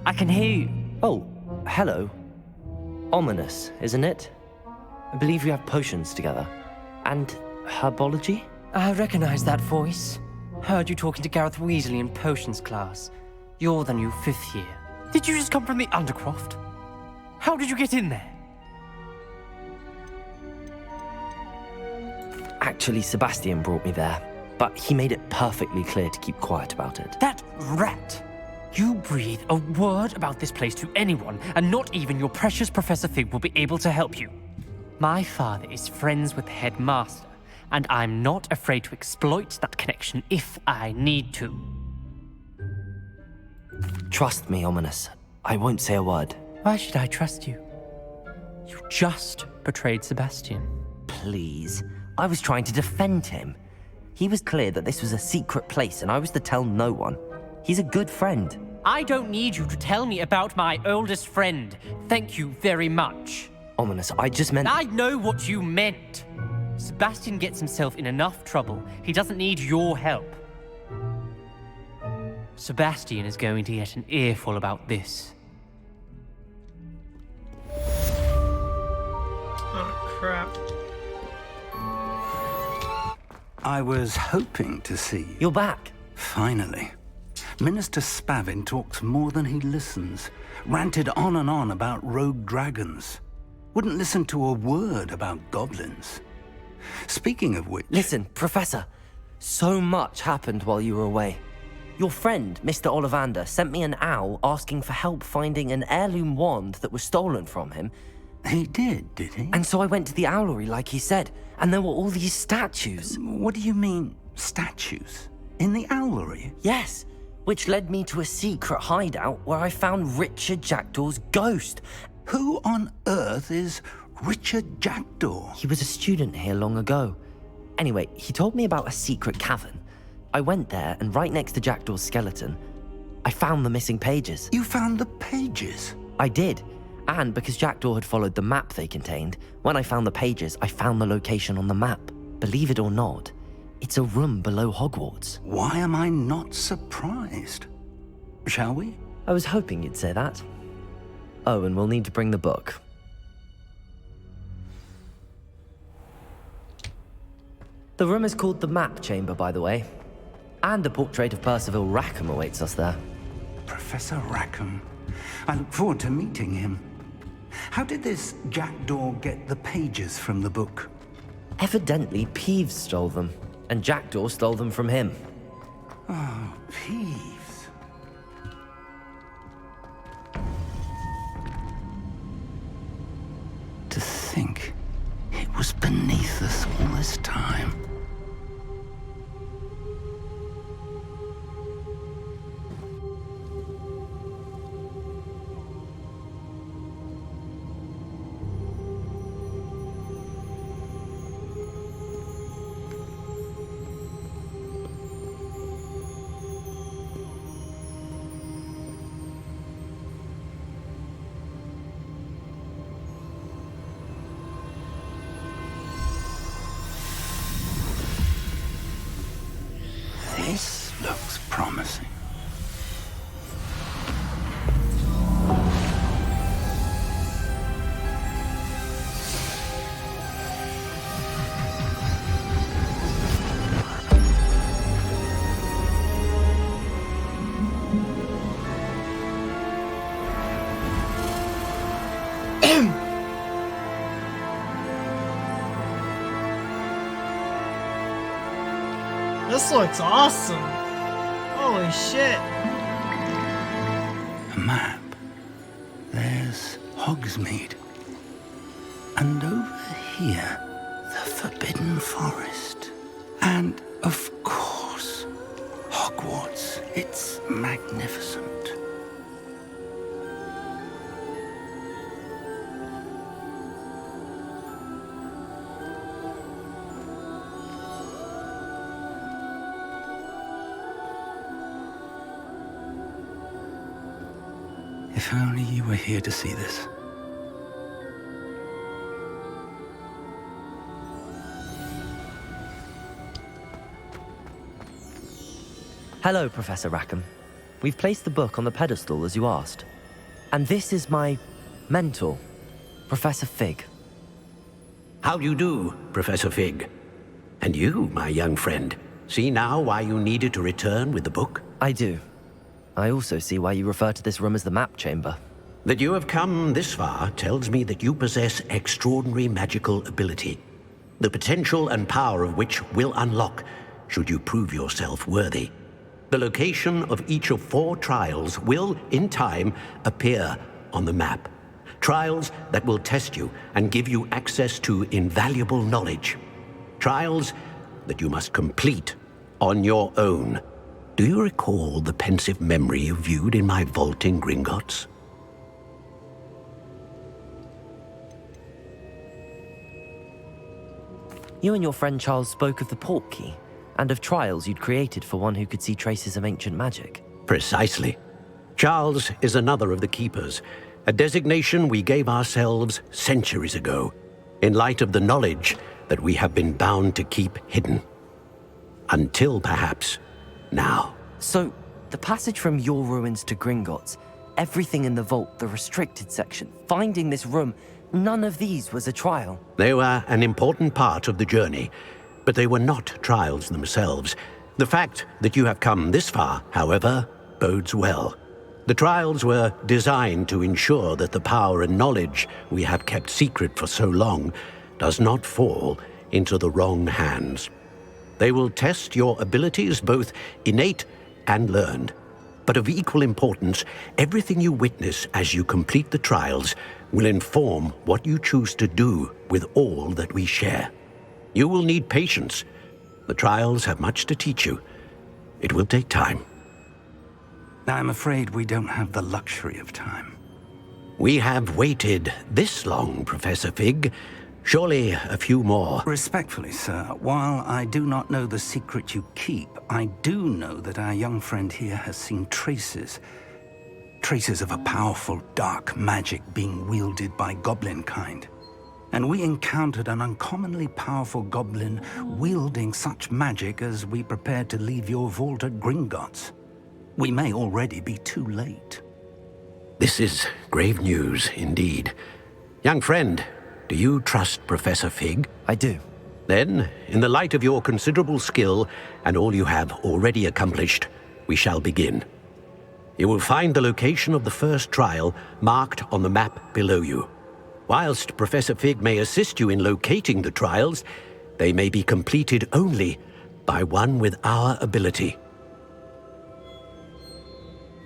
I can hear you. Oh, hello. Ominous, isn't it? I believe we have potions together. And herbology? I recognize that voice. Heard you talking to Gareth Weasley in potions class. You're the new 5th year. Did you just come from the Undercroft? How did you get in there? Actually, Sebastian brought me there, but he made it perfectly clear to keep quiet about it. That rat! You breathe a word about this place to anyone, and not even your precious Professor Fig will be able to help you. My father is friends with the headmaster, and I'm not afraid to exploit that connection if I need to. Trust me, Ominous. I won't say a word. Why should I trust you? You just betrayed Sebastian. Please. I was trying to defend him. He was clear that this was a secret place, and I was to tell no one. He's a good friend. I don't need you to tell me about my oldest friend. Thank you very much. Ominous, I just meant... I know what you meant. Sebastian gets himself in enough trouble. He doesn't need your help. Sebastian is going to get an earful about this. Oh, crap. I was hoping to see you. You're back. Finally. Minister Spavin talks more than he listens. Ranted on and on about rogue dragons. Wouldn't listen to a word about goblins. Speaking of which... Listen, Professor. So much happened while you were away. Your friend, Mr. Ollivander, sent me an owl asking for help finding an heirloom wand that was stolen from him. He did he? And so I went to the owlery like he said, and there were all these statues. What do you mean, statues? In the owlery? Yes, which led me to a secret hideout where I found Richard Jackdaw's ghost. Who on earth is Richard Jackdaw? He was a student here long ago. Anyway, he told me about a secret cavern. I went there, and right next to Jackdaw's skeleton, I found the missing pages. You found the pages? I did. And because Jackdaw had followed the map they contained, when I found the pages, I found the location on the map. Believe it or not, it's a room below Hogwarts. Why am I not surprised? Shall we? I was hoping you'd say that. Oh, and we'll need to bring the book. The room is called the Map Chamber, by the way. And a portrait of Percival Rackham awaits us there. Professor Rackham. I look forward to meeting him. How did this Jackdaw get the pages from the book? Evidently, Peeves stole them, and Jackdaw stole them from him. Oh, Peeves. To think it was beneath us all this time. This looks promising. This looks awesome. Holy shit. A map. There's Hogsmeade. And over here, the Forbidden Forest. And, of course, Hogwarts. It's magnificent. If only you were here to see this. Hello, Professor Rackham. We've placed the book on the pedestal as you asked. And this is my mentor, Professor Fig. How do you do, Professor Fig? And you, my young friend, see now why you needed to return with the book? I do. I also see why you refer to this room as the map chamber. That you have come this far tells me that you possess extraordinary magical ability, the potential and power of which will unlock should you prove yourself worthy. The location of each of 4 trials will, in time, appear on the map. Trials that will test you and give you access to invaluable knowledge. Trials that you must complete on your own. Do you recall the pensive memory you viewed in my vault in Gringotts? You and your friend Charles spoke of the port key, and of trials you'd created for one who could see traces of ancient magic. Precisely. Charles is another of the Keepers, a designation we gave ourselves centuries ago, in light of the knowledge that we have been bound to keep hidden. Until, perhaps, now. So, the passage from your ruins to Gringotts, everything in the vault, the restricted section, finding this room, none of these was a trial. They were an important part of the journey, but they were not trials themselves. The fact that you have come this far, however, bodes well. The trials were designed to ensure that the power and knowledge we have kept secret for so long does not fall into the wrong hands. They will test your abilities, both innate and learned. But of equal importance, everything you witness as you complete the trials will inform what you choose to do with all that we share. You will need patience. The trials have much to teach you. It will take time. I'm afraid we don't have the luxury of time. We have waited this long, Professor Fig. Surely a few more. Respectfully, sir, while I do not know the secret you keep, I do know that our young friend here has seen traces of a powerful dark magic being wielded by goblin kind. And we encountered an uncommonly powerful goblin wielding such magic as we prepared to leave your vault at Gringotts. We may already be too late. This is grave news indeed. Young friend, do you trust Professor Fig? I do. Then, in the light of your considerable skill and all you have already accomplished, we shall begin. You will find the location of the first trial marked on the map below you. Whilst Professor Fig may assist you in locating the trials, they may be completed only by one with our ability.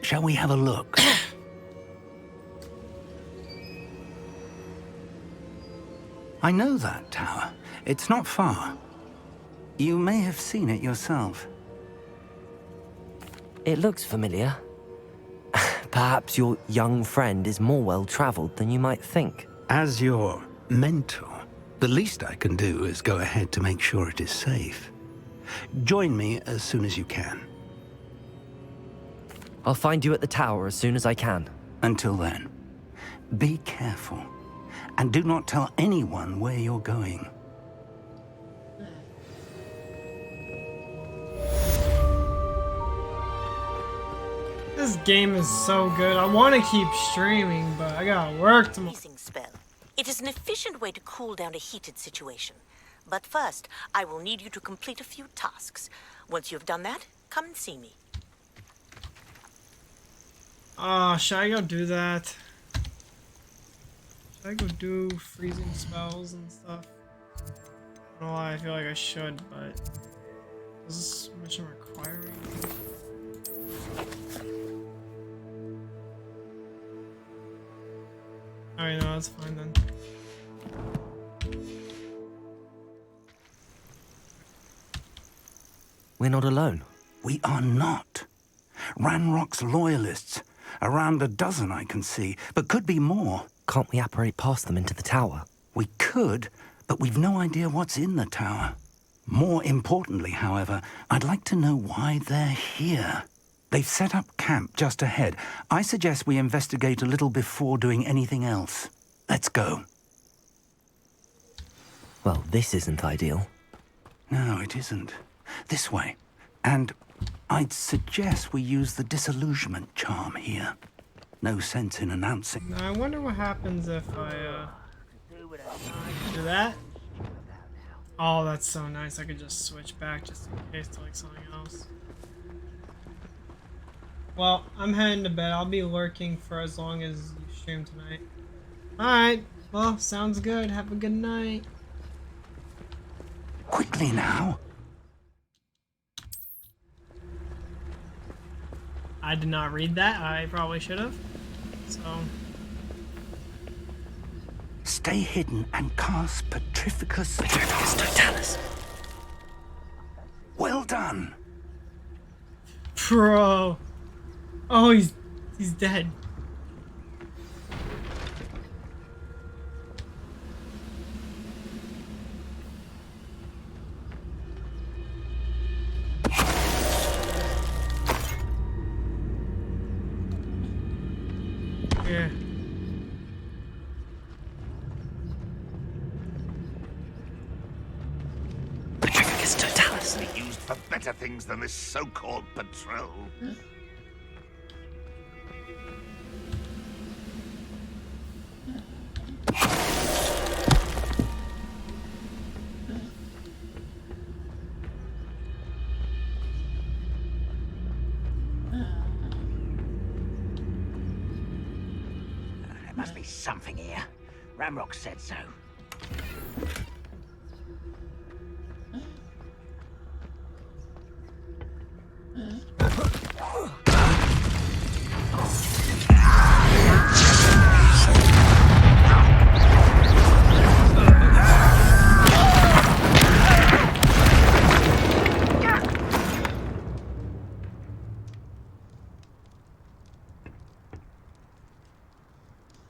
Shall we have a look? I know that tower. It's not far. You may have seen it yourself. It looks familiar. Perhaps your young friend is more well-traveled than you might think. As your mentor, the least I can do is go ahead to make sure it is safe. Join me as soon as you can. I'll find you at the tower as soon as I can. Until then, be careful, and do not tell anyone where you're going. This game is so good. I want to keep streaming, but I gotta work tomorrow. Spell. It is an efficient way to cool down a heated situation. But first, I will need you to complete a few tasks. Once you have done that, come and see me. Should I go do that? Should I go do freezing spells and stuff? I don't know why I feel like I should, but is this mission requiring? Alright, no, that's fine then. We're not alone. We are not. Ranrock's loyalists. Around a dozen I can see, but could be more. Can't we apparate past them into the tower? We could, but we've no idea what's in the tower. More importantly, however, I'd like to know why they're here. They've set up camp just ahead. I suggest we investigate a little before doing anything else. Let's go. Well, this isn't ideal. No, it isn't. This way. And I'd suggest we use the disillusionment charm here. No sense in announcing. Now, I wonder what happens if I do that. Oh, that's so nice. I could just switch back just in case to like something else. Well, I'm heading to bed. I'll be lurking for as long as you stream tonight. Alright. Well, sounds good. Have a good night. Quickly now. I did not read that. I probably should have. So. Stay hidden and cast Petrificus Totalis. Well done. Bro. Oh, he's dead. Yeah. Petrificus Totalis. Be used for better things than this so-called patrol. There must be something here. Ramrock said so.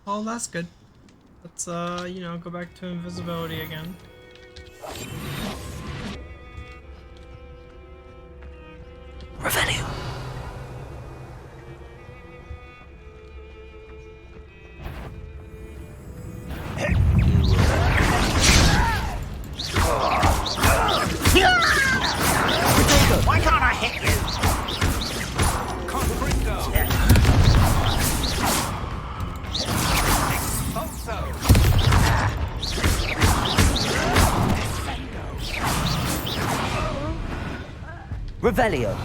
Oh, that's good. Let's, you know, go back to invisibility again. Revelio. Why can't I hit you? Revelio.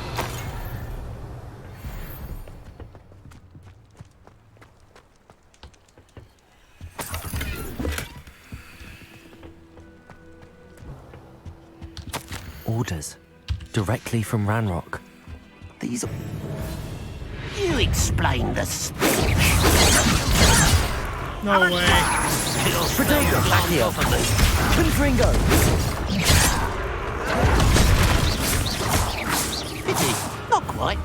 Orders. Directly from Ranrock. These are... You explain the speech. No way. Protego. Accio. Confringo. Pity. Not quite.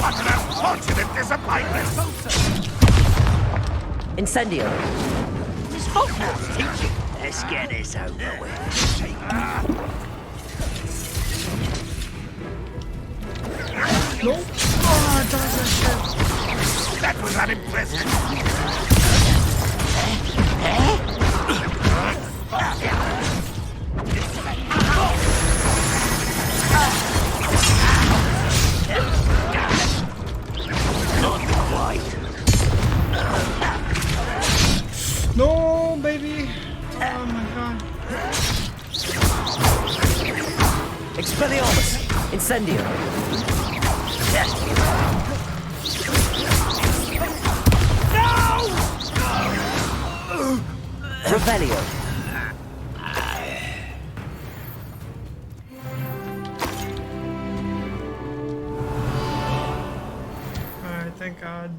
What an unfortunate disappointment! Incendio. Is Hogwarts teaching? Let's get this over with. No. Oh, does That was unimpressive. No, baby. Oh my god. Expelliarmus. Incendio. Revelio. Alright, thank God.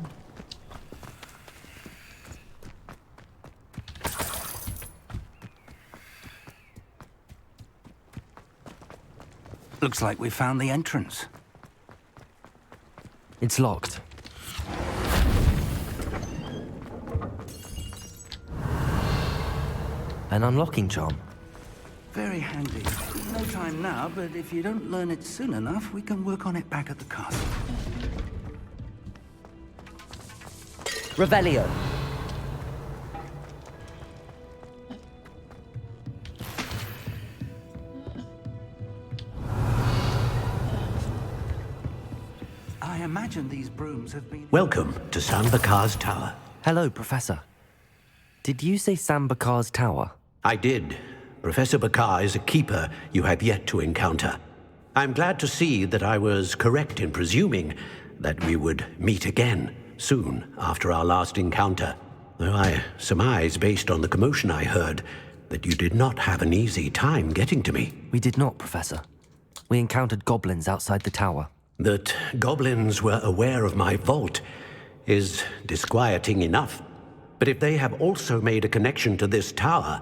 Looks like we found the entrance. It's locked. An unlocking charm. Very handy. No time now, but if you don't learn it soon enough, we can work on it back at the castle. Revelio. I imagine these brooms have been... Welcome to Sambakar's Tower. Hello, Professor. Did you say Sambakar's Tower? I did. Professor Bakar is a keeper you have yet to encounter. I'm glad to see that I was correct in presuming that we would meet again soon after our last encounter. Though I surmise, based on the commotion I heard, that you did not have an easy time getting to me. We did not, Professor. We encountered goblins outside the tower. That goblins were aware of my vault is disquieting enough. But if they have also made a connection to this tower,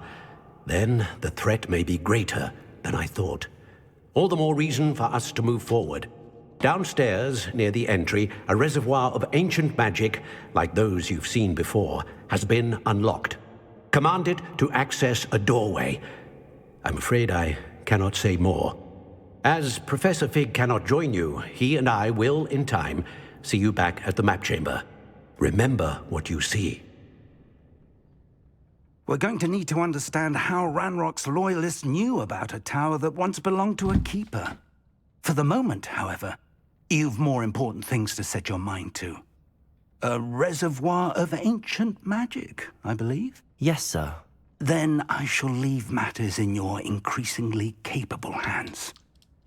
then the threat may be greater than I thought. All the more reason for us to move forward. Downstairs, near the entry, a reservoir of ancient magic, like those you've seen before, has been unlocked. Command it to access a doorway. I'm afraid I cannot say more. As Professor Fig cannot join you, he and I will, in time, see you back at the map chamber. Remember what you see. We're going to need to understand how Ranrock's loyalists knew about a tower that once belonged to a keeper. For the moment, however, you've more important things to set your mind to. A reservoir of ancient magic, I believe? Yes, sir. Then I shall leave matters in your increasingly capable hands.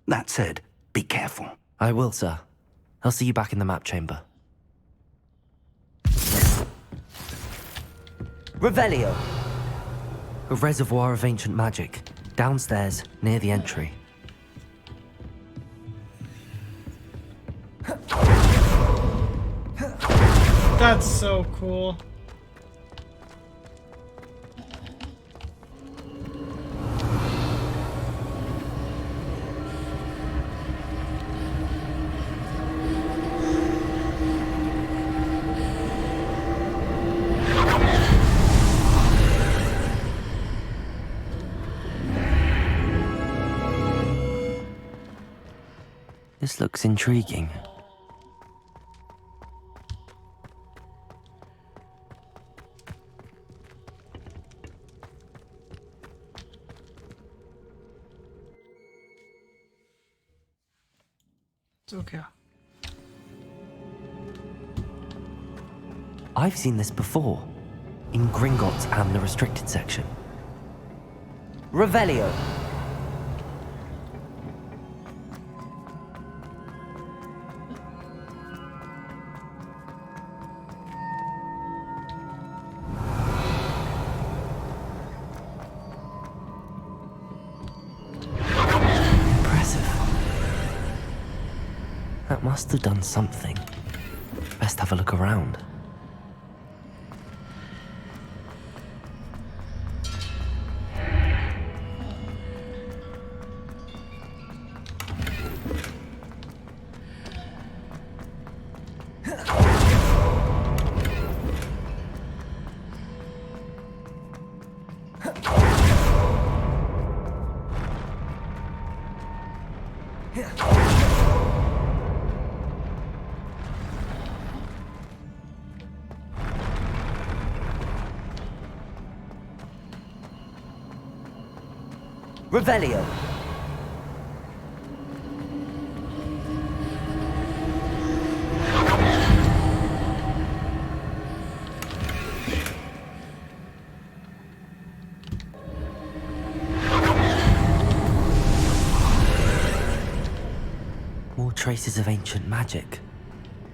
That said, be careful. I will, sir. I'll see you back in the map chamber. Revelio. A reservoir of ancient magic, downstairs, near the entry. That's so cool. This looks intriguing. It's okay. I've seen this before, in Gringotts and the restricted section. Revelio. That must have done something. Best have a look around. Revelio. More traces of ancient magic.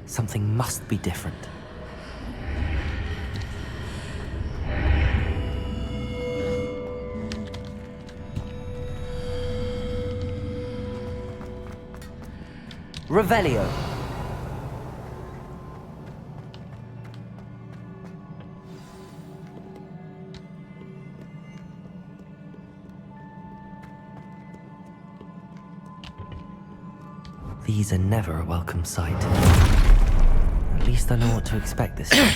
Something must be different. Revelio. These are never a welcome sight. At least I know what to expect this time.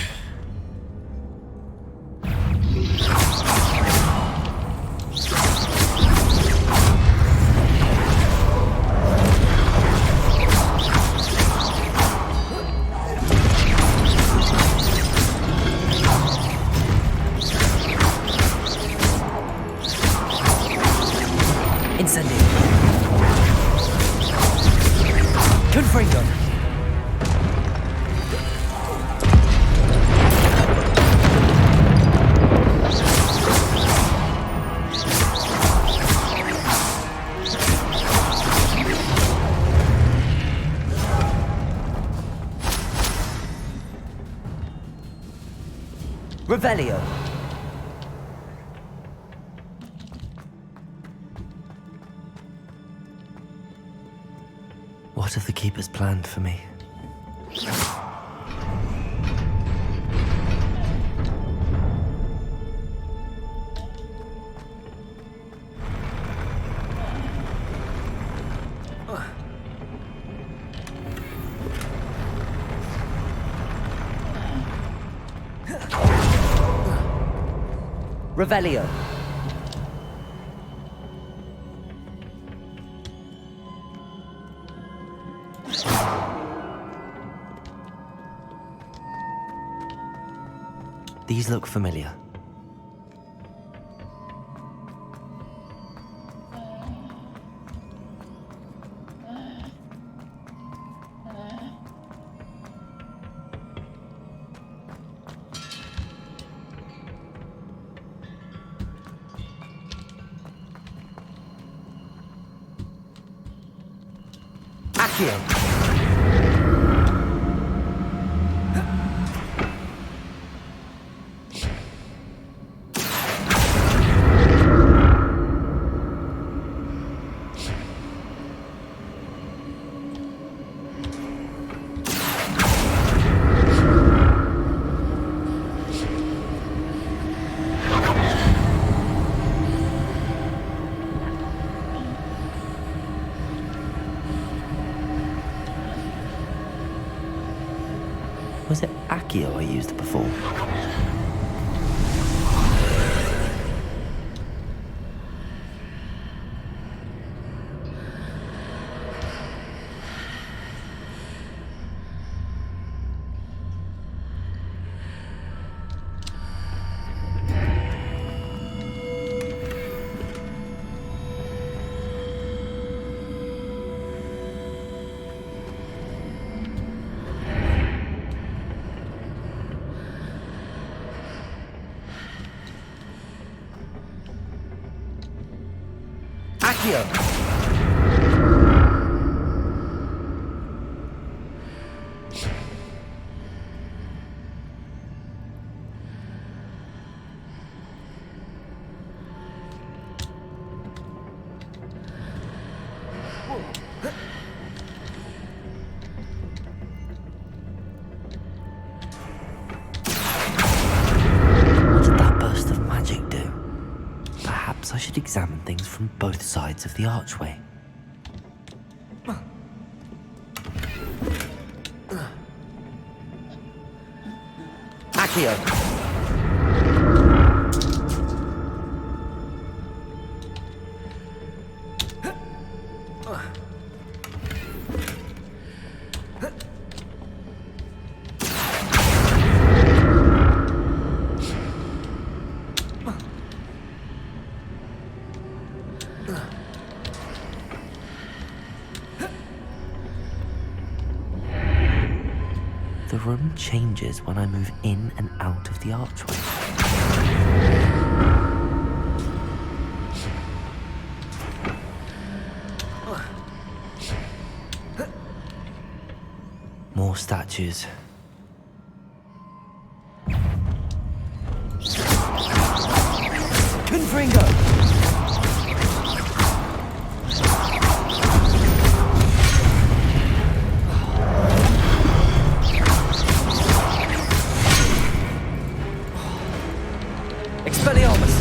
Revelio. What have the Keepers planned for me? Revelio. These look familiar. Accio. Was it Accio I used before? Accio! What did that burst of magic do? Perhaps I should examine things from both sides of the archway. Accio! The room changes when I move in and out of the archway. More statues. Confringo! Expelliarmus!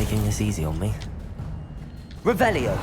taking this easy on me. Revelio!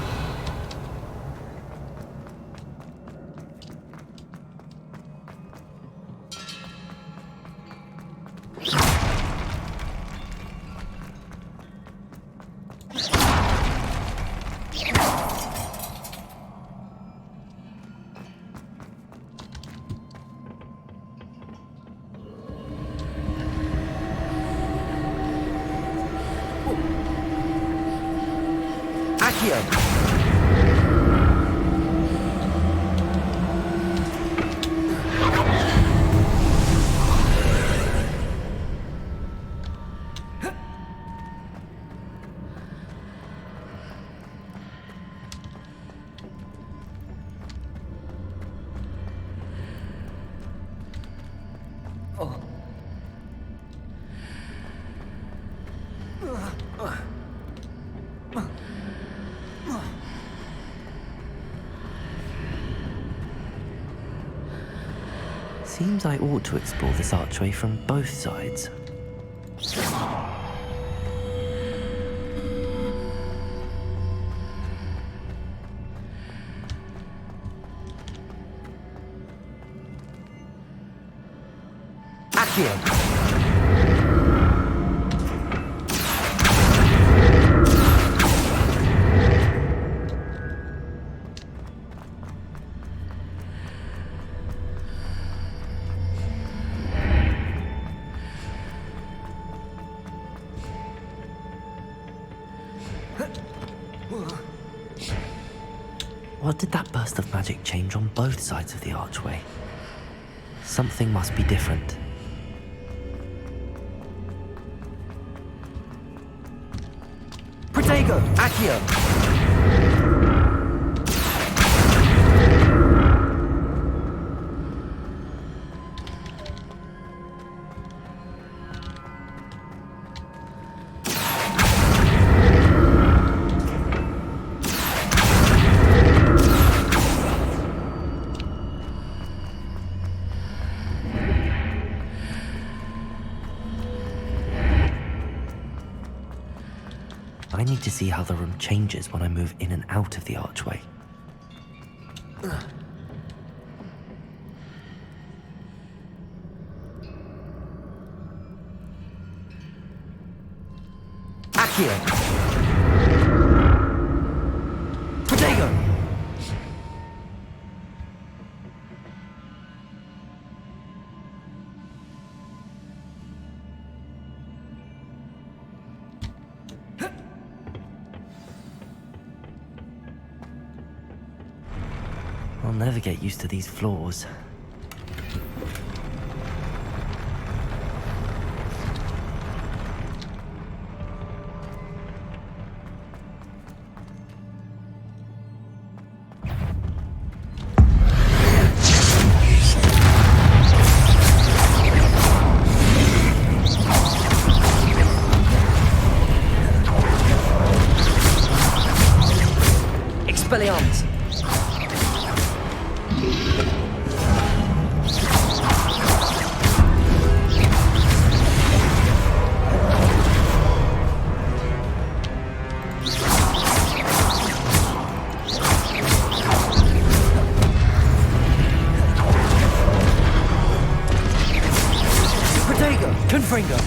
Seems I ought to explore this archway from both sides. Accio! What did that burst of magic change on both sides of the archway? Something must be different. Protego! Accio! I need to see how the room changes when I move in and out of the archway. Accio! Protego! I'll never get used to these floors. Expelliarmus! Confringo!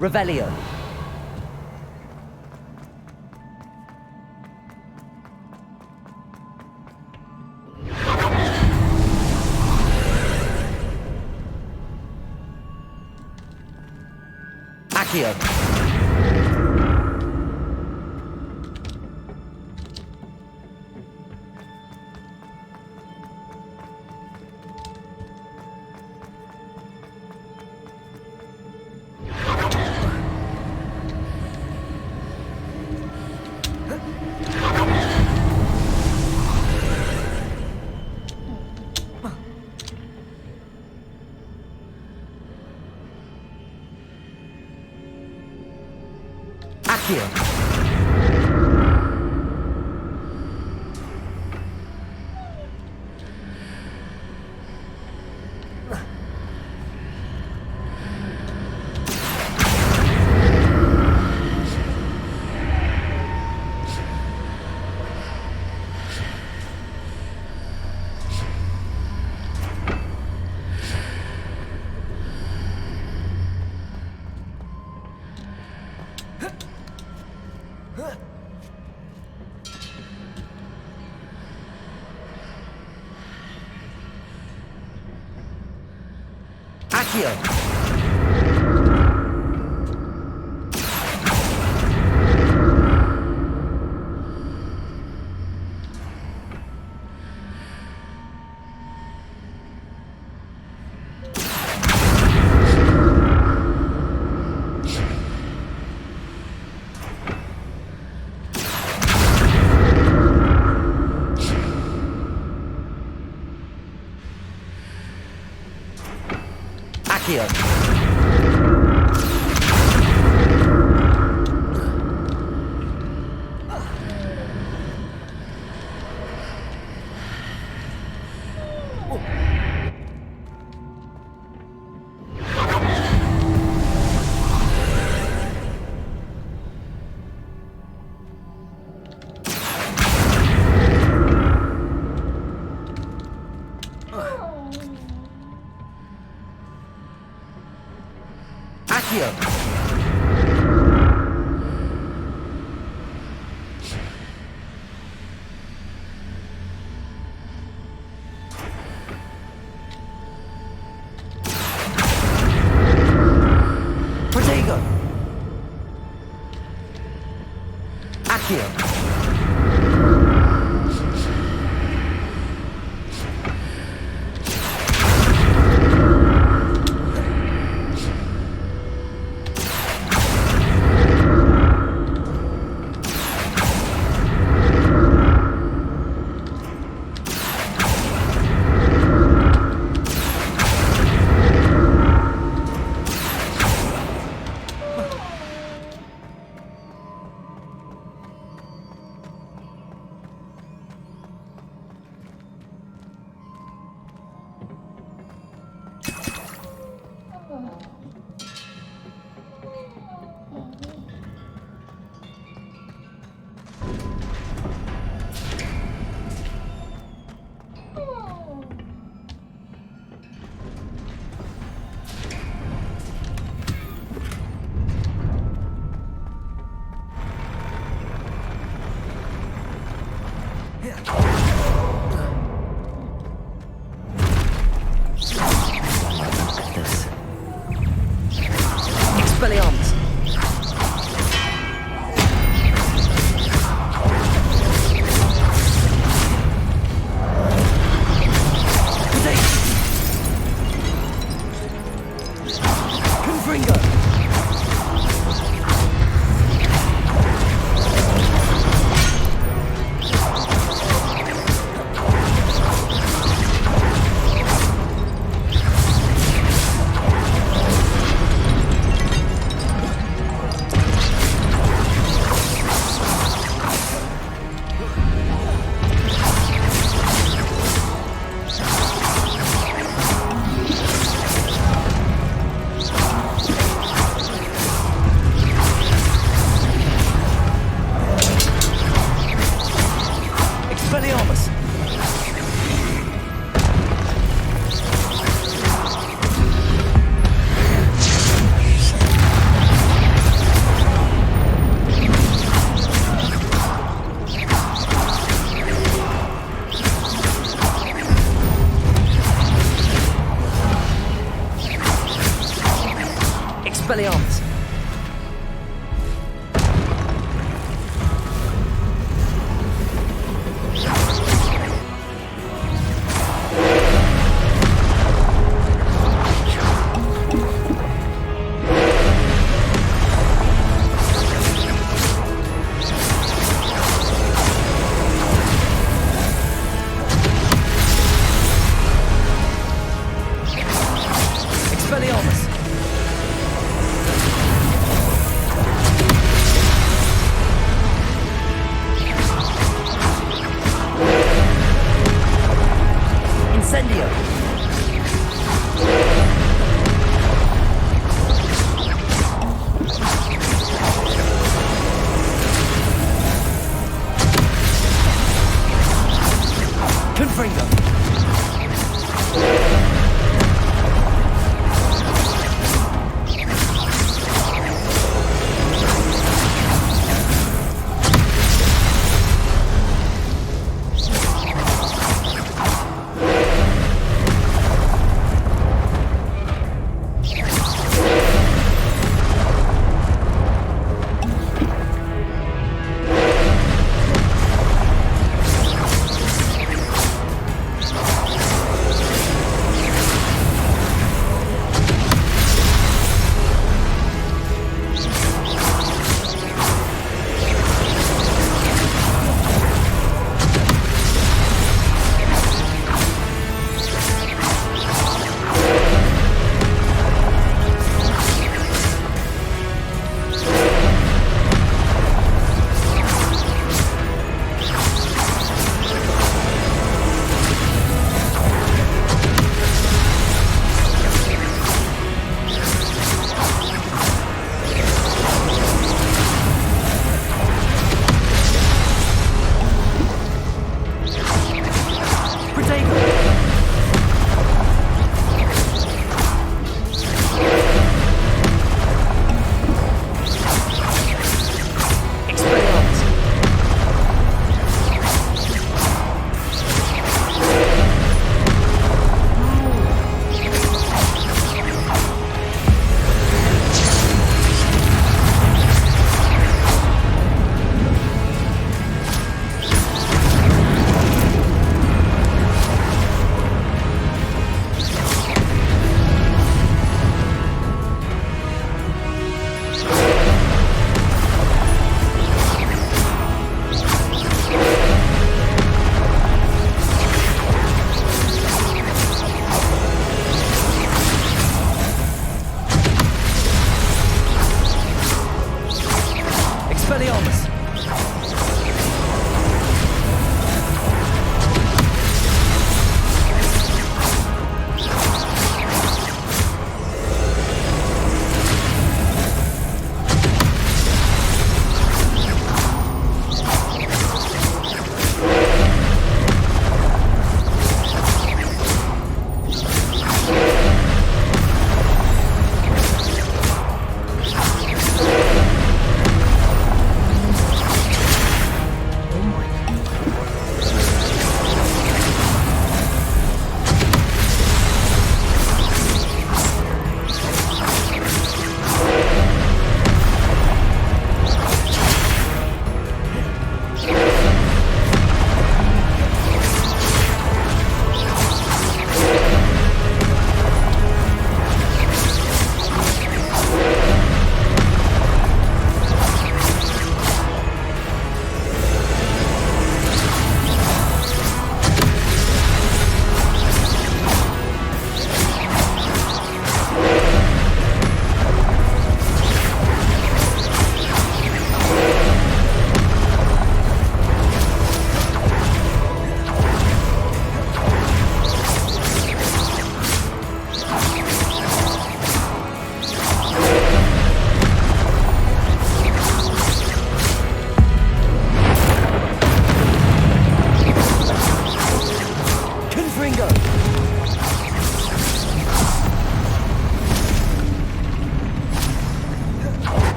Revelio. Accio. Accio. Accio. Accio.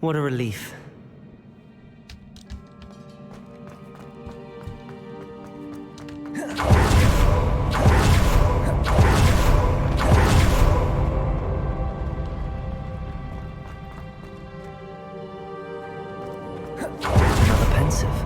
What a relief. Another pensive.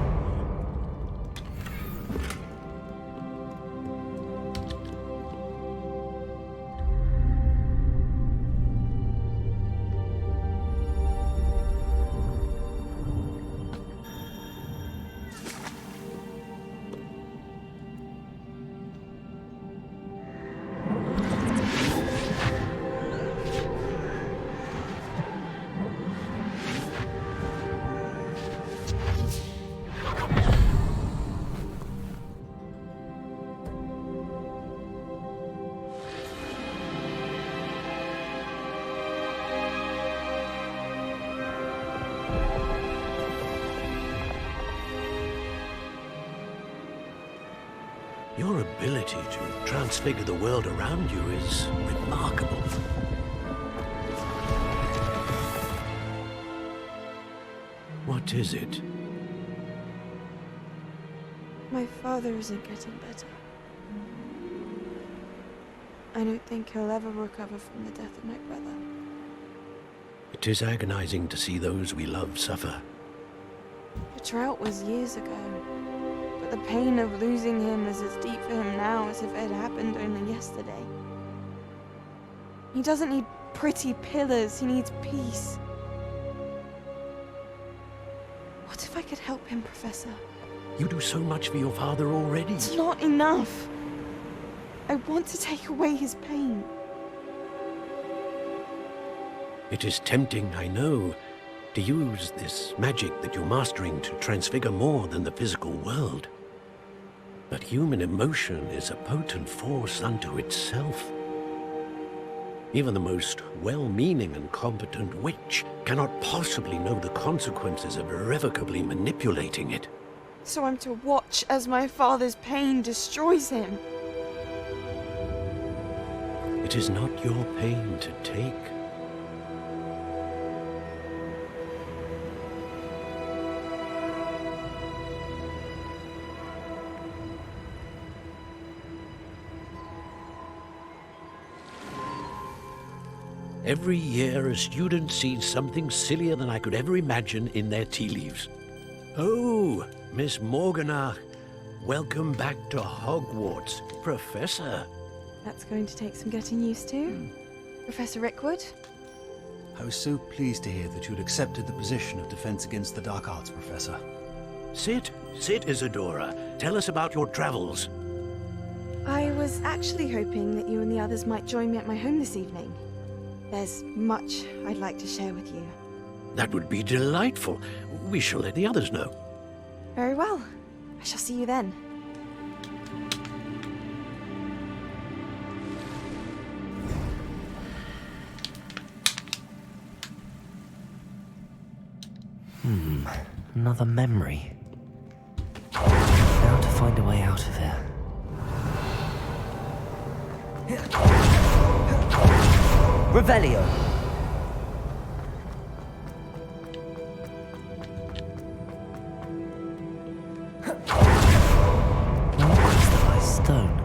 Your ability to transfigure the world around you is remarkable. What is it? My father isn't getting better. I don't think he'll ever recover from the death of my brother. It is agonizing to see those we love suffer. The drought was years ago, but the pain of losing him is as deep for him now as if it had happened only yesterday. He doesn't need pretty pillars, he needs peace. What if I could help him, Professor? You do so much for your father already. It's not enough. I want to take away his pain. It is tempting, I know, to use this magic that you're mastering to transfigure more than the physical world. But human emotion is a potent force unto itself. Even the most well-meaning and competent witch cannot possibly know the consequences of irrevocably manipulating it. So I'm to watch as my father's pain destroys him. It is not your pain to take. Every year, a student sees something sillier than I could ever imagine in their tea leaves. Oh, Miss Morganach, welcome back to Hogwarts, Professor. That's going to take some getting used to. Professor Rickwood? I was so pleased to hear that you'd accepted the position of Defense Against the Dark Arts, Professor. Sit, Isadora. Tell us about your travels. I was actually hoping that you and the others might join me at my home this evening. There's much I'd like to share with you. That would be delightful. We shall let the others know. Very well. I shall see you then. Another memory. Now to find a way out of here. Revelio! More crystallized stone.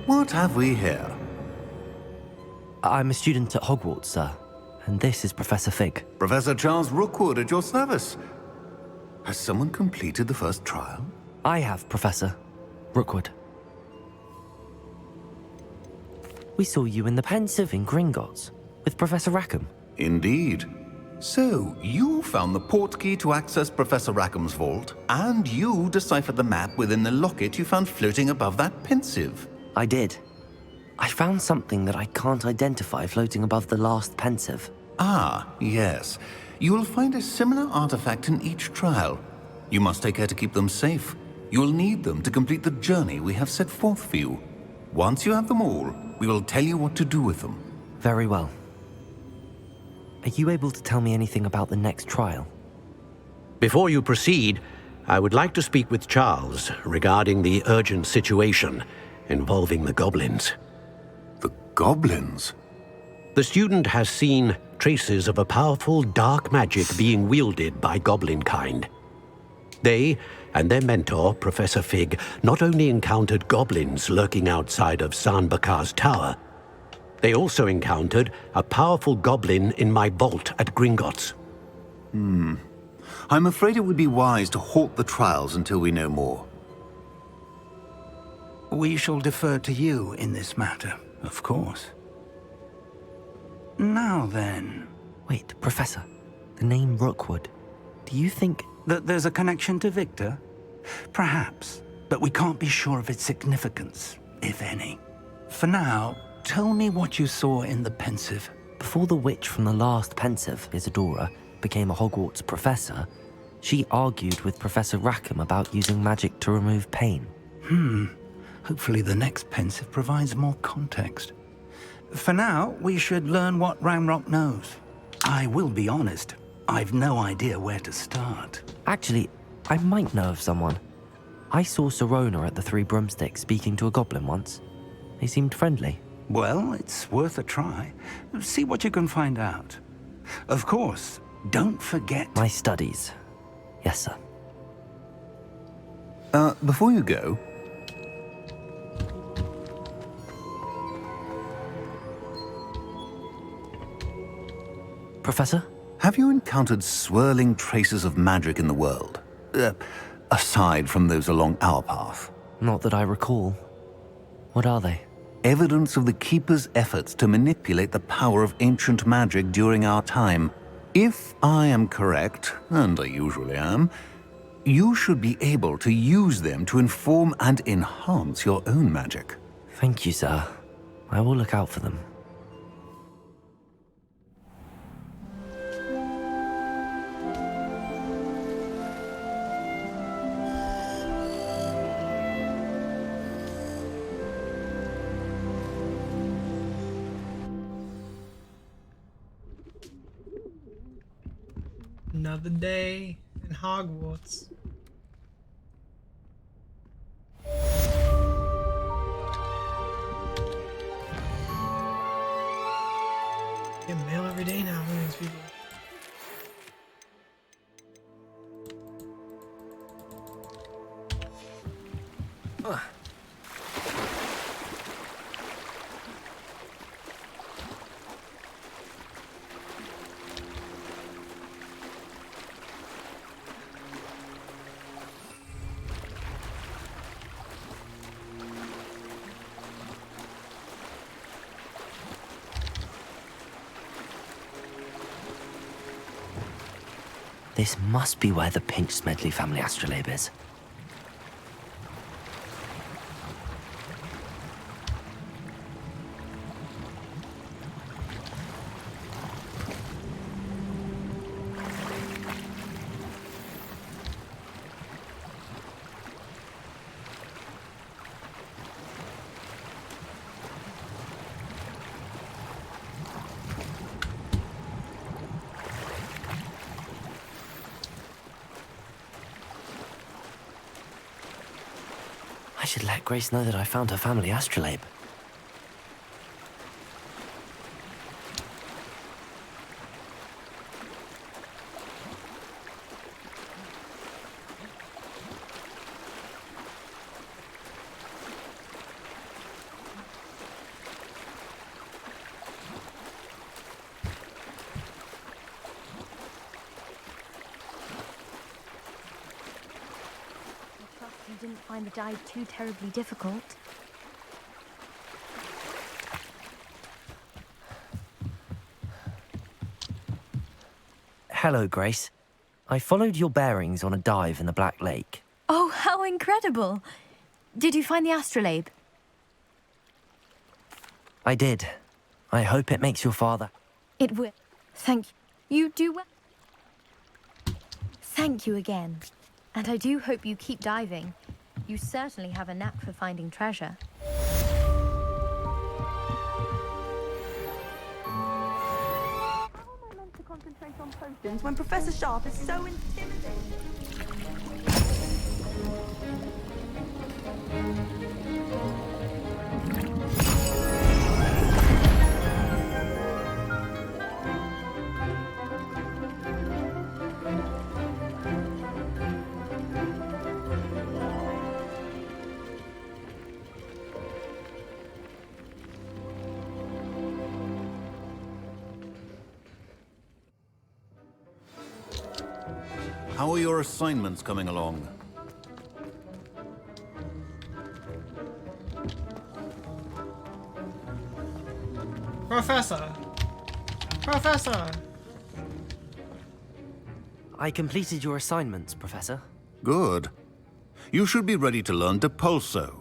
What have we here? I'm a student at Hogwarts, sir. And this is Professor Fig. Professor Charles Rookwood at your service. Has someone completed the first trial? I have, Professor Rookwood. We saw you in the Pensive in Gringotts with Professor Rackham. Indeed. So, you found the portkey to access Professor Rackham's vault, and you deciphered the map within the locket you found floating above that Pensive. I did. I found something that I can't identify floating above the last Pensive. Ah, yes. You will find a similar artifact in each trial. You must take care to keep them safe. You will need them to complete the journey we have set forth for you. Once you have them all, we will tell you what to do with them. Very well. Are you able to tell me anything about the next trial? Before you proceed, I would like to speak with Charles regarding the urgent situation involving the goblins. The goblins? The student has seen traces of a powerful dark magic being wielded by goblin kind. They and their mentor, Professor Fig, not only encountered goblins lurking outside of Sanbakar's tower, they also encountered a powerful goblin in my vault at Gringotts. I'm afraid it would be wise to halt the trials until we know more. We shall defer to you in this matter, of course. Now then... Wait, Professor. The name Rookwood. Do you think... that there's a connection to Victor? Perhaps, but we can't be sure of its significance, if any. For now, tell me what you saw in the Pensive. Before the witch from the last Pensive, Isadora, became a Hogwarts professor, she argued with Professor Rackham about using magic to remove pain. Hopefully the next Pensive provides more context. For now, we should learn what Ranrock knows. I will be honest, I've no idea where to start. Actually, I might know of someone. I saw Sirona at the Three Broomsticks speaking to a goblin once. They seemed friendly. Well, it's worth a try. See what you can find out. Of course, don't forget... My studies. Yes, sir. Before you go... Professor? Have you encountered swirling traces of magic in the world? Aside from those along our path? Not that I recall. What are they? Evidence of the Keeper's efforts to manipulate the power of ancient magic during our time. If I am correct, and I usually am, you should be able to use them to inform and enhance your own magic. Thank you, sir. I will look out for them. Another day in Hogwarts. Get mail every day now from these people. This must be where the Pinch Smedley family astrolabe is. I should let Grace know that I found her family astrolabe. You didn't find the dive too terribly difficult. Hello, Grace. I followed your bearings on a dive in the Black Lake. Oh, how incredible! Did you find the astrolabe? I did. I hope it makes your father... It will. Thank you. You do well. Thank you again. And I do hope you keep diving. You certainly have a knack for finding treasure. How am I meant to happens when Professor Sharp is so intimidating. How are your assignments coming along? Professor! Professor! I completed your assignments, Professor. Good. You should be ready to learn Depulso.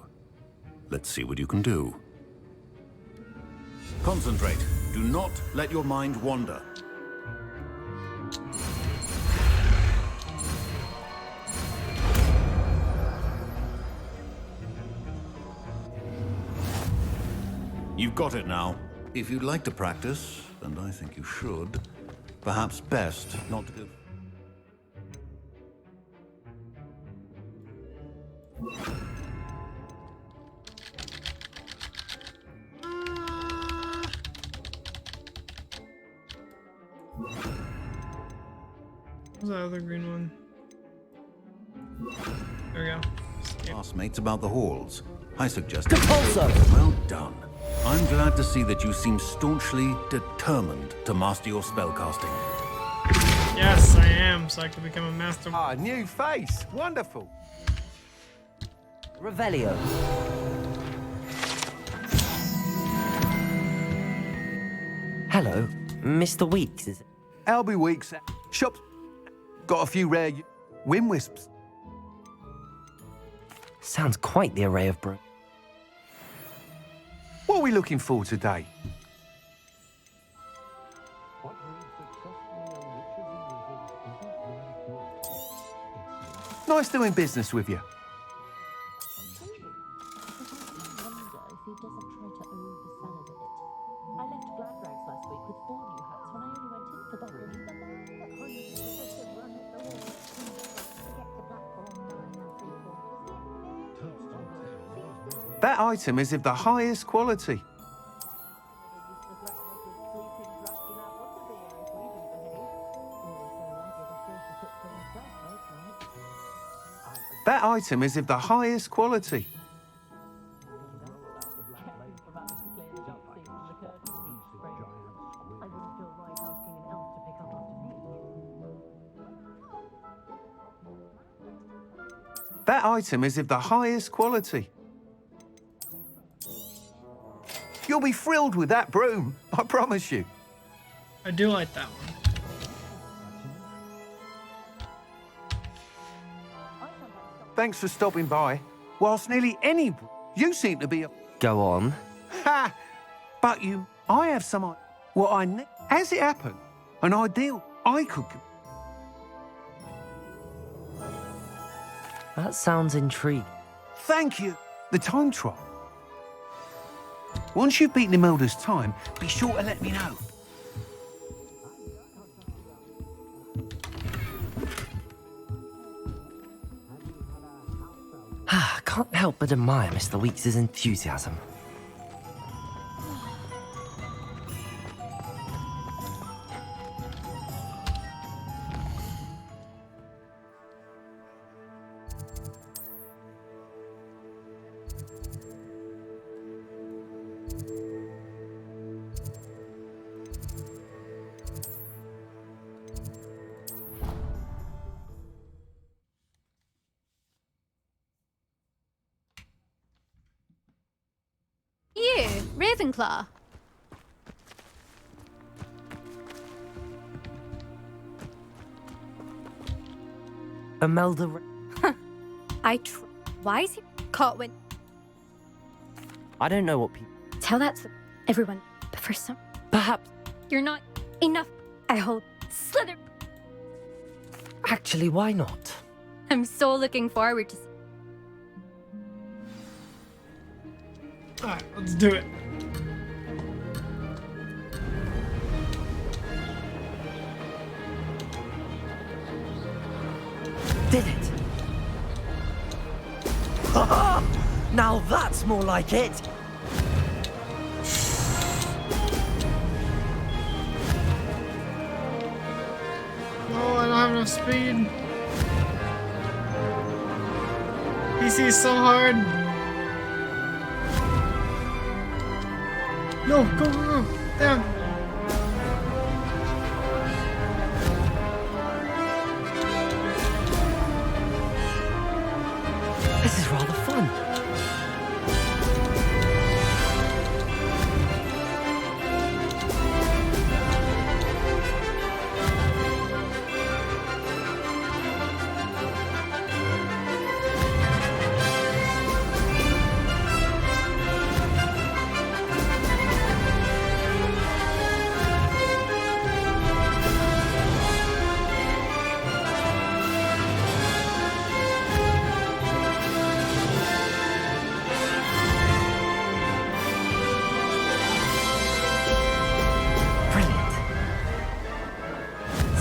Let's see what you can do. Concentrate. Do not let your mind wander. You've got it now. If you'd like to practice, and I think you should, perhaps best not to go... What's that other green one? There we go. Classmates about the halls. I suggest... Depulso! Well done. I'm glad to see that you seem staunchly determined to master your spellcasting. Yes, I am, so I can become a master. Ah, new face. Wonderful. Revelio. Hello, Mr. Weeks, is it? Albie Weeks. Shop's got a few rare wind wisps. Sounds quite the array of brew. What are we looking for today? Nice doing business with you. That item is of the highest quality. That item is of the highest quality. That item is of the highest quality. You'll be thrilled with that broom, I promise you. I do like that one. Thanks for stopping by. Whilst nearly any... You seem to be a... Go on. Ha! But I have some... As it happened, an ideal I could... That sounds intriguing. Thank you. The time trial. Once you've beaten Imelda's time, be sure to let me know. I can't help but admire Mr. Weeks' enthusiasm. You, Ravenclaw. Imelda... Why is he caught when... I don't know what people... Tell that to everyone, but for some... Perhaps... You're not enough. I hold Slither... Actually, why not? I'm so looking forward to... Alright, let's do it. did it! Ha! Now that's more like it! Oh, I don't have enough speed. PC is so hard. No, go, go, go. Down. This is rather fun.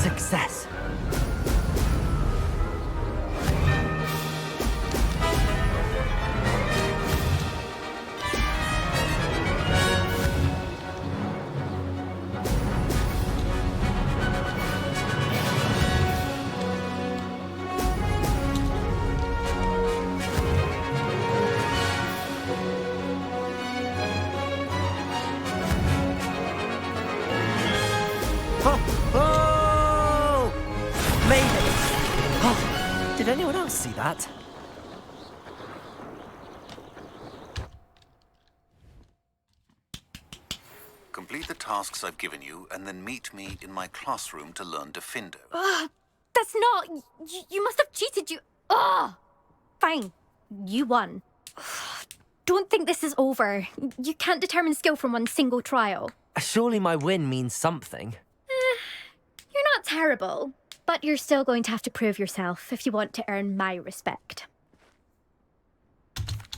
Success. Did anyone else see that? Complete the tasks I've given you, and then meet me in my classroom to learn Defindo. That's not... You must have cheated, you... Ugh! Fine. You won. Don't think this is over. You can't determine skill from one single trial. Surely my win means something. You're not terrible, but you're still going to have to prove yourself if you want to earn my respect.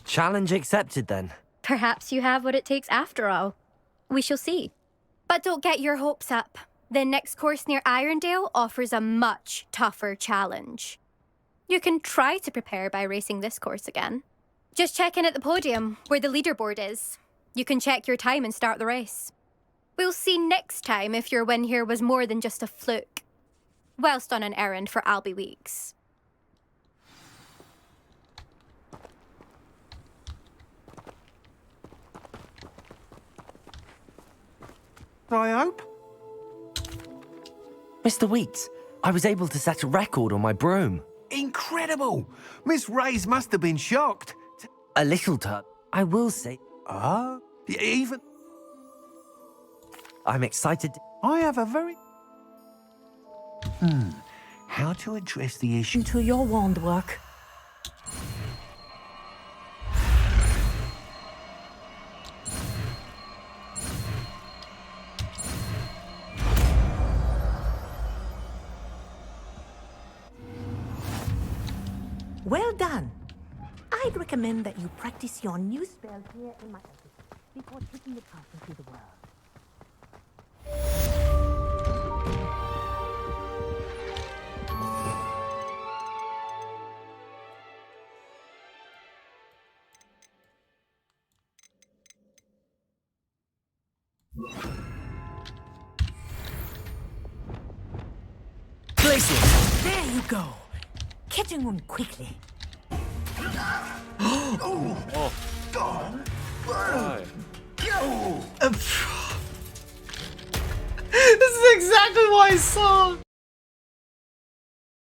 Challenge accepted, then. Perhaps you have what it takes after all. We shall see. But don't get your hopes up. The next course near Irondale offers a much tougher challenge. You can try to prepare by racing this course again. Just check in at the podium, where the leaderboard is. You can check your time and start the race. We'll see next time if your win here was more than just a fluke. Whilst on an errand for Albie Weeks. I hope. Mr. Weeks, I was able to set a record on my broom. Incredible! Miss Reyes must have been shocked. A little tut, I will say. Even... I'm excited. I have a very... How to address the issue... To your wand work. Well done. I'd recommend that you practice your new spell here in my office before taking it out into the world. There you go. Catching one quickly. This is exactly what I saw.